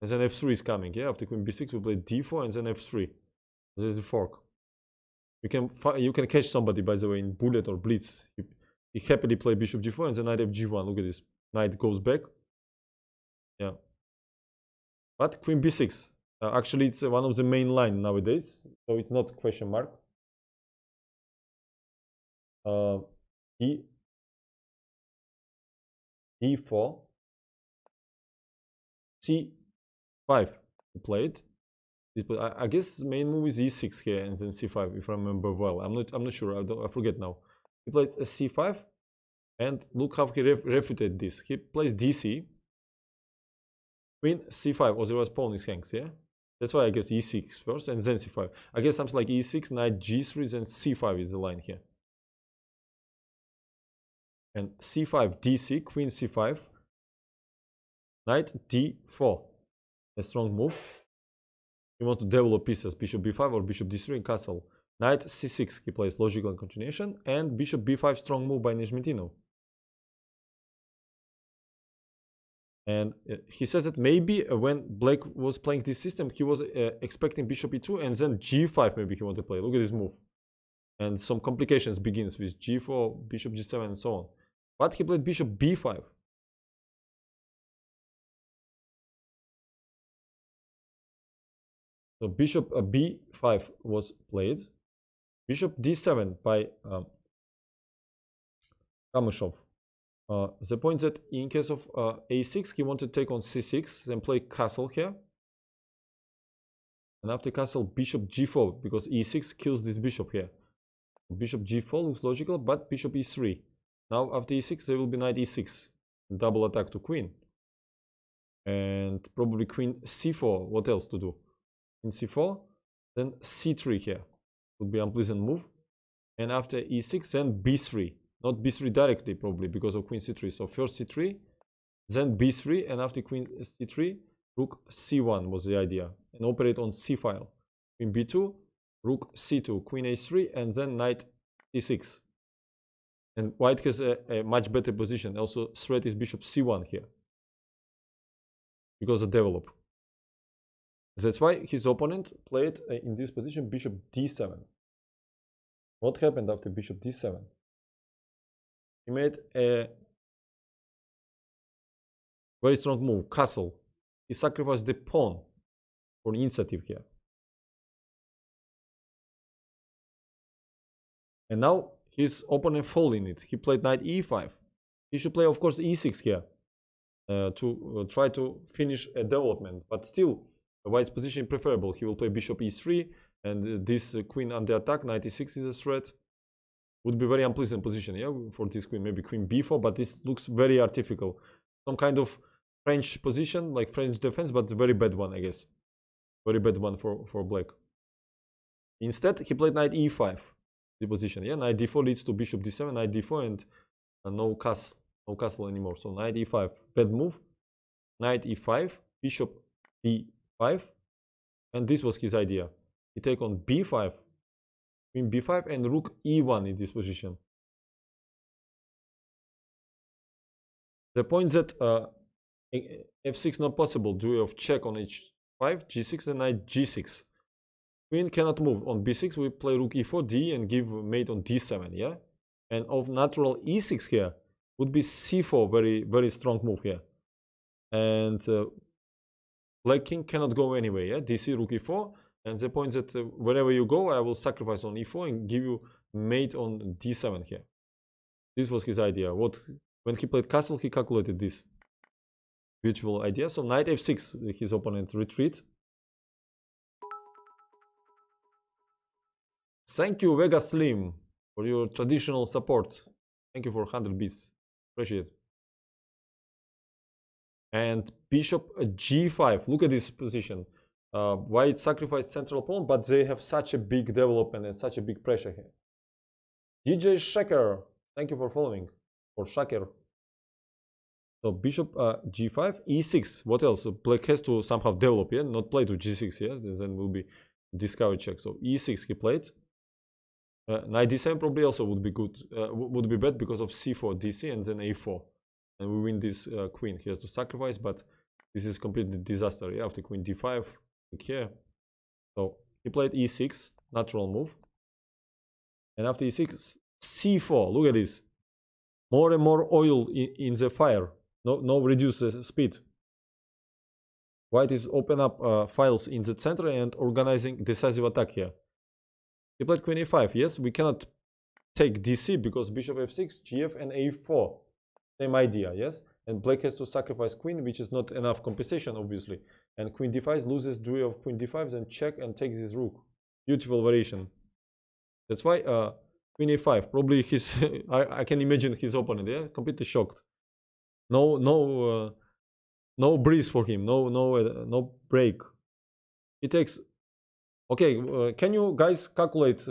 And then f3 is coming, yeah? After queen b6, we play d4 and then f3. There's the fork. You can catch somebody, by the way, in bullet or blitz. He happily play bishop g4 and then knight fg1. Look at this. Knight goes back. Yeah. But queen b6. Actually, it's one of the main line nowadays, so it's not question mark. D D4 C5 he played. I guess main move is E6 here and then C5 if I remember well. I'm not sure. I forget now. He plays a C5 and look how he refuted this. He plays DC. Queen C5, otherwise pawn is hangs, yeah? That's why I guess E6 first and then C5. I guess something like E6, knight G3, then C5 is the line here. And C5, DC, queen C5, knight D4. A strong move. You want to develop pieces, bishop B5 or bishop D3 and castle. Knight C6, he plays logical continuation, and bishop B5, strong move by Nezhmetdinov. And he says that maybe when Black was playing this system, he was expecting bishop E2 and then G5 maybe he wanted to play. Look at this move. And some complications begins with G4, bishop G7 and so on. But he played bishop B5. So bishop B5 was played. Bishop D7 by Kamyshov. The point that in case of A6, he wanted to take on C6, then play castle here. And after castle, bishop G4, because E6 kills this bishop here. Bishop G4 looks logical, but bishop E3. Now after E6, there will be knight E6. Double attack to queen. And probably queen C4. What else to do? Queen C4, then C3 here. Would be unpleasant move. And after E6, then B3. Not B3 directly, probably, because of queen C3. So first C3, then B3, and after queen C3, rook C1 was the idea. And operate on C file. Queen B2, rook C2, queen A3, and then knight C6. And white has a much better position. Also, threat is bishop C1 here. Because of develop. That's why his opponent played in this position bishop D7. What happened after bishop D7? He made a very strong move, castle. He sacrificed the pawn for initiative here. And now his opponent fall in it. He played knight E5. He should play, of course, E6 here to try to finish a development. But still, the white's position is preferable. He will play bishop E3, and this queen under attack, knight E6 is a threat. Would be very unpleasant position, yeah, for this queen. Maybe queen B4, but this looks very artificial. Some kind of French position, like French defense, but very bad one, I guess. Very bad one for black. Instead, he played knight E5, the position, yeah. Knight D4 leads to bishop D7, knight D4, and no castle anymore. So knight E5, bad move. Knight E5, bishop B5, and this was his idea. He take on B5. Queen B5 and rook E1 in this position. The point that F6 not possible, duel of check on H5, G6 and knight G6. Queen cannot move. On B6 we play rook E4, D and give mate on D7, yeah? And of natural E6 here would be C4, very strong move here. And black king cannot go anyway, yeah? DC, rook E4. And the point that wherever you go, I will sacrifice on E4 and give you mate on D7 here. This was his idea. When he played castle, he calculated this. Beautiful idea. So knight F6, his opponent retreat. Thank you, Vega Slim, for your traditional support. Thank you for 100 bits. Appreciate it. And bishop G5. Look at this position. White sacrificed central pawn, but they have such a big development and such a big pressure here. DJ Shaker, thank you for following. Or Shaker. So bishop G5, E6. What else? So black has to somehow develop, yeah? Not play to G6, yeah? Then will be discovery check. So E6 he played. Knight D7 probably also would be good. Would be bad because of C4, DC, and then A4. And we win this queen. He has to sacrifice, but this is completely disaster. Yeah? After queen D5. Here. So he played E6, natural move. And after E6, C4. Look at this. More and more oil in the fire. No reduce the speed. White is open up files in the center and organizing decisive attack here. He played queen A5. Yes, we cannot take DC because bishop f6, gf, and a4. Same idea, yes? And black has to sacrifice queen, which is not enough compensation, obviously. And queen d5 loses duel of queen d5, then check and take this rook. Beautiful variation. That's why queen a5. Probably his I can imagine his opponent, yeah, completely shocked. No breeze for him. No break. He takes. Okay, can you guys calculate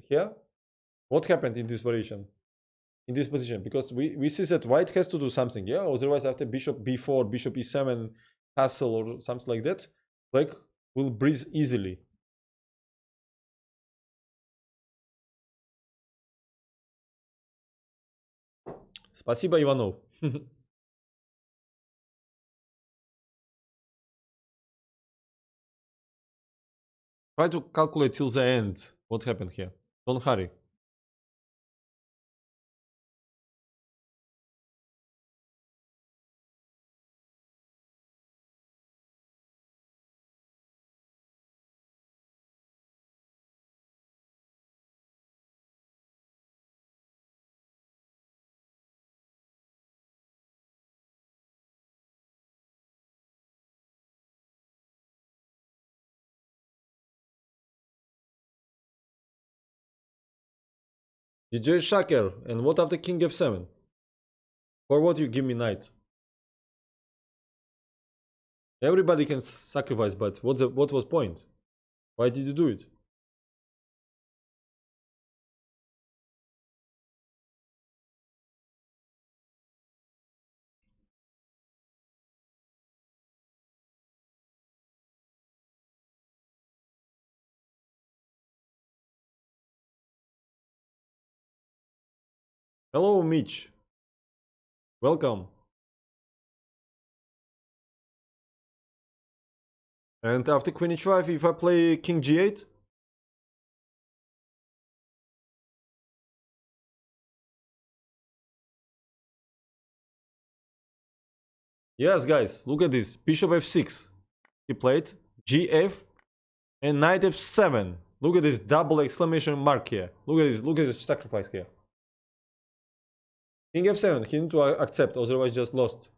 here what happened in this variation, in this position? Because we see that white has to do something, yeah. Otherwise, after bishop b4, bishop e7, castle or something like that, black will breeze easily. Спасибо, Иванов. Try to calculate till the end what happened here. Don't hurry. DJ Shaker, and what after king f7? For what you give me knight? Everybody can sacrifice, but what was point? Why did you do it? Hello, Mitch. Welcome. And after queen h5, if I play king g8? Yes, guys, look at this. Bishop f6. He played gf and knight f7. Look at this double exclamation mark here. Look at this sacrifice here. King f7, he need to accept, otherwise just lost.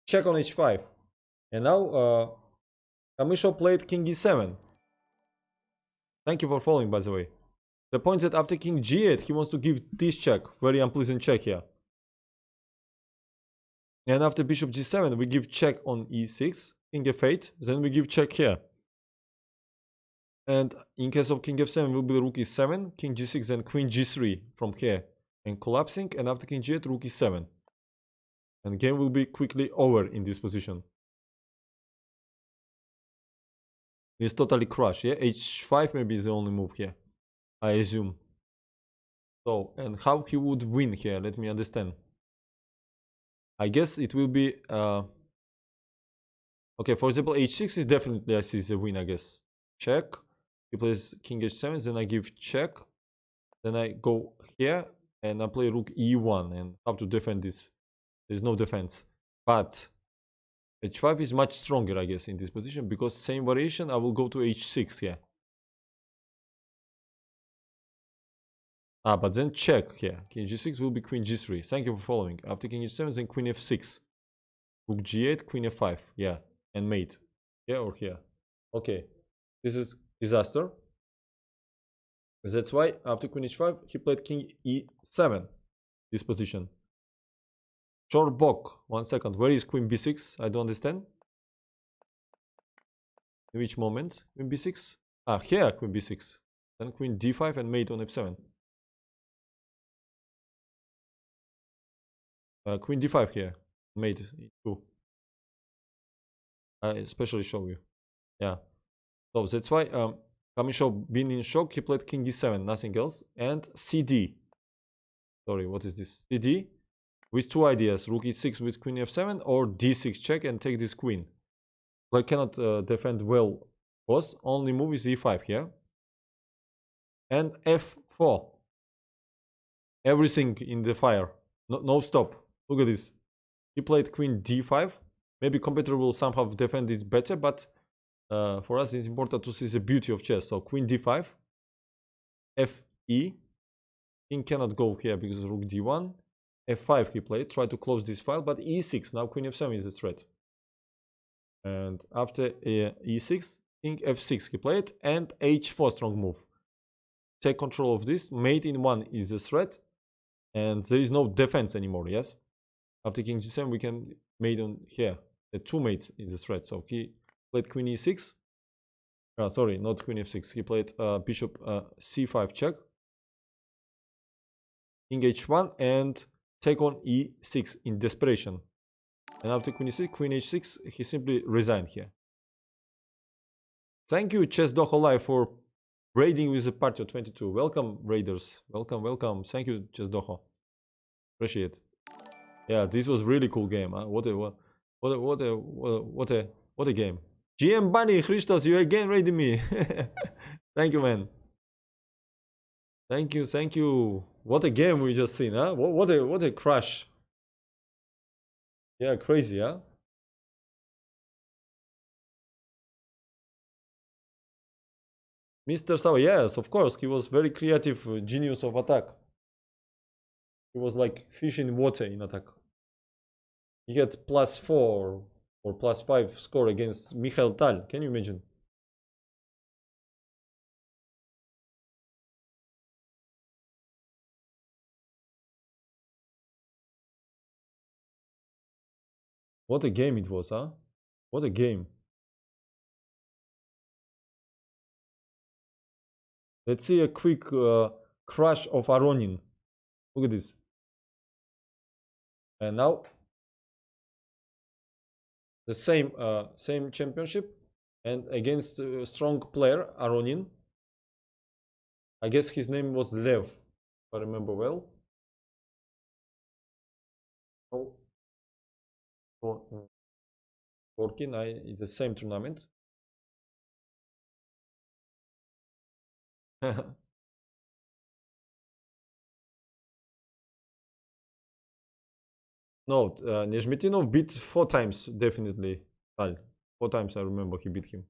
Check on h5. And now, Kamisho played king e7. Thank you for following, by the way. The point is that after king g8, he wants to give this check. Very unpleasant check here. And after bishop g7, we give check on e6, king f8, then we give check here. And in case of king f7, will be rook e7, king g6, then queen g3 from here. And collapsing, and after king g8, rook e7. And game will be quickly over in this position. It's totally crushed, yeah? h5 maybe is the only move here, I assume. So, and how he would win here, let me understand. I guess it will be, okay, for example, h6 is definitely, I see the win, I guess. Check, he plays king h7, then I give check, then I go here, and I play rook e1, and how to defend this, there's no defense. But h5 is much stronger, I guess, in this position, because same variation, I will go to h6 here. But then check here. King g6 will be queen g3. Thank you for following. After king h7, then queen f6. Rook g8, queen f5. Yeah, and mate. Here or here. Okay, this is disaster. That's why after queen h5, he played king e7. This position. Short bok. 1 second. Where is queen b6? I don't understand. In which moment? Queen b6? Here queen b6. Then queen d5 and mate on f7. Queen d5 here. Mate e2. I especially show you. Yeah. So that's why Kamisho being in shock, he played king e7, nothing else. And cd. Sorry, what is this? cd. With two ideas. Rook e6 with queen f7 or d6 check and take this queen. I cannot defend well. Boss. Only move is e5 here. And f4. Everything in the fire. No stop. Look at this. He played queen d5. Maybe competitor will somehow defend this better, but for us it's important to see the beauty of chess. So queen d5, fe, King cannot go here because rook d1. f5 he played, try to close this file, but e6, now queen f7 is a threat. And after e6, king f6 he played, and h4 strong move. Take control of this, mate in 1 is a threat, and there is no defense anymore, yes? After king g7 we can mate on here. The 2 mates is a threat, so he played queen e6. Sorry, not queen f6, he played bishop c5 check. King h1 and take on e6 in desperation. And after queen e6, queen h6, he simply resigned here. Thank you, Chess Doho Live, for raiding with the party of 22. Welcome, raiders. Welcome, welcome. Thank you, Chess Doho. Appreciate it. Yeah, this was really cool game. Huh? What a game. GM Bunny, Christos, you again raiding me. Thank you, man. Thank you, thank you. What a game we just seen, huh? What a crash. Yeah, crazy, huh? Mr. Sava, yes, of course, he was very creative, genius of attack. He was like fish in water in attack. He had +4 or +5 score against Mikhail Tal. Can you imagine? What a game it was, huh? What a game. Let's see a quick crash of Aronin. Look at this. And now the same championship, and against a strong player, Aronin. I guess his name was Lev, if I remember well. Oh, working, it's the same tournament. No, Nezhmetdinov beat 4 times, definitely. Tal. 4 times I remember he beat him.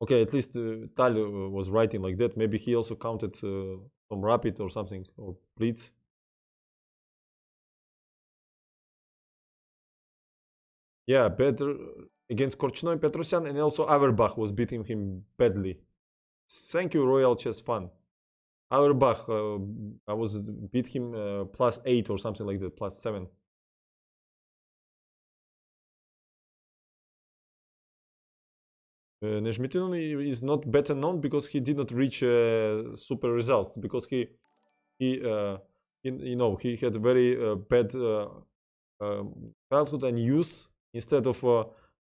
Okay, at least Tal was writing like that. Maybe he also counted from Rapid or something, or Blitz. Yeah, better against Korchnoi, Petrosyan, and also Averbach was beating him badly. Thank you, Royal Chess Fan. Averbach, I was beat him +8 or something like that, +7. Nezhmetdinov is not better known because he did not reach super results, because he you know, he had very bad childhood and youth. Instead of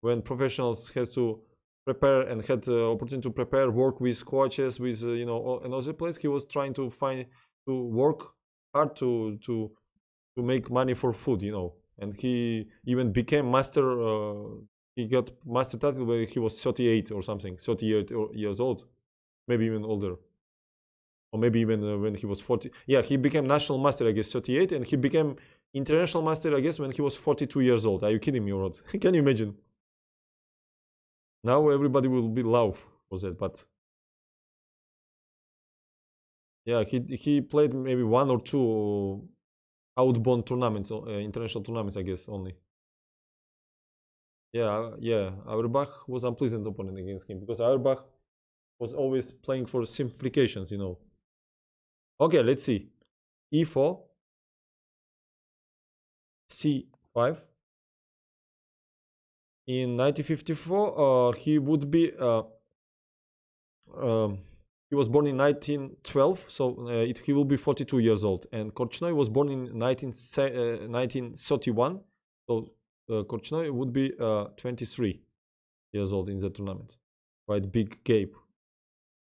when professionals has to prepare and had the opportunity to prepare, work with coaches, with you know, another place, he was trying to work hard to make money for food, you know. And he even became master. He got master title when he was 38 or something, 38 years old, maybe even older, or maybe even when he was 40. Yeah, he became national master, I guess, 38, and he became international master, I guess, when he was 42 years old. Are you kidding me or what? Can you imagine? Now everybody will be laugh for that, but yeah, he played maybe 1 or 2 outbound tournaments, international tournaments, I guess, only. Yeah, Auerbach was unpleasant opponent against him because Auerbach was always playing for simplifications, you know. Okay, let's see. E4, C5. In 1954, he would be he was born in 1912, so he will be 42 years old. And Korchnoi was born in 1931, so Korchnoi would be 23 years old in the tournament. Quite big gap,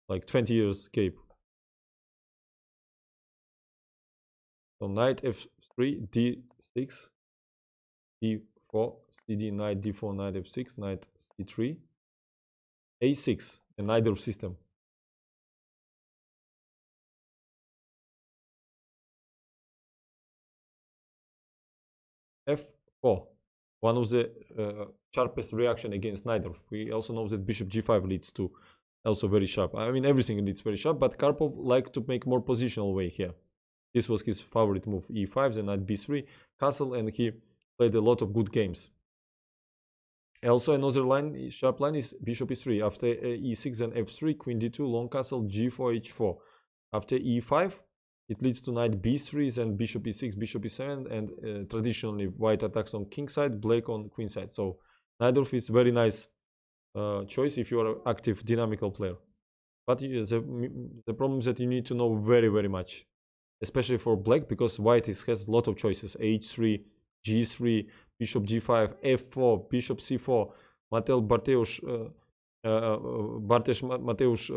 like 20 years gap. So knight f3, d6, d4, cd, knight d4, knight f6, knight c3, a6, and neither system. f4, one of the sharpest reaction against neither. We also know that bishop g5 leads to also very sharp. I mean, everything is very sharp, but Karpov liked to make more positional way here. This was his favorite move, e5, then knight b3, castle, and he played a lot of good games. Also, another line, sharp line, is bishop e3. After e6 and f3, queen d2, long castle, g4, h4. After e5, it leads to knight b3, then bishop e6, bishop e7, and traditionally white attacks on king side, black on queen side. So Najdorf is very nice choice if you are an active, dynamical player. But the problem is that you need to know very, very much, especially for black, because white has a lot of choices: h3, g3, bishop g5, f4, bishop c4, Bartesh Mateusz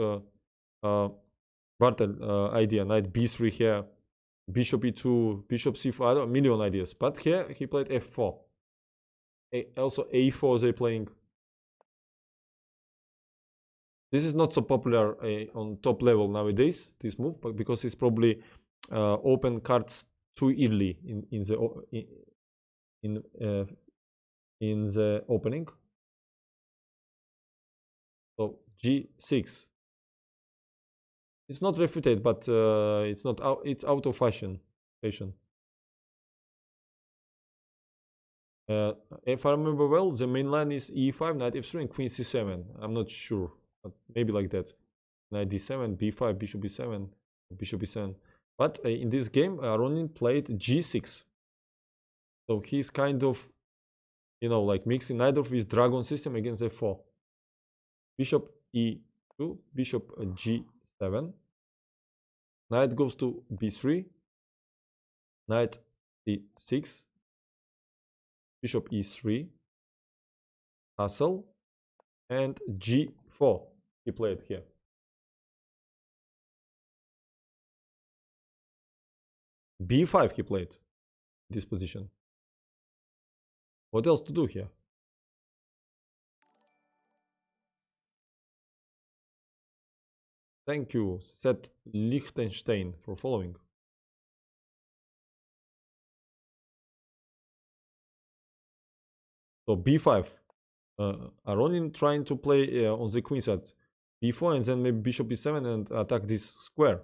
Bartel idea, knight b3 here, bishop e2, bishop c4, I don't know, a million ideas. But here he played f4. Also a4 they're playing. This is not so popular on top level nowadays, this move, but because it's probably open cards too early in the opening. So g6. It's not refuted, but it's not out. It's out of fashion. If I remember well, the main line is e5, knight f3, and queen c7. I'm not sure, but maybe like that. Knight d7, b5, bishop b7, bishop e7. But in this game, Ronin played g6. So he's kind of, you know, like mixing Najdorf with dragon system against f4. Bishop e2, bishop g7. Knight goes to b3. Knight e6. Bishop e3. Castle. And g4 he played here. b5 he played this position. What else to do here? Thank you, Seth Liechtenstein, for following. So b5. Aronin trying to play on the queen side b4, and then maybe bishop e7 and attack this square.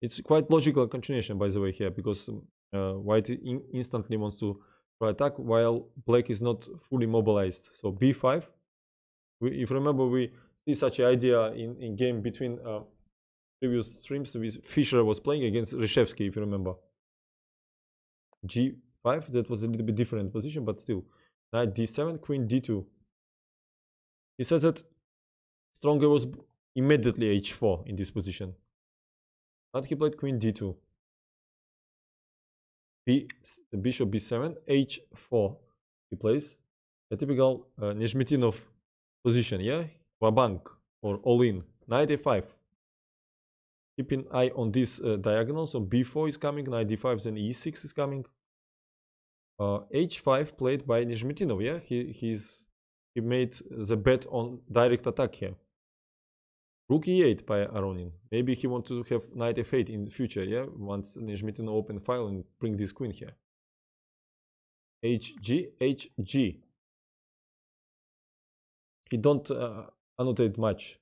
It's quite logical continuation, by the way, here, because white instantly wants to try attack while black is not fully mobilized. So b5. If you remember, we see such an idea in game between previous streams with Fischer was playing against Reshevsky, if you remember. g5, that was a little bit different position, but still. Knight d7, queen d2. He said that stronger was immediately h4 in this position. But he played queen d2. Bishop b7, h4 he plays. A typical Nezhmetdinov position, yeah? Vabank, or all-in. Knight a5. Keep an eye on this diagonal. So b4 is coming, knight d5, then e6 is coming. h5 played by Nezhmetdinov, yeah? He made the bet on direct attack here. Rook e8 by Aronin. Maybe he wants to have knight f8 in the future, yeah? Once Nezhmetdinov open file and bring this queen here. hg, hg. He don't annotate much.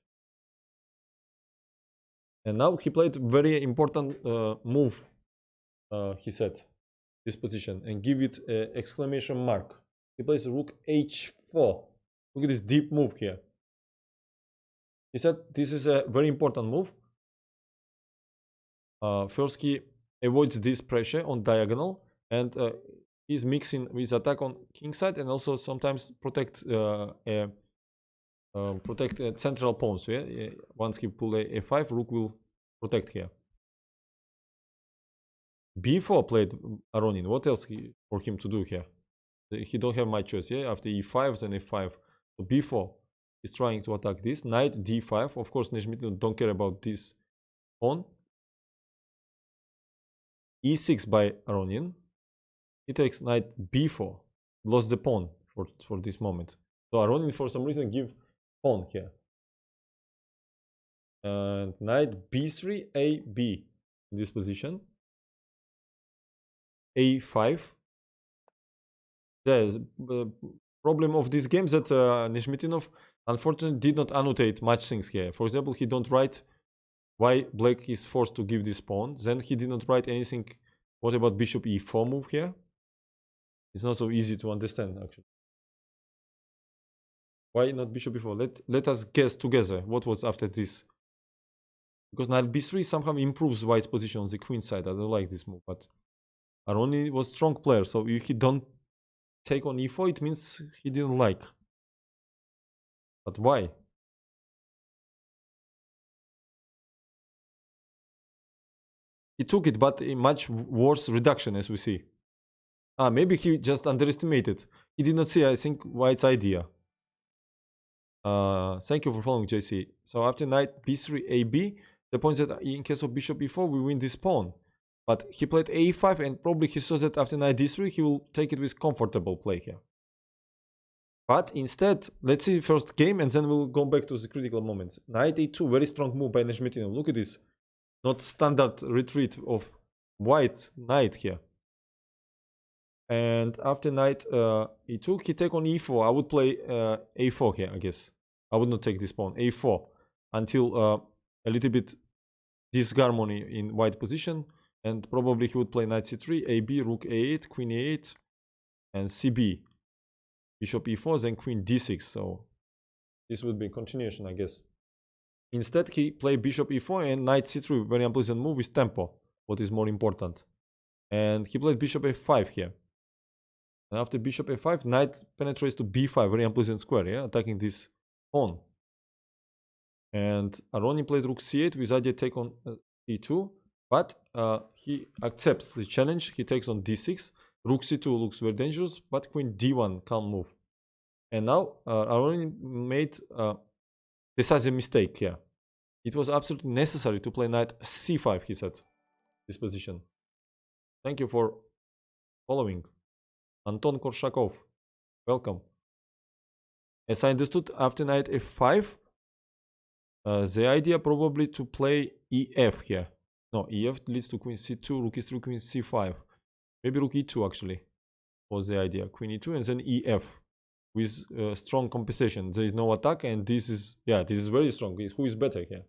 And now he played very important move, he said, this position, and give it exclamation mark. He plays rook h4. Look at this deep move here. He said this is a very important move. First, he avoids this pressure on diagonal, and he's mixing with attack on king side, and also sometimes protect central pawns. Yeah? Once he pull a5, rook will protect here. b4 played Aronin. What else for him to do here? He don't have much choice. Yeah, after e5, then f5. So b4 is trying to attack this. Knight d5. Of course, Nezhmetdinov don't care about this pawn. e6 by Aronin. He takes knight b4. Lost the pawn for this moment. So Aronin, for some reason, give pawn here. And knight b3, ab in this position. a5. The problem of this game is that Nezhmetdinov unfortunately did not annotate much things here. For example, he don't write why black is forced to give this pawn. Then he did not write anything. What about bishop e4 move here? It's not so easy to understand actually. Why not bishop e4? Let us guess together what was after this. Because knight b3 somehow improves white's position on the queen side. I don't like this move, but Aroni was strong player, so if he don't take on e4, it means he didn't like. But why? He took it, but a much worse reduction, as we see. Maybe he just underestimated. He did not see, I think, white's idea. Thank you for following, JC. So after knight b3, ab, the point that in case of bishop e4, we win this pawn. But he played a5, and probably he saw that after knight d3, he will take it with comfortable play here. But instead, let's see first game, and then we'll go back to the critical moments. Knight a2, very strong move by Nezhmetdinov. Look at this. Not standard retreat of white knight here. And after knight e2, he take on e4. I would play a4 here, I guess. I would not take this pawn. a4 until a little bit disharmony in white position. And probably he would play knight c3, ab, rook a8, queen a8, and cb. Bishop e4, then queen d6. So this would be a continuation, I guess. Instead, he played bishop e4 and knight c3. Very unpleasant move with tempo, what is more important. And he played bishop f5 here. And after bishop f5, knight penetrates to b5, very unpleasant square, yeah, attacking this pawn. And Aroni played rook c8 with idea take on e2, but he accepts the challenge. He takes on d6. Rook c2 looks very dangerous, but queen d1 can't move. And now Aroni made decisive mistake here. It was absolutely necessary to play knight c5, he said, this position. Thank you for following. Anton Korshakov, welcome. As I understood, after knight f5, the idea probably to play ef here. No, ef leads to queen c2, rook e3, queen c5. Maybe rook e2 actually was the idea. Queen e2 and then ef with strong compensation. There is no attack, and this is, yeah, this is very strong. Who is better here?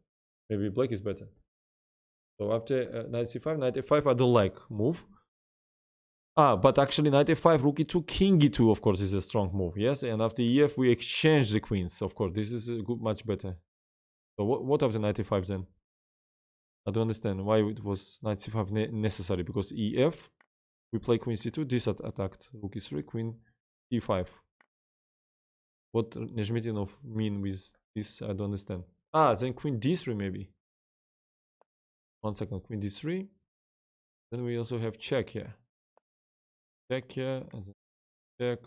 Maybe black is better. So after knight c5, knight f5, I don't like move. But actually knight f5, rook e2, king e2, of course, is a strong move, yes? And after ef, we exchange the queens, of course. This is much better. So what after knight f5 then? I don't understand why it was knight c5 necessary, because ef, we play queen c2, this attacked, rook e3, queen e5. What Nezhmetdinov mean with this, I don't understand. Then queen d3 maybe. 1 second, queen d3. Then we also have check here. Check here, and then check,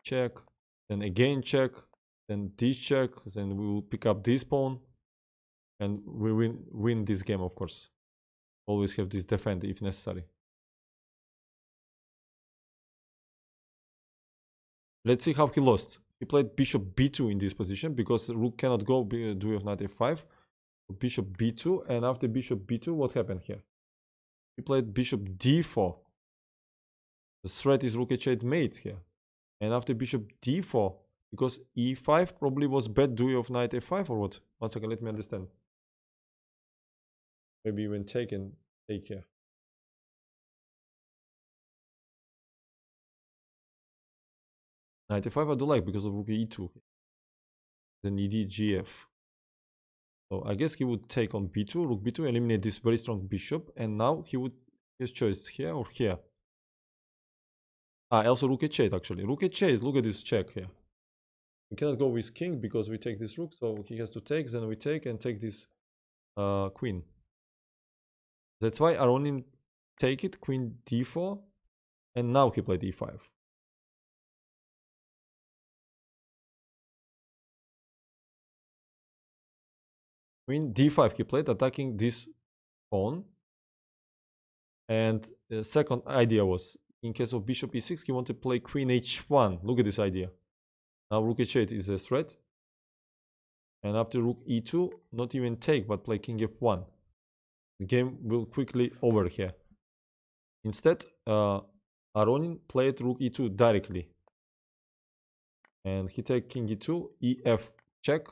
check, then again check, then this check, then we will pick up this pawn, and we win this game, of course. Always have this defend if necessary. Let's see how he lost. He played bishop b2 in this position because rook cannot go do of knight f5. Bishop b2, and after bishop b2, what happened here? He played bishop d4. The threat is rook h8 mate here. And after bishop d4, because e5 probably was bad do of knight f5 or what? 1 second, let me understand. Maybe even take and take here. Knight f5 I do like because of rook e2. Then ed gf. So I guess he would take on b2, rook b2, eliminate this very strong bishop, and now he would his choice here or here. Also rook h8 actually. Rook h8, look at this check here. We cannot go with king because we take this rook, so he has to take, then we take and take this queen. That's why Aronin take it, queen d4, and now he played e5. Queen d5 he played, attacking this pawn. And the second idea was, in case of bishop e6, he wanted to play queen h1. Look at this idea. Now rook h8 is a threat. And after rook e2, not even take, but play king f1. The game will quickly over here. Instead, Aronin played rook e2 directly. And he take king e2, ef check,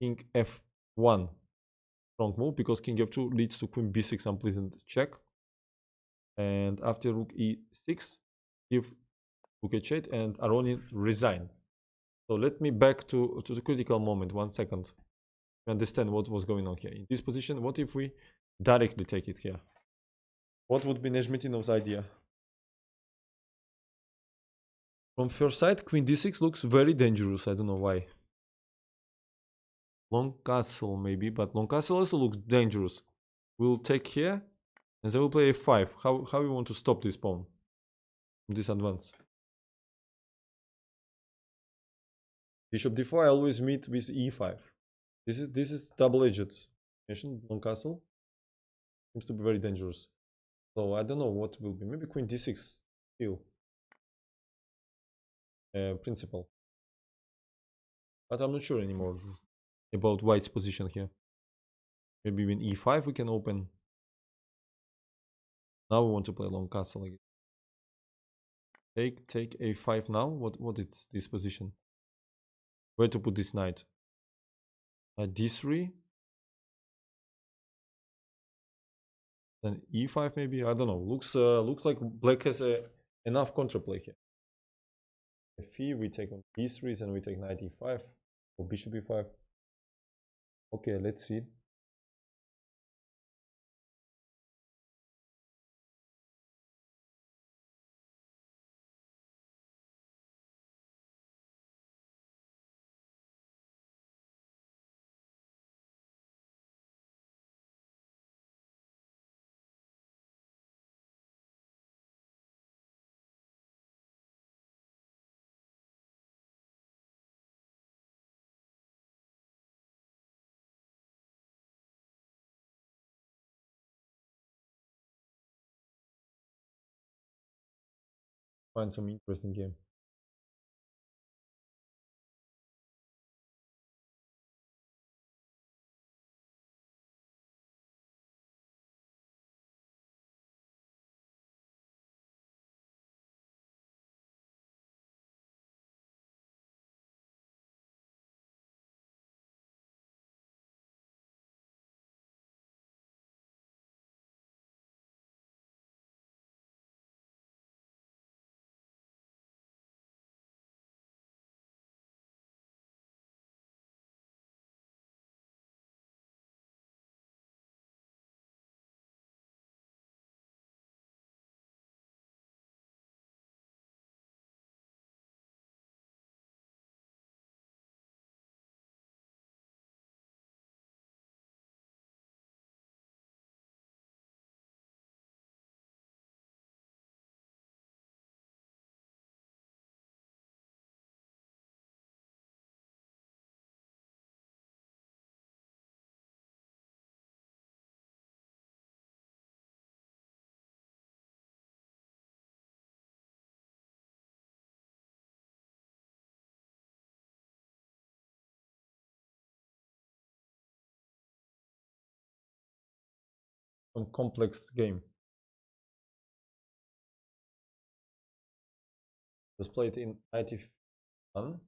king f1. Strong move because king f2 leads to queen b6 unpleasant check. And after rook e6, give rook h8 and Aronin resign. So let me back to the critical moment. 1 second. Understand what was going on here. In this position, what if we directly take it here? What would be Nezhmetdinov's idea? From first sight, queen d6 looks very dangerous. I don't know why. Long castle maybe, but long castle also looks dangerous. We'll take here, and then we'll play a5. How we want to stop this pawn from this advance? Bishop d4. I always meet with e5. This is double-edged. Long castle seems to be very dangerous. So I don't know what will be. Maybe queen d6 still principal. But I'm not sure anymore about white's position here. Maybe when e5 we can open. Now we want to play long castle again. Take a5 now. What is this position? Where to put this knight? D3. Then e5 maybe. I don't know. Looks like black has enough counterplay here. F3 we take on d3, and we take knight e5 or bishop e5. Okay, let's see. Find some interesting game. Some complex game. Was played in 91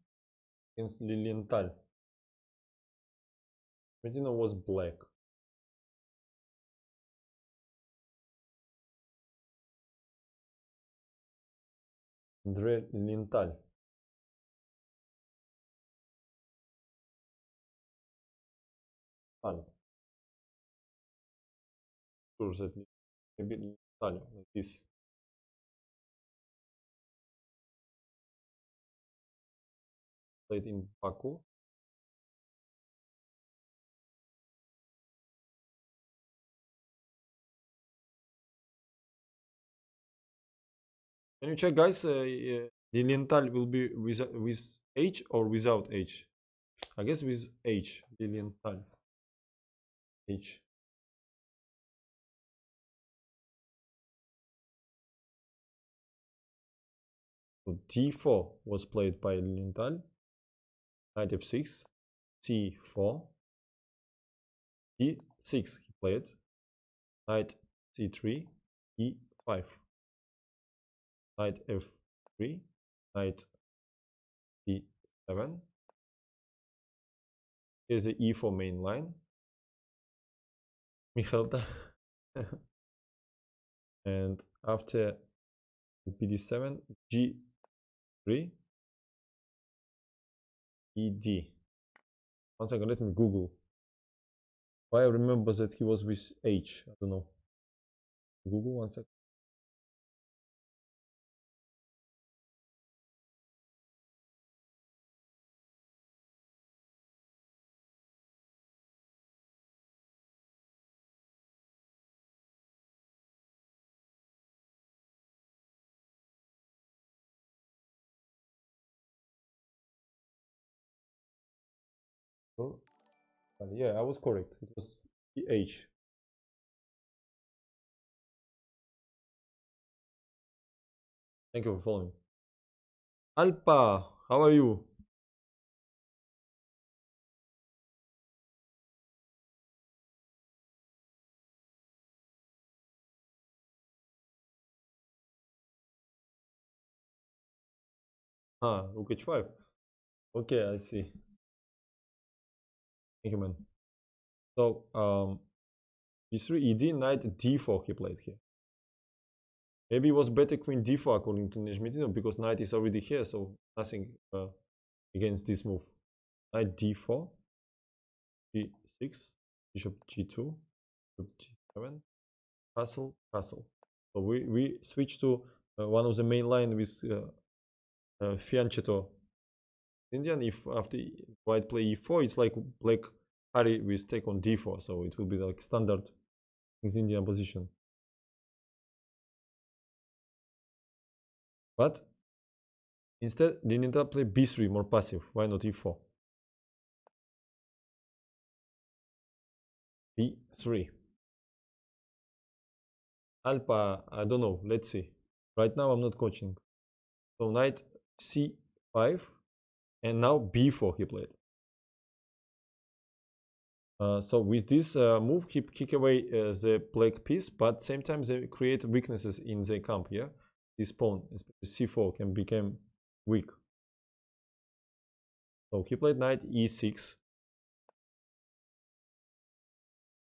against Lilienthal. Medina was black. Andre Lilienthal. Sure that maybe Lilienthal like this. Played in Baku. Can you check, guys? Lilienthal will be with H or without H? I guess with H. Lilienthal. H. So D4 was played by Lilienthal. Knight F6. C4. E6 he played. Knight C3. E5. Knight F3. Knight 7. Here's the e4 main line. Michalta. And after bd7, g3, ed. One second, let me Google. Why I remember that he was with h. I don't know. Google, one second. Yeah, I was correct. It was h. Thank you for following. Alpa, how are you? Rook h5. Okay, I see. Thank you, man. So, g3, ed, knight d4 he played here. Maybe it was better queen d4 according to Nezhmetdinov because knight is already here, so nothing against this move. Knight d4, g6, bishop g2, bishop g7, castle, castle. So we switch to one of the main line with fianchetto Indian. If after white play e4, it's like black carry with take on d4, so it will be like standard Indian position. But instead, Linienthal play b3, more passive. Why not e4? b3. Alpha, I don't know. Let's see. Right now, I'm not coaching. So knight c5, and now b4 he played. So with this move, he kick away the black piece, but same time they create weaknesses in the camp. Yeah, this pawn, especially c4, can become weak. So he played knight e6.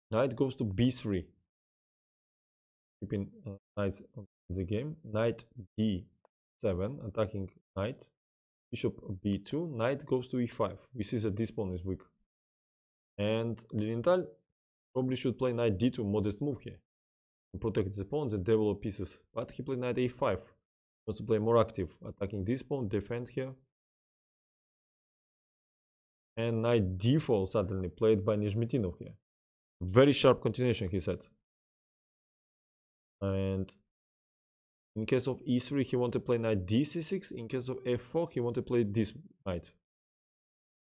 Knight goes to b3, keeping knights on the game. Knight d7, attacking knight. Bishop b2. Knight goes to e5. We see that this pawn is weak. And Lilienthal probably should play knight d2, modest move here, to protect the pawns and develop pieces. But he played knight a5. Wants to play more active, attacking this pawn, defend here. And knight d4 suddenly played by Nezhmetdinov here. Very sharp continuation, he said. And in case of e3, he wanted to play knight d6. In case of f4, he wanted to play this knight.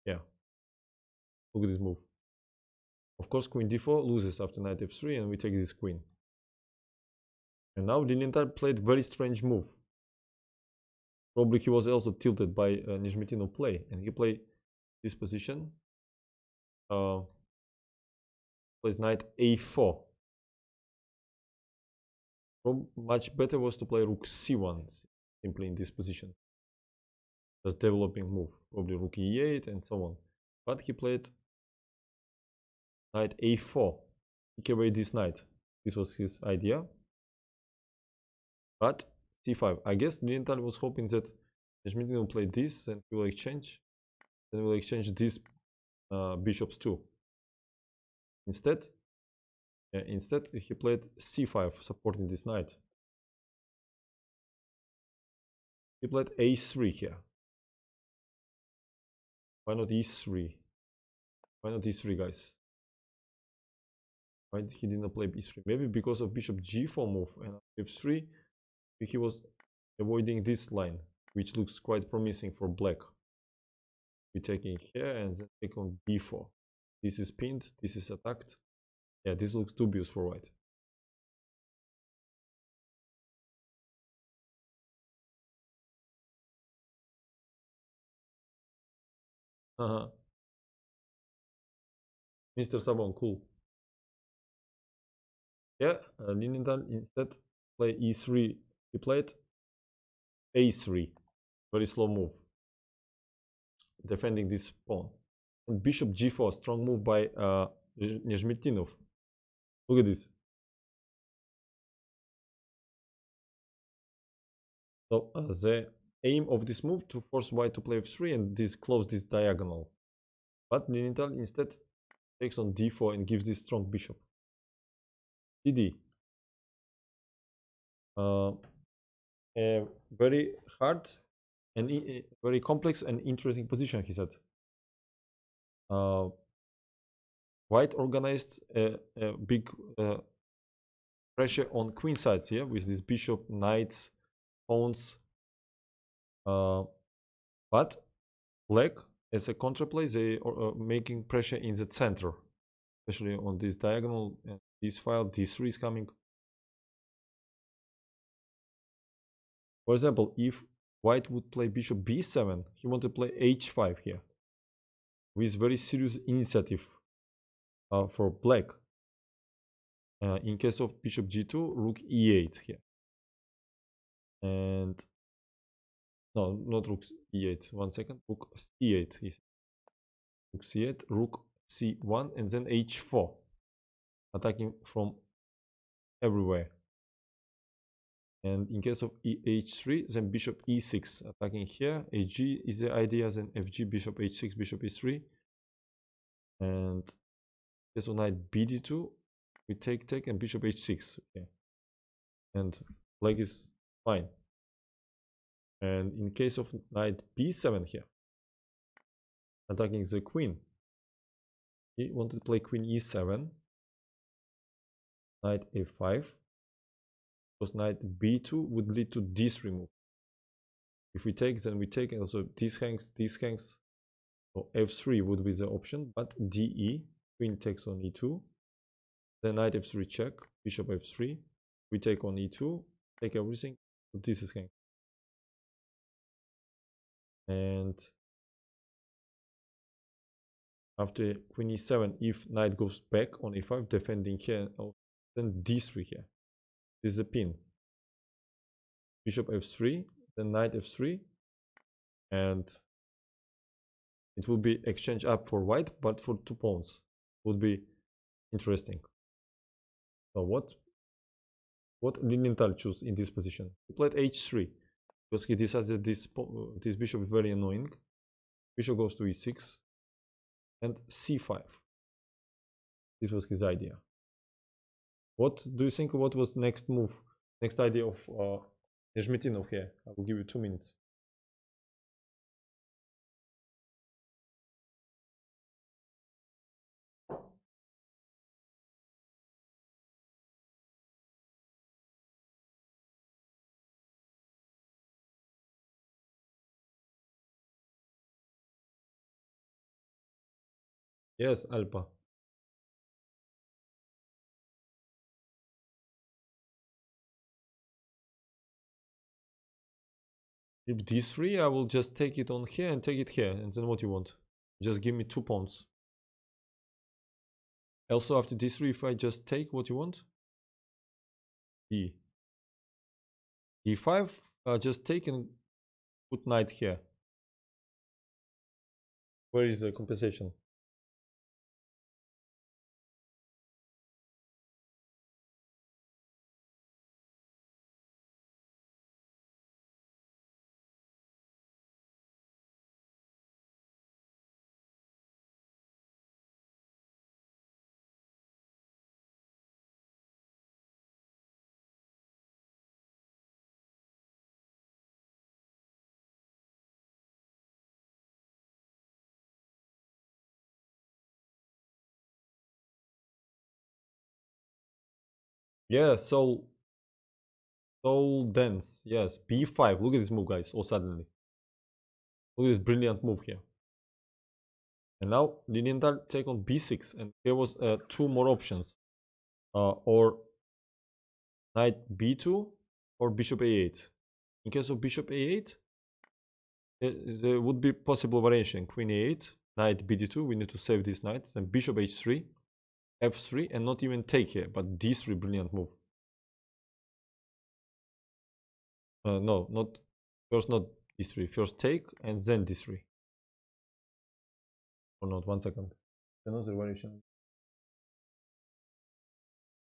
Yeah. Look at this move. Of course, queen d4 loses after knight f3, and we take this queen. And now Lilienthal played very strange move. Probably he was also tilted by Nezhmetdinov play, and he played this position. Plays knight a4. Much better was to play rook c1, simply in this position. Just developing move. Probably rook e8 and so on. But he played knight a4. Take away this knight. This was his idea. But c5. I guess Lilienthal was hoping that Nezhmetdinov will play this and he will exchange. Then we'll exchange these bishops too. Instead, he played c5, supporting this knight. He played a3 here. Why not e3? Why not e3, guys? Why he didn't play b3? Maybe because of bishop g4 move and f3, he was avoiding this line, which looks quite promising for black. We're taking here and then take on b4. This is pinned, this is attacked. Yeah, this looks dubious for white. Mr. Sabon, cool. Yeah, Lilienthal instead play e3. He played a3. Very slow move. defending this pawn. And bishop g4, strong move by Nezhmetdinov. Look at this. So the aim of this move to force white to play f3 and close this diagonal. But Lilienthal instead takes on d4 and gives this strong bishop. dd. A very hard and very complex and interesting position, he said. White organized a big pressure on queen sides here with this bishop, knights, pawns. But black, as a counterplay, they are making pressure in the center, especially on this diagonal. This file, d3 is coming. For example, if white would play bishop b7, he wanted to play h5 here, with very serious initiative for black. In case of bishop g2, rook e8 here. And no, not rook e8. 1 second. Rook c8. Rook c8, rook c1, and then h4, attacking from everywhere. And in case of h3, then bishop e6, attacking here. hg is the idea, then fg, bishop h6, bishop e3. And in case of knight bd2, we take, and bishop h6. Okay. And black is fine. And in case of knight b7 here, attacking the queen, he wanted to play queen e7, knight a5, because knight b2 would lead to this remove. If we take, then we take, and also this hangs. So f3 would be the option, but de, queen takes on e2, then knight f3 check, bishop f3, we take on e2, take everything, so this is hang. And after queen e7, if knight goes back on e5, defending here, then d3 here. This is a pin. Bishop f3, then knight f3, and it will be exchange up for white, but for 2 pawns. Would be interesting. So what Lilienthal choose in this position? He played h3 because he decided this bishop is very annoying. Bishop goes to e6 and c5. This was his idea. What do you think? What was next move? Next idea of Nezhmetdinov here? I will give you 2 minutes. Yes, Alpa. If d3, I will just take it on here and take it here, and then what you want? Just give me 2 pawns. Also after d3, if I just take what you want, d5, just take and put knight here. Where is the compensation? Yeah, so dense. Yes, b5. Look at this move, guys. All suddenly, look at this brilliant move here. And now Lilienthal take on b6, and there was 2 more options, or knight b2 or bishop a8. In case of bishop a8, there would be possible variation: queen a8, knight bd2. We need to save these knights. Then bishop h3, f3, and not even take here, but d3, brilliant move. No, not first, not d3. First take and then d3. or not. 1 second. Another variation.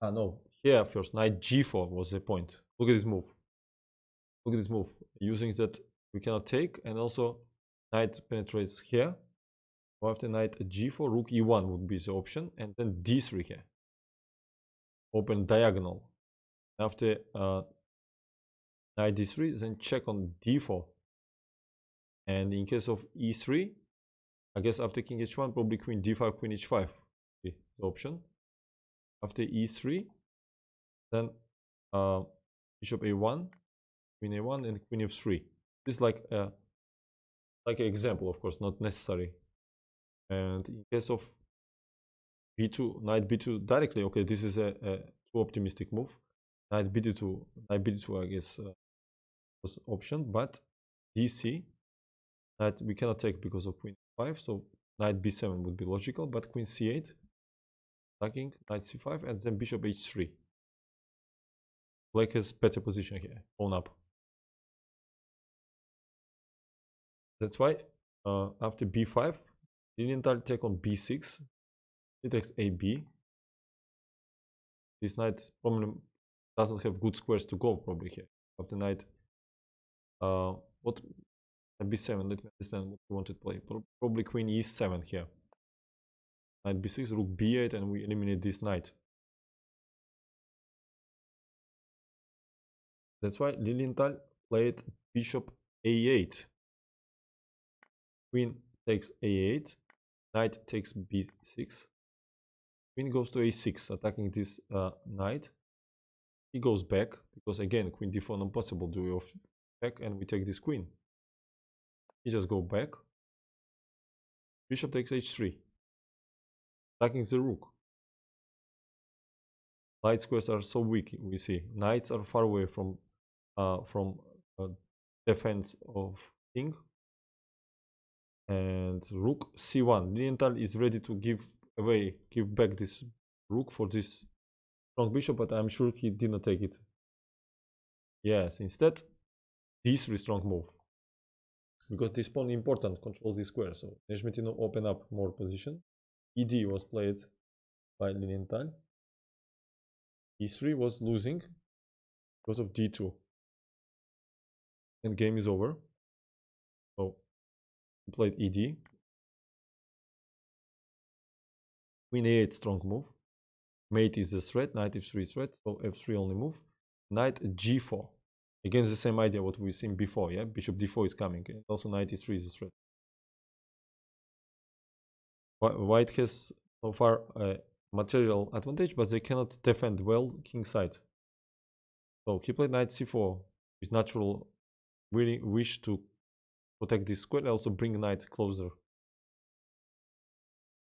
Ah, no. Here first, knight g4 was the point. Look at this move. Look at this move. Using that, we cannot take, and also knight penetrates here. After knight g4, rook e1 would be the option, and then d3 here. Open diagonal. After knight d3, then check on d4. And in case of e3, I guess after king h1, probably queen d5, queen h5 the option. After e3, then bishop a1, queen a1, and queen f3. This is like an example, of course, not necessary. And in case of b2, knight b2 directly, okay, this is a too optimistic move. Knight b2, I guess was option, but dc, knight we cannot take because of queen 5, so knight b7 would be logical, but queen c8, attacking knight c5, and then bishop h3. Black has better position here, pawn up. That's why after b5, Lilienthal take on b6. He takes ab. This knight problem doesn't have good squares to go probably here. After knight, what b7? Let me understand what we want to play. Probably queen e7 here. Knight b6, rook b8, and we eliminate this knight. That's why Lilienthal played bishop a8. Queen takes a8, knight takes b6, queen goes to a6, attacking this knight. He goes back, because again, queen d4 not possible, do we off back, and we take this queen. He just go back. Bishop takes h3, attacking the rook. Light squares are so weak, we see. Knights are far away from defense of king. And rook c1. Lilienthal is ready to give back this rook for this strong bishop, but I'm sure he did not take it. Yes, instead, d3 strong move. Because this pawn important, controls the square. So Nezhmetdinov open up more position. ed was played by Lilienthal. e3 was losing because of d2. And game is over. So he played ed. Queen a8 strong move. Mate is the threat, knight f3 is threat, so f3 only move. Knight g4. Again, the same idea what we've seen before, yeah? Bishop d4 is coming, and also knight e3 is a threat. White has so far a material advantage, but they cannot defend well king side. So he played knight c4 with natural really wish to protect this square, also bring knight closer.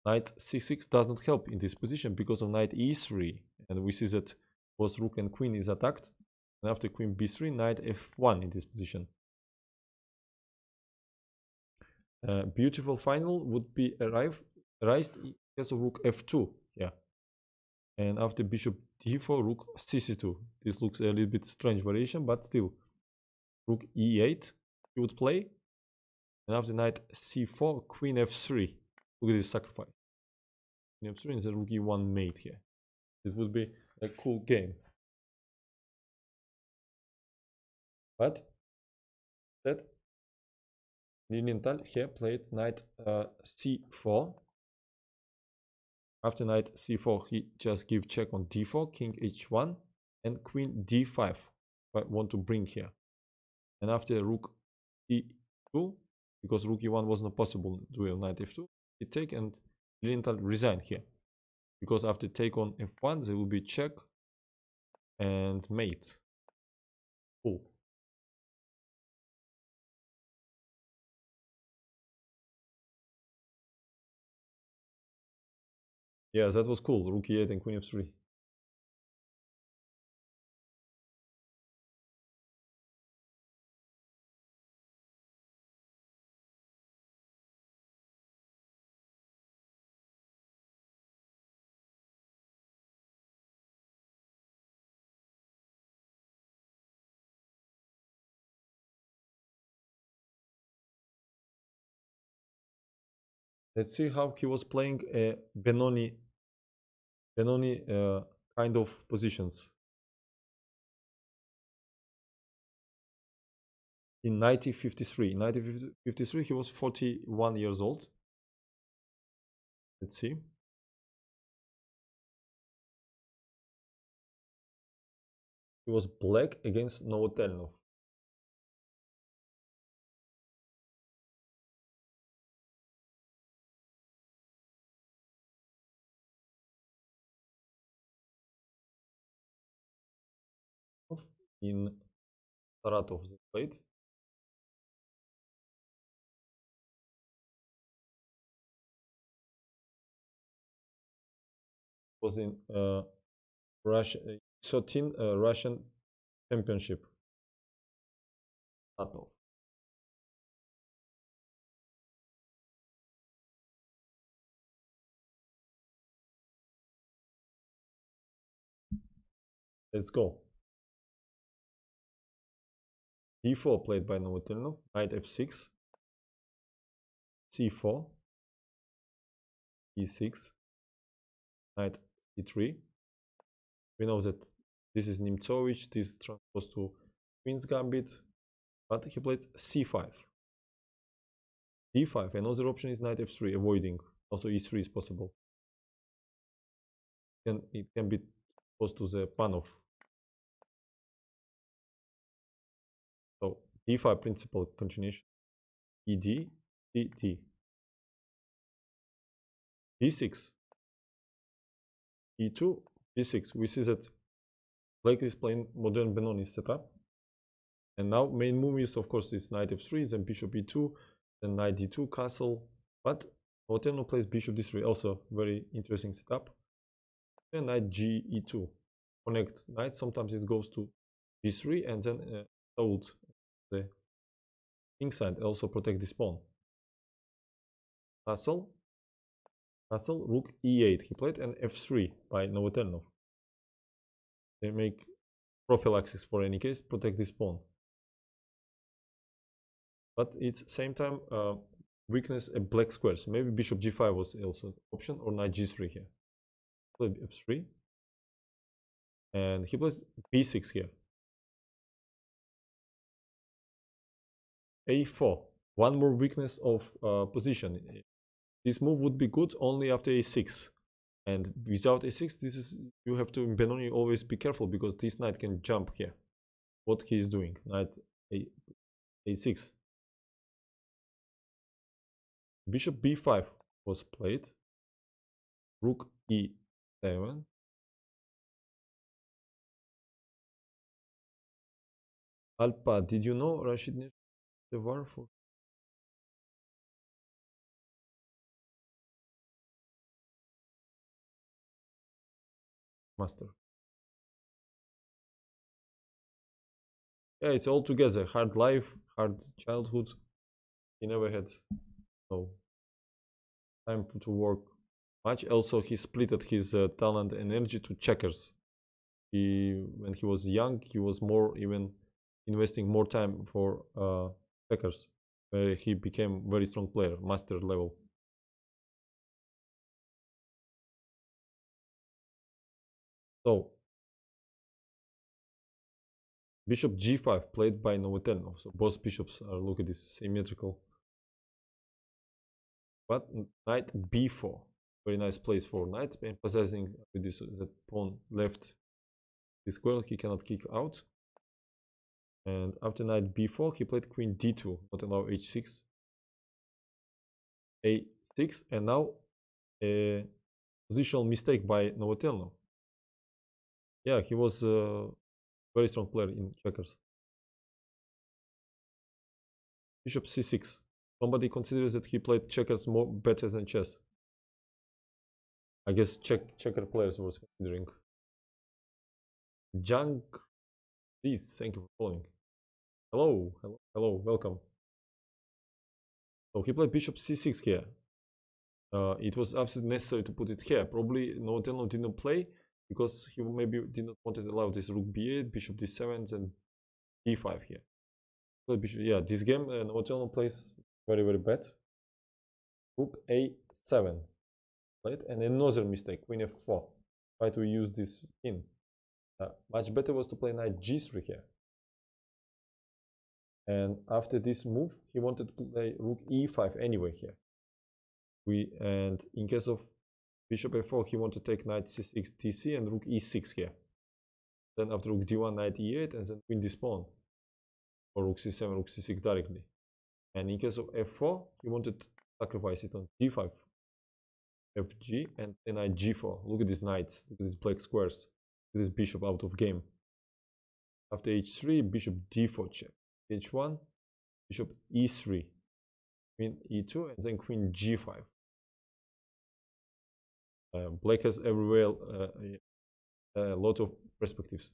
Knight c6 does not help in this position because of knight e3, and we see that both rook and queen is attacked, and after queen b3, knight f1 in this position. Beautiful final would be raised in case of rook f2, yeah, and after bishop d4, rook cc2. This looks a little bit strange variation, but still, rook e8 he would play, and after knight c4, queen f3. Look at this sacrifice. Queen f3 and the rook e1 mate here. This would be a cool game. But that Lilienthal here played knight c4. After knight c4, he just give check on d4, king h1, and queen d5. I want to bring here. And after rook e2, because rook e1 was not possible duel knight f2, he take, and Lilienthal resign here. Because after take on f1, there will be check and mate. Cool. Yeah, that was cool. Rook e8 and queen f3. Let's see how he was playing a Benoni kind of positions. In 1953, he was 41 years old. Let's see. He was black against Nezhmetdinov. In Saratov they played. Was in Russia, 13 Russian Championship. Saratov. Let's go. D4 played by Nezhmetdinov. Knight F6. C4. E6. Knight E3. We know that this is Nemtsovich, this transposed to Queen's Gambit, but he played C5. D5, another option is Knight F3, avoiding. Also E3 is possible. It can be exposed to the Panov. So D5 principal continuation. ED, DT. D6. E2, G6. We see that Black is playing modern Benoni setup. And now main move is of course is Knight F3, then Bishop E2, then Knight D2, castle. But Nezhmetdinov plays Bishop D3, also very interesting setup. And Knight G E2. Connect knights, sometimes it goes to G3 and then hold the king side, also protect this pawn. Castle, Rook E8 he played, and F3 by Nezhmetdinov. They make prophylaxis for any case, protect this pawn. But it's same time weakness at black squares. Maybe Bishop G5 was also an option, or Knight G3 here. Play F3. And he plays B6 here. A4. One more weakness of position. This move would be good only after A6. And without A6, this is, you have to in Benoni always be careful, because this knight can jump here. What he is doing. Knight A6. Bishop B5 was played. Rook E7. Alpa, did you know Rashid Nezhmetdinov for master? Yeah, it's all together. Hard life, hard childhood. He never had no time to work much. Also, he splitted his talent and energy to checkers. When he was young, he was more even investing more time for checkers, where he became very strong player, master level. So Bishop G5 played by Nezhmetdinov. So both bishops are, look at this, symmetrical. But Knight B4, very nice place for knight, emphasizing with this that pawn left this square, he cannot kick out. And after Knight B4, he played Queen D2, not allow H6, A6, and now a positional mistake by Nezhmetdinov. Yeah, he was a very strong player in checkers. Bishop C6. Somebody considers that he played checkers more better than chess. I guess checker players was considering. Junk, please, thank you for following. Hello, welcome. So he played Bishop C6 here. It was absolutely necessary to put it here. Probably Nezhmetdinov didn't play because he maybe did not want to allow this Rook B8, Bishop D7, and D5 here. Yeah, this game Nezhmetdinov plays very, very bad. rook a7 played, and another mistake, queen f4. Try to use this in. Much better was to play knight g3 here. And after this move, he wanted to play rook e5 anyway here. And in case of bishop a4, he wanted to take knight c6, dc, and rook e6 here. Then after rook d1, knight e8, and then queen this pawn. Or rook c7, rook c6 directly. And in case of f4, he wanted to sacrifice it on d5, fg, and then knight g4. Look at these knights, look at these black squares. Look at this bishop out of game. After h3, bishop d4 check. h1, bishop e3, queen e2, and then queen g5. Black has everywhere a lot of perspectives.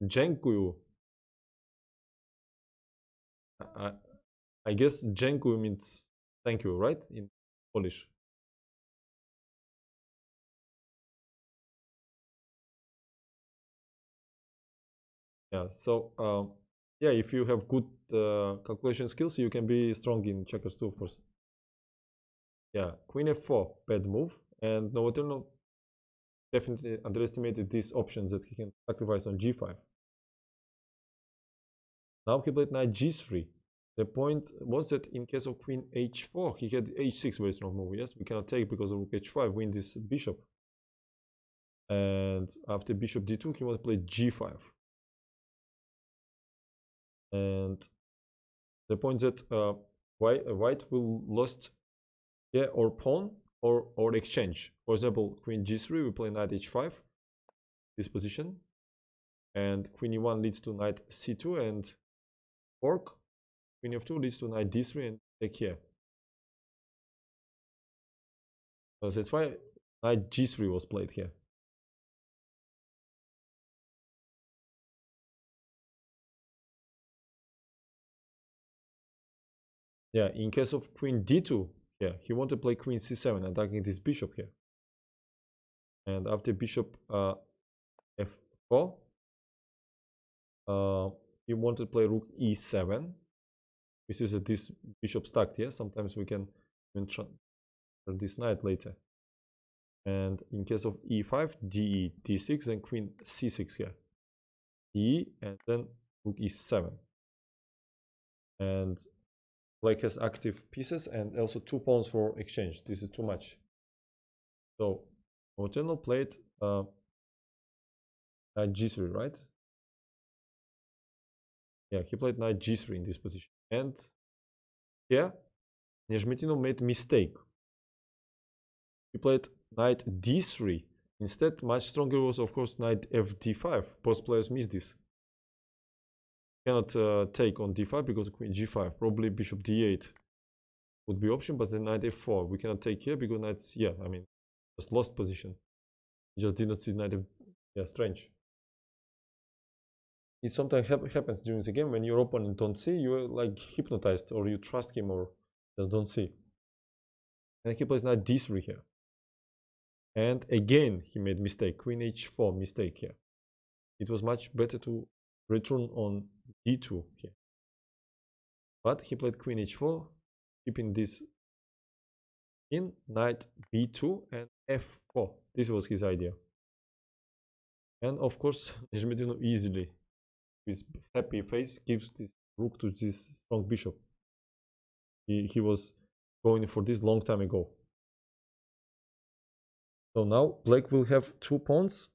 Dziękuję. I guess dziękuję means thank you, right? In Polish. Yeah, so yeah, if you have good calculation skills, you can be strong in checkers too, of course. Yeah, queen f4, bad move, and Nezhmetdinov definitely underestimated these options that he can sacrifice on g5. Now he played knight g3. The point was that in case of queen h4, he had h6, very strong move. Yes, we cannot take because of rook h5, win this bishop. And after bishop d2, he want to play g5. And the point that white will lost, yeah, or pawn or exchange. For example, queen g3, we play knight h5, this position, and queen e1 leads to knight c2 and fork. Queen f2 leads to knight d3 and take here. So that's why knight g3 was played here. Yeah, in case of queen d2, yeah, he wanted to play queen c7, attacking this bishop here. And after bishop f4, he wanted to play rook e7. This is this bishop stacked here. Sometimes we can even transfer this knight later. And in case of e5, de, d6, and queen c6 here. E, and then rook e7. And black has active pieces and also 2 pawns for exchange. This is too much. So Nezhmetdinov played knight g3, right? Yeah, he played knight g3 in this position. And here, Nezhmetdinov made mistake. He played knight d3. Instead, much stronger was, of course, knight fd5. Both players miss this. Cannot take on d5 because queen g5. Probably bishop d8 would be option, but then knight f4. We cannot take here because knight's, yeah, I mean, just lost position. Just did not see knight f, yeah, strange. It sometimes happens during the game when your opponent don't see, you're like hypnotized, or you trust him or just don't see. And he plays knight d3 here. And again, he made mistake, queen h4 mistake here. It was much better to return on d2 here. But he played queen h4, keeping this in, knight b2 and f4. This was his idea. And of course, Nezhmetdinov easily, with happy face, gives this rook to this strong bishop. He was going for this long time ago. So now black will have 2 pawns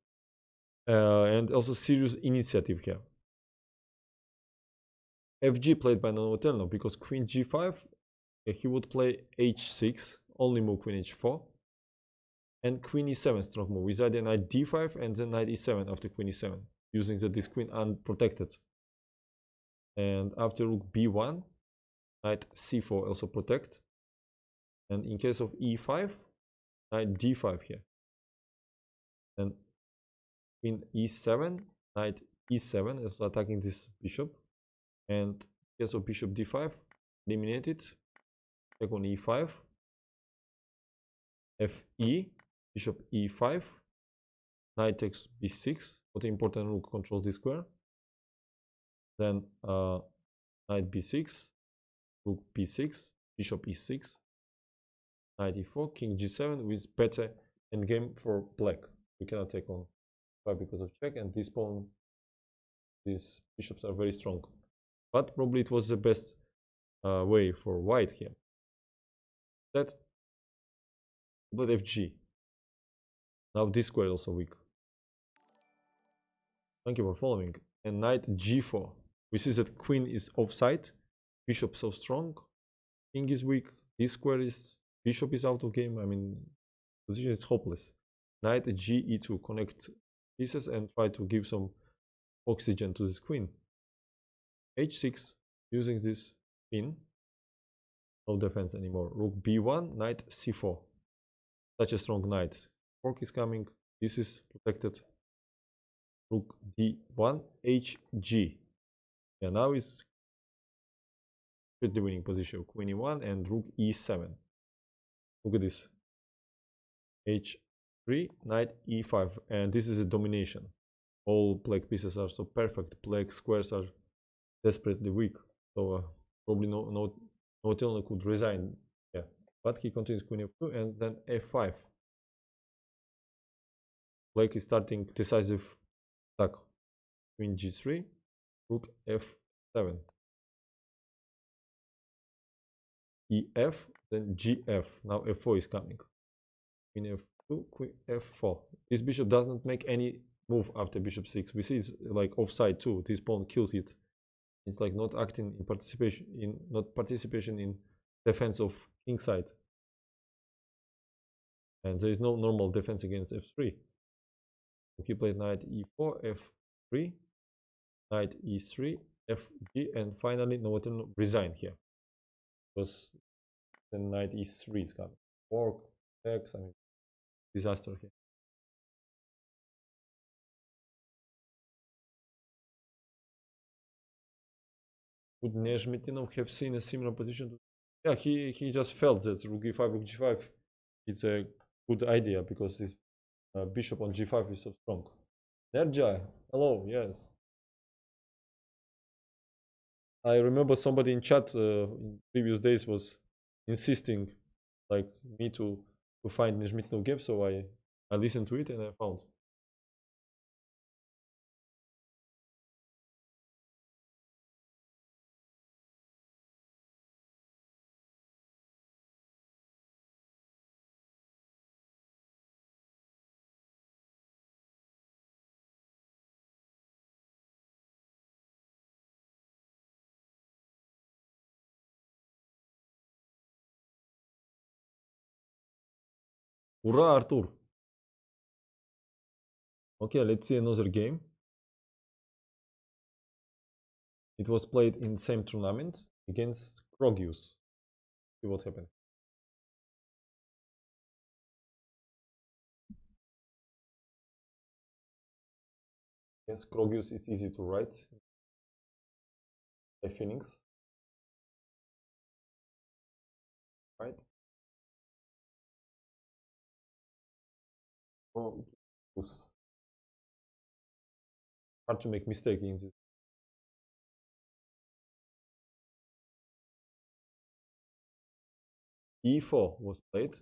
and also serious initiative here. fg played by Nezhmetdinov because queen g5, he would play h6, only move queen h4, and queen e7 strong move. With either knight d5 and then knight e7 after queen e7, using this queen unprotected. And after rook b1, knight c4 also protect. And in case of e5, knight d5 here. And queen e7, knight e7, also attacking this bishop. And in case of bishop d5, eliminated. Check on e5, fe, bishop e5, knight takes b6. What important rook controls this square. Then knight b6, rook b6, bishop e6, knight e4, king g7 with better endgame for black. We cannot take on because of check, and this pawn, these bishops are very strong. But probably it was the best way for white here. That but fg. Now this square also weak. Thank you for following. And knight g4. We see that queen is offside, bishop so strong, king is weak, this square is, bishop is out of game. I mean, position is hopeless. Knight g e2, connect pieces and try to give some oxygen to this queen. h6, using this pin, no defense anymore. Rook b1, knight c4. Such a strong knight. Fork is coming, this is protected. Rook d1, hg. Yeah, now it's the winning position. Queen e1 and rook e7. Look at this. h3, knight e5, and this is a domination. All black pieces are so perfect. Black squares are desperately weak. So probably no Tilner could resign. Yeah, but he continues queen f2 and then f5. Black is starting decisive attack. Queen g3, rook f7, ef, then gf. Now f4 is coming. Queen f2, queen f4. This bishop doesn't make any move after bishop 6. We see it's like offside too. This pawn kills it. It's like not acting in participation in defense of king side. And there is no normal defense against f3. He played knight e4, f3, knight e3, fg, and finally Novotelno resigned here. Because then knight e3 is coming. Fork, X, I mean, disaster here. Would Nezhmetdinov have seen a similar position to... Yeah, he just felt that rook e5, rook g5, it's a good idea because this bishop on g5 is so strong. Nerja, hello, yes. I remember somebody in chat in previous days was insisting like me to find Nezhmetdinov game, so I listened to it and I found. Hurrah, Artur! Okay, let's see another game. It was played in the same tournament against Krogius. See what happened. Against Krogius, it's easy to write. A Phoenix. Right? Krogius. Hard to make mistake in this. E4 was played.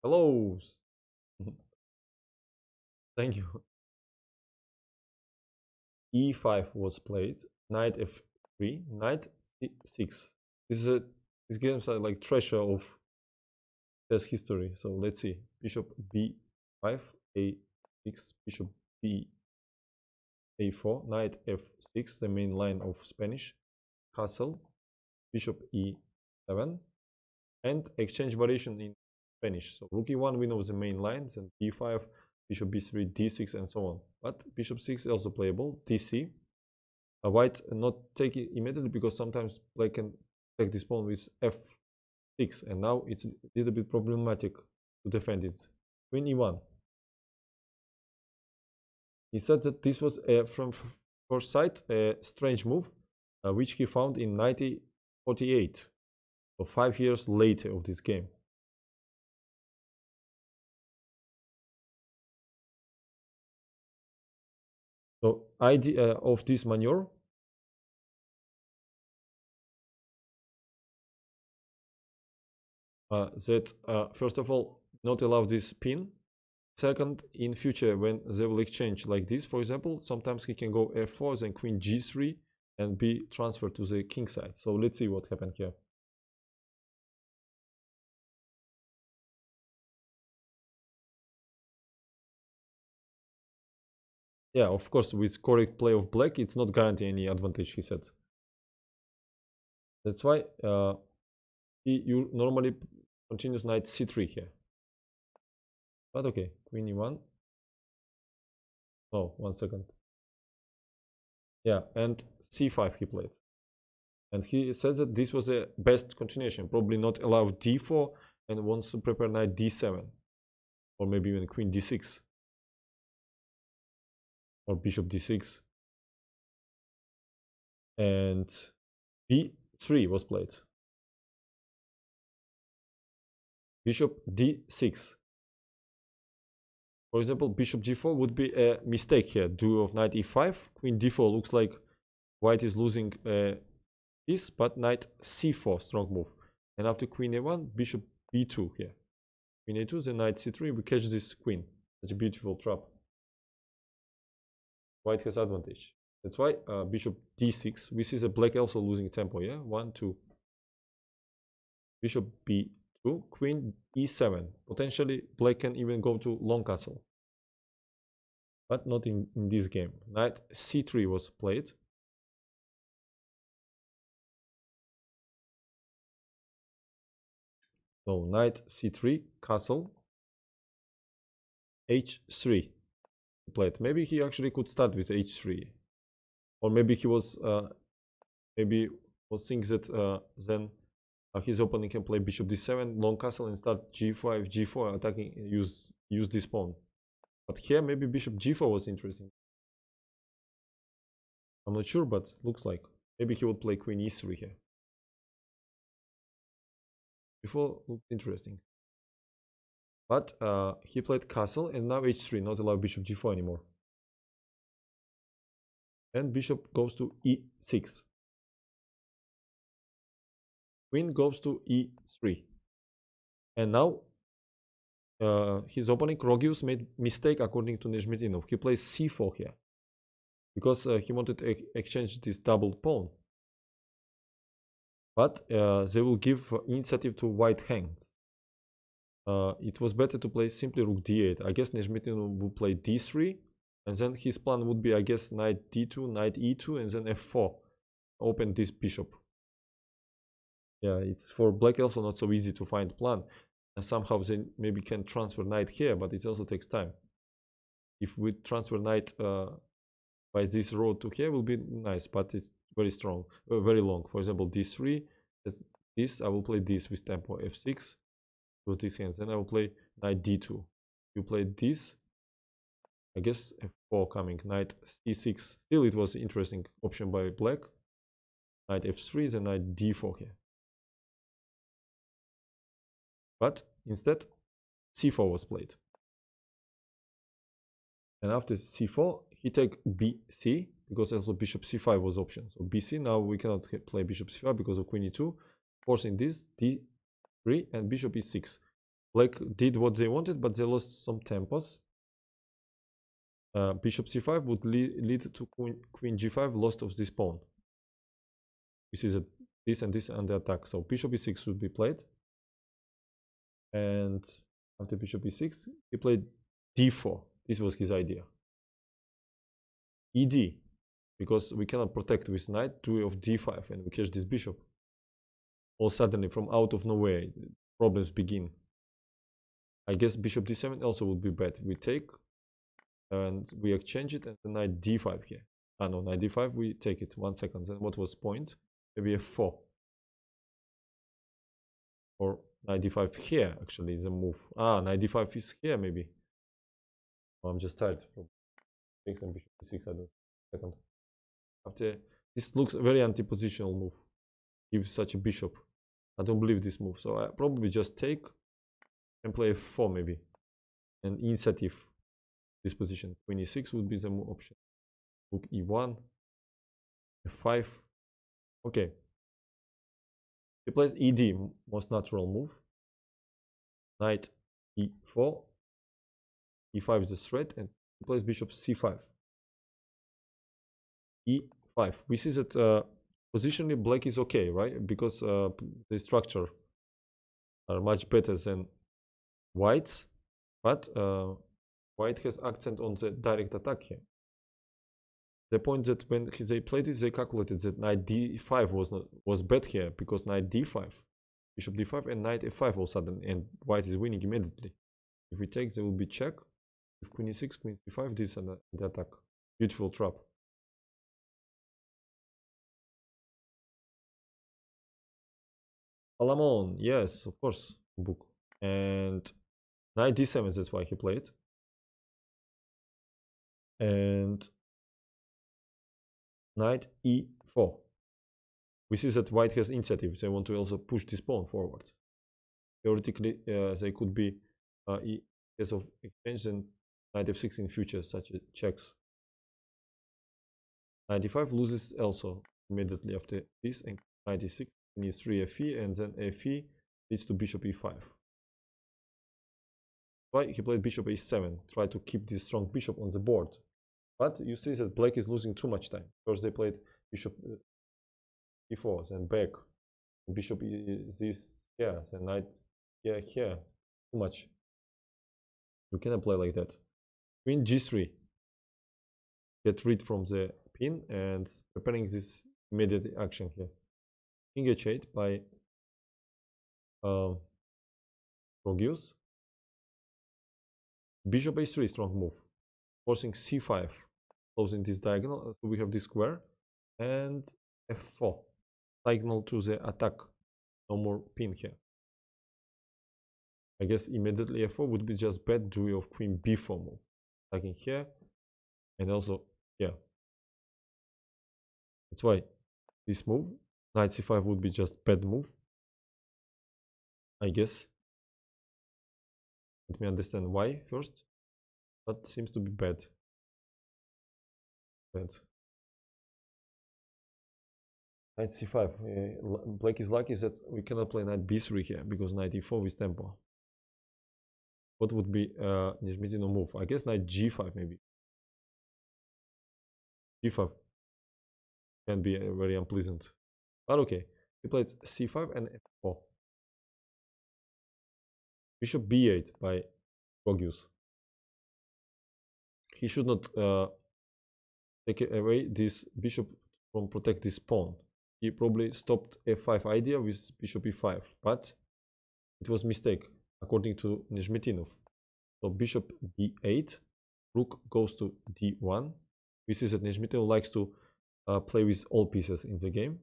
Hello. Thank you. E5 was played. Knight f3, knight c6. These games are like treasure of chess history. So let's see. Bishop b5, a6, bishop b a4, knight f6, the main line of Spanish. Castle, bishop e7, and exchange variation in Spanish. So rook e1, we know the main lines, and b5, bishop b3, d6, and so on. But bishop 6 is also playable. dc. White not take it immediately because sometimes black can take this pawn with f6, and now it's a little bit problematic to defend it. Queen e1. He said that this was from first sight a strange move, which he found in 1948, so 5 years later of this game. So idea of this maneuver. That first of all, not allow this pin. Second, in future when they will exchange like this, for example, sometimes he can go f4, then queen g3 and be transferred to the king side. So let's see what happened here. Yeah, of course, with correct play of black, it's not guarantee any advantage, he said. That's why you normally continues knight c3 here. But okay, queen e1. Oh, 1 second. Yeah, and c5 he played. And he says that this was the best continuation. Probably not allow d4 and wants to prepare knight d7. Or maybe even queen d6. Or bishop d6. And b3 was played. Bishop d6. For example, bishop g4 would be a mistake here. Duo of knight e5. Queen d4 looks like white is losing this, but knight c4, strong move. And after queen a1, bishop b2 here. Queen a2, then knight c3, we catch this queen. Such a beautiful trap. White has advantage. That's why bishop d6. We see the black also losing tempo, yeah? 1, 2. Bishop b2, queen e7. Potentially, black can even go to long castle. But not in this game. Knight c3 was played. So knight c3, castle, h3 played. Maybe he actually could start with h3, or maybe he was thinking that then his opponent can play bishop d7, long castle, and start g5, g4, attacking, use this pawn. But here maybe bishop g4 was interesting. I'm not sure, but looks like maybe he would play queen e3 here. G4 looked interesting. But he played castle, and now h3, not allow bishop g4 anymore. And bishop goes to e6. Queen goes to e3. And now his opponent Krogius made mistake according to Nezhmetdinov. He plays c4 here. Because he wanted to exchange this double pawn. But they will give initiative to white hands. It was better to play simply rook d8. I guess Nezhmetdinov would play d3. And then his plan would be, I guess, knight d2, knight e2, and then f4. Open this bishop. Yeah, it's for black also not so easy to find plan. And somehow they maybe can transfer knight here, but it also takes time. If we transfer knight by this road to here, will be nice, but it's very strong, very long. For example, d3, this I will play this with tempo f6 with these hands. Then I will play knight d2. You play this, I guess f4 coming, knight c6. Still, it was interesting option by black. Knight f3, then knight d4 here. But instead, c4 was played. And after c4, he take bc, because also bishop c5 was option. So bc, now we cannot play bishop c5 because of queen e2. Forcing this, d3, and bishop e6. Black did what they wanted, but they lost some tempos. Bishop c5 would lead to queen g5, lost of this pawn. This is this and this under attack. So bishop e6 should be played. And after bishop e6, he played d4. This was his idea. ed, because we cannot protect with knight, duo of d5, and we catch this bishop. All suddenly, from out of nowhere, problems begin. I guess bishop d7 also would be bad. We take, and we exchange it, and the knight d5 here. Ah no, knight d5, we take it. 1 second. Then what was point? Maybe f4. Or knight d5 here, actually, is a move. Ah, knight d5 is here, maybe. Oh, I'm just tired. Takes and bishop d6, I don't. Second. After this looks a very anti-positional move. Give such a bishop. I don't believe this move, so I probably just take and play f4 maybe. And initiative this position. Queen e6 would be the option. Rook e1, f5. Okay. He plays ed, most natural move. Knight e4. e5 is the threat, and he plays bishop c5. e5. We see that positionally black is okay, right? Because the structure are much better than white's, but white has accent on the direct attack here. The point that when they played it, they calculated that knight d5 was bad here because knight d5, bishop d5, and knight f5 all of a sudden, and white is winning immediately. If we take, there will be check. If queen e6, queen c5, this is the attack. Beautiful trap. Palamon, yes, of course, book. And knight d7, that's why he played. And knight e4. We see that white has initiative. They want to also push this pawn forward. Theoretically, they could be in case of exchange, then knight f6 in future, such as checks. Knight e5 loses also immediately after this, and knight e6 needs 3 fe, and then fe leads to bishop e5. Why he played bishop a7, try to keep this strong bishop on the board. But you see that black is losing too much time. First they played bishop e4, then back, bishop this here, then knight here, too much. You cannot play like that. Queen g3, get rid from the pin and preparing this immediate action here. King h8 by Rogius. Bishop a3, strong move, forcing c5, closing this diagonal. So we have this square, and f4, diagonal to the attack. No more pin here. I guess immediately f4 would be just bad due of queen b4 move, attacking here, and also here. That's why this move, knight c5, would be just bad move, I guess. Let me understand why first. But seems to be bad. Knight c5. Black is lucky that we cannot play knight b3 here because knight e4 with tempo. What would be Nezhmetdinov move? I guess knight g5 maybe. g5 can be very unpleasant. But okay, he played c5 and f4. Bishop b8 by Rogius. He should not take away this bishop from protect this pawn. He probably stopped f5 idea with bishop e5, but it was mistake according to Nezhmetdinov. So bishop d8, rook goes to d1. We see that Nezhmetdinov likes to play with all pieces in the game.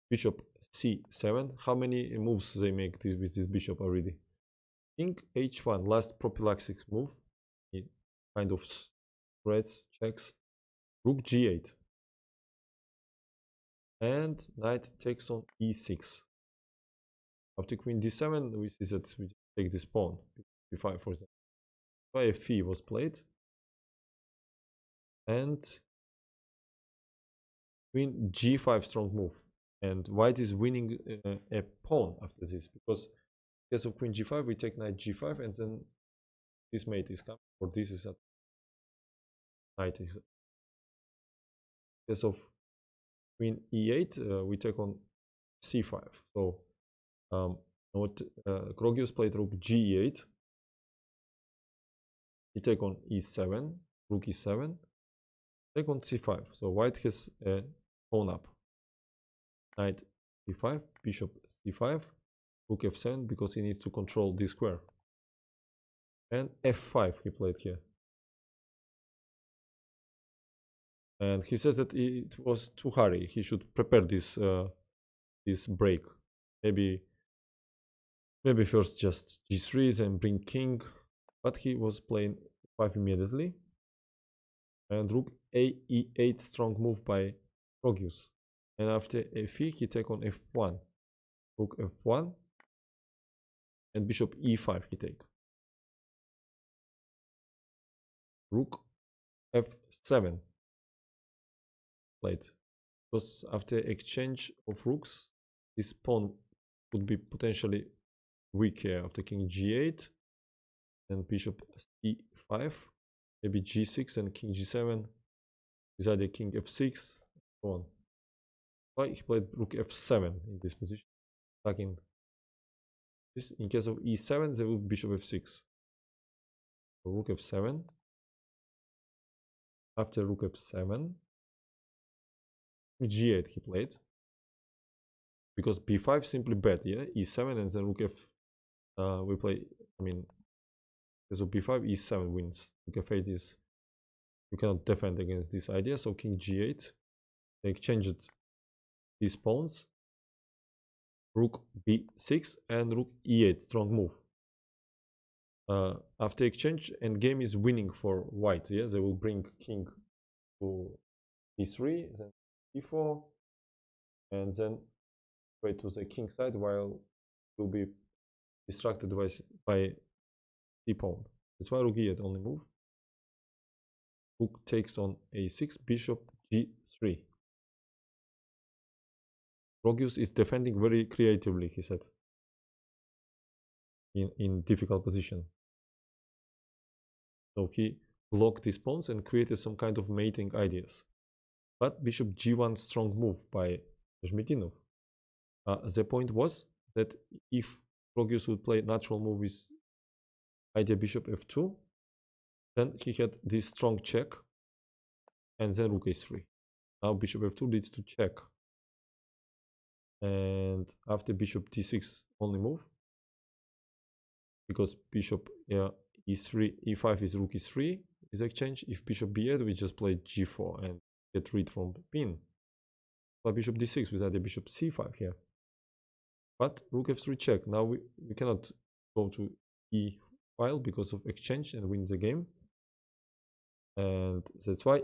Bishop c7. How many moves they make with this bishop already? King h1, last prophylaxis move. He kind of threats, checks. Rook g8. And knight takes on e6. After queen d7, we see that we take this pawn, b5 for example. Why fe was played. And queen g5, strong move. And white is winning a pawn after this, because because of queen g5, we take knight g5, and then this mate is coming, or this is at knight is. Because of queen e8, we take on c5. So what Krogius played rook g8. He take on e7, rook e7, take on c5. So white has a pawn up. Knight e5, bishop c5, rook f7, because he needs to control this square. And f5 he played here. And he says that it was too hurry. He should prepare this this break. Maybe first just g3, then bring king. But he was playing 5 immediately. And rook a e8, strong move by Rogius. And after fe, he take on f1. Rook f1. And bishop e5 he take. Rook f7 played. Because after exchange of rooks, this pawn would be potentially weak here after king g8 and bishop e5, maybe g6 and king g7 is either king f6, so on. Why he played rook f7 in this position, attacking this. In case of e7, there will be bishop f6. So rook f7. After rook f7, g8 he played because b5 simply bad, yeah. E7 and then rook f. We play. I mean, so b5, e7 wins. Rook f8 is you cannot defend against this idea. So king g8. They exchanged these pawns. Rook b6 and rook e8. Strong move. After exchange, endgame is winning for white. Yeah, they will bring king to e3, then e4, and then way to the king side while will be distracted by the pawn. That's why rook e8 only move. Rook takes on a6, bishop g3. Rogius is defending very creatively, he said, in difficult position. So he blocked these pawns and created some kind of mating ideas. But bishop g1 strong move by Nezhmetdinov. The point was that if Rogius would play natural move with idea bishop f2, then he had this strong check and then rook a3. Now bishop f2 leads to check. And after bishop d6 only move, because bishop e3, e5 is rook e3 is exchange. If bishop b8, we just play g4 and get rid from the pin. But bishop d6 with either bishop c5 here. But rook f3 check. Now we cannot go to e file because of exchange and win the game. And that's why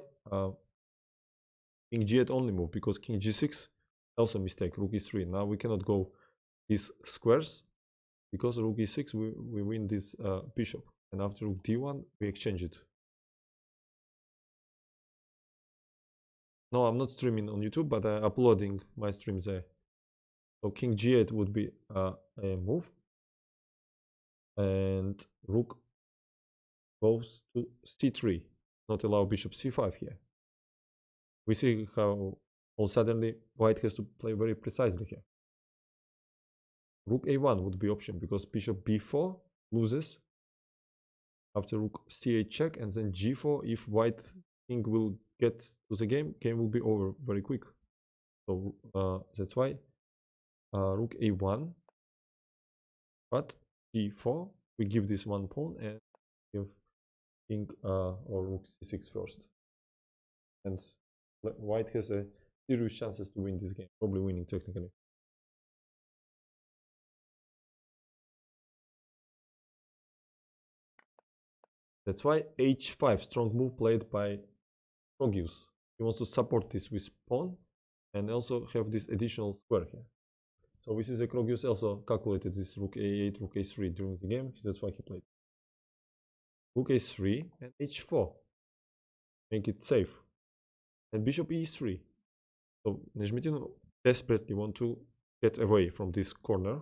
king g8 only move, because king g6 also mistake, rook e3. Now we cannot go these squares because rook e6 we win this bishop, and after rook d1 we exchange it. No, I'm not streaming on YouTube, but I'm uploading my stream there. So king g8 would be a move, and rook goes to c3, not allow bishop c5 here. We see how all suddenly white has to play very precisely here. Rook a1 would be option because bishop b4 loses after rook c8 check, and then g4. If white king will get to the game will be over very quick. So that's why rook a1, but g4 we give this one pawn and give king or rook c6 first, and white has a serious chances to win this game, probably winning technically. That's why h5, strong move played by Rogius. He wants to support this with pawn and also have this additional square here. So we see that Rogius also calculated this rook a8, rook a3 during the game. That's why he played rook a3 and h4. Make it safe. And bishop e3. So Nezhmetdinov desperately want to get away from this corner.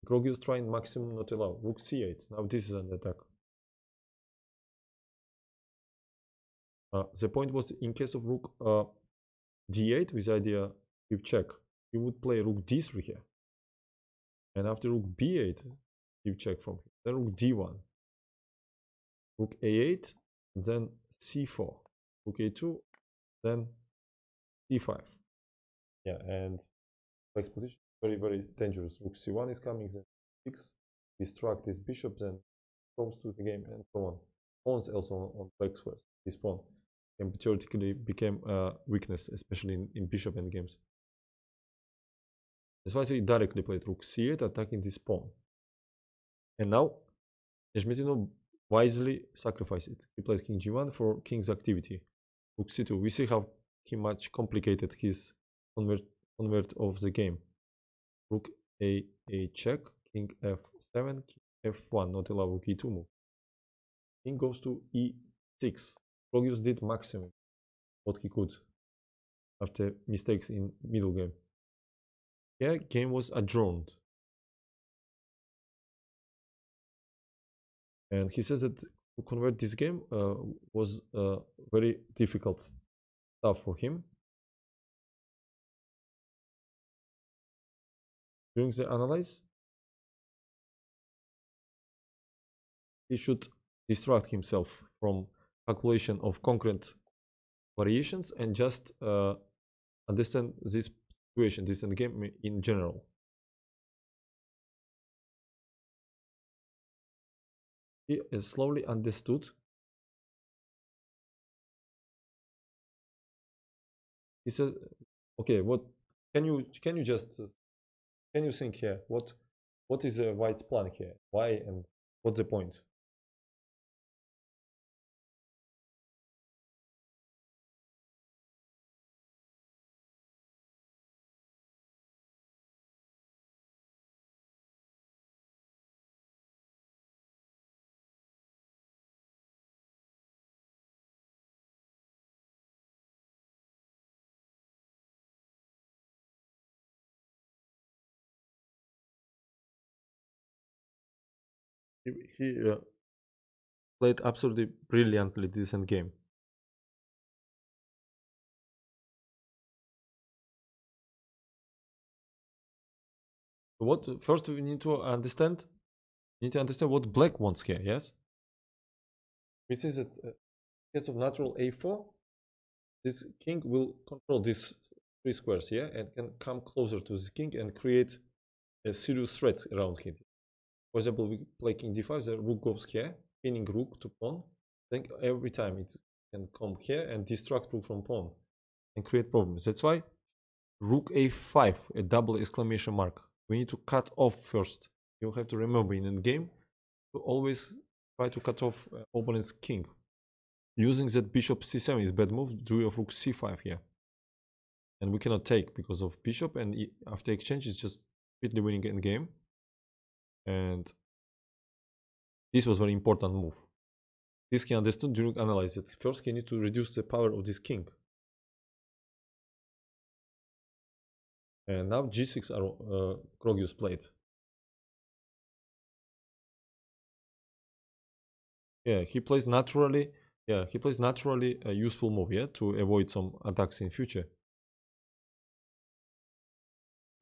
Rogius trying maximum not allow. Rook c8. Now this is an attack. The point was, in case of rook d8 with idea if check, he would play rook d3 here, and after rook b8 if check from here, then rook d1, rook a8, then c4, rook a2, then d5. Yeah, and next position very, very dangerous. Rook c1 is coming, then 6 distract this bishop, then goes to the game, and so on. Pawns also on black squares. This pawn can theoretically become a weakness, especially in bishop endgames. That's why he directly played rook c8, attacking this pawn. And now Nezhmetdinov wisely sacrificed it. He played king g1 for king's activity. Rook c2. We see how he much complicated his convert of the game. Rook a check, king f7, king f1, not allow rook e2 move. King goes to e6. Krogius did maximum what he could after mistakes in middle game. Yeah, game was adjourned. And he says that to convert this game was very difficult stuff for him. During the analyze, he should distract himself from calculation of concrete variations and just understand this situation, this game in general. He slowly understood. He said, "Okay, what can you just can you think here? What is White's plan here? Why and what's the point?" He played absolutely brilliantly decent game. What first we need to understand? We need to understand what black wants here. Yes, we see that case of natural a4, this king will control these three squares here and can come closer to this king and create a serious threats around him. For example, we play king d5, the rook goes here, pinning rook to pawn. Then every time it can come here and distract rook from pawn and create problems. That's why rook a5, a double exclamation mark. We need to cut off first. You have to remember in the game to always try to cut off opponent's king. Using that bishop c7 is bad move. Due of rook c5 here, and we cannot take because of bishop. And after exchange, it's just completely winning in game. And this was very important move. This he understood during analyze it. First, he need to reduce the power of this king. And now g6 are Krogius played. Yeah, he plays naturally. Yeah, he plays naturally a useful move, yeah, to avoid some attacks in future.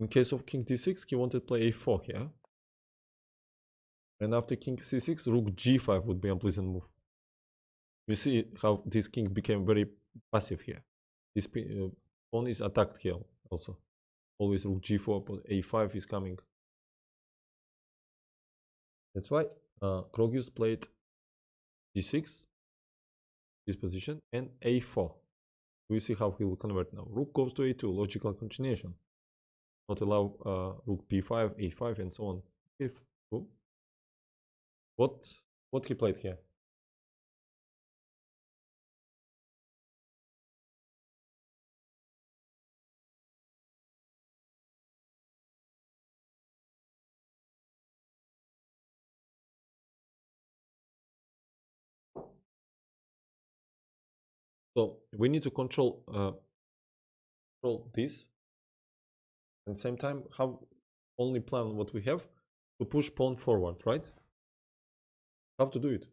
In case of king d6, he wanted to play a4 here. And after king c6, rook g5 would be a pleasant move. You see how this king became very passive here. This pawn is attacked here also. Always rook g4, but a5 is coming. That's why Krogius played g6, this position, and a4. We see how he will convert now. Rook goes to a2, logical continuation. Not allow rook b5, a5, and so on. If what he played here? So we need to control this, and same time have only plan what we have to push pawn forward, right? How to do it?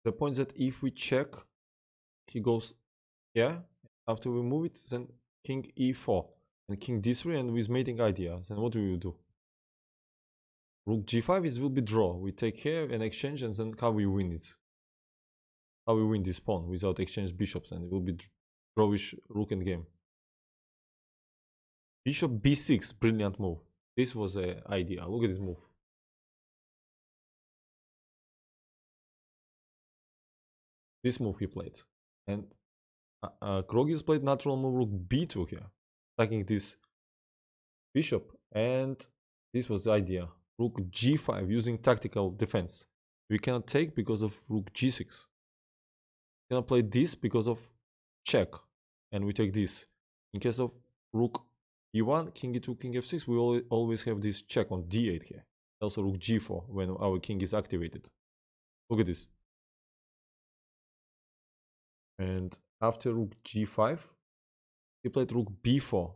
The point that if we check, he goes here. After we move it, then king e4 and king d3, and with mating idea. Then what do we do? Rook g5 is will be draw. We take here and exchange, and then how we win it? How we win this pawn without exchange bishops, and it will be drawish rook endgame. Bishop b6, brilliant move. This was an idea. Look at this move. This move he played, and Krogius played natural move rook b2 here, attacking this bishop, and this was the idea. Rook g5 using tactical defense. We cannot take because of rook g6. We cannot play this because of check, and we take this. In case of rook e1, king e2, king f6, we always have this check on d8 here. Also rook g4 when our king is activated. Look at this. And after rook g5, he played rook b4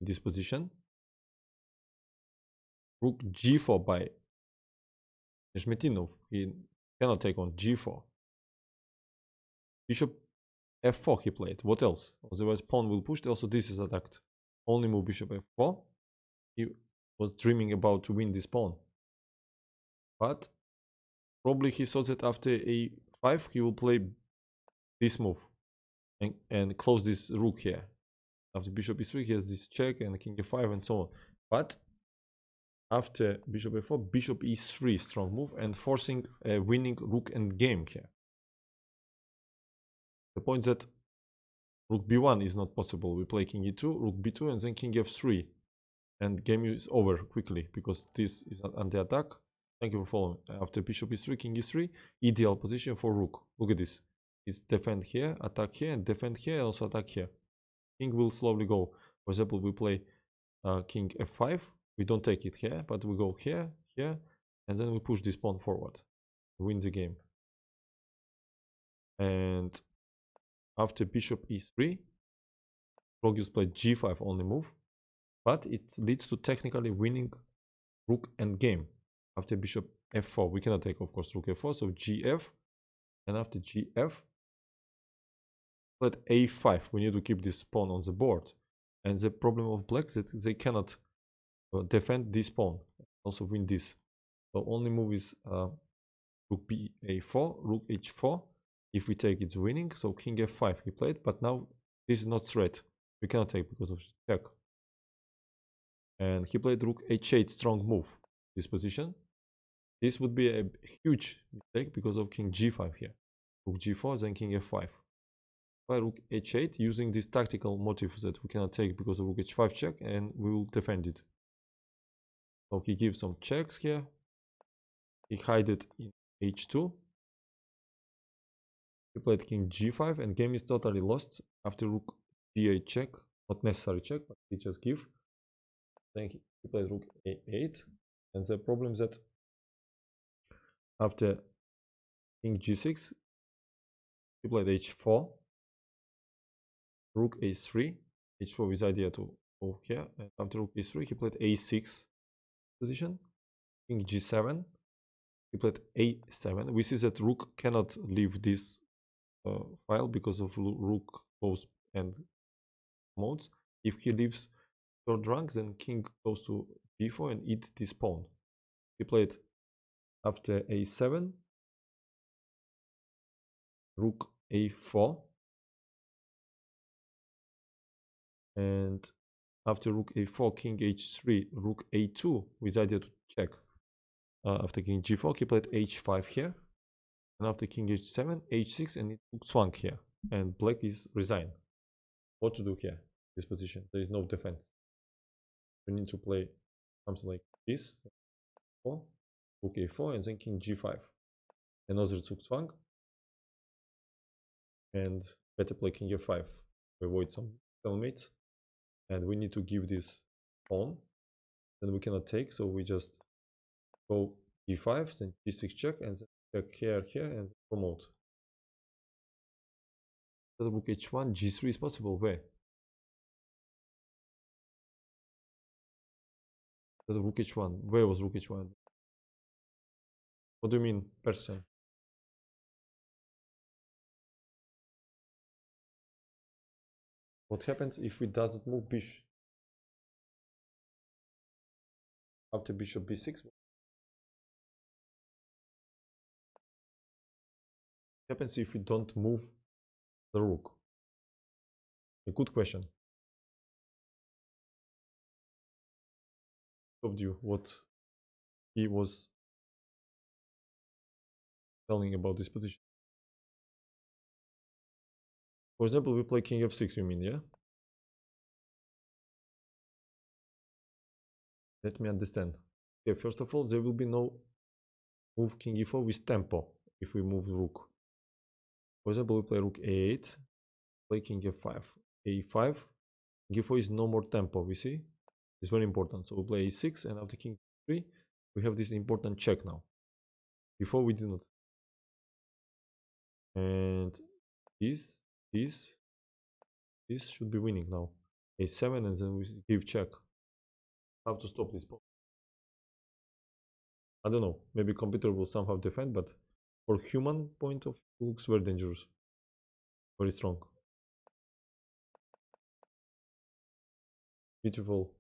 in this position. Rook g4 by Nezhmetdinov. He cannot take on g4. Bishop f4 he played. What else? Otherwise pawn will push. Also this is attacked. Only move bishop f4. He was dreaming about to win this pawn. But probably he thought that after a5 he will play this move and close this rook here. After bishop e3 he has this check and king f5 and so on. But after bishop f4, bishop e3, strong move, and forcing a winning rook endgame here. The point that rook b1 is not possible. We play king e2, rook b2, and then king f3. And game is over quickly because this is under attack. Thank you for following. After bishop e3, king e3, ideal position for rook. Look at this. It's defend here, attack here, and defend here, also attack here. King will slowly go. For example, we play king f5. We don't take it here, but we go here, here, and then we push this pawn forward. Win the game. And after bishop e3, Krogius played g5 only move, but it leads to technically winning rook endgame. After bishop f4, we cannot take, of course, rook f4, so gf, and after gf, played a5. We need to keep this pawn on the board. And the problem of black is that they cannot defend this pawn, also win this. So only move is rook b a4, rook h4. If we take, it's winning. So king f5 he played, but now this is not threat. We cannot take because of check. And he played rook h8, strong move. This position. This would be a huge mistake because of king g5 here. Rook g4, then king f5. By rook h8, using this tactical motive that we cannot take because of rook h5 check, and we will defend it. So he gives some checks here. He hide it in h2. He played king g5, and game is totally lost after rook g8 check. Not necessary check, but he just give. Then he played rook a8, and the problem is that after king g6, he played h4, rook a3, h4 with idea to go here, and after rook a3, he played a6 position, king g7, he played a7. We see that rook cannot leave this file because of rook goes and modes. If he leaves third rank, then king goes to d4 and eat this pawn. He played after a7, rook a4, and after rook a4, king h3, rook a2 with idea to check. After king g4, he played h5 here, and after king h7, h6, and it swung here, and black is resigned. What to do here? This position, there is no defense. We need to play something like this, rook a4, and then king g5. Another rook swung, and better play king f5 to avoid some stalemates. And we need to give this pawn, then we cannot take, so we just go d5, then g6 check, and then check here, here, and promote. Rook h1, g3 is possible. Where? Rook h1. Where was rook h1? What do you mean, percent? What happens if we doesn't move bishop after bishop b6? What happens if we don't move the rook? A good question. Told you what he was telling about this position. For example, we play king f6, you mean, yeah? Let me understand. Okay, first of all, there will be no move king e4 with tempo if we move rook. For example, we play rook a8, play king f5, a5, king e4 is no more tempo, we see? It's very important. So we play a6 and after king 3, we have this important check now. Before we did not. And this should be winning now. a7 and then we give check. How to stop this pawn? I don't know. Maybe computer will somehow defend, but for human point of view, looks very dangerous. Very strong. Beautiful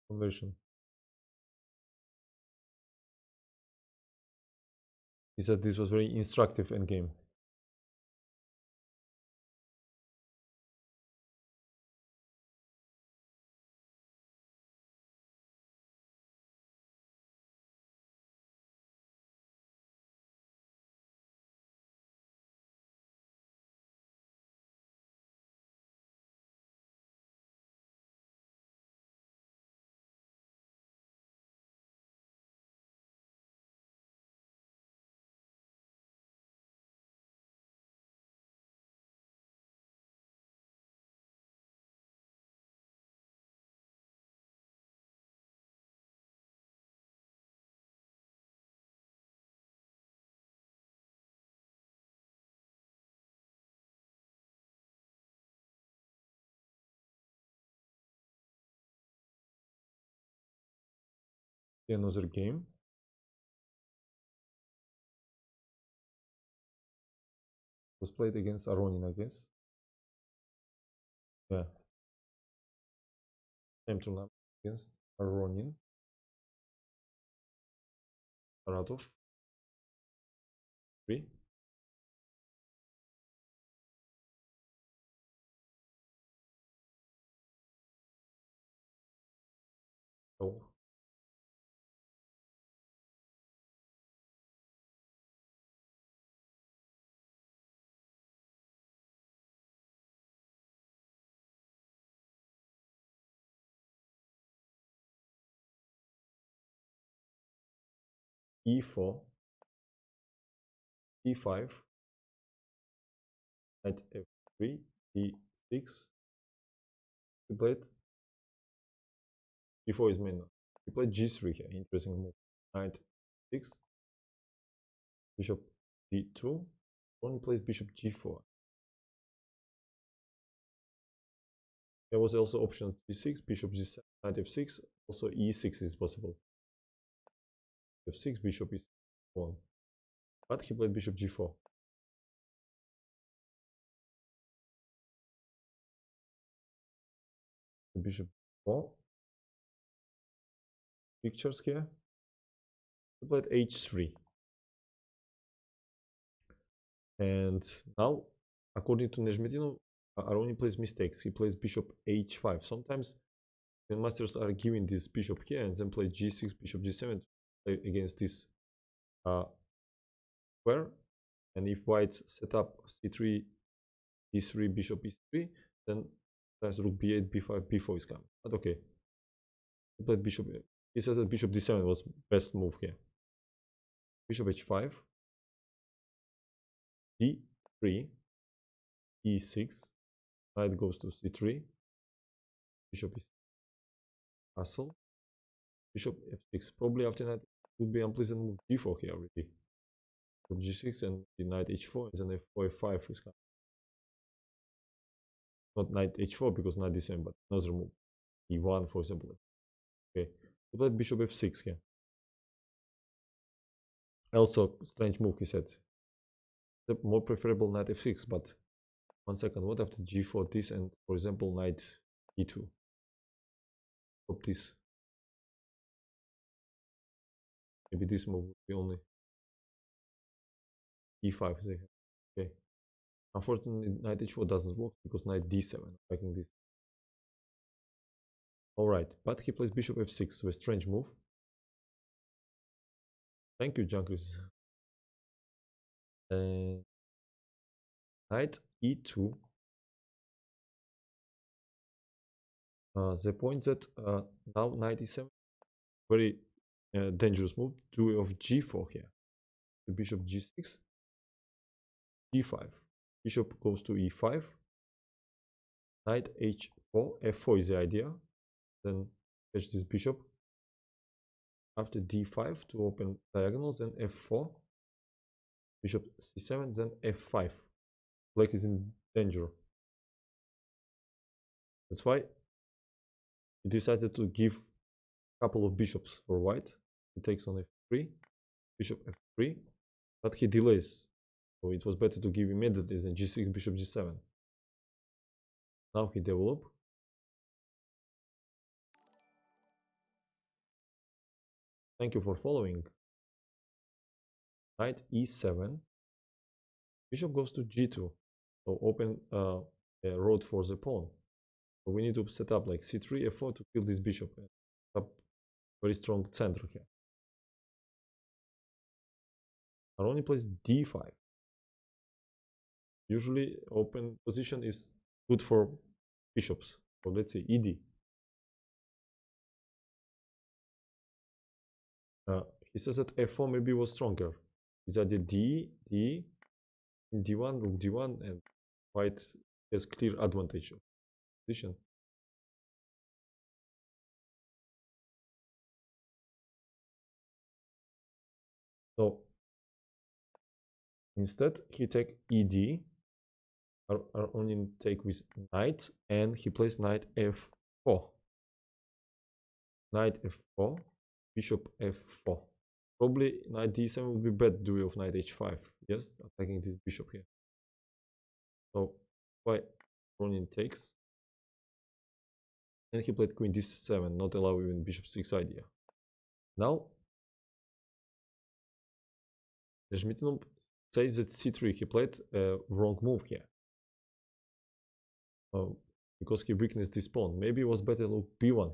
conversion. He said this was very instructive endgame. Another game. Was played against Aronin, I guess. Yeah. Same tournament against Aronin. Saratov. 3. So e4, e5, knight f3, e6. We played e4 is main. We played g3 here. Interesting move. Knight 6, bishop d2. Only plays bishop g4. There was also options g6, bishop g7, knight f6. Also e6 is possible. f6, bishop is 1. But he played bishop g4. The bishop 4. Pictures here. He played h3. And now, according to Nezhmetdinov, Aroni plays mistakes. He plays bishop h5. Sometimes the masters are giving this bishop here and then play g6, bishop g7 to play against this square. And if white set up c3, e3, bishop e3, then there's rook b8, b5, b4 is coming. But okay. He played bishop. He said that bishop d7 was best move here. Bishop h5, d3, e6, knight goes to c3, bishop is castle, bishop f6. Probably after knight would be unpleasant move g4 here already. G6 and the knight h4 and then f4, f5 is coming. Not knight h4 because knight d7, but another move. e1 for example. Okay, we played bishop f6 here. Also strange move, he said. The more preferable knight f6, but 1 second. What after g4 this and for example knight e2? Stop this. Maybe this move would be only e5. Okay. Unfortunately, knight h4 doesn't work because knight d7. Attacking this. Alright, but he plays bishop f6, so a strange move. Thank you, Junkers. Knight e2. The point that now knight e7, very dangerous move. Duo of g4 here. The bishop g6, g5. Bishop goes to e5. Knight h4, f4 is the idea. Then catch this bishop. After d5 to open diagonals, then f4. Bishop c7, then f5. Black is in danger. That's why he decided to give a couple of bishops for white. He takes on f3, bishop f3, but he delays. So it was better to give immediately than g6, bishop g7. Now he developed. Thank you for following. Knight e7. Bishop goes to g2. So open a road for the pawn. So we need to set up like c3, f4 to kill this bishop. Up very strong center here. Aroni plays d5. Usually open position is good for bishops. So let's say ed. He says that f4 maybe was stronger. Is that the d, d1, rook d1, and white has clear advantage of position. So instead he take ed. Aroni take with knight, and he plays knight f4. Knight f4, bishop f4. Probably knight d7 would be bad duo of knight h5. Yes, attacking this bishop here. So why Ronin takes, and he played queen d7, not allow even bishop 6 idea. Now Nezhmetdinov says that c3 he played a wrong move here. Because he weaknessed this pawn. Maybe it was better look b1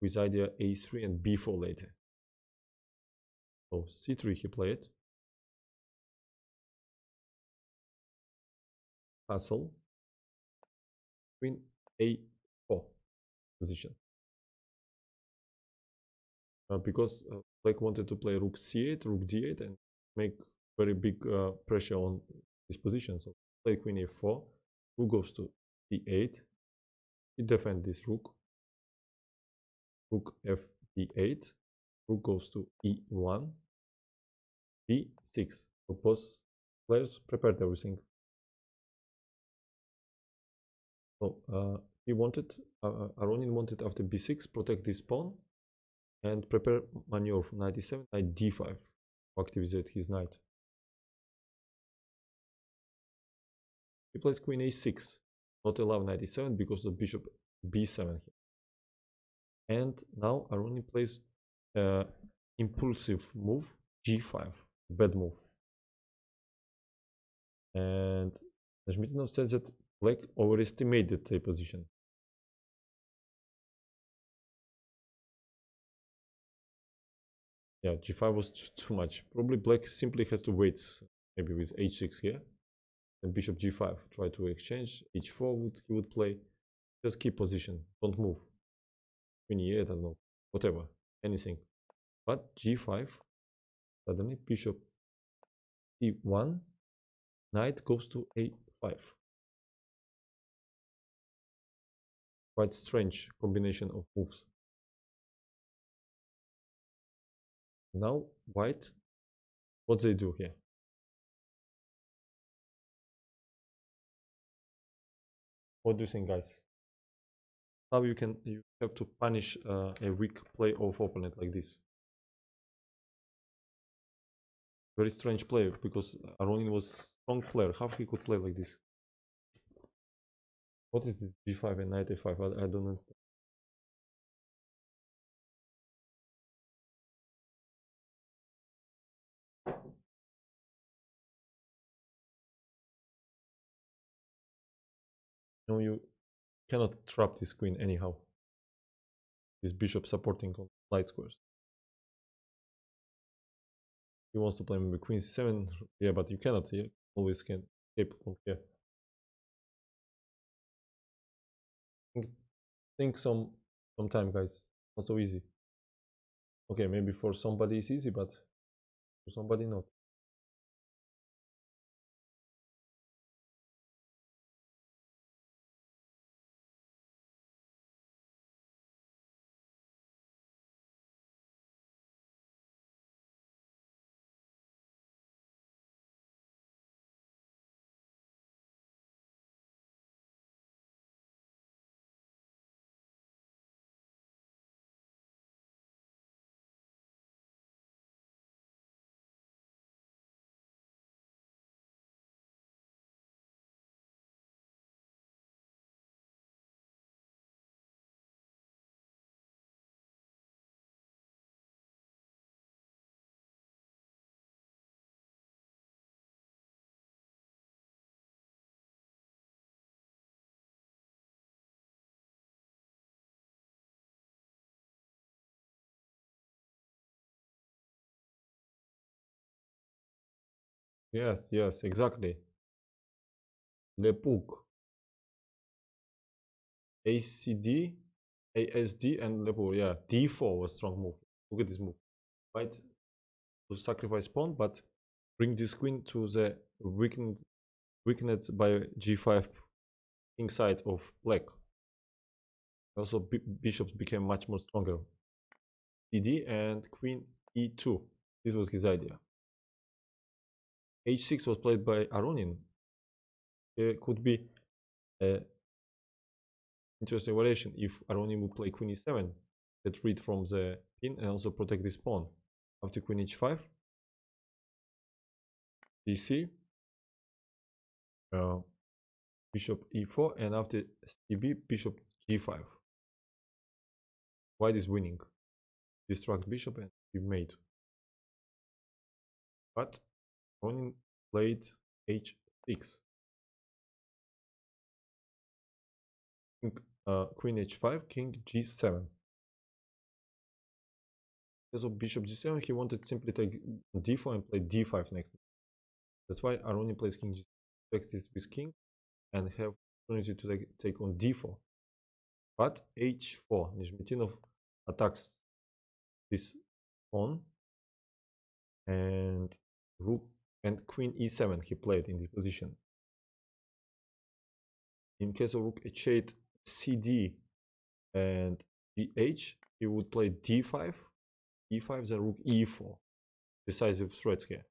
with idea a3 and b4 later. So c3 he played. Castle. Queen a4 position. Because black wanted to play rook c8, rook d8 and make very big pressure on this position. So play queen a4, rook goes to d8. He defends this rook. Rook f d8. Rook goes to e1. b6. So both players prepared everything. So he wanted, Aronin wanted after b6 protect this pawn and prepare maneuver knight e7, knight d5 to activate his knight. He plays queen a6, not allow knight e7 because of bishop b7 here. And now Aronin plays impulsive move g5, bad move. And Nezhmetdinov says that black overestimated the position. Yeah, g5 was too much. Probably black simply has to wait, maybe with h6 here. And bishop g5, try to exchange. h4 he would play. Just keep position, don't move. Queen e8, I don't know, whatever, anything. But g5, suddenly bishop e1, knight goes to a5. Quite strange combination of moves. Now white, what they do here? What do you think, guys? How you have to punish a weak play of opponent like this? Very strange player, because Aronin was strong player. How he could play like this? What is this g5 and knight a5? I don't understand. No, you cannot trap this queen anyhow. This bishop supporting on light squares. He wants to play maybe queen c7. Yeah, but you cannot. You always can escape from here. Think some time, guys. Not so easy. Okay, maybe for somebody it's easy, but for somebody not. Yes, yes, exactly. Lepuk, ACD, ASD, and Lepuk. Yeah, D4 was strong move. Look at this move. Right to sacrifice pawn, but bring this queen to the weakened by G5 king side of black. Also, bishops became much more stronger. DD and queen E2. This was his idea. H6 was played by Aronin. It could be an interesting variation if Aronin would play queen E7, get rid from the pin and also protect this pawn. After queen H5, DC, bishop E4, and after CB, bishop G5. White is winning. Distract bishop and give mate. But Aronin played H6. Queen H5, king G7. Because of bishop G7, he wanted simply take D4 and play D5 next. That's why Aronin plays king G6, protects with king, and have opportunity to take on D4. But H4, Nezhmetdinov attacks this pawn, and rook and queen E7 he played in this position. In case of rook H8, CD, and DH, he would play D5, E5, then rook E4. Decisive threats here.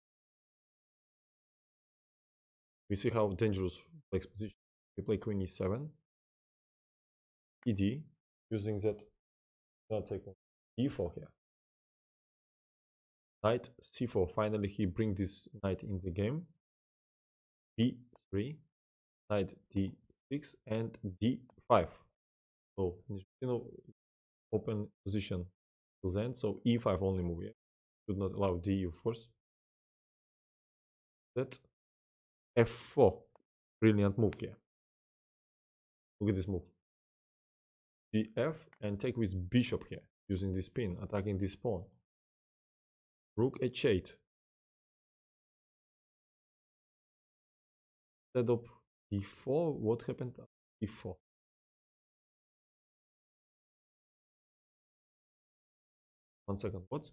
We see how dangerous black's position. We play queen E7, ED, using that. I'll take on E4 here. Knight C4. Finally, he brings this knight in the game. D3, knight D6, and D5. So, open position till then. So E5 only move. Yeah? Should not allow D, of course. That F4. Brilliant move here. Look at this move. Gf and take with bishop here, using this pin, attacking this pawn. Rook H8. Instead of D4, what happened? E4. One second. What?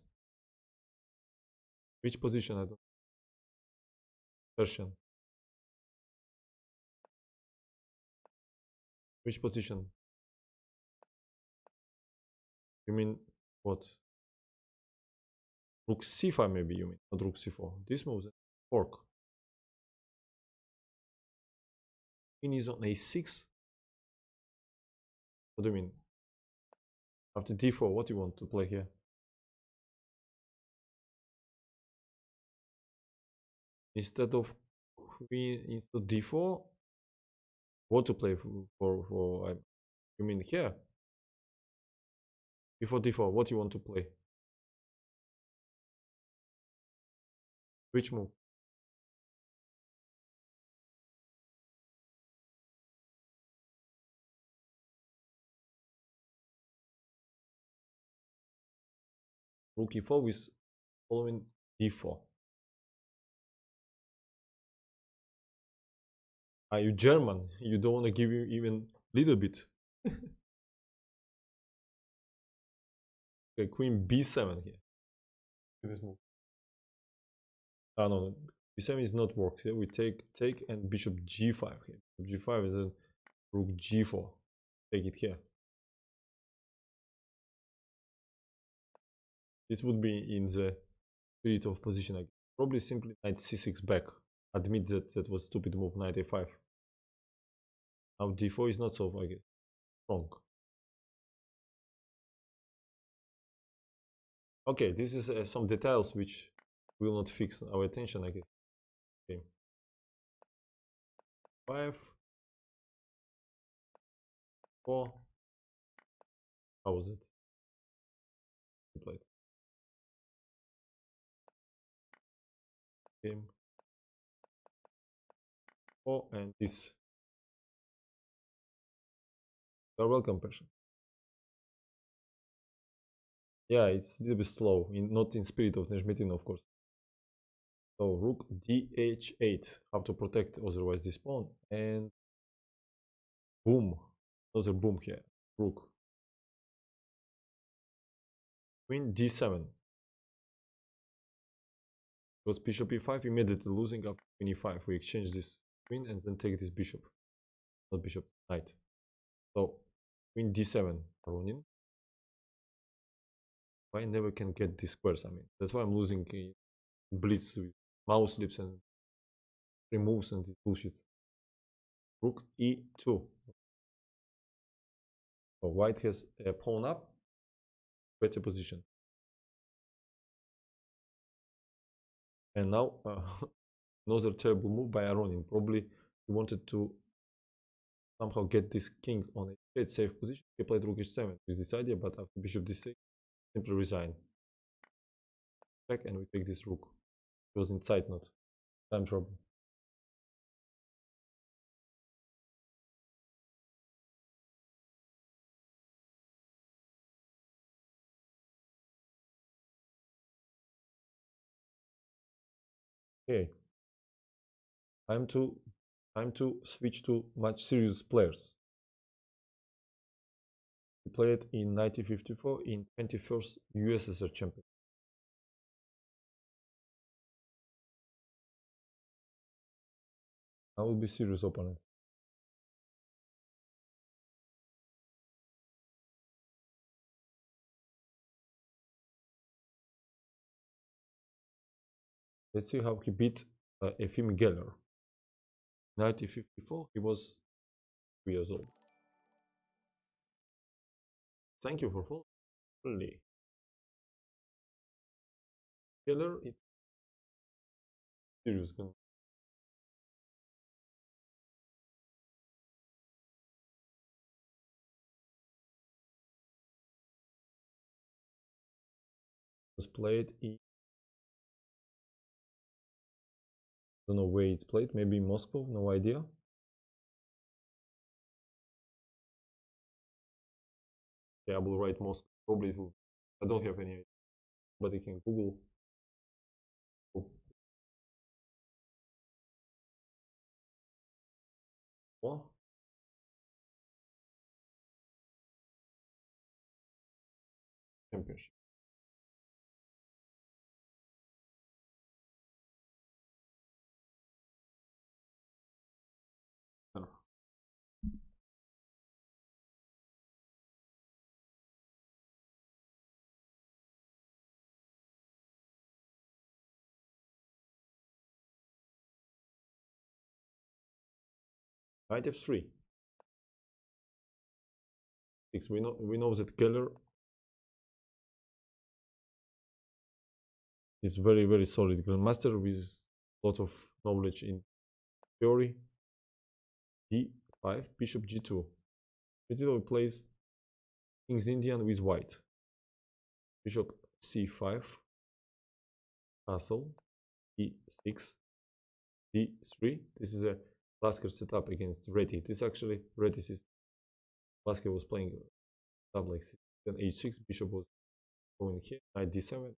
Which position? I don't. Persian. Which position? You mean what? Rook C5 maybe you mean, not Rook C4. This moves fork. Queen is on A6. What do you mean? After D4, what do you want to play here? Instead of queen, instead of D4, What to play for you mean here? Before d4, what you want to play? Which move? Rook e4 with following d4. Are you German? You don't want to give you even little bit. Okay, queen b7 here. This move. Ah, no, b7 is not works here. We take and bishop g5 here. G5 is then rook g4. Take it here. This would be in the spirit of position again. Probably simply knight c6 back. Admit that that was stupid move, knight a5. Now d4 is not so, I guess, strong. Okay, this is some details which will not fix our attention, I guess. Okay. 5, 4. How was it? Played. Game. 4 and this. You're welcome, person. Yeah, it's a little bit slow, not in spirit of Nezhmetdinov, of course. So rook dh8, have to protect otherwise this pawn, and boom, another boom here, rook. Queen d7. Because bishop e5 immediately losing after queen e5. We exchange this queen and then take this bishop, not bishop, knight. So queen d7 running. I never can get these squares. I mean, that's why I'm losing blitz with mouse slips and removes and this bullshit. Rook e2. So white has a pawn up, better position. And now another terrible move by Aronin. Probably he wanted to somehow get this king on a straight safe position. He played rook h7 with this idea, but after bishop d6, simply resign. Check and we take this rook. It was inside not time trouble. Okay. Time to switch to much serious players. We played in 1954 in 21st USSR champion. I will be serious opponent. Let's see how he beat Efim Geller. 1954, he was 2 years old. Thank you for following. Geller, it's serious. Was played in, don't know where it's played, maybe in Moscow, no idea. Yeah, I will write Moscow. Probably it will. I don't have any idea, but I can Google. What? Championship. No. Knight f3. We know that Keller is very solid grandmaster with a lot of knowledge in theory. D 5, bishop g2. Nezhmetdinov plays king's Indian with white. Bishop c5, castle, e6, d3. This is a Lasker setup against Reti. This actually Reti system. Lasker was playing stuff like then h6, bishop was going here, knight d7,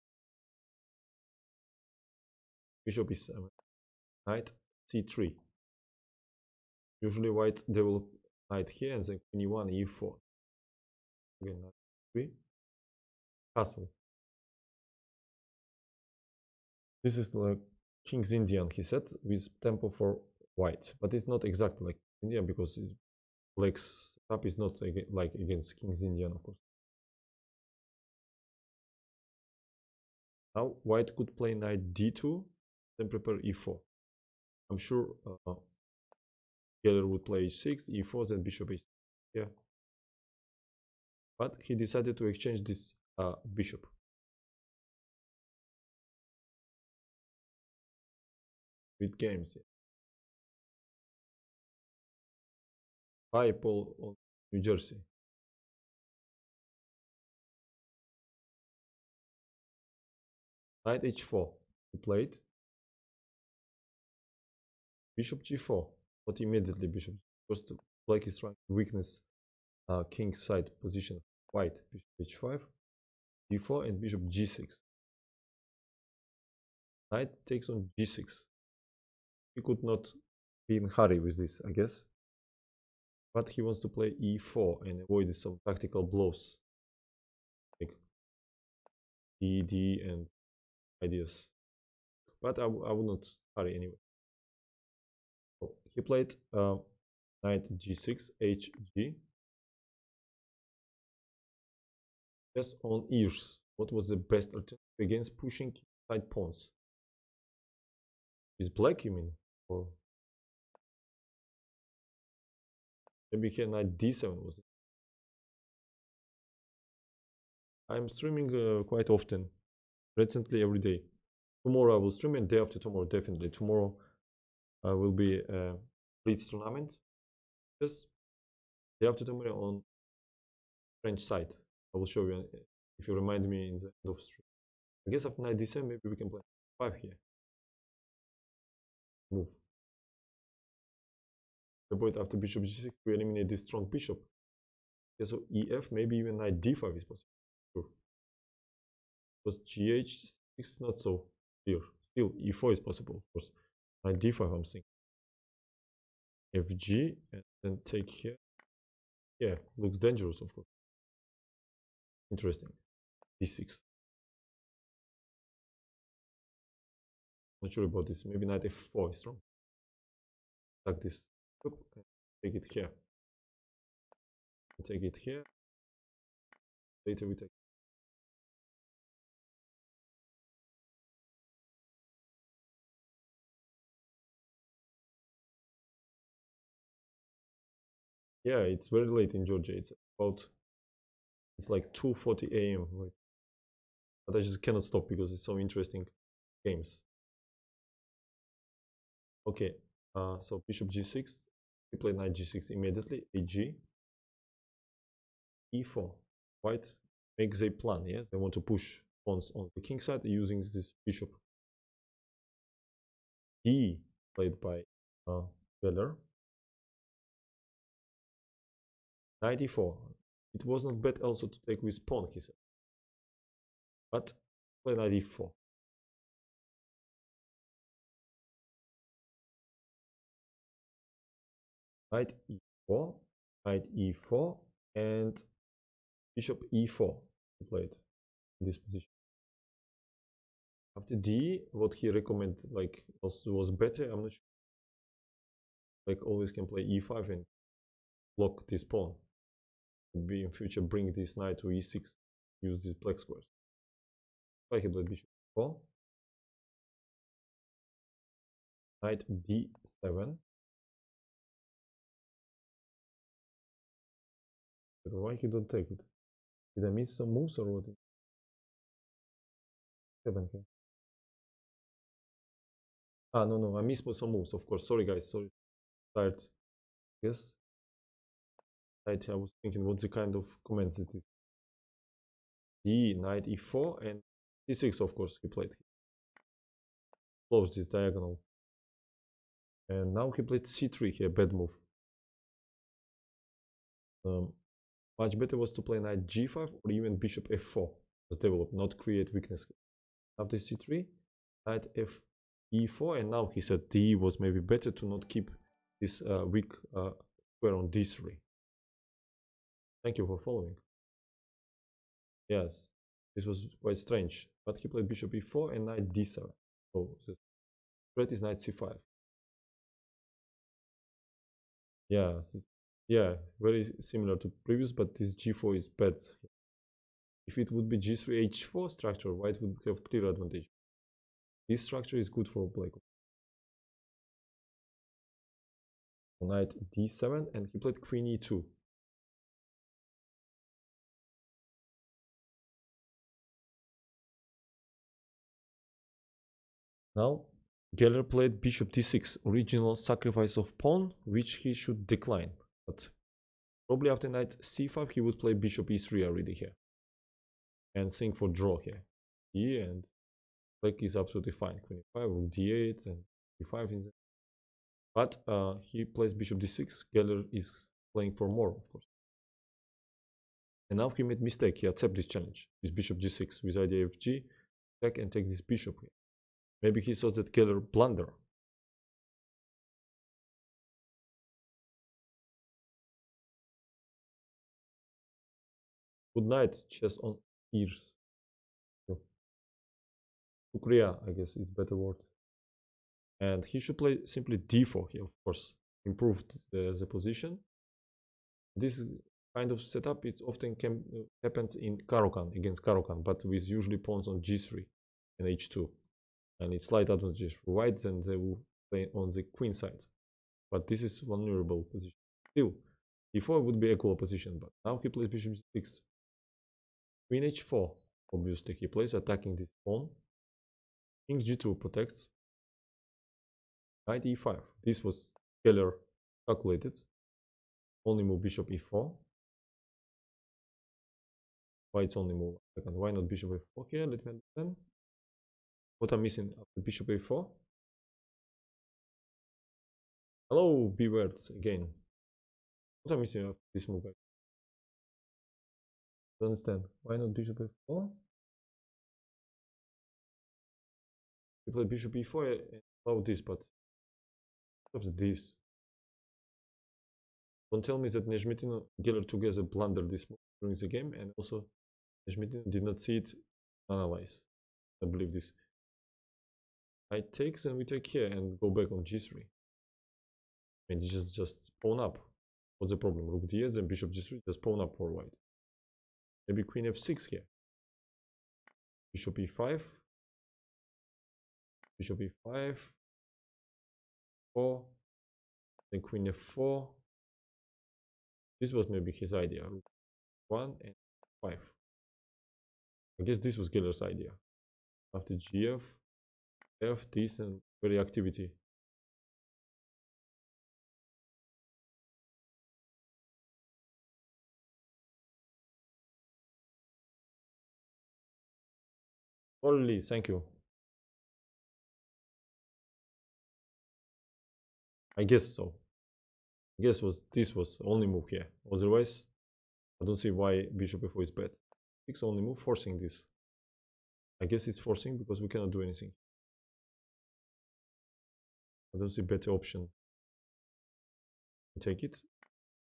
bishop e7, knight c3. Usually white develop knight here and then queen e1, e4. Again, knight 3, castle. This is like king's Indian, he said, with tempo for white, but it's not exactly like Indian because black's setup is not like against king's Indian, of course. Now white could play knight d2, then prepare e4. I'm sure Geller would play h6, e4, then bishop h6. Yeah. But he decided to exchange this bishop. With games. Yeah. Hi, Paul on New Jersey. Knight h4. He played. Bishop g4. Not immediately bishop. First, black is trying to weakness king side position. White. Bishop h5. d4 and bishop g6. Knight takes on g6. He could not be in hurry with this, I guess. But he wants to play e4 and avoid some tactical blows. Like d and ideas. But I will not hurry anyway. So he played knight g6, hg. Just on ears. What was the best alternative against pushing side pawns? Is black, you mean? Or maybe here knight d7 was it? I'm streaming quite often. Recently, every day. Tomorrow I will stream and day after tomorrow, definitely. Tomorrow will be a Blitz tournament. Yes. Day after tomorrow on French side. I will show you if you remind me in the end of stream. I guess after knight d7, maybe we can play 5 here. Move. The point after bishop g6, we eliminate this strong bishop. Okay, so ef, maybe even knight d5 is possible. Sure. Because gh6 is not so clear. Still, e4 is possible, of course. Knight d5, I'm thinking. fg, and then take here. Yeah, looks dangerous, of course. Interesting. d6. Not sure about this. Maybe knight f4 is strong. Like this. Take it here. Take it here. Later we take. Yeah, it's very late in Georgia. It's like 2:40 a.m. Right? But I just cannot stop because it's so interesting games. Okay, so bishop g6. We play knight g6 immediately. ag. e4. White makes a plan. Yes, they want to push pawns on the king side using this bishop. D played by Geller. Knight e4. It was not bad also to take with pawn, he said. But play knight e4. Knight e4, knight e4, and bishop e4 he played in this position. After d, what he recommended like was better, I'm not sure. Like always can play e5 and block this pawn. Maybe in future bring this knight to e6, use these black squares. Like he played bishop e4, knight d7. But why he don't take it? Did I miss some moves or what? 7k. Ah, no, I missed some moves, of course. Sorry, guys. Sorry. Tired. Yes. knight, I was thinking what's the kind of commands it is. D, knight e4, and d6, of course, he played. Close this diagonal. And now he played c3 here, bad move. Much better was to play knight g5 or even bishop f4 as develop, not create weakness. After c3, knight f e4, and now he said d was maybe better to not keep this weak square on d3. Thank you for following. Yes, this was quite strange, but he played bishop e4 and knight d7. So the threat is knight c5. Yeah, yeah, very similar to previous, but this g4 is bad. If it would be g3 h4 structure, white would have clear advantage. This structure is good for black. Knight d7, and he played queen e2. Now Geller played bishop d6, original sacrifice of pawn, which he should decline. But probably after knight c5 he would play bishop e3 already here and think for draw here. Yeah, and black is absolutely fine. Queen e5, rook d8, and e5 in the... But he plays bishop d6. Geller is playing for more, of course. And now he made mistake. He accepted this challenge with bishop g6 with idea of g, attack and take this bishop here. Maybe he thought that Geller blunder. Good night, chess on ears. Ukria, I guess is better word. And he should play simply d4 here, of course. Improved the position. This kind of setup, it often happens in Caro-Kann, against Caro-Kann, but with usually pawns on g3 and h2. And it's slight advantage for white, and they will play on the queen side. But this is vulnerable position. Still, d4 would be equal position, but now he plays bishop g6. Queen h4, obviously he plays, attacking this pawn. King g2 protects. Knight e5. This was Geller calculated. Only move bishop e4. White's only move. Second, why not bishop f4 here? Let me understand. What I'm missing after bishop a4? Hello, B-words again. What I'm missing after this move? I don't understand. Why not bishop a4? You play bishop e4 and allow this, but what's this? Don't tell me that Nezhmetdinov Geller together blundered this move during the game, and also Nezhmetdinov did not see it analyze. I believe this. Knight takes, and we take here and go back on g3. And just pawn up. What's the problem? Rook d8, then bishop g3, just pawn up for white. Maybe queen f6 here. Bishop e5. Bishop e5. 4. Then queen f4. This was maybe his idea. Rook 1 and 5. I guess this was Geller's idea. After gf, f, this, and very activity. Only, thank you. I guess so. I guess this was only move here. Otherwise, I don't see why bishop f4 is bad. 6 only move, forcing this. I guess it's forcing because we cannot do anything. I don't see better option. Take it.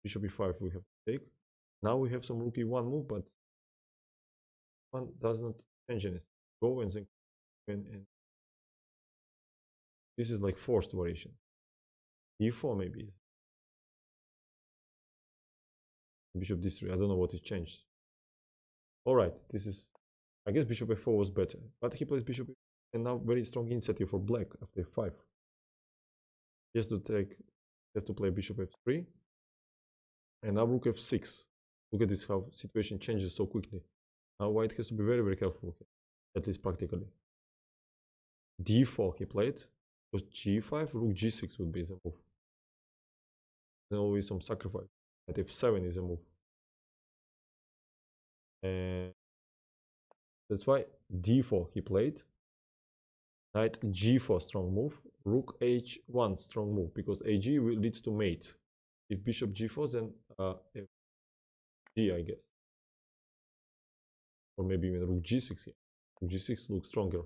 Bishop e5 we have to take. Now we have some rook e1 move, but one does not change anything. Go and then and this is like forced variation. e4 maybe is. Bishop d3. I don't know what it changed. Alright, this is... I guess bishop f4 was better. But he plays bishop, and now very strong initiative for black after f5. He has to play bishop f3. And now rook f6. Look at this, how situation changes so quickly. Now white has to be very, very careful, at least practically. d4 he played. Because g5, rook g6 would be the move. Then always some sacrifice. Knight f7 is a move. And that's why d4 he played. Knight g4 strong move. Rook h1 strong move, because ag leads to mate. If bishop g4, then fd, I guess. Or maybe even rook g6 here. Rook g6 looks stronger.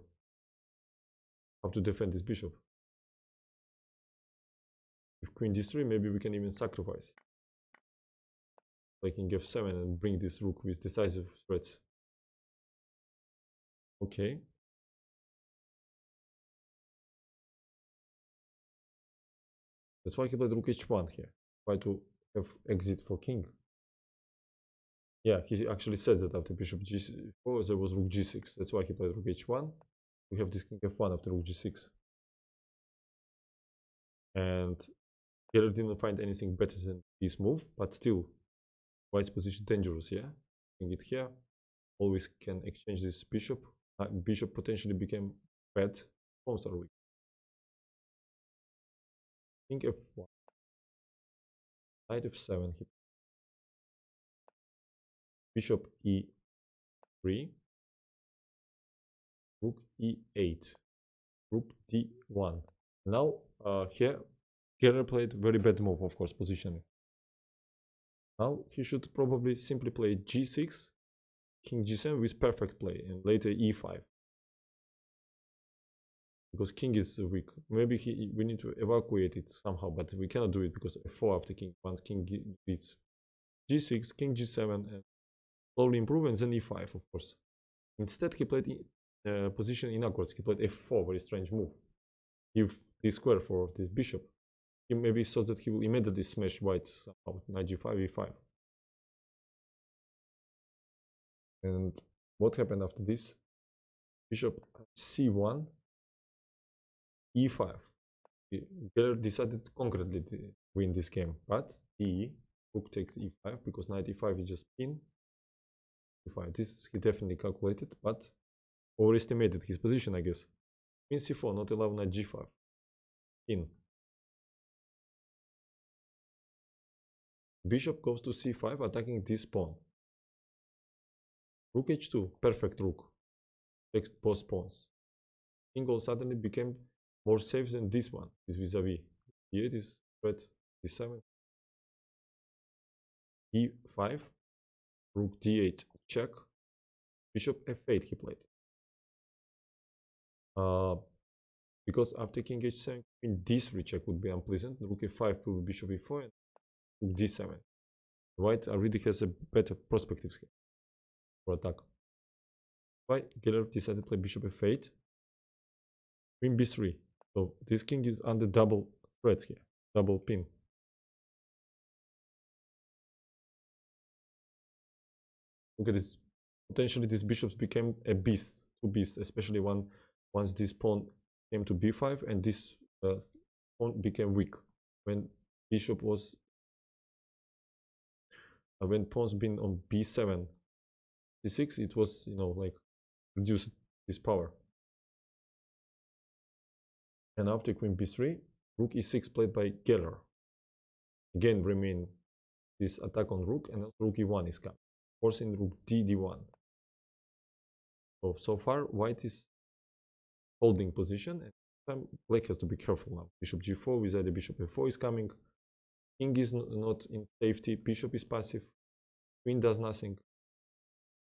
How to defend this bishop? If queen d3, maybe we can even sacrifice. Like in f7 and bring this rook with decisive threats. Okay. That's why he played rook h1 here. Try to have exit for king. Yeah, he actually says that after bishop g4 there was rook g6. That's why he played rook h1. We have this king f1 after rook g6. And Geller didn't find anything better than this move, but still white's position dangerous, yeah? Bring it here. Always can exchange this bishop. Bishop potentially became bad. Pawns are weak. King f1. Knight f7. Bishop e3. Rook e8. Rook d1. Now here Geller played very bad move, of course, positioning. Now he should probably simply play g6, king g7 with perfect play, and later e5. Because king is weak. Maybe we need to evacuate it somehow, but we cannot do it because f4 after king. Once king beats g6, king g7, and slowly improve, and then e5, of course. Instead, he played position inwards. He played f4, very strange move. Give this square for this bishop. He maybe thought that he will immediately smash white somehow. Knight g5, e5. And what happened after this? Bishop c1, e5. Geller decided concretely to win this game, but rook takes e5, because knight e5 is just pin. e5. This he definitely calculated, but overestimated his position, I guess. Queen c4, not allow knight g5. Pin. Bishop goes to c5, attacking this pawn. Rook h2, perfect rook. Takes both pawns. King all suddenly became more safe than this one. This vis-a-vis. D8 is threat. d7. e5. Rook d8, check. Bishop f8 he played. Because after king h7, queen d3 check would be unpleasant. Rook f5 will be bishop e4 and rook d7. White already has a better perspective here for attack. Why Geller decided to play bishop f8, queen b3. So this king is under double threats here, double pin. Look at this. Potentially these bishops became a beast, two beasts, especially once this pawn came to b5 and this pawn became weak. When bishop was when pawns been on b7, c6, it was, you know, like reduced this power. And after queen b3, rook e6 played by Geller. Again remain this attack on rook, and rook e1 is coming, forcing rook d1. So far white is holding position, and black has to be careful now. Bishop g4 with either bishop f4 is coming. King is not in safety, bishop is passive, queen does nothing,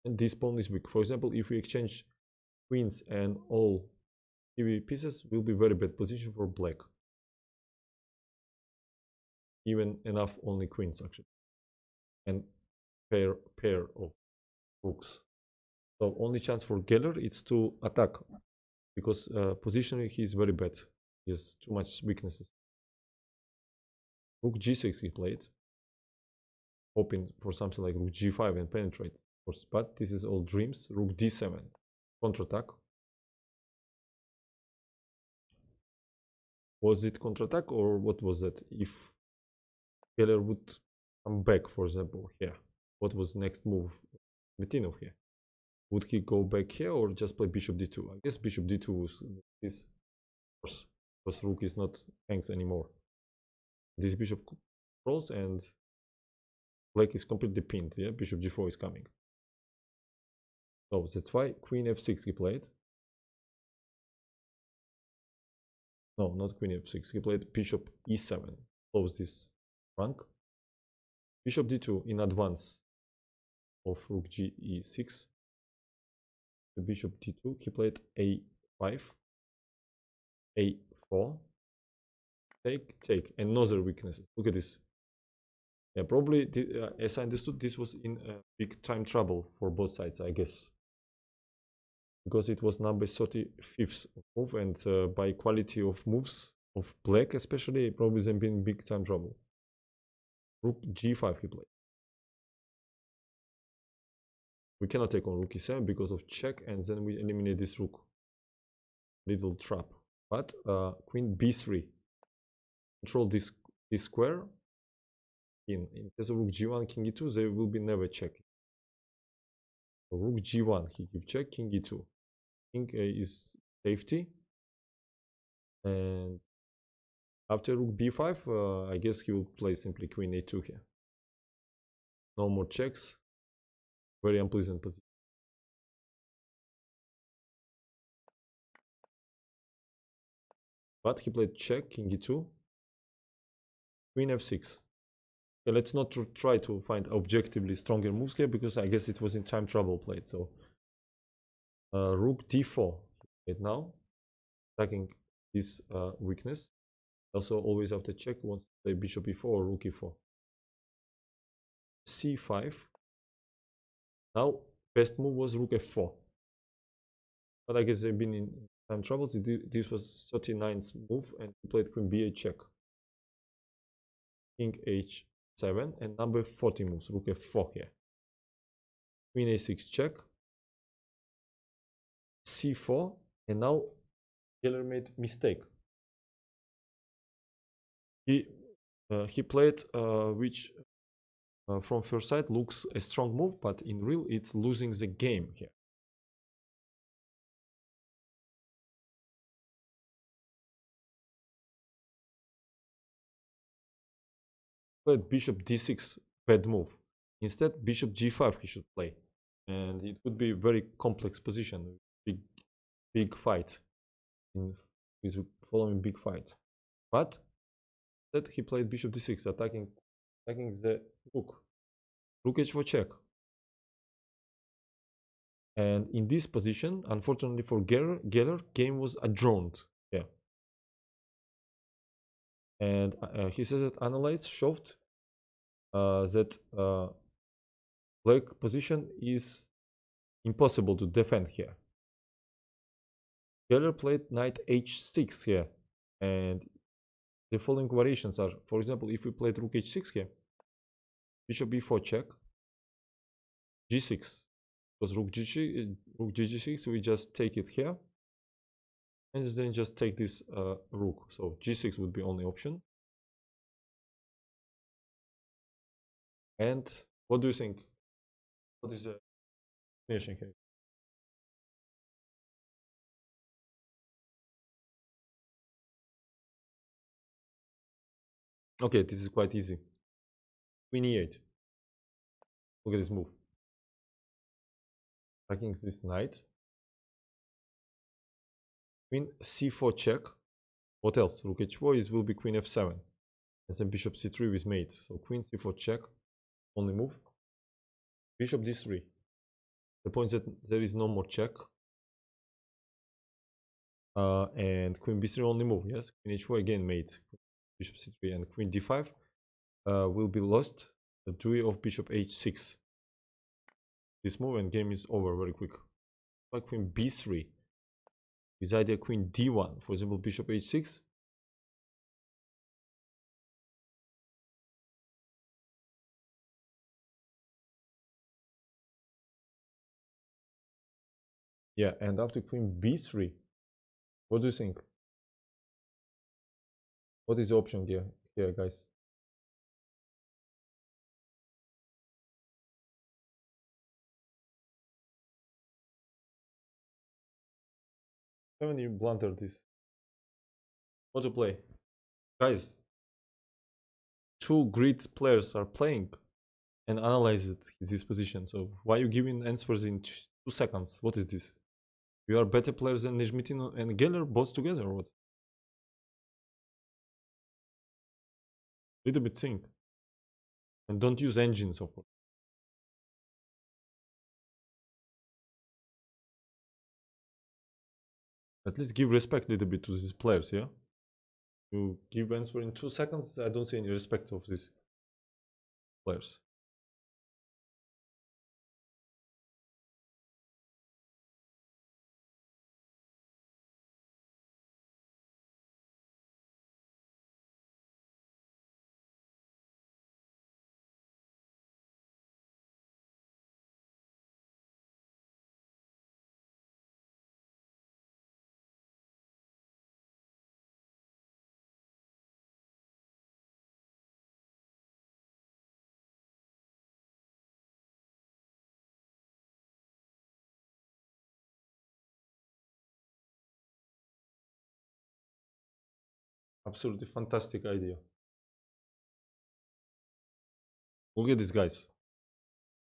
and this pawn is weak. For example, if we exchange queens and all TV pieces, will be very bad position for black. Even enough only queens actually, and pair of rooks. So only chance for Geller is to attack, because positionally he is very bad. He has too much weaknesses. Rook g6 he played, hoping for something like rook g5 and penetrate, of course, but this is all dreams. Rook d7, counterattack. Was it counterattack or what was that? If Geller would come back, for example, here, what was next move? Nezhmetdinov here. Would he go back here or just play bishop d2? I guess bishop d2 was this, of course, because rook is not hangs anymore. This bishop controls, and black is completely pinned. Yeah, bishop g4 is coming. So that's why queen f6 he played. No, not queen f6. He played bishop e7. Close this rank. Bishop d2 in advance of rook g e6. The bishop d2. He played a5, a4. Take, take. Another weakness. Look at this. Yeah, probably, as I understood, this was in big time trouble for both sides, I guess. Because it was number 35th move, and by quality of moves of black especially, probably they've been in big time trouble. Rook g5 he played. We cannot take on rook e7 because of check, and then we eliminate this rook. Little trap. But queen b3. Control this square. In case of rook g1, king e2, there will be never check. So rook g1, he give check, king e2. King is safety. And after rook b5, I guess he will play simply queen a2 here. No more checks. Very unpleasant position. But he played check, king e2, queen f6. Okay, let's not try to find objectively stronger moves here, because I guess it was in time trouble played. So rook d4 right now, attacking this weakness. Also, always after check, he wants to play bishop e4 or rook e4. c5. Now, best move was rook f4. But I guess they've been in time troubles. This was 39th move, and he played queen b8 check. King h7, and number 40 moves, rook f4 here. Queen a6 check. c4, and now Geller made mistake. He played which from first sight looks a strong move, but in real it's losing the game here. Played bishop d6, bad move. Instead, bishop g5 he should play, and it would be a very complex position, big fight. He's following big fight, but that he played bishop d6, attacking the rook. Rook h4 check. And in this position, unfortunately for Geller, game was adjourned. Yeah. And he says that analyze showed that black position is impossible to defend here. Geller played knight h6 here, and the following variations are, for example, if we played rook h6 here, bishop b4 check, g6, because rook g6, we just take it here, and then just take this rook. So g6 would be only option. And what do you think? What is the finishing here? Okay, this is quite easy. Queen e8. Look at this move. Attacking this knight. Queen c4 check. What else? Rook h4 will be queen f7. And then bishop c3 with mate. So queen c4 check. Only move. Bishop d3. The point is that there is no more check. And queen b3 only move. Yes. Queen h4 again mate. Bishop c3 and queen d5 will be lost. The duel of bishop h6. This move and game is over very quick. Like queen b3. With idea queen d1. For example, bishop h6. Yeah, and after queen b3, what do you think? What is the option here, guys? Haven't you blundered this? What to play? Guys, two great players are playing. and analyze it, his position. So why you giving answers in 2 seconds? What is this? You are better players than Nezhmetdinov and Geller both together, or what? Little bit think. And don't use engines, of course. At least give respect a little bit to these players, yeah? You give answer in 2 seconds, I don't see any respect of these players. Absolutely fantastic idea. Look at these guys.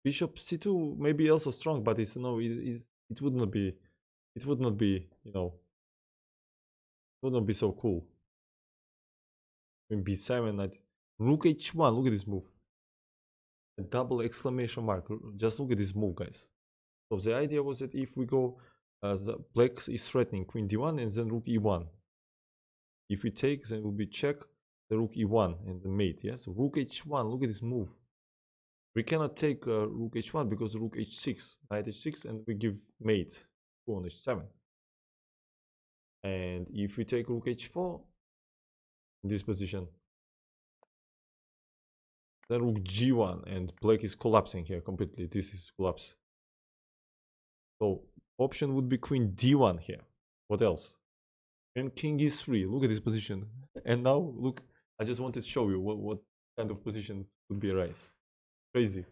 Bishop c2 may be also strong, but it's no, it would not be, you know, it would not be so cool. Queen b7, rook h1. Look at this move. A double exclamation mark. Just look at this move, guys. So the idea was that if we go, the black is threatening queen d1 and then rook e1. If we take, then it will be check the rook e1 and the mate. Yes, so rook h1. Look at this move. We cannot take rook h1 because rook h6, knight h6, and we give mate on h7. And if we take rook h4 in this position, then rook g1, and black is collapsing here completely. This is collapse. So option would be queen d1 here. What else? And king e3. Look at this position. And now look, I just wanted to show you what kind of positions would be arise. Crazy.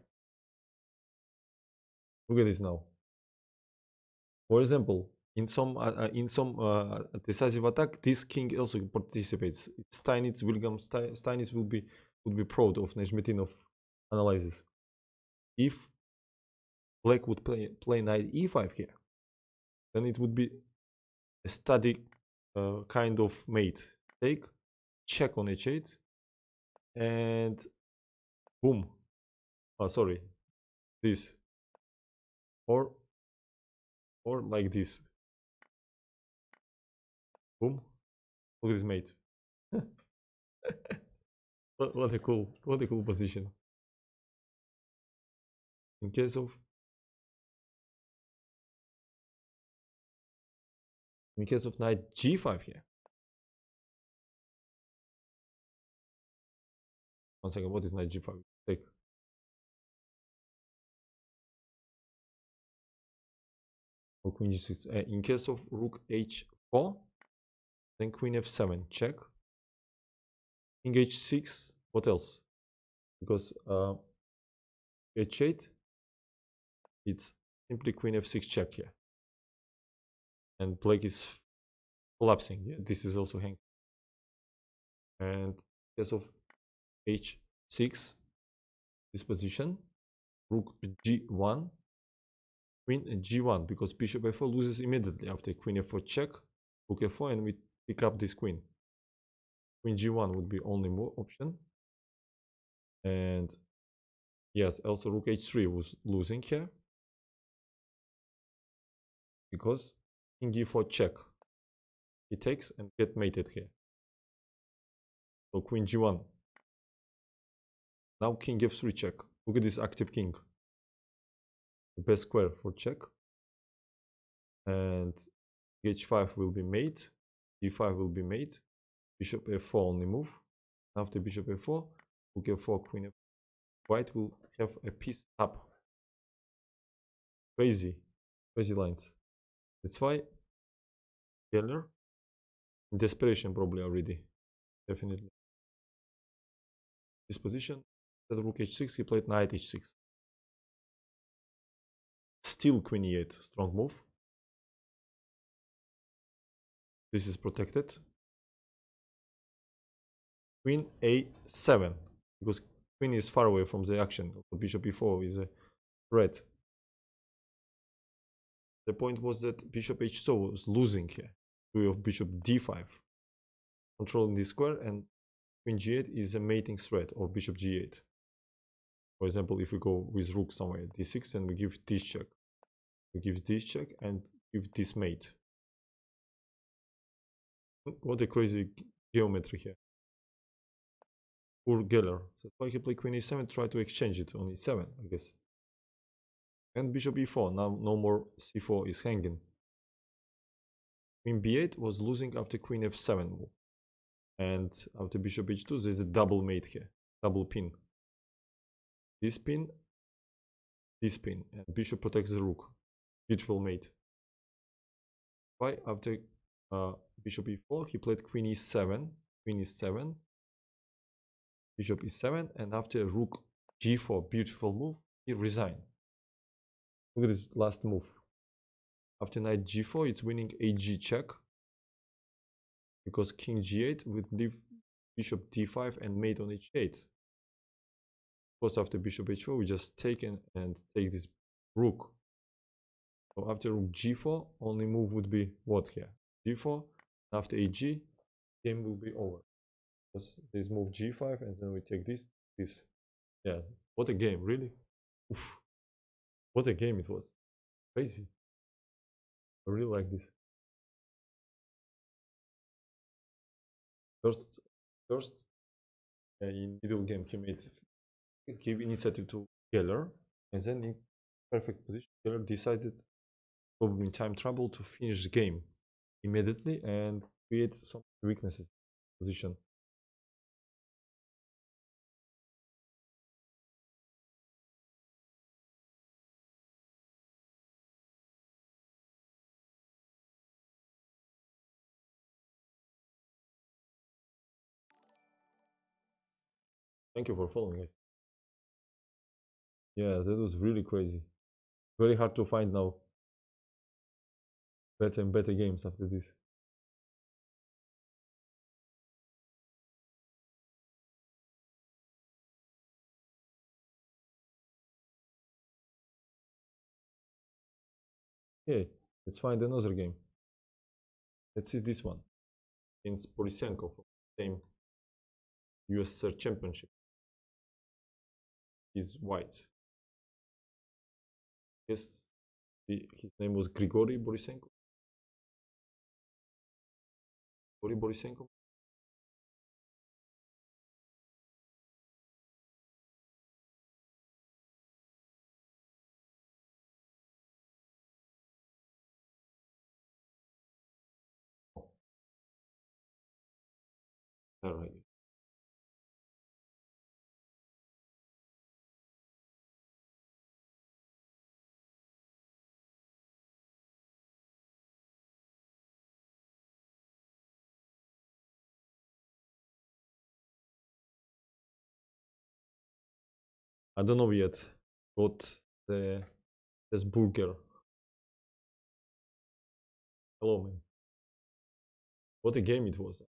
Look at this now. For example, in some decisive attack, this king also participates. William Steinitz would be proud of Nezhmetdinov analysis. If black would play knight e5 here, then it would be a static kind of mate. Take, check on h8, and boom. Oh, sorry, this, or like this. Boom. Look at this mate. what a cool position. In case of knight g5 here. One second, what is knight g5? Take. Or queen g6. In case of rook h4, then queen f7, check. King h6, what else? Because h8, it's simply queen f6 check here. And black is collapsing. Yeah, this is also hanging. And in case of h6, this position, rook g1, queen g1, because bishop f4 loses immediately after queen f4 check, rook f4, and we pick up this queen. Queen g1 would be only more option. And yes, also rook h3 was losing here, because king e4 check, he takes and get mated here. So queen g1. Now king f3 check. Look at this active king. The best square for check. And h5 will be mate. d5 will be mate. Bishop f4 only move. After bishop f4, rook f4, queen f4. White will have a piece up. Crazy lines. That's why Geller in desperation probably already. Definitely. This position, instead of rook h6, he played knight h6. Still queen e8, strong move. This is protected. Queen a7, because queen is far away from the action. Bishop e4 is a threat. The point was that bishop h2 was losing here. We have bishop d5, controlling the square, and queen g8 is a mating threat, or bishop g8. For example, if we go with rook somewhere d6, and we give this check, we give this check and give this mate. What a crazy geometry here. Poor Geller. That's why he played queen e7, try to exchange it on e7, I guess. And bishop e4, now no more c4 is hanging. Queen b8 was losing after queen f7 move. And after bishop h2, there's a double mate here, double pin. This pin, and bishop protects the rook. Beautiful mate. Why after bishop e4, he played queen e7, bishop e7, and after rook g4, beautiful move, he resigned. Look at this last move. After knight g4, it's winning ag check, because king g8 would leave bishop d5 and mate on h8. Of course, after bishop h4, we just take and take this rook. So after rook g4, only move would be what here? g4. After ag, game will be over. Because this move g5, and then we take this. Yeah, what a game, really. Oof. What a game it was. Crazy. I really like this. First in middle game he gave initiative to Geller, and then in perfect position Geller decided, probably in time trouble, to finish the game immediately and create some weaknesses in position. Thank you for following us. Yeah, that was really crazy. Very hard to find now better and better games after this. Okay, let's find another game. Let's see this one. Against Borisenko from the same USSR Championship. He's white. Yes, his name was Grigory Borisenko. Borisenko. All right. I don't know yet what this burger. Hello, man. What a game it was. It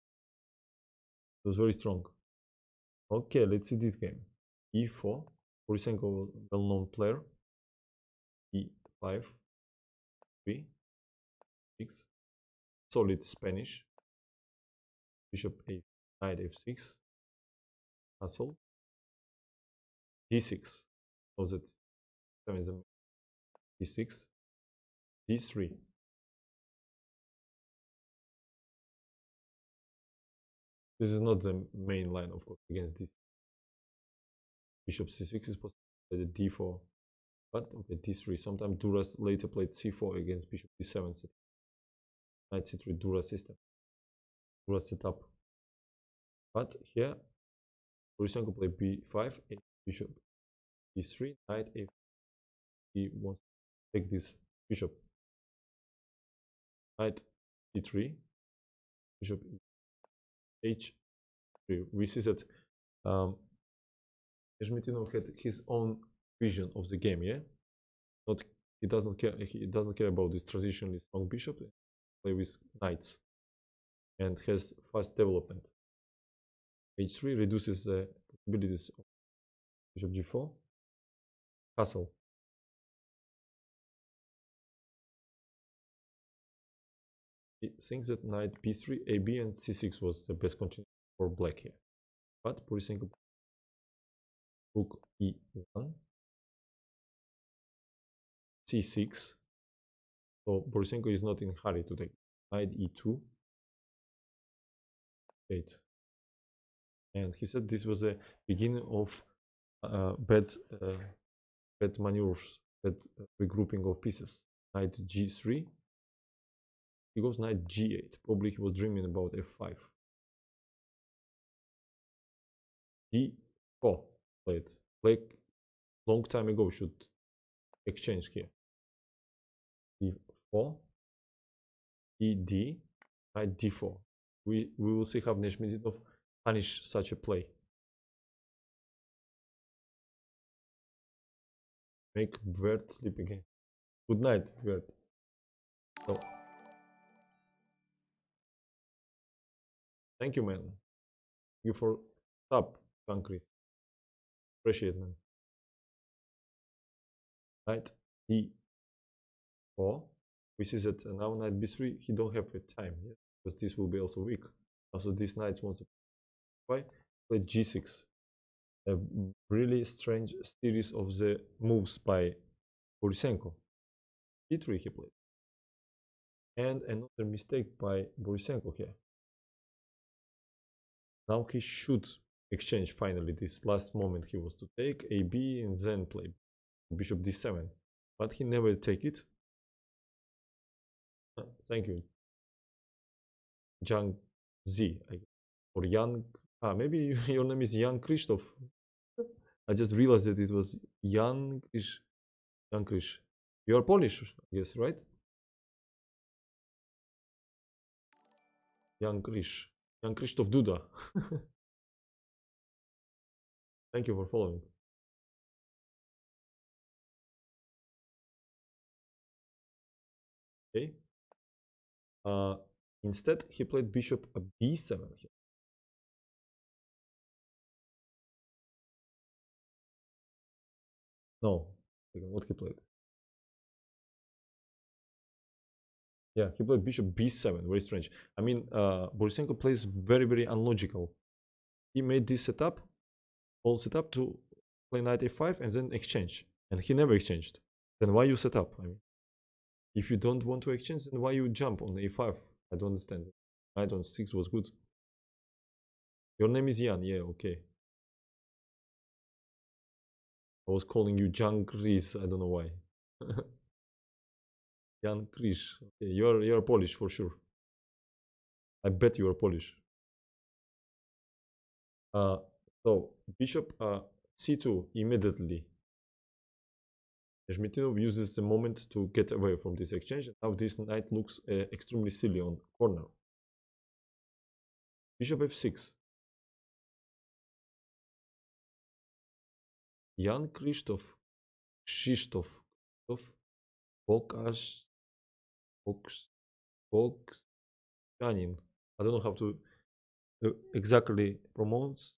was very strong. Okay, let's see this game. E4. Borisenko, well-known player. E5. 3. 6. Solid Spanish. Bishop a, knight f6. Castle. d6. So that d6. d3. This is not the main line, of course, against this. Bishop c6 is possible. The d4. But okay, d3. Sometimes Duras later played c4 against bishop d7. Knight c3 Duras system. Duras setup. But here, Borisenko played b5, bishop d3, knight a. He wants to take this bishop. Knight d3, bishop h3. We see that Nezhmetdinov had his own vision of the game. Yeah, he doesn't care about this traditionally strong bishop. Play with knights and has fast development. h3 reduces the possibilities of Bishop g4. Castle. He thinks that knight b3, ab, and c6 was the best continuation for black here. But Borisenko rook e1, c6. So Borisenko is not in a hurry to take knight e2, 8. And he said this was a beginning of bad maneuvers, bad regrouping of pieces. Knight g3. He goes knight g8. Probably he was dreaming about f5. d4 played. Black long time ago should exchange here. d4, ed, knight d4. We will see how Nezhmetdinov punish such a play. Make Vert sleep again. Good night, Vert. So, thank you, man. Thank you for sub, Chris. Appreciate, man. Knight d4. We see that now knight b3, he don't have a time yet, because this will be also weak. Also, this knight wants to play g6. A really strange series of the moves by Borisenko. d3 he played. And another mistake by Borisenko here. Now he should exchange finally this last moment he was to take AB and then play bishop d7. But he never take it. Thank you. Jang Z, I guess. Or Jan. Maybe your name is Jan Krzysztof. I just realized that it was Jan Krish. Jan Krish. You are Polish, I guess, right? Jan Krish. Jan Krzysztof Duda. Thank you for following. Okay. Instead, he played bishop b7 here. No, what he played? Yeah, he played bishop b7. Very strange. I mean, Borisenko plays very, very unlogical. He made this setup, whole setup to play knight a5 and then exchange. And he never exchanged. Then why you set up? I mean, if you don't want to exchange, then why you jump on a5? I don't understand. Knight on 6 was good. Your name is Jan. Yeah, okay. I was calling you Jan Kris. I don't know why. Jan Kris. Okay, you're Polish for sure. I bet you are Polish. So bishop c2 immediately. Nezhmetdinov uses the moment to get away from this exchange. Now this knight looks extremely silly on corner. Bishop f6. Jan Krzysztof. Bokash. Boksjanin. I don't know how to exactly pronounce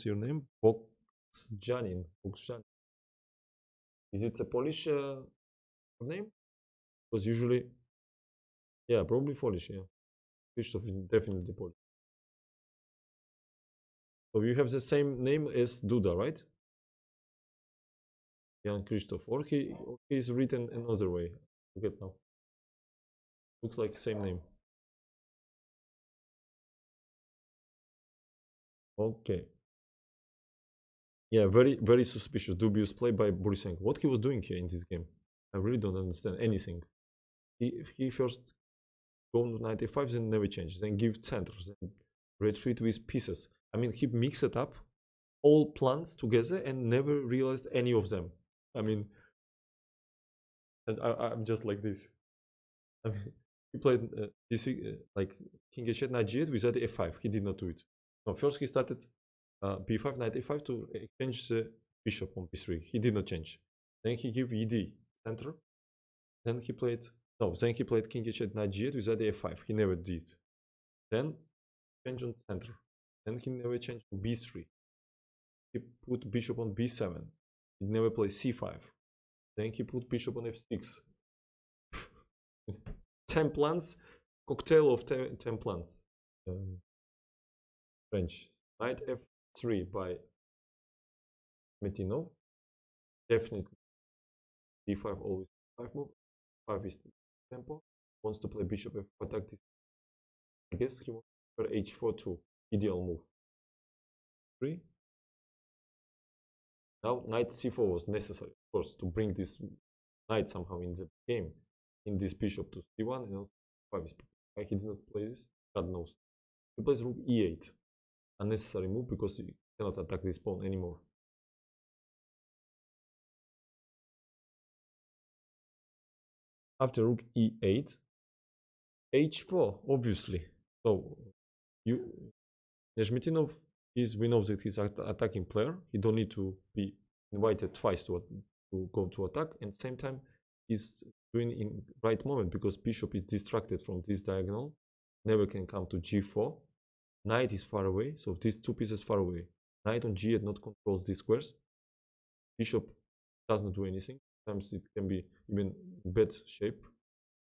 your name. Boksjanin. Is it a Polish name? Because usually, yeah, probably Polish. Yeah, Krzysztof is definitely Polish. So you have the same name as Duda, right? Jan Krzysztof, or he is written another way. Forget now. Looks like same name. Okay. Yeah, very, very suspicious, dubious play by Borisenko. What he was doing here in this game, I really don't understand anything. He first go to 95, then never change, then give center, then retreat with pieces. I mean, he mixed up all plans together and never realized any of them. I mean, and I'm just like this. I mean, he played like king h8, knight g8 without f5. He did not do it. No, first he started b5, knight a5 to exchange the bishop on b3. He did not change. Then he gave ed center. Then he played then he played king h8, knight g8 without f5. He never did. Then change on center. Then he never changed to b3. he put bishop on b7. He never plays c5. Then he put bishop on f6. 10 plans, cocktail of 10 plans. French. Knight f3 by Nezhmetdinov. Definitely d5 always 5 move. 5 is tempo. Wants to play bishop f attack this. I guess he wants to play h4 too. Ideal move. 3. Now knight c4 was necessary, of course, to bring this knight somehow in the game. In this bishop to c1 and also 5 is why he did not play this, God knows. He plays rook e8. Unnecessary move because he cannot attack this pawn anymore. After rook e8, h4, obviously. So Nezhmetdinov we know that he's an attacking player. He don't need to be invited twice to go to attack, and at the same time he's doing in right moment because bishop is distracted from this diagonal, never can come to g4. Knight is far away, so these two pieces far away. Knight on g8 not controls these squares. Bishop does not do anything. Sometimes it can be even bad shape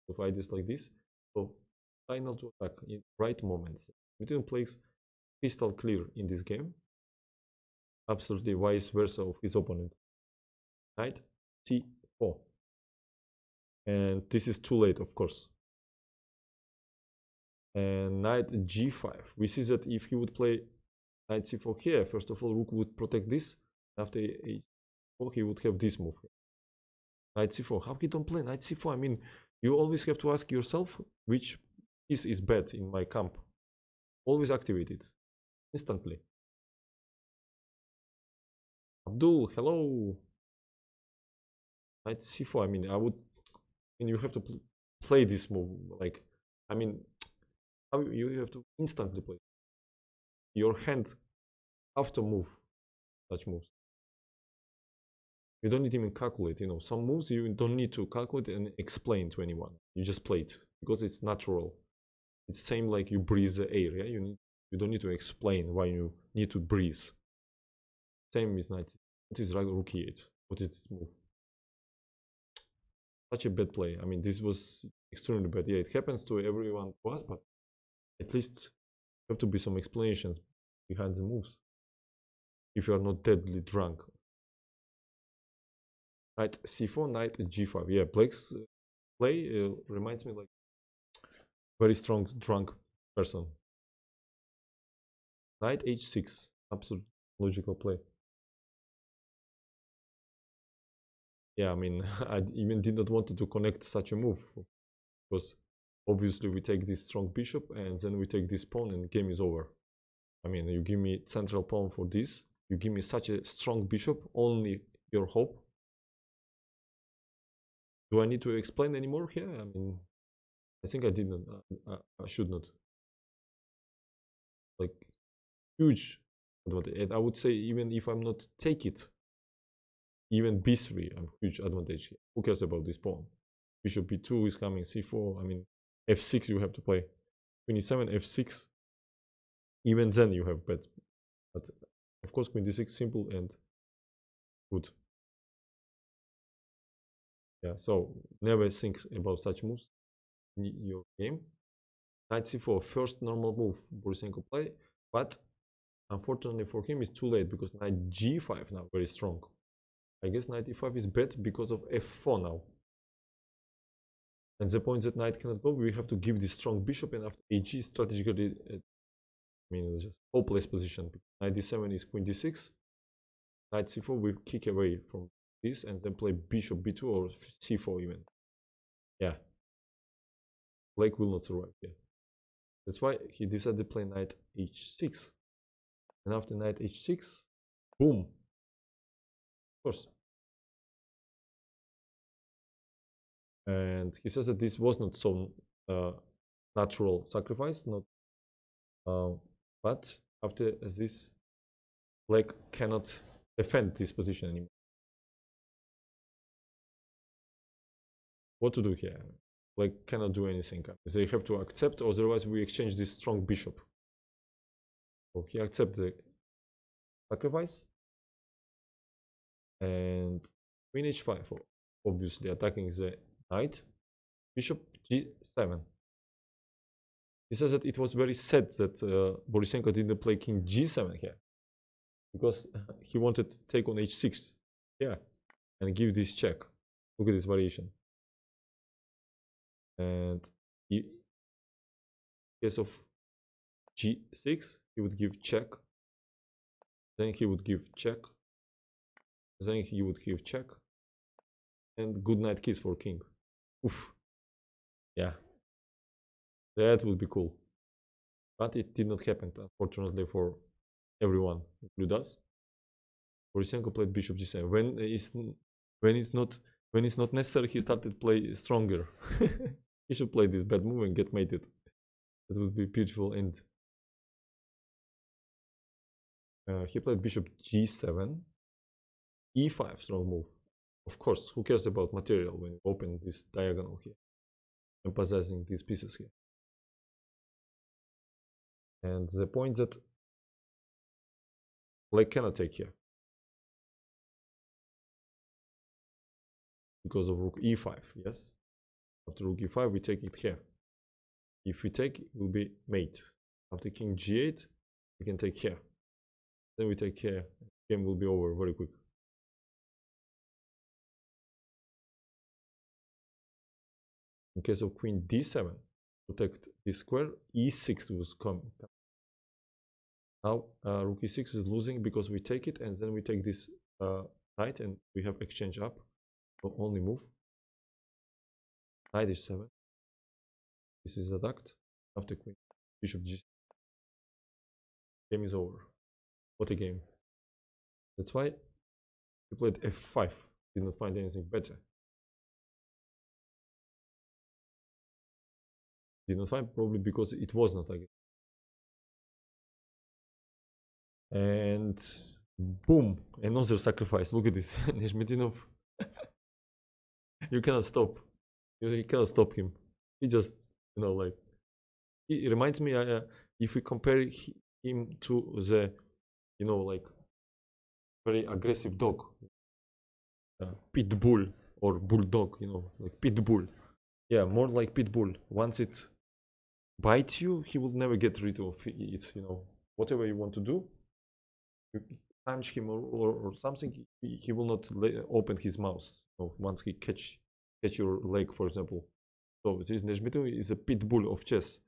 to fight this like this. So final to attack in right moment. Between plays crystal clear in this game. Absolutely vice versa of his opponent. Knight c4. And this is too late, of course. And knight g5. We see that if he would play knight c4 here, first of all, rook would protect this. After h4, he would have this move. Knight c4. How he don't play knight c4? I mean, you always have to ask yourself which piece is bad in my camp. Always activate it instantly. Abdul, hello. Knight c4. I mean, you have to play this move. Like, I mean, you have to instantly play. Your hand have to move such moves. You don't need to even calculate. You know, some moves you don't need to calculate and explain to anyone. You just play it because it's natural. It's same like you breathe the air. Yeah, you don't need to explain why you need to breathe. Same is knight. What is rook e8? What is this move? Such a bad play. I mean, this was extremely bad. Yeah, it happens to everyone to us, but at least there have to be some explanations behind the moves. If you are not deadly drunk. Knight c4, knight g5. Yeah, Blake's play reminds me like very strong drunk person. Knight h6. Absolute logical play. Yeah, I mean, I even did not want to connect such a move because obviously we take this strong bishop and then we take this pawn and game is over. I mean, you give me central pawn for this, you give me such a strong bishop, only your hope. Do I need to explain anymore here? I mean, I think I did not. I should not. Like, huge advantage. And I would say even if I'm not take it, even b3, I'm huge advantage here. Who cares about this pawn? Bishop b2 is coming, c4. I mean, f6 you have to play. 27, f6. Even then you have bet. But of course, queen d6 simple and good. Yeah, so never think about such moves in your game. Knight c4, first normal move Borisenko play, but unfortunately for him it's too late because knight g5 now very strong. I guess knight e5 is bad because of f4 now. And the point that knight cannot go, we have to give this strong bishop, and after ag strategically, I mean, it's just hopeless position. Knight d7 is queen d6. Knight c4 will kick away from this and then play bishop b2 or c4 even. Yeah. Blake will not survive here. That's why he decided to play knight h6. And after knight h6, boom. Of course. And he says that this was not so natural sacrifice, not. But after this, Black cannot defend this position anymore. What to do here? Black cannot do anything. They have to accept, otherwise we exchange this strong bishop. So he accepts the sacrifice. And queen h5, obviously attacking the knight. Bishop g7. He says that it was very sad that Borisenko didn't play king g7 here, because he wanted to take on h6, yeah, and give this check. Look at this variation. And in case of g6, he would give check, then he would give check, then he would give check, and good night kiss for king. Oof. Yeah, that would be cool. But it did not happen, unfortunately, for everyone, including us. Borisenko played bishop g7. When it's not necessary, he started play stronger. He should play this bad move and get mated. That would be beautiful end. He played bishop g7, e5, strong move. Of course, who cares about material when you open this diagonal here and possessing these pieces here? And the point that black cannot take here, because of rook e5, yes? After rook e5, we take it here. If we take, it will be mate. After king g8, we can take here. Then we take here. Game will be over very quick. In case of queen d7, protect this square, e6 was coming. Now rook e6 is losing because we take it, and then we take this knight, and we have exchange up. So only move. Knight h7. This is attacked. After queen, bishop g. Game is over. What a game. That's why we played f5. Did not find anything better. Did not find, probably because it was not again. And boom, another sacrifice. Look at this. Nezhmetdinov. You cannot stop. You cannot stop him. He just, you know, like, he reminds me, if we compare him to the, you know, like, very aggressive dog, pit bull or bulldog, you know, like pit bull. Yeah, more like pit bull. Once it bites you, he will never get rid of it, you know. Whatever you want to do, you punch him or something, he will not open his mouth. So once he catch your leg, for example. So this Nezhmetdinov is a pit bull of chess.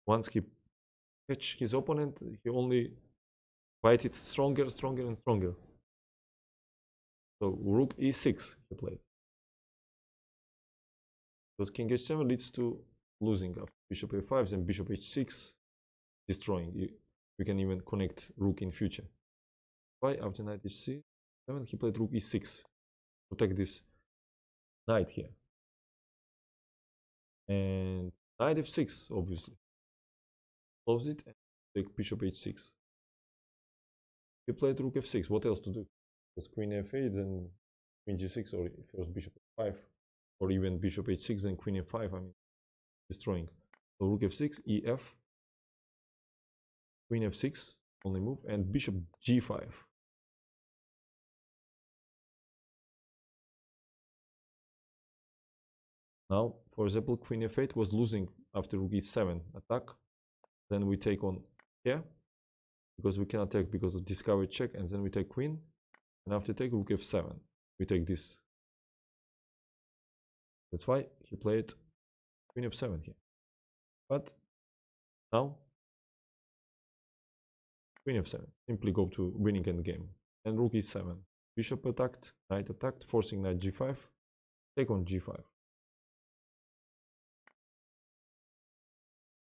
Once he catch his opponent, he only bite it stronger, and stronger. So rook e6 he played. Because king h7 leads to losing after bishop a5, then bishop h6, destroying. We can even connect rook in future. Why after knight h7 he played rook e6, protect this knight here. And knight f6, obviously. Close it and take bishop h6. He played rook f6, what else to do? Because queen f8, then queen g6, or first bishop f5, or even bishop h6, then queen f5, I mean, destroying. So rook f6, ef, queen f6, only move, and bishop g5. Now, for example, queen f8 was losing after rook e7 attack. Then we take on here, because we cannot take because of discovery check, and then we take queen, and after take rook f7, we take this. That's why he played queen f7 here. But now, queen f7, simply go to winning endgame. And rook e7, bishop attacked, knight attacked, forcing knight g5, take on g5.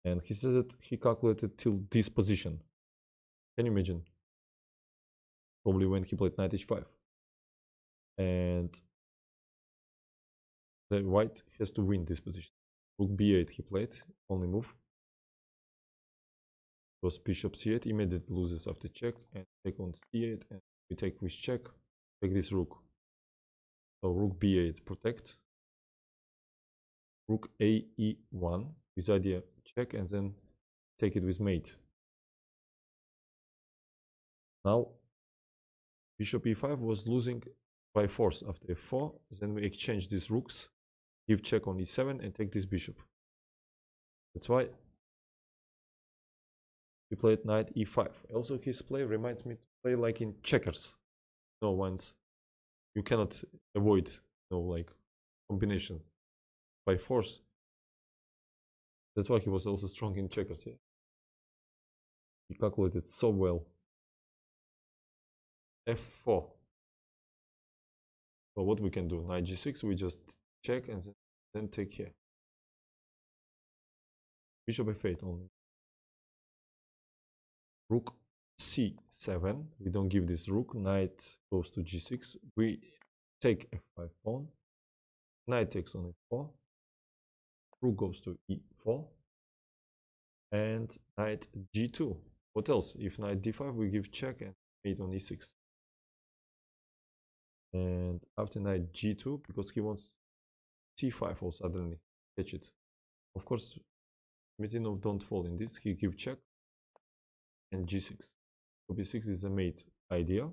And he said that he calculated till this position. Can you imagine? Probably when he played knight h5. And the white has to win this position. Rook b8 he played, only move. Because bishop c8 immediately loses after check, and take on c8, and we take with check, take this rook. So rook b8 protect. Rook a e1 with idea check, and then take it with mate. Now Bishop e5 was losing by force after f4. Then we exchange these rooks, give check on e7 and take this bishop. That's why he played knight e5. Also, his play reminds me to play like in checkers. No, once you cannot avoid like combination by force. That's why he was also strong in checkers. Yeah, he calculated so well. f4. So what we can do? Knight g6. We just check and then take here. Bishop f8 only. Rook c7. We don't give this rook. Knight goes to g6. We take f5 pawn. Knight takes on f4. Rook goes to e4. And knight g2. What else? If knight d5, we give check and mate on e6. And after knight g2, because he wants c5 also suddenly catch it. Of course, Nezhmetdinov don't fall in this. He give check and g6. So b6 is a mate idea.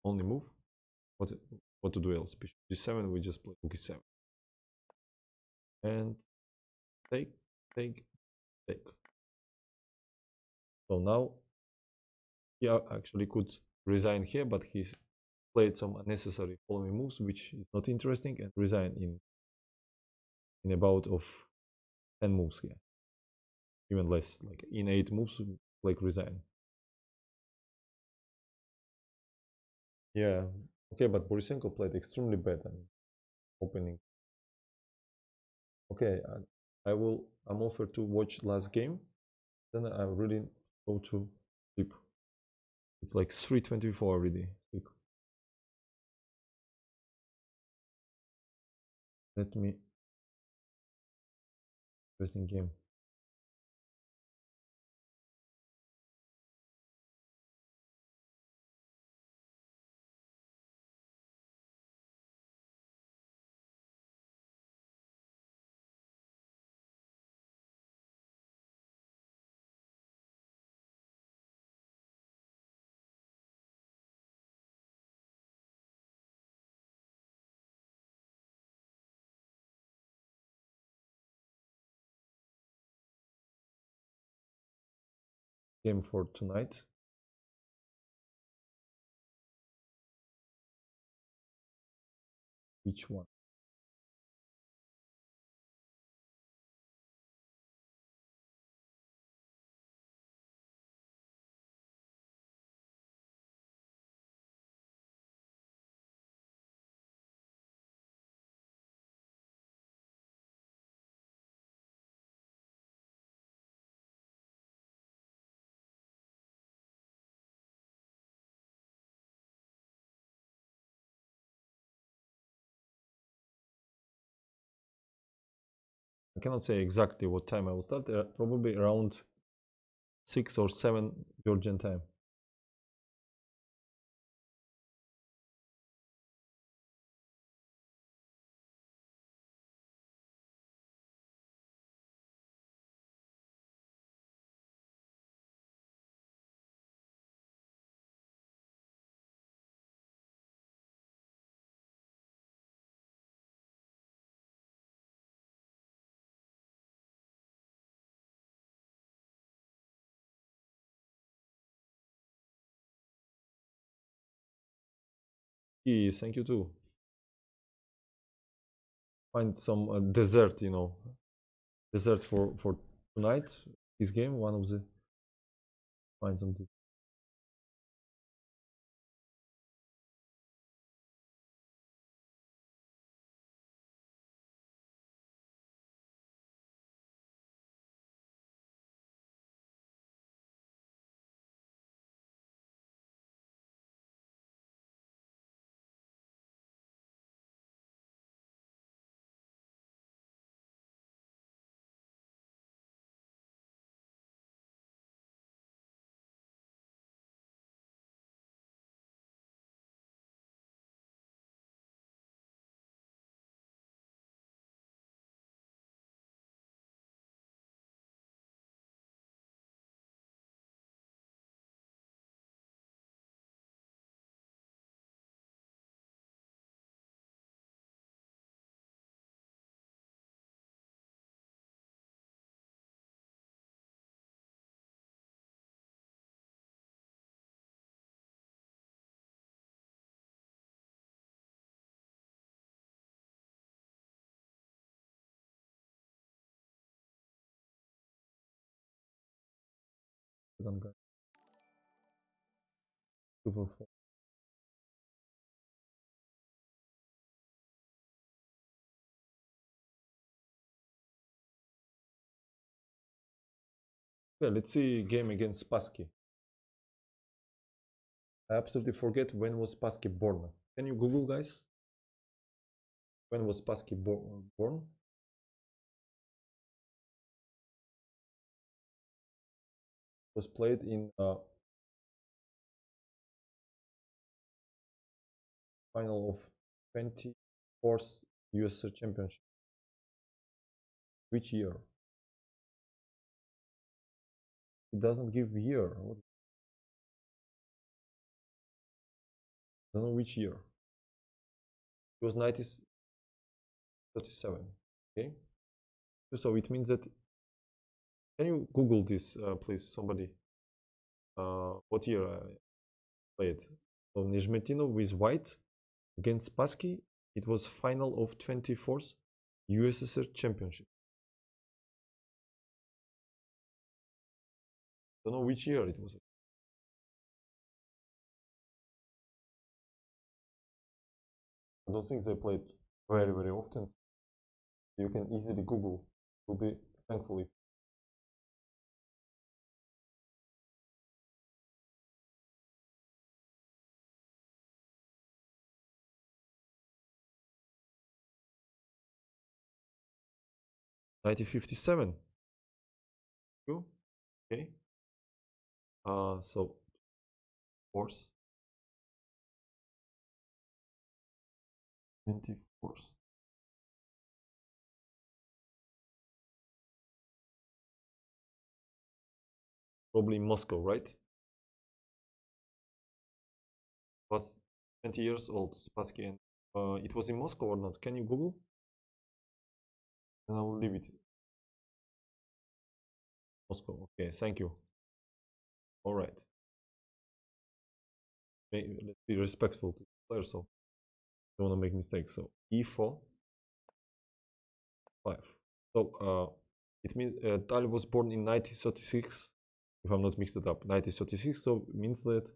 Only move. What to do else? Bishop g7. We just play rook e7. And take. So now he actually could resign here, but he played some unnecessary following moves, which is not interesting, and resign in about of 10 moves here. Even less, like in 8 moves, like resign. Yeah, okay, but Borisenko played extremely bad. I mean, opening. Okay, I'm offered to watch last game. Then I really go to sleep. It's like 3:24 already. Sleep. Let me. Interesting game. Game for tonight. Which one? I cannot say exactly what time I will start. Probably around 6 or 7 Georgian time. Thank you too. Find some dessert, dessert for tonight. This game, one of the find some. second, guys. Super four. Yeah, let's see game against Spassky. I absolutely forget when was Spassky born. Can you Google, guys? When was Spassky born? Was played in final of 24th US Championship. Which year? It doesn't give year. What? I don't know which year. It was 1937. Okay. So it means that. Can you Google this, please, somebody? What year I played? So Nezhmetdinov with white against Spassky. It was final of 24th USSR Championship. Don't know which year it was. I don't think they played very, very often. You can easily Google. Will be thankful if. (1957). Okay. So force 24th. Probably in Moscow, right? Was 20 years old, Spassky, and it was in Moscow or not? Can you Google? And I will leave it. Moscow. Okay, thank you. All right. Let's be respectful to the player, so don't want to make mistakes. So e4, 5. So it means Tal was born in 1936, if I'm not mixed it up. 1936. So it means that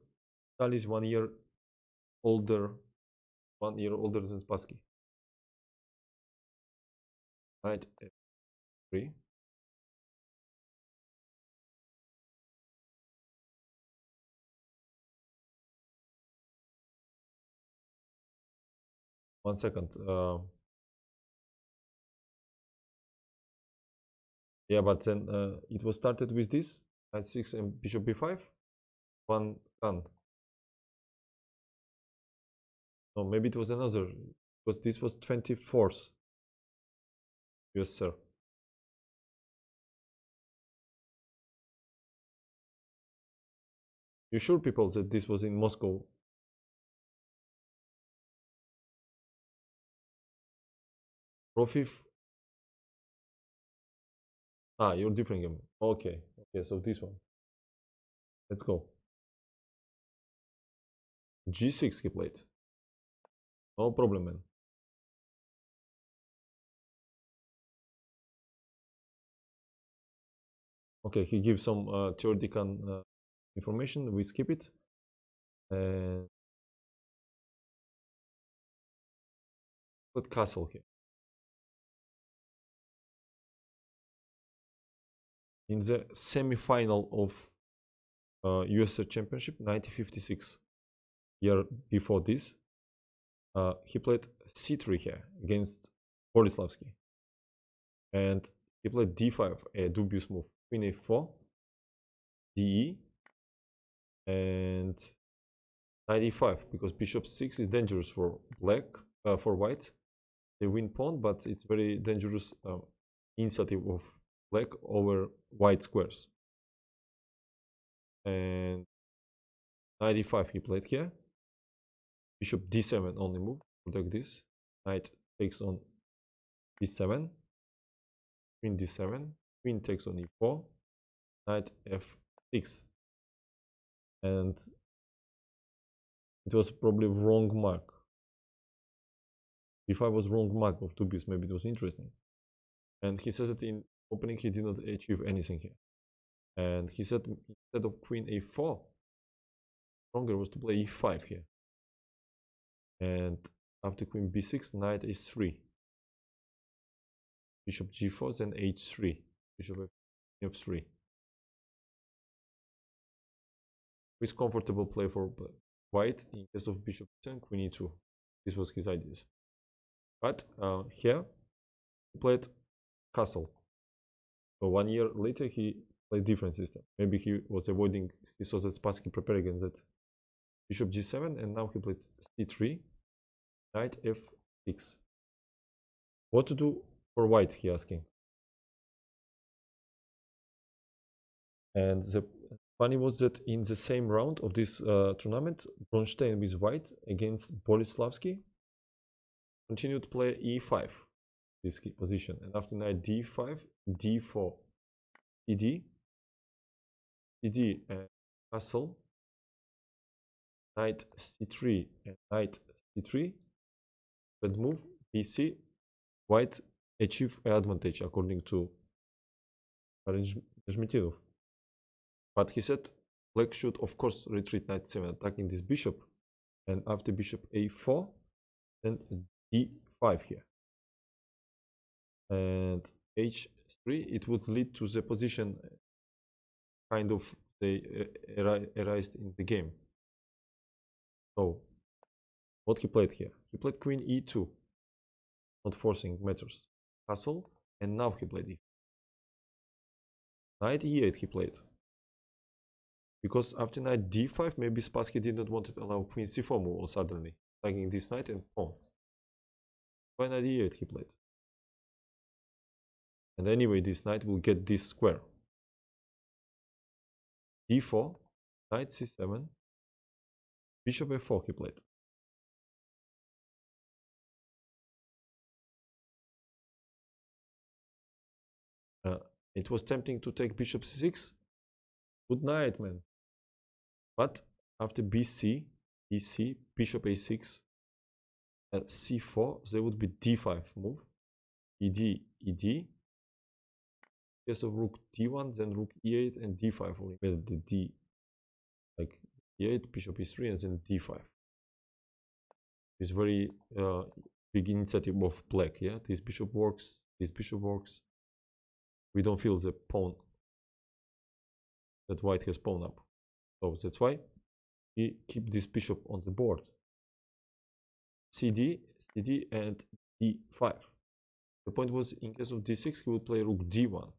Tal is 1 year older, 1 year older than Spassky. Knight f3. One second. Yeah, but then it was started with this knight 6 and bishop b5. One can. No, maybe it was another, because this was 24th. Yes, sir. You sure, people, that this was in Moscow? Profif. Ah, you're different game. Okay. Okay, so this one. Let's go. G6 he played. No problem, man. Okay, he gives some theoretical information. We skip it. And put castle here. In the semi-final of USSR Championship 1956, year before this, he played c3 here against Borislavsky, and he played d5, a dubious move. Queen a4, de, and knight e5, because bishop 6 is dangerous for black, for white. They win pawn, but it's very dangerous initiative of black over white squares. And knight e5 he played here. Bishop d7 only move, protect this. Knight takes on d7. Queen d7. Queen takes on e4. Knight f6. And it was probably wrong mark. If I was wrong mark of dubious, maybe it was interesting. And he says that in opening he did not achieve anything here. And he said instead of queen a4, stronger was to play e5 here. And after queen b6, knight a3. Bishop g4, then h3. Bishop f3. With comfortable play for white in case of bishop 10, queen e2. This was his ideas. But here, he played castle. So 1 year later, he played different system. Maybe he was avoiding, he saw that Spassky prepared against that bishop g7, and now he played c3, knight f6. What to do for white, he asking. And the funny was that in the same round of this tournament, Bronstein with white against Boleslavsky continued to play e5, this key position. And after knight d5, d4, cd, cd and castle, knight c3 and knight c3, but move bc, white achieve advantage according to Nezhmetdinov. But he said black should of course retreat knight 7, attacking this bishop, and after bishop a4, then d5 here, and h3, it would lead to the position kind of they arised in the game. So what he played here? He played queen e2, not forcing matters, castle, and now he played e. Knight e8 he played. Because after knight d5, maybe Spassky did not want to allow queen c4 move suddenly, taking this knight and pawn. Why knight e8 he played. And anyway, this knight will get this square. d4, knight c7, bishop a4 he played. It was tempting to take bishop c6. Good night, man. But after bc, bc, bishop a6, c4, there would be d5 move, ed, ed. Case of rook d1, then rook e8 and d5, or the d, like e8, bishop e3, and then d5. It's very big initiative of black. Yeah, this bishop works, this bishop works. We don't feel the pawn that white has pawn up, so that's why we keep this bishop on the board. cd, cd, and d5. The point was, in case of d6, he would play rook d1,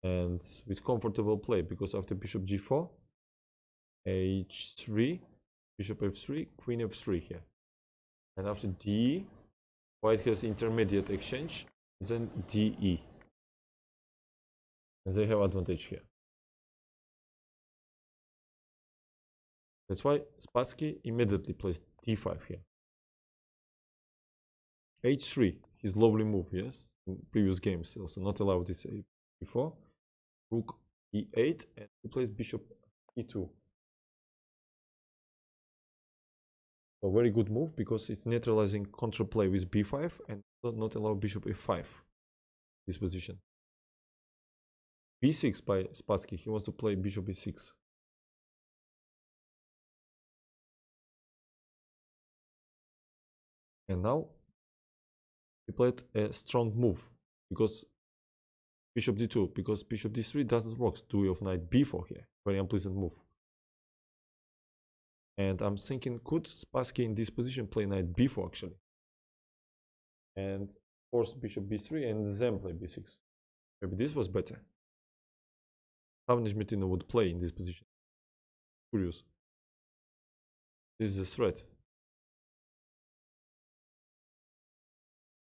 and with comfortable play, because after bishop g4, h3, bishop f3, queen f3 here, and after d, white has intermediate exchange, then de, and they have advantage here. That's why Spassky immediately plays d5 here. h3, his lovely move, yes, in previous games, also not allowed this before. Rook e8, and he plays bishop e2. A very good move, because it's neutralizing counterplay with b5 and not allow bishop a5 this position. b6 by Spassky, he wants to play bishop e6. And now he played a strong move, because bishop d2, because bishop d3 doesn't work. Duel of knight b4 here, very unpleasant move. And I'm thinking, could Spassky in this position play knight b4 actually, and force bishop b3 and then play b6? Maybe this was better. How Nezhmetdinov would play in this position? Curious. This is a threat.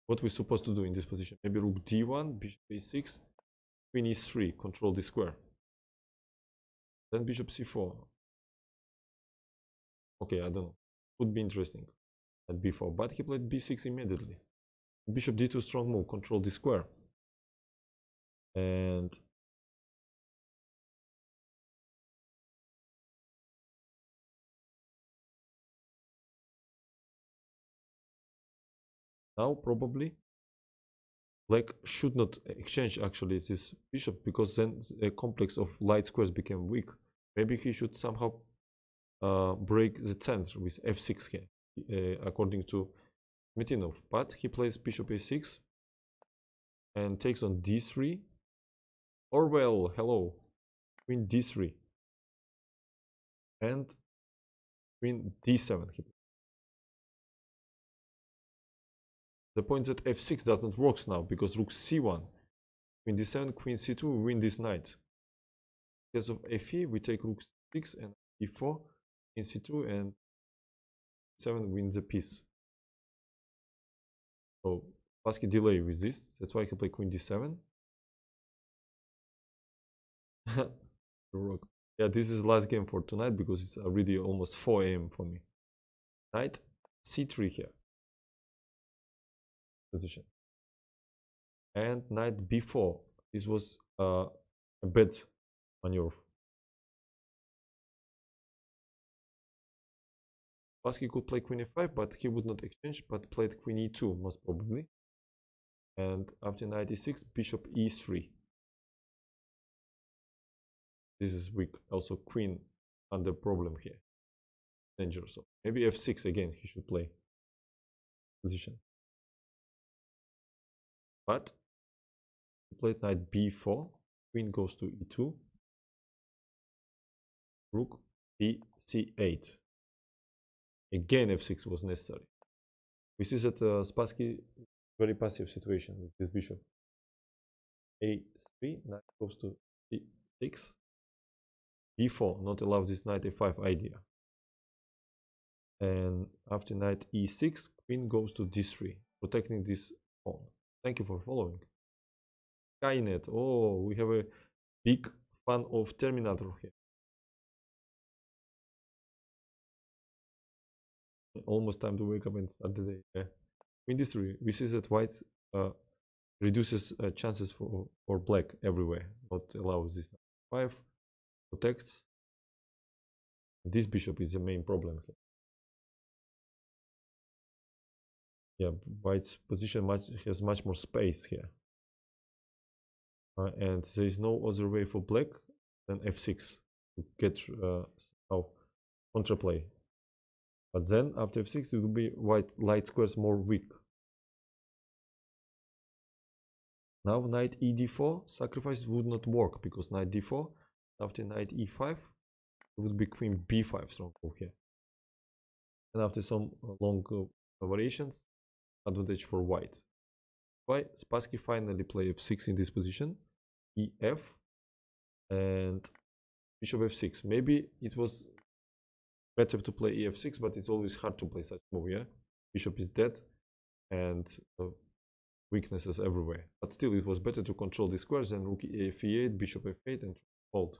What we're supposed to do in this position? Maybe rook d1, bishop a6, queen e3, control the square. Then bishop c4. Okay, I don't know. Would be interesting at b4, but he played b6 immediately. Bishop d2, strong move, control the square. And now probably Black should not exchange actually this bishop, because then a complex of light squares became weak. Maybe he should somehow break the center with f6 here, according to Nezhmetdinov. But he plays bishop a6 and takes on d3. Or well, hello, queen d3 and queen d7. The point that f6 doesn't work now, because rook c1, queen d7, queen c2, we win this knight. Because of f3, we take rook 6 and e4, queen c2, and 7 wins the piece. So Spassky delay with this. That's why he play queen d7. Yeah, this is last game for tonight, because it's already almost 4 a.m. for me. Knight c3 here. Position. And knight b4. This was a bad maneuver. Spassky could play queen a5, but he would not exchange, but played queen e2 most probably. And after knight e6, bishop e3. This is weak. Also queen under problem here. Dangerous. So maybe f6 again he should play. Position. But he played knight b4. Queen goes to e2. Rook b c8. Again f6 was necessary. We see that Spassky very passive situation with this bishop. a3, knight goes to e6. b4, not allow this knight a5 idea. And after knight e6, queen goes to d3, protecting this pawn. Thank you for following. Skynet, oh, we have a big fan of Terminator here. Almost time to wake up and start the day. Yeah. Queen d3, we see that white reduces chances for black everywhere, not allows this knight 5, protects. This bishop is the main problem here. Yeah, white's position has much more space here. And there is no other way for black than f6 to get counterplay. But then after f6 it will be white light squares more weak. Now knight ed4 sacrifice would not work, because knight d4 after knight e5 it would be queen b5 strong here. And after some long variations, advantage for white. Why Spassky finally play f6 in this position, ef, and bishop f6. Maybe it was better to play ef6, but it's always hard to play such move. Yeah, bishop is dead, and weaknesses everywhere. But still, it was better to control the squares than rook f8, bishop f8, and hold.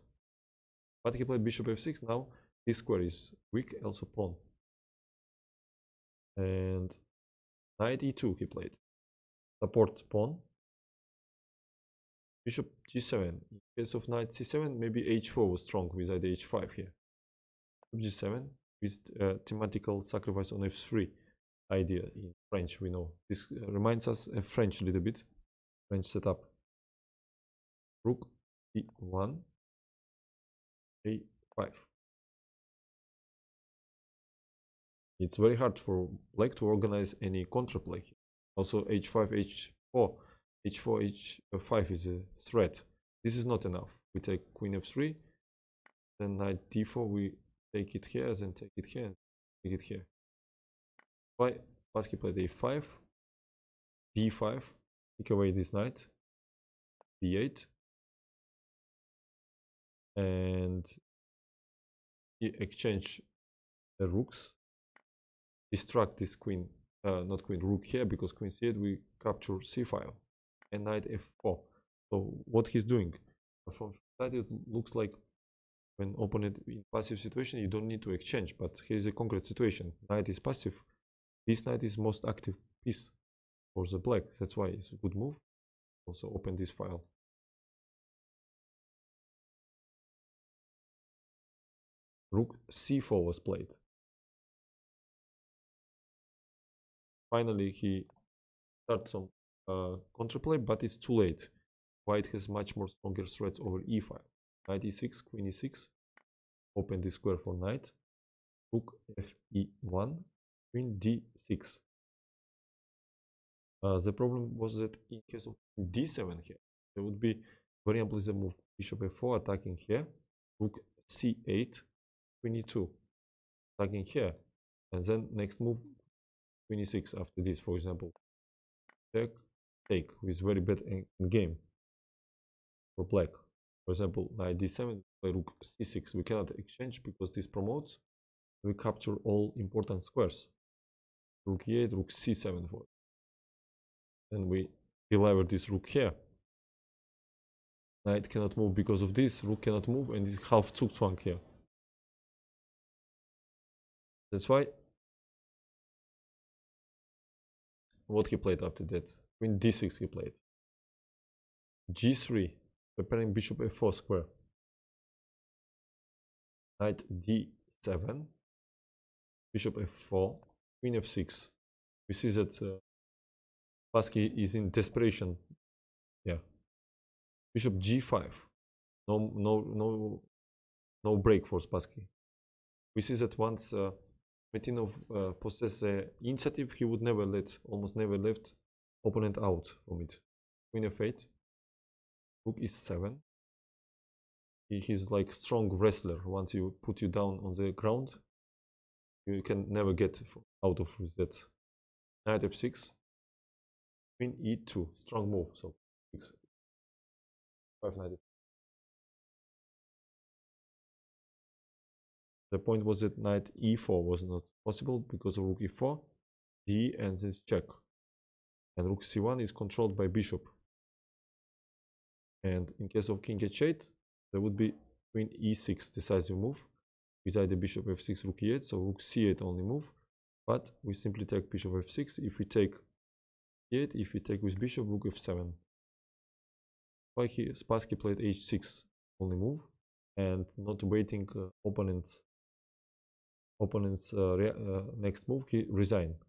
But he played bishop f6. Now this square is weak, also pawn. And knight e2 he played. Support pawn. Bishop g7. In case of knight c7, maybe h4 was strong with idea h5 here. Bishop g7 with thematical sacrifice on f3 idea in French, we know. This reminds us of French a little bit. French setup. Rook e1, a5. It's very hard for black to organize any counterplay. Also h5, h4, h4, h5 is a threat. This is not enough. We take queen f3, then knight d4, we take it here, then take it here, and take it here. Why Spassky played a5, b5, take away this knight, d8, and he exchange the rooks, distract this queen, not queen, rook here, because queen c8 we capture c file, and knight f4. So what he's doing from that, it looks like when opponent in passive situation you don't need to exchange, but here is a concrete situation. Knight is passive. This knight is most active piece for the black. That's why it's a good move. Also open this file. Rook c4 was played. Finally he starts some counterplay, but it's too late. White has much more stronger threats over e5. Knight e6, queen e6. Open the square for knight. Rook fe1, queen d6. The problem was that in case of d7 here, there would be very unpleasant move. Bishop f4 attacking here. Rook c8, queen e2 attacking here. And then next move, queen e6 after this, for example. Check, take, with very bad game for black. For example, knight d7, play rook c6. We cannot exchange because this promotes. We capture all important squares. Rook e8, rook c7 for. And we deliver this rook here. Knight cannot move because of this. Rook cannot move, and it's half zugzwang here. That's why. What he played after that? Queen d6 he played. g3, preparing bishop f4 square. Knight d7, bishop f4, queen f6. We see that Spassky is in desperation. Yeah. Bishop g5. No break for Spassky. We see that once Nezhmetdinov possesses the initiative, he would never almost never left opponent out from it. Queen f8, rook e7. He's like strong wrestler. Once you put you down on the ground, you can never get out of that. Knight f6, queen e2, strong move. So 6, 5 knight. The point was that knight e4 was not possible because of rook e4, d, and this check. And rook c1 is controlled by bishop. And in case of king h8, there would be queen e6, decisive move. With either bishop f6, rook e8, so rook c8 only move. But we simply take bishop f6. If we take e8, if we take with bishop, rook f7. Why Spassky played h6 only move and not waiting opponent's next move, he resigned.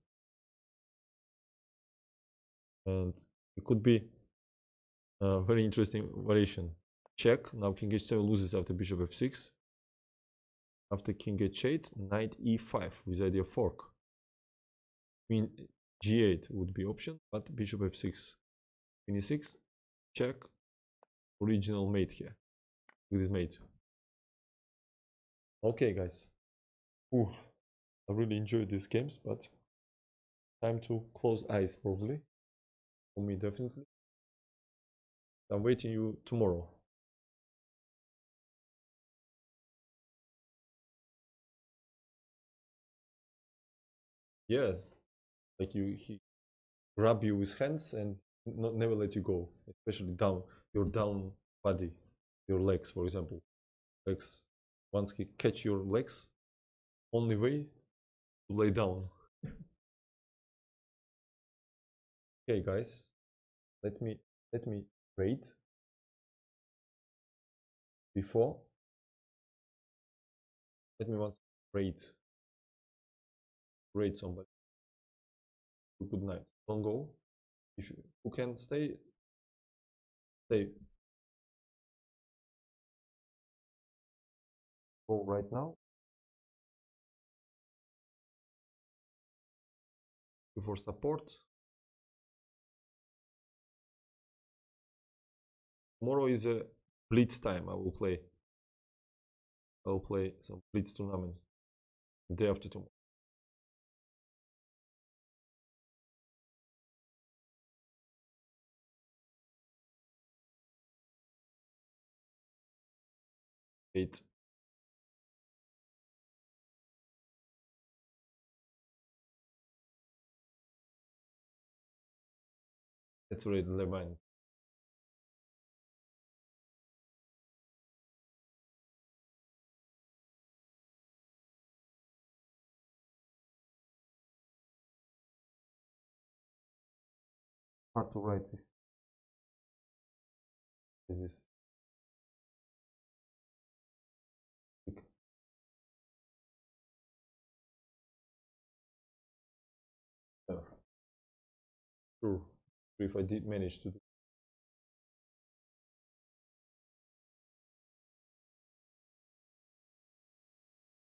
And it could be a very interesting variation. Check, now king h7 loses after bishop f6. After king h8, knight e5 with idea fork. Queen g8 would be option, but bishop f6, queen e6, check, original mate here. With this mate. Okay, guys. Ooh, I really enjoyed these games, but time to close eyes probably. For me, definitely. I'm waiting you tomorrow. Yes, like he grab you with hands and never let you go, especially down your down body, your legs, for example. Legs. Once he catch your legs, only way to lay down. Okay, guys, let me rate before. Let me once rate somebody. Good night. Don't go. If you can stay. Go right now. For support. Tomorrow is a blitz time. I will play some blitz tournaments. The day after tomorrow. Eight. Let's read Levine. Hard to write this. Is this? Sure. if I did manage to do.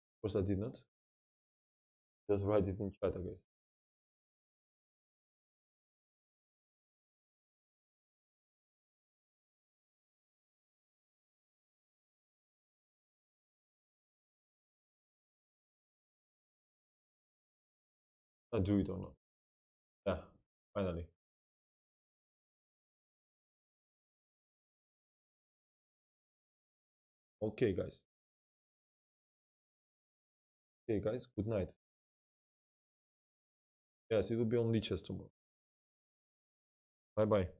Of course I did not. Just write it in chat, I guess. I do it or not. Yeah, finally. Okay, guys. Okay, guys, good night. Yes, it will be on leeches tomorrow. Bye bye.